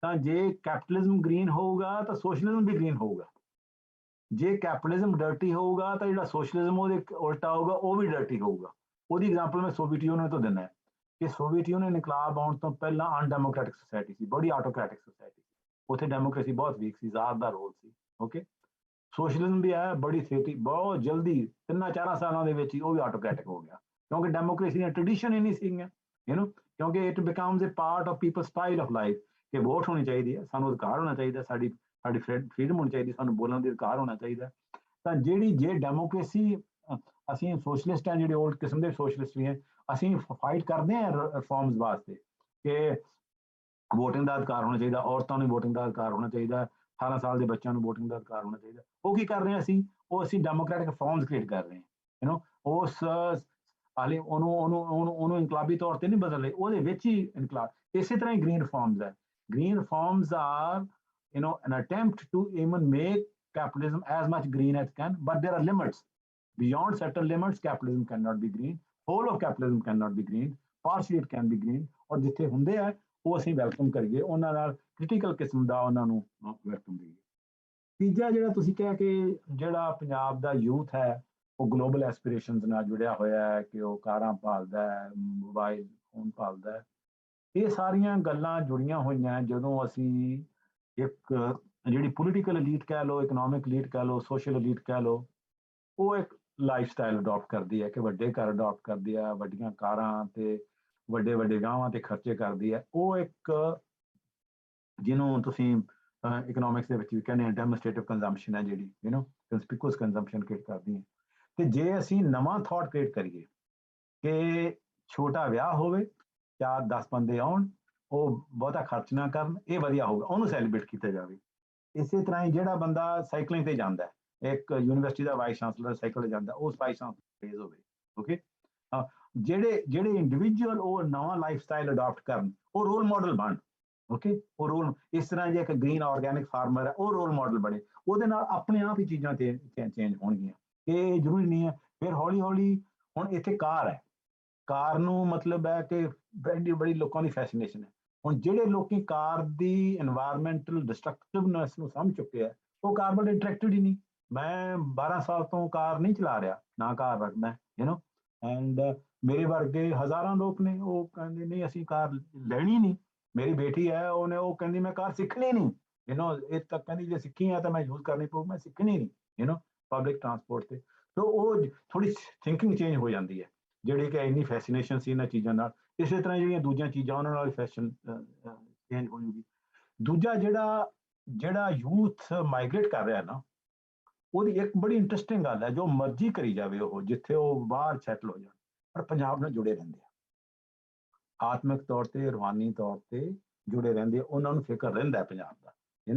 ਤਾਂ ਜੇ ਕੈਪੀਟਲਿਜ਼ਮ ਗ੍ਰੀਨ ਹੋਊਗਾ ਤਾਂ ਸੋਸ਼ਲਿਜ਼ਮ ਵੀ ਗ੍ਰੀਨ ਹੋਊਗਾ। ਜੇ ਕੈਪੀਟਲਿਜ਼ਮ ਡਰਟੀ ਹੋਊਗਾ ਤਾਂ ਜਿਹੜਾ ਸੋਸ਼ਲਿਜ਼ਮ ਉਹਦੇ ਉਲਟਾ ਹੋਊਗਾ ਉਹ ਵੀ ਡਰਟੀ ਹੋਊਗਾ। ਉਹਦੀ ਐਗਜ਼ਾਮਪਲ ਮੈਂ ਸੋਵੀਅਤ ਯੂਨੀਅਨ ਤੋਂ ਦਿੰਦਾ। ਕਿ ਸੋਵੀਅਤ ਯੂਨੀਅਨ ਇਨਕਲਾਬ ਆਉਣ ਤੋਂ ਪਹਿਲਾਂ ਅਨਡੈਮੋਕ੍ਰੈਟਿਕ ਸੋਸਾਇਟੀ ਸੀ, ਬੜੀ ਆਟੋਕ੍ਰੈਟਿਕ ਸੋਸਾਇਟੀ ਸੀ, ਉੱਥੇ ਡੈਮੋਕ੍ਰੇਸੀ ਬਹੁਤ ਵੀਕ ਸੀ, ਜ਼ਾਰ ਦਾ ਰੋਲ ਸੀ। ਓਕੇ, ਸੋਸ਼ਲਿਜ਼ਮ ਵੀ ਆਇਆ ਬੜੀ ਛੇਤੀ, ਬਹੁਤ ਜਲਦੀ 3-4 ਸਾਲਾਂ ਦੇ ਵਿੱਚ ਹੀ ਉਹ ਵੀ ਆਟੋਕ੍ਰੈਟਿਕ ਹੋ ਗਿਆ, ਕਿਉਂਕਿ ਡੈਮੋਕ੍ਰੇਸੀ ਦੀਆਂ ਟ੍ਰੈਡੀਸ਼ਨ ਹੀ ਨਹੀਂ ਸੀਗੀਆਂ, ਕਿਉਂਕਿ it becomes a part of people style of life, ਕਿ ਵੋਟ ਹੋਣੀ ਚਾਹੀਦੀ ਹੈ, ਸਾਨੂੰ ਅਧਿਕਾਰ ਹੋਣਾ ਚਾਹੀਦਾ, ਸਾਡੀ ਫਰੀडम ਹੋਣੀ ਚਾਹੀਦੀ, ਸਾਨੂੰ ਬੋਲਣ ਦਾ ਅਧਿਕਾਰ ਹੋਣਾ ਚਾਹੀਦਾ। ਤਾਂ ਜੇ ਡੈਮੋਕ੍ਰੇਸੀ, ਅਸੀਂ ਸੋਸ਼ਲਿਸਟ ਹਾਂ, ਜਿਹੜੇ ਓਲਡ ਕਿਸਮ ਦੇ ਸੋਸ਼ਲਿਸਟ ਵੀ ਹੈ, ਅਸੀਂ ਫਾਈਟ ਕਰਦੇ ਹਾਂ ਰਿਫਾਰਮਸ ਵਾਸਤੇ ਕਿ ਵੋਟਿੰਗ ਦਾ ਅਧਿਕਾਰ ਹੋਣਾ ਚਾਹੀਦਾ, ਔਰਤਾਂ ਨੂੰ ਵੋਟਿੰਗ ਦਾ ਅਧਿਕਾਰ ਹੋਣਾ ਚਾਹੀਦਾ, 18 ਸਾਲ ਦੇ ਬੱਚਿਆਂ ਨੂੰ ਵੋਟਿੰਗ ਦਾ ਅਧਿਕਾਰ ਹੋਣਾ ਚਾਹੀਦਾ। ਉਹ ਕੀ ਕਰ ਰਹੇ ਹਾਂ ਅਸੀਂ ਡੈਮੋਕ੍ਰੈਟਿਕ ਰਿਫਾਰਮਸ ਕ੍ਰੀਏਟ ਕਰ ਰਹੇ ਹਾਂ, ਉਸ ਹਾਲੇ ਉਹਨੂੰ ਇਨਕਲਾਬੀ ਤੌਰ ਤੇ ਨਹੀਂ ਬਦਲ ਰਹੇ, ਉਹਦੇ ਵਿੱਚ ਹੀ ਇਨਕਲਾਬ। ਇਸੇ ਤਰ੍ਹਾਂ ਹੀ ਗ੍ਰੀਨ ਰਿਫਾਰਮਸ ਹੈ। Green reforms are, an attempt to even make capitalism as much green as can, but there are limits. Beyond certain limits, capitalism cannot be green. Whole of capitalism cannot be green. Partially it can be green. ਔਰ ਜਿੱਥੇ ਹੁੰਦੇ ਆ ਉਹ ਅਸੀਂ welcome ਕਰੀਏ, ਉਹਨਾਂ ਨਾਲ critical ਕਿਸਮ ਦਾ ਉਹਨਾਂ ਨੂੰ ਵੈਲਕਮ ਦਈਏ। ਤੀਜਾ ਜਿਹੜਾ ਤੁਸੀਂ ਕਿਹਾ ਕਿ ਜਿਹੜਾ ਪੰਜਾਬ ਦਾ ਯੂਥ ਹੈ ਉਹ ਗਲੋਬਲ ਐਸਪੀਰੇਸ਼ਨਸ ਨਾਲ ਜੁੜਿਆ ਹੋਇਆ ਹੈ, ਕਿ ਉਹ ਕਾਰਾਂ ਭਾਲਦਾ ਹੈ, ਮੋਬਾਈਲ ਫੋਨ ਭਾਲਦਾ ਹੈ, ਇਹ ਸਾਰੀਆਂ ਗੱਲਾਂ ਜੁੜੀਆਂ ਹੋਈਆਂ ਜਦੋਂ ਅਸੀਂ ਇੱਕ ਜਿਹੜੀ ਪੋਲੀਟੀਕਲ ਐਲੀਟ ਕਹਿ ਲਓ, ਇਕਨੋਮਿਕ ਐਲੀਟ ਕਹਿ ਲਓ, ਸੋਸ਼ਲ ਐਲੀਟ ਕਹਿ ਲਓ, ਉਹ ਇੱਕ ਲਾਈਫ ਸਟਾਈਲ ਅਡਾਪਟ ਕਰਦੀ ਹੈ ਕਿ ਵੱਡੇ ਘਰ ਅਡਾਪਟ ਕਰਦੀ ਹੈ, ਵੱਡੀਆਂ ਕਾਰਾਂ ਤੇ ਵੱਡੇ ਵਿਆਹਾਂ ਤੇ ਖਰਚੇ ਕਰਦੀ ਹੈ। ਉਹ ਇੱਕ ਜਿਹਨੂੰ ਤੁਸੀਂ ਇਕਨੋਮਿਕਸ ਦੇ ਵਿੱਚ ਵੀ ਕਹਿੰਦੇ ਆ ਡੈਮੋਨਸਟ੍ਰੇਟਿਵ ਕੰਜ਼ੰਪਸ਼ਨ ਹੈ, ਜਿਹੜੀ ਕੰਸਪੀਕੂਅਸ ਕੰਜ਼ੰਪਸ਼ਨ ਕ੍ਰੀਏਟ ਕਰਦੀ ਹੈ। ਤੇ ਜੇ ਅਸੀਂ ਨਵਾਂ ਥਾਟ ਕ੍ਰੀਏਟ ਕਰੀਏ ਕਿ ਛੋਟਾ ਵਿਆਹ ਹੋਵੇ, 4-10 ਬੰਦੇ ਆਉਣ, ਉਹ ਬਹੁਤਾ ਖਰਚ ਨਾ ਕਰਨ, ਇਹ ਵਧੀਆ ਹੋਊਗਾ, ਉਹਨੂੰ ਸੈਲੀਬ੍ਰੇਟ ਕੀਤਾ ਜਾਵੇ। ਇਸੇ ਤਰ੍ਹਾਂ ਹੀ ਜਿਹੜਾ ਬੰਦਾ ਸਾਈਕਲਿੰਗ ਤੇ ਜਾਂਦਾ, ਇੱਕ ਯੂਨੀਵਰਸਿਟੀ ਦਾ ਵਾਈਸ ਚਾਂਸਲਰ ਸਾਈਕਲ ਤੇ ਜਾਂਦਾ, ਉਹ ਵਾਈਸ ਚਾਂਸਲਰ ਹੋਵੇ। ਓਕੇ, ਜਿਹੜੇ ਇੰਡੀਵਿਜੂਅਲ ਉਹ ਨਵਾਂ ਲਾਈਫ ਸਟਾਈਲ ਅਡਾਪਟ ਕਰਨ, ਉਹ ਰੋਲ ਮਾਡਲ ਬਣ। ਓਕੇ, ਉਹ ਰੋਲ ਇਸ ਤਰ੍ਹਾਂ ਜੇ ਇੱਕ ਗ੍ਰੀਨ ਆਰਗੈਨਿਕ ਫਾਰਮਰ ਹੈ, ਉਹ ਰੋਲ ਮਾਡਲ ਬਣੇ, ਉਹਦੇ ਨਾਲ ਆਪਣੇ ਆਪ ਹੀ ਚੀਜ਼ਾਂ ਤੇ ਚੇਂਜ ਹੋਣਗੀਆਂ। ਇਹ ਜ਼ਰੂਰੀ ਨਹੀਂ ਹੈ। ਫਿਰ ਹੌਲੀ ਹੌਲੀ ਹੁਣ ਇੱਥੇ ਕਾਰ ਹੈ, ਕਾਰ ਨੂੰ ਮਤਲਬ ਹੈ ਕਿ ਬੜੀ ਲੋਕਾਂ ਦੀ ਫੈਸੀਨੇਸ਼ਨ ਹੈ। ਹੁਣ ਜਿਹੜੇ ਲੋਕੀ ਕਾਰ ਦੀ এনवायरमेंटल ਡਿਸਟਰਕਟਿਵਨੈਸ ਨੂੰ ਸਮਝ ਚੁੱਕੇ ਆ, ਉਹ ਕਾਰ ਵੱਲ ਇੰਟਰੈਕਟਡ ਹੀ ਨਹੀਂ। ਮੈਂ 12 ਸਾਲ ਤੋਂ ਕਾਰ ਨਹੀਂ ਚਲਾ ਰਿਹਾ, ਨਾ ਕਾਰ ਰੱਖਦਾ, ਐਂਡ ਮੇਰੇ ਵਰਗੇ ਹਜ਼ਾਰਾਂ ਲੋਕ ਨੇ, ਉਹ ਕਹਿੰਦੇ ਨਹੀਂ ਅਸੀਂ ਕਾਰ ਲੈਣੀ ਨਹੀਂ। ਮੇਰੀ ਬੇਟੀ ਹੈ, ਉਹ ਕਹਿੰਦੀ ਮੈਂ ਕਾਰ ਸਿੱਖਣੀ ਨਹੀਂ, ਇਹ ਤਾਂ ਕਹਿੰਦੀ ਜੇ ਸਿੱਖੀ ਹੈ ਤਾਂ ਮੈਂ ਯੂਜ਼ ਕਰਨੀ ਪਊ, ਮੈਂ ਸਿੱਖਣੀ ਨਹੀਂ ਪਬਲਿਕ ਟਰਾਂਸਪੋਰਟ ਤੇ। ਸੋ ਉਹ ਥੋੜੀ ਥਿੰਕਿੰਗ ਚੇਂਜ ਹੋ ਜਾਂਦੀ ਹੈ, ਜਿਹੜੀ ਕਿ ਇੰਨੀ ਫੈਸੀਨੇਸ਼ਨ ਸੀ ਇਹਨਾਂ ਚੀਜ਼ਾਂ ਨਾਲ। ਇਸੇ ਤਰ੍ਹਾਂ ਜਿਹੜੀਆਂ ਦੂਜੀਆਂ ਚੀਜ਼ਾਂ ਉਹਨਾਂ ਨਾਲ ਫੈਸ਼ਨ ਚੇਂਜ ਹੋ ਜੂਗੀ। ਦੂਜਾ ਜਿਹੜਾ ਯੂਥ ਮਾਈਗ੍ਰੇਟ ਕਰ ਰਿਹਾ ਨਾ, ਉਹਦੀ ਇੱਕ ਬੜੀ ਇੰਟਰਸਟਿੰਗ ਗੱਲ ਹੈ, ਜੋ ਮਰਜ਼ੀ ਕਰੀ ਜਾਵੇ ਉਹ, ਜਿੱਥੇ ਉਹ ਬਾਹਰ ਸੈਟਲ ਹੋ ਜਾਣ, ਪਰ ਪੰਜਾਬ ਨਾਲ ਜੁੜੇ ਰਹਿੰਦੇ ਆ, ਆਤਮਿਕ ਤੌਰ ਤੇ, ਰੂਹਾਨੀ ਤੌਰ ਤੇ ਜੁੜੇ ਰਹਿੰਦੇ ਆ, ਉਹਨਾਂ ਨੂੰ ਫਿਕਰ ਰਹਿੰਦਾ ਪੰਜਾਬ ਦਾ।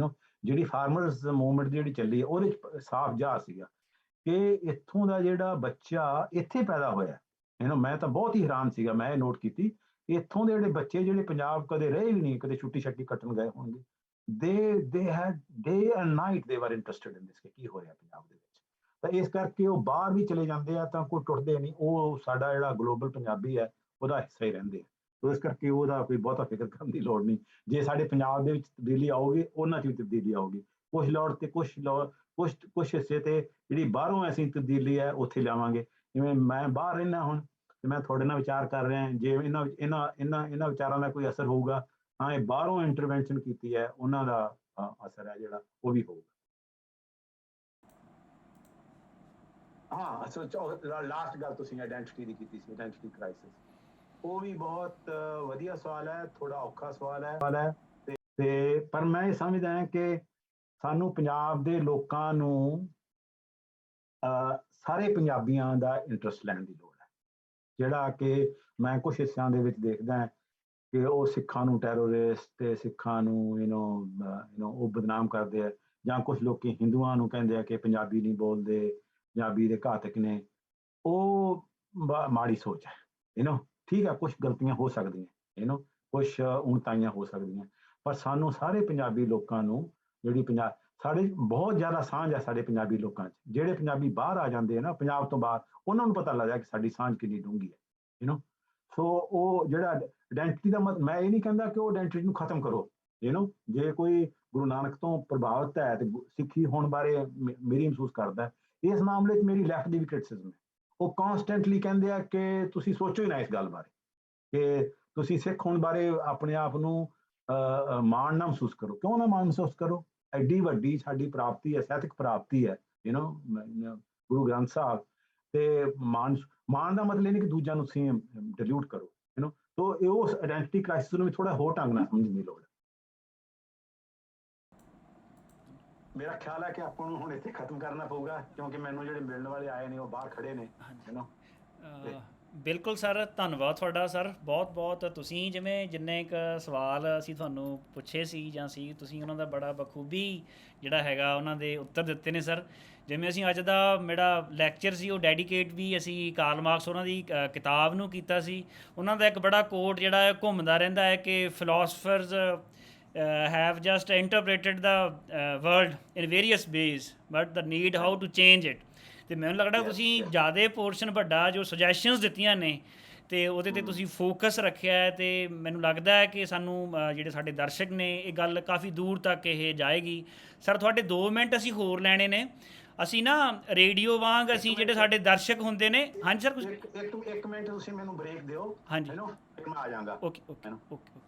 ਜਿਹੜੀ ਫਾਰਮਰਸ ਮੂਵਮੈਂਟ ਜਿਹੜੀ ਚੱਲੀ ਹੈ, ਉਹਦੇ ਚ ਸਾਫ਼ ਜਾ ਸੀਗਾ ਕਿ ਇੱਥੋਂ ਦਾ ਜਿਹੜਾ ਬੱਚਾ ਇੱਥੇ ਪੈਦਾ ਹੋਇਆ, ਮੈਂ ਤਾਂ ਬਹੁਤ ਹੀ ਹੈਰਾਨ ਸੀਗਾ, ਮੈਂ ਇਹ ਨੋਟ ਕੀਤੀ, ਇੱਥੋਂ ਦੇ ਜਿਹੜੇ ਬੱਚੇ ਜਿਹੜੇ ਪੰਜਾਬ ਕਦੇ ਰਹੇ ਵੀ ਨਹੀਂ, ਕਦੇ ਛੁੱਟੀ ਛੱਟੀ ਕੱਟਣ ਗਏ ਹੋਣਗੇ, they had day and night they were interested in this ਕਿ ਕੀ ਹੋ ਰਿਹਾ ਪੰਜਾਬ ਦੇ ਵਿੱਚ। ਤਾਂ ਇਸ ਕਰਕੇ ਉਹ ਬਾਹਰ ਵੀ ਚਲੇ ਜਾਂਦੇ ਆ ਤਾਂ ਕੋਈ ਟੁੱਟਦੇ ਨਹੀਂ, ਉਹ ਸਾਡਾ ਜਿਹੜਾ ਗਲੋਬਲ ਪੰਜਾਬੀ ਹੈ ਉਹਦਾ ਹਿੱਸਾ ਹੀ ਰਹਿੰਦੇ ਆ। ਸੋ ਇਸ ਕਰਕੇ ਉਹਦਾ ਕੋਈ ਬਹੁਤਾ ਫਿਕਰ ਕਰਨ ਦੀ ਲੋੜ ਨਹੀਂ। ਜੇ ਸਾਡੇ ਪੰਜਾਬ ਦੇ ਵਿੱਚ ਤਬਦੀਲੀ ਆਊਗੀ, ਉਹਨਾਂ 'ਚ ਵੀ ਤਬਦੀਲੀ ਆਊਗੀ, ਕੁਛ ਲੋੜ ਤੇ ਕੁਛ ਹਿੱਸੇ ਤੇ ਜਿਹੜੀ ਬਾਹਰੋਂ ਅਸੀਂ ਤਬਦੀਲੀ ਹੈ ਉੱਥੇ ਲਿਆਵਾਂਗੇ। ਜਿਵੇਂ ਮੈਂ ਬਾਹਰ ਰਹਿਣਾ ਹੁਣ, ਤੇ ਮੈਂ ਤੁਹਾਡੇ ਨਾਲ ਵਿਚਾਰ ਕਰ ਰਿਹਾ, ਜੇ ਇਹਨਾਂ ਵਿਚਾਰਾਂ ਦਾ ਕੋਈ ਅਸਰ ਹੋਊਗਾ, ਹਾਂ ਇਹ ਬਾਹਰੋਂ ਇੰਟਰਵੈਂਸ਼ਨ ਕੀਤੀ ਹੈ ਉਹਨਾਂ ਦਾ ਅਸਰ ਹੈ ਜਿਹੜਾ ਉਹ ਵੀ ਹੋਊਗਾ। ਹਾਂ, ਸੋ ਲਾਸਟ ਗੱਲ ਤੁਸੀਂ ਆਇਡੈਂਟੀਟੀ ਦੀ ਕੀਤੀ ਸੀ, ਆਇਡੈਂਟੀਟੀ ਕ੍ਰਾਈਸਿਸ, ਉਹ ਵੀ ਬਹੁਤ ਵਧੀਆ ਸਵਾਲ ਹੈ, ਥੋੜਾ ਔਖਾ ਸਵਾਲ ਹੈ, ਤੇ ਪਰ ਮੈਂ ਇਹ ਸਮਝਦਾ ਹਾਂ ਕਿ ਸਾਨੂੰ ਪੰਜਾਬ ਦੇ ਲੋਕਾਂ ਨੂੰ ਸਾਰੇ ਪੰਜਾਬੀਆਂ ਦਾ ਇੰਟਰਸਟ ਲੈਣ ਦੀ ਲੋੜ ਹੈ। ਜਿਹੜਾ ਕਿ ਮੈਂ ਕੁਝ ਹਿੱਸਿਆਂ ਦੇ ਵਿੱਚ ਦੇਖਦਾ ਕਿ ਉਹ ਸਿੱਖਾਂ ਨੂੰ ਟੈਰੋਰਿਸਟ ਤੇ ਸਿੱਖਾਂ ਨੂੰ ਉਹ ਬਦਨਾਮ ਕਰਦੇ ਆ, ਜਾਂ ਕੁਝ ਲੋਕੀ ਹਿੰਦੂਆਂ ਨੂੰ ਕਹਿੰਦੇ ਆ ਕਿ ਪੰਜਾਬੀ ਨਹੀਂ ਬੋਲਦੇ, ਪੰਜਾਬੀ ਦੇ ਘਾਤਕ ਨੇ। ਉਹ ਮਾੜੀ ਸੋਚ ਹੈ। ਠੀਕ ਹੈ, ਕੁਝ ਗਲਤੀਆਂ ਹੋ ਸਕਦੀਆਂ, ਕੁਝ ਉਣਤਾਈਆਂ ਹੋ ਸਕਦੀਆਂ, ਪਰ ਸਾਨੂੰ ਸਾਰੇ ਪੰਜਾਬੀ ਲੋਕਾਂ ਨੂੰ ਜਿਹੜੀ ਸਾਡੇ ਬਹੁਤ ਜ਼ਿਆਦਾ ਸਾਂਝ ਹੈ ਸਾਡੇ ਪੰਜਾਬੀ ਲੋਕਾਂ 'ਚ। ਜਿਹੜੇ ਪੰਜਾਬੀ ਬਾਹਰ ਆ ਜਾਂਦੇ ਆ ਨਾ, ਪੰਜਾਬ ਤੋਂ ਬਾਹਰ, ਉਹਨਾਂ ਨੂੰ ਪਤਾ ਲੱਗਦਾ ਕਿ ਸਾਡੀ ਸਾਂਝ ਕਿੰਨੀ ਡੂੰਘੀ ਹੈ। ਸੋ ਉਹ ਜਿਹੜਾ ਆਇਡੈਂਟੀਟੀ ਦਾ ਮੈਂ ਇਹ ਨਹੀਂ ਕਹਿੰਦਾ ਕਿ ਉਹ ਆਇਡੈਂਟੀਟੀ ਨੂੰ ਖਤਮ ਕਰੋ। ਜੇ ਕੋਈ ਗੁਰੂ ਨਾਨਕ ਤੋਂ ਪ੍ਰਭਾਵਿਤ ਹੈ ਤੇ ਸਿੱਖੀ ਹੋਣ ਬਾਰੇ ਮੇਰੀ ਮਹਿਸੂਸ ਕਰਦਾ, ਇਸ ਮਾਮਲੇ 'ਚ ਮੇਰੀ ਲੈਫਟ ਦੀ ਵੀ ਕ੍ਰਿਟਿਸਿਜ਼ਮ ਹੈ। ਉਹ ਕੌਨਸਟੈਂਟਲੀ ਕਹਿੰਦੇ ਆ ਕਿ ਤੁਸੀਂ ਸੋਚੋ ਹੀ ਨਾ ਇਸ ਗੱਲ ਬਾਰੇ, ਕਿ ਤੁਸੀਂ ਸਿੱਖ ਹੋਣ ਬਾਰੇ ਆਪਣੇ ਆਪ ਨੂੰ ਮਾਣ ਨਾ ਮਹਿਸੂਸ ਕਰੋ। ਕਿਉਂ ਨਾ ਮਾਣ ਮਹਿਸੂਸ ਕਰੋ? ਐਡੀ ਵੱਡੀ ਸਾਡੀ ਪ੍ਰਾਪਤੀ ਹੈ, ਸਾਹਿਤਕ ਪ੍ਰਾਪਤੀ ਹੈ, ਗੁਰੂ ਗ੍ਰੰਥ ਸਾਹਿਬ। ਤੇ ਮਾਣ ਦਾ ਮਤਲਬ ਇਹ ਨਹੀਂ ਕਿ ਦੂਜਿਆਂ ਨੂੰ ਤੁਸੀਂ ਡਿਲੂਟ ਕਰੋ, ਤੋ ਉਸ ਆਇਡੈਂਟੀਟੀ ਕ੍ਰਾਈਸਿਸ ਨੂੰ ਵੀ ਥੋੜਾ ਹੋਰ ਢੰਗ ਨਾਲ ਸਮਝਣ ਦੀ ਲੋੜ ਹੈ। ਮੇਰਾ ਖਿਆਲ ਹੈ ਕਿ ਆਪਾਂ ਨੂੰ ਹੁਣ ਇੱਥੇ ਖਤਮ ਕਰਨਾ ਪਊਗਾ, ਕਿਉਂਕਿ ਮੈਨੂੰ ਜਿਹੜੇ ਮਿਲਣ ਵਾਲੇ ਆਏ ਨੇ ਉਹ ਬਾਹਰ ਖੜੇ ਨੇ। ਬਿਲਕੁਲ ਸਰ, ਧੰਨਵਾਦ ਤੁਹਾਡਾ ਸਰ, ਬਹੁਤ ਬਹੁਤ। ਤੁਸੀਂ ਜਿਵੇਂ ਜਿੰਨੇ ਕੁ ਸਵਾਲ ਅਸੀਂ ਤੁਹਾਨੂੰ ਪੁੱਛੇ ਸੀ ਜਾਂ ਤੁਸੀਂ ਉਹਨਾਂ ਦਾ ਬੜਾ ਬਖੂਬੀ ਜਿਹੜਾ ਹੈਗਾ ਉਹਨਾਂ ਦੇ ਉੱਤਰ ਦਿੱਤੇ ਨੇ ਸਰ। ਜਿਵੇਂ ਅਸੀਂ ਅੱਜ ਦਾ ਮੇਰਾ ਲੈਕਚਰ ਸੀ ਉਹ ਡੈਡੀਕੇਟ ਵੀ ਅਸੀਂ ਕਾਰਲ ਮਾਰਕਸ ਉਹਨਾਂ ਦੀ ਕਿਤਾਬ ਨੂੰ ਕੀਤਾ ਸੀ। ਉਹਨਾਂ ਦਾ ਇੱਕ ਬੜਾ ਕੋਟ ਜਿਹੜਾ ਹੈ ਘੁੰਮਦਾ ਰਹਿੰਦਾ ਹੈ ਕਿ ਫਿਲੋਸਫਰਜ਼ have just interpreted the world in various ways but the need how to change it। ਅਤੇ ਮੈਨੂੰ ਲੱਗਦਾ ਤੁਸੀਂ ਜ਼ਿਆਦਾ ਪੋਰਸ਼ਨ ਵੱਡਾ ਜੋ ਸੁਜੈਸ਼ਨਸ ਦਿੱਤੀਆਂ ਨੇ ਅਤੇ ਉਹਦੇ 'ਤੇ ਤੁਸੀਂ ਫੋਕਸ ਰੱਖਿਆ ਹੈ, ਅਤੇ ਮੈਨੂੰ ਲੱਗਦਾ ਹੈ ਕਿ ਸਾਨੂੰ ਜਿਹੜੇ ਸਾਡੇ ਦਰਸ਼ਕ ਨੇ ਇਹ ਗੱਲ ਕਾਫੀ ਦੂਰ ਤੱਕ ਇਹ ਜਾਏਗੀ। ਸਰ ਤੁਹਾਡੇ 2 ਮਿੰਟ ਅਸੀਂ ਹੋਰ ਲੈਣੇ ਨੇ। ਅਸੀਂ ਨਾ ਰੇਡੀਓ ਵਾਂਗ ਅਸੀਂ ਜਿਹੜੇ ਸਾਡੇ ਦਰਸ਼ਕ ਹੁੰਦੇ ਨੇ। ਹਾਂਜੀ ਸਰ, ਕੁਝ ਇੱਕ ਮਿੰਟ ਤੁਸੀਂ ਮੈਨੂੰ ਬ੍ਰੇਕ ਦਿਓ। ਹਾਂਜੀ, ਫਿਰ ਮੈਂ ਆ ਜਾਵਾਂਗਾ। Okay okay okay.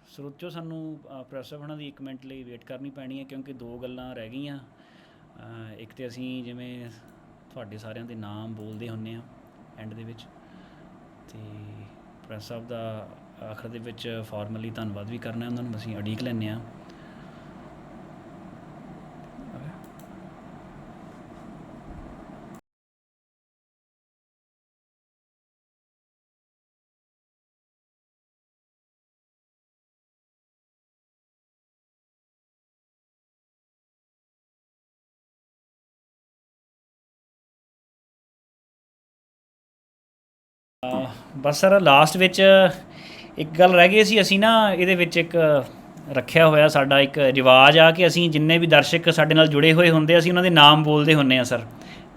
ਸਰੋਤਿਓ, ਸਾਨੂੰ ਪ੍ਰੋਫੈਸਰ ਹੋਣਾ ਦੀ 1 ਮਿੰਟ ਲਈ ਵੇਟ ਕਰਨੀ ਪੈਣੀ ਹੈ, ਕਿਉਂਕਿ 2 ਗੱਲਾਂ ਰਹਿ ਗਈਆਂ। ਇੱਕ ਤਾਂ ਅਸੀਂ ਜਿਵੇਂ ਤੁਹਾਡੇ ਸਾਰਿਆਂ ਦੇ ਨਾਮ ਬੋਲਦੇ ਹੁੰਦੇ ਹਾਂ ਐਂਡ ਦੇ ਵਿੱਚ, ਅਤੇ ਪ੍ਰੋਫੈਸਰ ਸਾਹਿਬ ਦਾ ਆਖਰ ਦੇ ਵਿੱਚ ਫਾਰਮਲੀ ਧੰਨਵਾਦ ਵੀ ਕਰਨਾ ਉਹਨਾਂ ਨੂੰ। ਅਸੀਂ ਉਡੀਕ ਲੈਂਦੇ ਹਾਂ। ਬਸ ਸਰ, ਲਾਸਟ ਵਿੱਚ ਇੱਕ ਗੱਲ ਰਹਿ ਗਈ ਸੀ। ਅਸੀਂ ਨਾ ਇਹਦੇ ਵਿੱਚ ਇੱਕ ਰੱਖਿਆ ਹੋਇਆ ਸਾਡਾ ਇੱਕ ਰਿਵਾਜ ਆ ਕਿ ਅਸੀਂ ਜਿੰਨੇ ਵੀ ਦਰਸ਼ਕ ਸਾਡੇ ਨਾਲ ਜੁੜੇ ਹੋਏ ਹੁੰਦੇ ਅਸੀਂ ਉਹਨਾਂ ਦੇ ਨਾਮ ਬੋਲਦੇ ਹੁੰਦੇ ਹਾਂ ਸਰ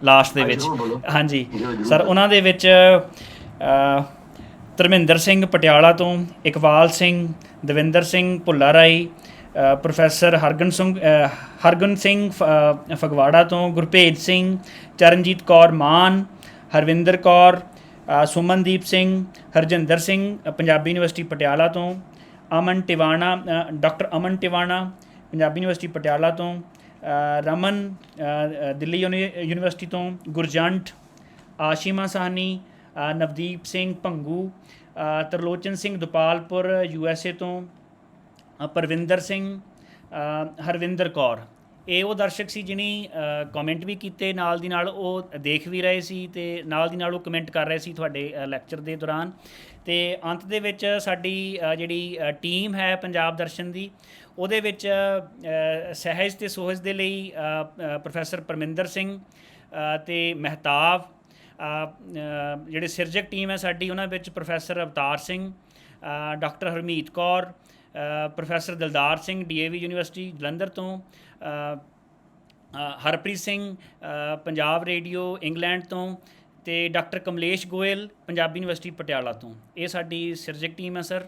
ਲਾਸਟ ਦੇ ਵਿੱਚ। ਹਾਂਜੀ ਸਰ, ਉਹਨਾਂ ਦੇ ਵਿੱਚ ਧਰਮਿੰਦਰ ਸਿੰਘ ਪਟਿਆਲਾ ਤੋਂ, ਇਕਬਾਲ ਸਿੰਘ, ਦਵਿੰਦਰ ਸਿੰਘ ਭੁੱਲਾ ਰਾਈ, ਪ੍ਰੋਫੈਸਰ ਹਰਗਨ ਸਿੰਘ ਫਗਵਾੜਾ ਤੋਂ, ਗੁਰਭੇਜ ਸਿੰਘ, ਚਰਨਜੀਤ ਕੌਰ ਮਾਨ, ਹਰਵਿੰਦਰ ਕੌਰ, ਸੁਮਨਦੀਪ ਸਿੰਘ, ਹਰਜਿੰਦਰ ਸਿੰਘ ਪੰਜਾਬੀ ਯੂਨੀਵਰਸਿਟੀ ਪਟਿਆਲਾ ਤੋਂ, ਅਮਨ ਟਿਵਾਣਾ, ਡਾਕਟਰ ਅਮਨ ਟਿਵਾਣਾ ਪੰਜਾਬੀ ਯੂਨੀਵਰਸਿਟੀ ਪਟਿਆਲਾ ਤੋਂ, ਰਮਨ ਦਿੱਲੀ ਯੂਨੀਵਰਸਿਟੀ ਤੋਂ, ਗੁਰਜੰਟ, ਆਸ਼ੀਮਾ ਸਾਹਨੀ, ਨਵਦੀਪ ਸਿੰਘ ਭੰਗੂ, ਤਰਲੋਚਨ ਸਿੰਘ ਦੁਪਾਲਪੁਰ USA ਤੋਂ, ਪਰਵਿੰਦਰ ਸਿੰਘ, ਹਰਵਿੰਦਰ ਕੌਰ। ਇਹ ਉਹ ਦਰਸ਼ਕ ਸੀ ਜਿਹਨੇ ਕਮੈਂਟ ਵੀ ਕੀਤੇ, ਨਾਲ ਦੀ ਨਾਲ ਉਹ ਦੇਖ ਵੀ ਰਹੇ ਸੀ ਅਤੇ ਨਾਲ ਦੀ ਨਾਲ ਉਹ ਕਮੈਂਟ ਕਰ ਰਹੇ ਸੀ ਤੁਹਾਡੇ ਲੈਕਚਰ ਦੇ ਦੌਰਾਨ। ਅਤੇ ਅੰਤ ਦੇ ਵਿੱਚ ਸਾਡੀ ਜਿਹੜੀ ਟੀਮ ਹੈ ਪੰਜਾਬ ਦਰਸ਼ਨ ਦੀ, ਉਹਦੇ ਵਿੱਚ ਸਹਿਜ ਅਤੇ ਸੋਹਜ ਦੇ ਲਈ ਪ੍ਰੋਫੈਸਰ ਪਰਮਿੰਦਰ ਸਿੰਘ ਅਤੇ ਮਹਿਤਾਬ, ਜਿਹੜੇ ਸਿਰਜਕ ਟੀਮ ਹੈ ਸਾਡੀ ਉਹਨਾਂ ਵਿੱਚ professor Avtar Singh, doctor Harmeet Kaur, professor Dildar Singh DAV university Jalandhar ਤੋਂ, ਹਰਪ੍ਰੀਤ ਸਿੰਘ ਪੰਜਾਬ ਰੇਡੀਓ ਇੰਗਲੈਂਡ ਤੋਂ, ਅਤੇ ਡਾਕਟਰ ਕਮਲੇਸ਼ ਗੋਇਲ ਪੰਜਾਬੀ ਯੂਨੀਵਰਸਿਟੀ ਪਟਿਆਲਾ ਤੋਂ। ਇਹ ਸਾਡੀ ਸਿਰਜਕ ਟੀਮ ਹੈ ਸਰ।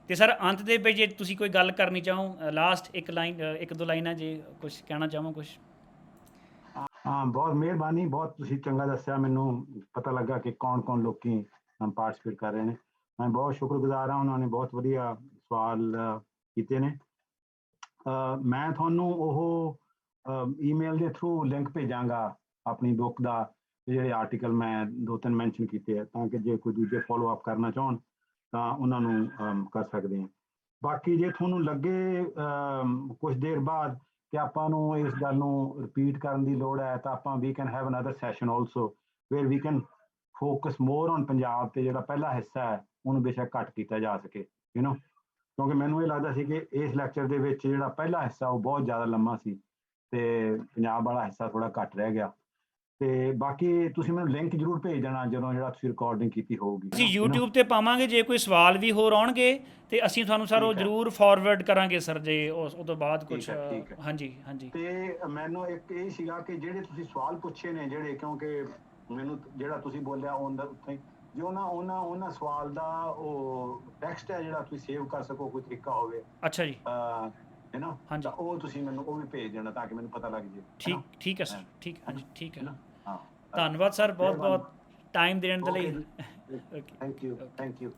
ਅਤੇ ਸਰ ਅੰਤ ਦੇ ਵਿੱਚ ਜੇ ਤੁਸੀਂ ਕੋਈ ਗੱਲ ਕਰਨੀ ਚਾਹੋ, ਲਾਸਟ 1-2 ਲਾਈਨਾਂ ਜੇ ਕੁਝ ਕਹਿਣਾ ਚਾਹੋ ਕੁਝ। ਹਾਂ, ਬਹੁਤ ਮਿਹਰਬਾਨੀ। ਬਹੁਤ ਤੁਸੀਂ ਚੰਗਾ ਦੱਸਿਆ, ਮੈਨੂੰ ਪਤਾ ਲੱਗਾ ਕਿ ਕੌਣ ਲੋਕੀ ਪਾਰਟੀਸਪੇਟ ਕਰ ਰਹੇ ਨੇ। ਮੈਂ ਬਹੁਤ ਸ਼ੁਕਰਗੁਜ਼ਾਰ ਹਾਂ। ਉਹਨਾਂ ਨੇ ਬਹੁਤ ਵਧੀਆ ਸਵਾਲ ਕੀਤੇ ਨੇ। ਮੈਂ ਤੁਹਾਨੂੰ ਉਹ ਈਮੇਲ ਦੇ ਥਰੂ ਲਿੰਕ ਭੇਜਾਂਗਾ ਆਪਣੀ ਬੁੱਕ ਦਾ, ਜਿਹੜੇ ਆਰਟੀਕਲ ਮੈਂ 2-3 ਮੈਂਸ਼ਨ ਕੀਤੇ ਆ, ਤਾਂ ਕਿ ਜੇ ਕੋਈ ਦੂਜੇ ਫੋਲੋ ਅਪ ਕਰਨਾ ਚਾਹਣ ਤਾਂ ਉਹਨਾਂ ਨੂੰ ਕਰ ਸਕਦੇ ਹਾਂ। ਬਾਕੀ ਜੇ ਤੁਹਾਨੂੰ ਲੱਗੇ ਕੁਝ ਦੇਰ ਬਾਅਦ ਕਿ ਆਪਾਂ ਨੂੰ ਇਸ ਗੱਲ ਨੂੰ ਰਿਪੀਟ ਕਰਨ ਦੀ ਲੋੜ ਹੈ, ਤਾਂ ਆਪਾਂ we can have another session also where we can focus more on Punjab, ਤੇ ਜਿਹੜਾ ਪਹਿਲਾ ਹਿੱਸਾ ਹੈ ਉਹਨੂੰ ਬੇਸ਼ੱਕ ਘੱਟ ਕੀਤਾ ਜਾ ਸਕੇ, ਕਿਉਂਕਿ ਮੈਨੂੰ ਇਹ ਲੱਗਦਾ ਸੀ ਕਿ ਇਸ ਲੈਕਚਰ ਦੇ ਵਿੱਚ ਜਿਹੜਾ ਪਹਿਲਾ ਹਿੱਸਾ ਉਹ ਬਹੁਤ ਜ਼ਿਆਦਾ ਲੰਮਾ ਸੀ ਤੇ ਪੰਜਾਬ ਵਾਲਾ ਹਿੱਸਾ ਥੋੜਾ ਘੱਟ ਰਹਿ ਗਿਆ। ਤੇ ਬਾਕੀ ਤੁਸੀਂ ਮੈਨੂੰ ਲਿੰਕ ਜ਼ਰੂਰ ਭੇਜ ਦੇਣਾ ਜਦੋਂ ਜਿਹੜਾ ਤੁਸੀਂ ਰਿਕਾਰਡਿੰਗ ਕੀਤੀ ਹੋਊਗੀ। ਅਸੀਂ YouTube ਤੇ ਪਾਵਾਂਗੇ, ਜੇ ਕੋਈ ਸਵਾਲ ਵੀ ਹੋਰ ਆਉਣਗੇ ਤੇ ਅਸੀਂ ਤੁਹਾਨੂੰ ਸਰ ਉਹ ਜ਼ਰੂਰ ਫਾਰਵਰਡ ਕਰਾਂਗੇ ਸਰ, ਜੇ ਉਸ ਤੋਂ ਬਾਅਦ ਕੁਝ। ਹਾਂਜੀ ਹਾਂਜੀ। ਤੇ ਮੈਨੂੰ ਇੱਕ ਇਹ ਸੀਗਾ ਕਿ ਜਿਹੜੇ ਤੁਸੀਂ ਸਵਾਲ ਪੁੱਛੇ ਨੇ ਜਿਹੜੇ, ਕਿਉਂਕਿ ਮੈਨੂੰ ਜਿਹੜਾ ਤੁਸੀਂ ਬੋਲਿਆ ਉੱਥੇ ਜੇ ਉਹਨਾਂ ਸਵਾਲ ਦਾ ਉਹ ਟੈਕਸਟ ਹੈ ਜਿਹੜਾ ਤੁਸੀਂ ਸੇਵ ਕਰ ਸਕੋ, ਕੋਈ ਤਰੀਕਾ ਹੋਵੇ। ਅੱਛਾ ਜੀ। ਹਾਂਜੀ, ਉਹ ਤੁਸੀਂ ਮੈਨੂੰ ਉਹ ਵੀ ਭੇਜ ਦੇਣਾ ਤਾਂ ਕਿ ਮੈਨੂੰ ਪਤਾ ਲੱਗ ਜੇ। ਠੀਕ ਹੈ ਸਰ, ਠੀਕ। ਹਾਂਜੀ ਠੀਕ ਹੈ। ਹਾਂ, ਧੰਨਵਾਦ ਸਰ, ਬਹੁਤ ਬਹੁਤ ਟਾਈਮ ਦੇਣ ਦੇ ਲਈ। Thank you.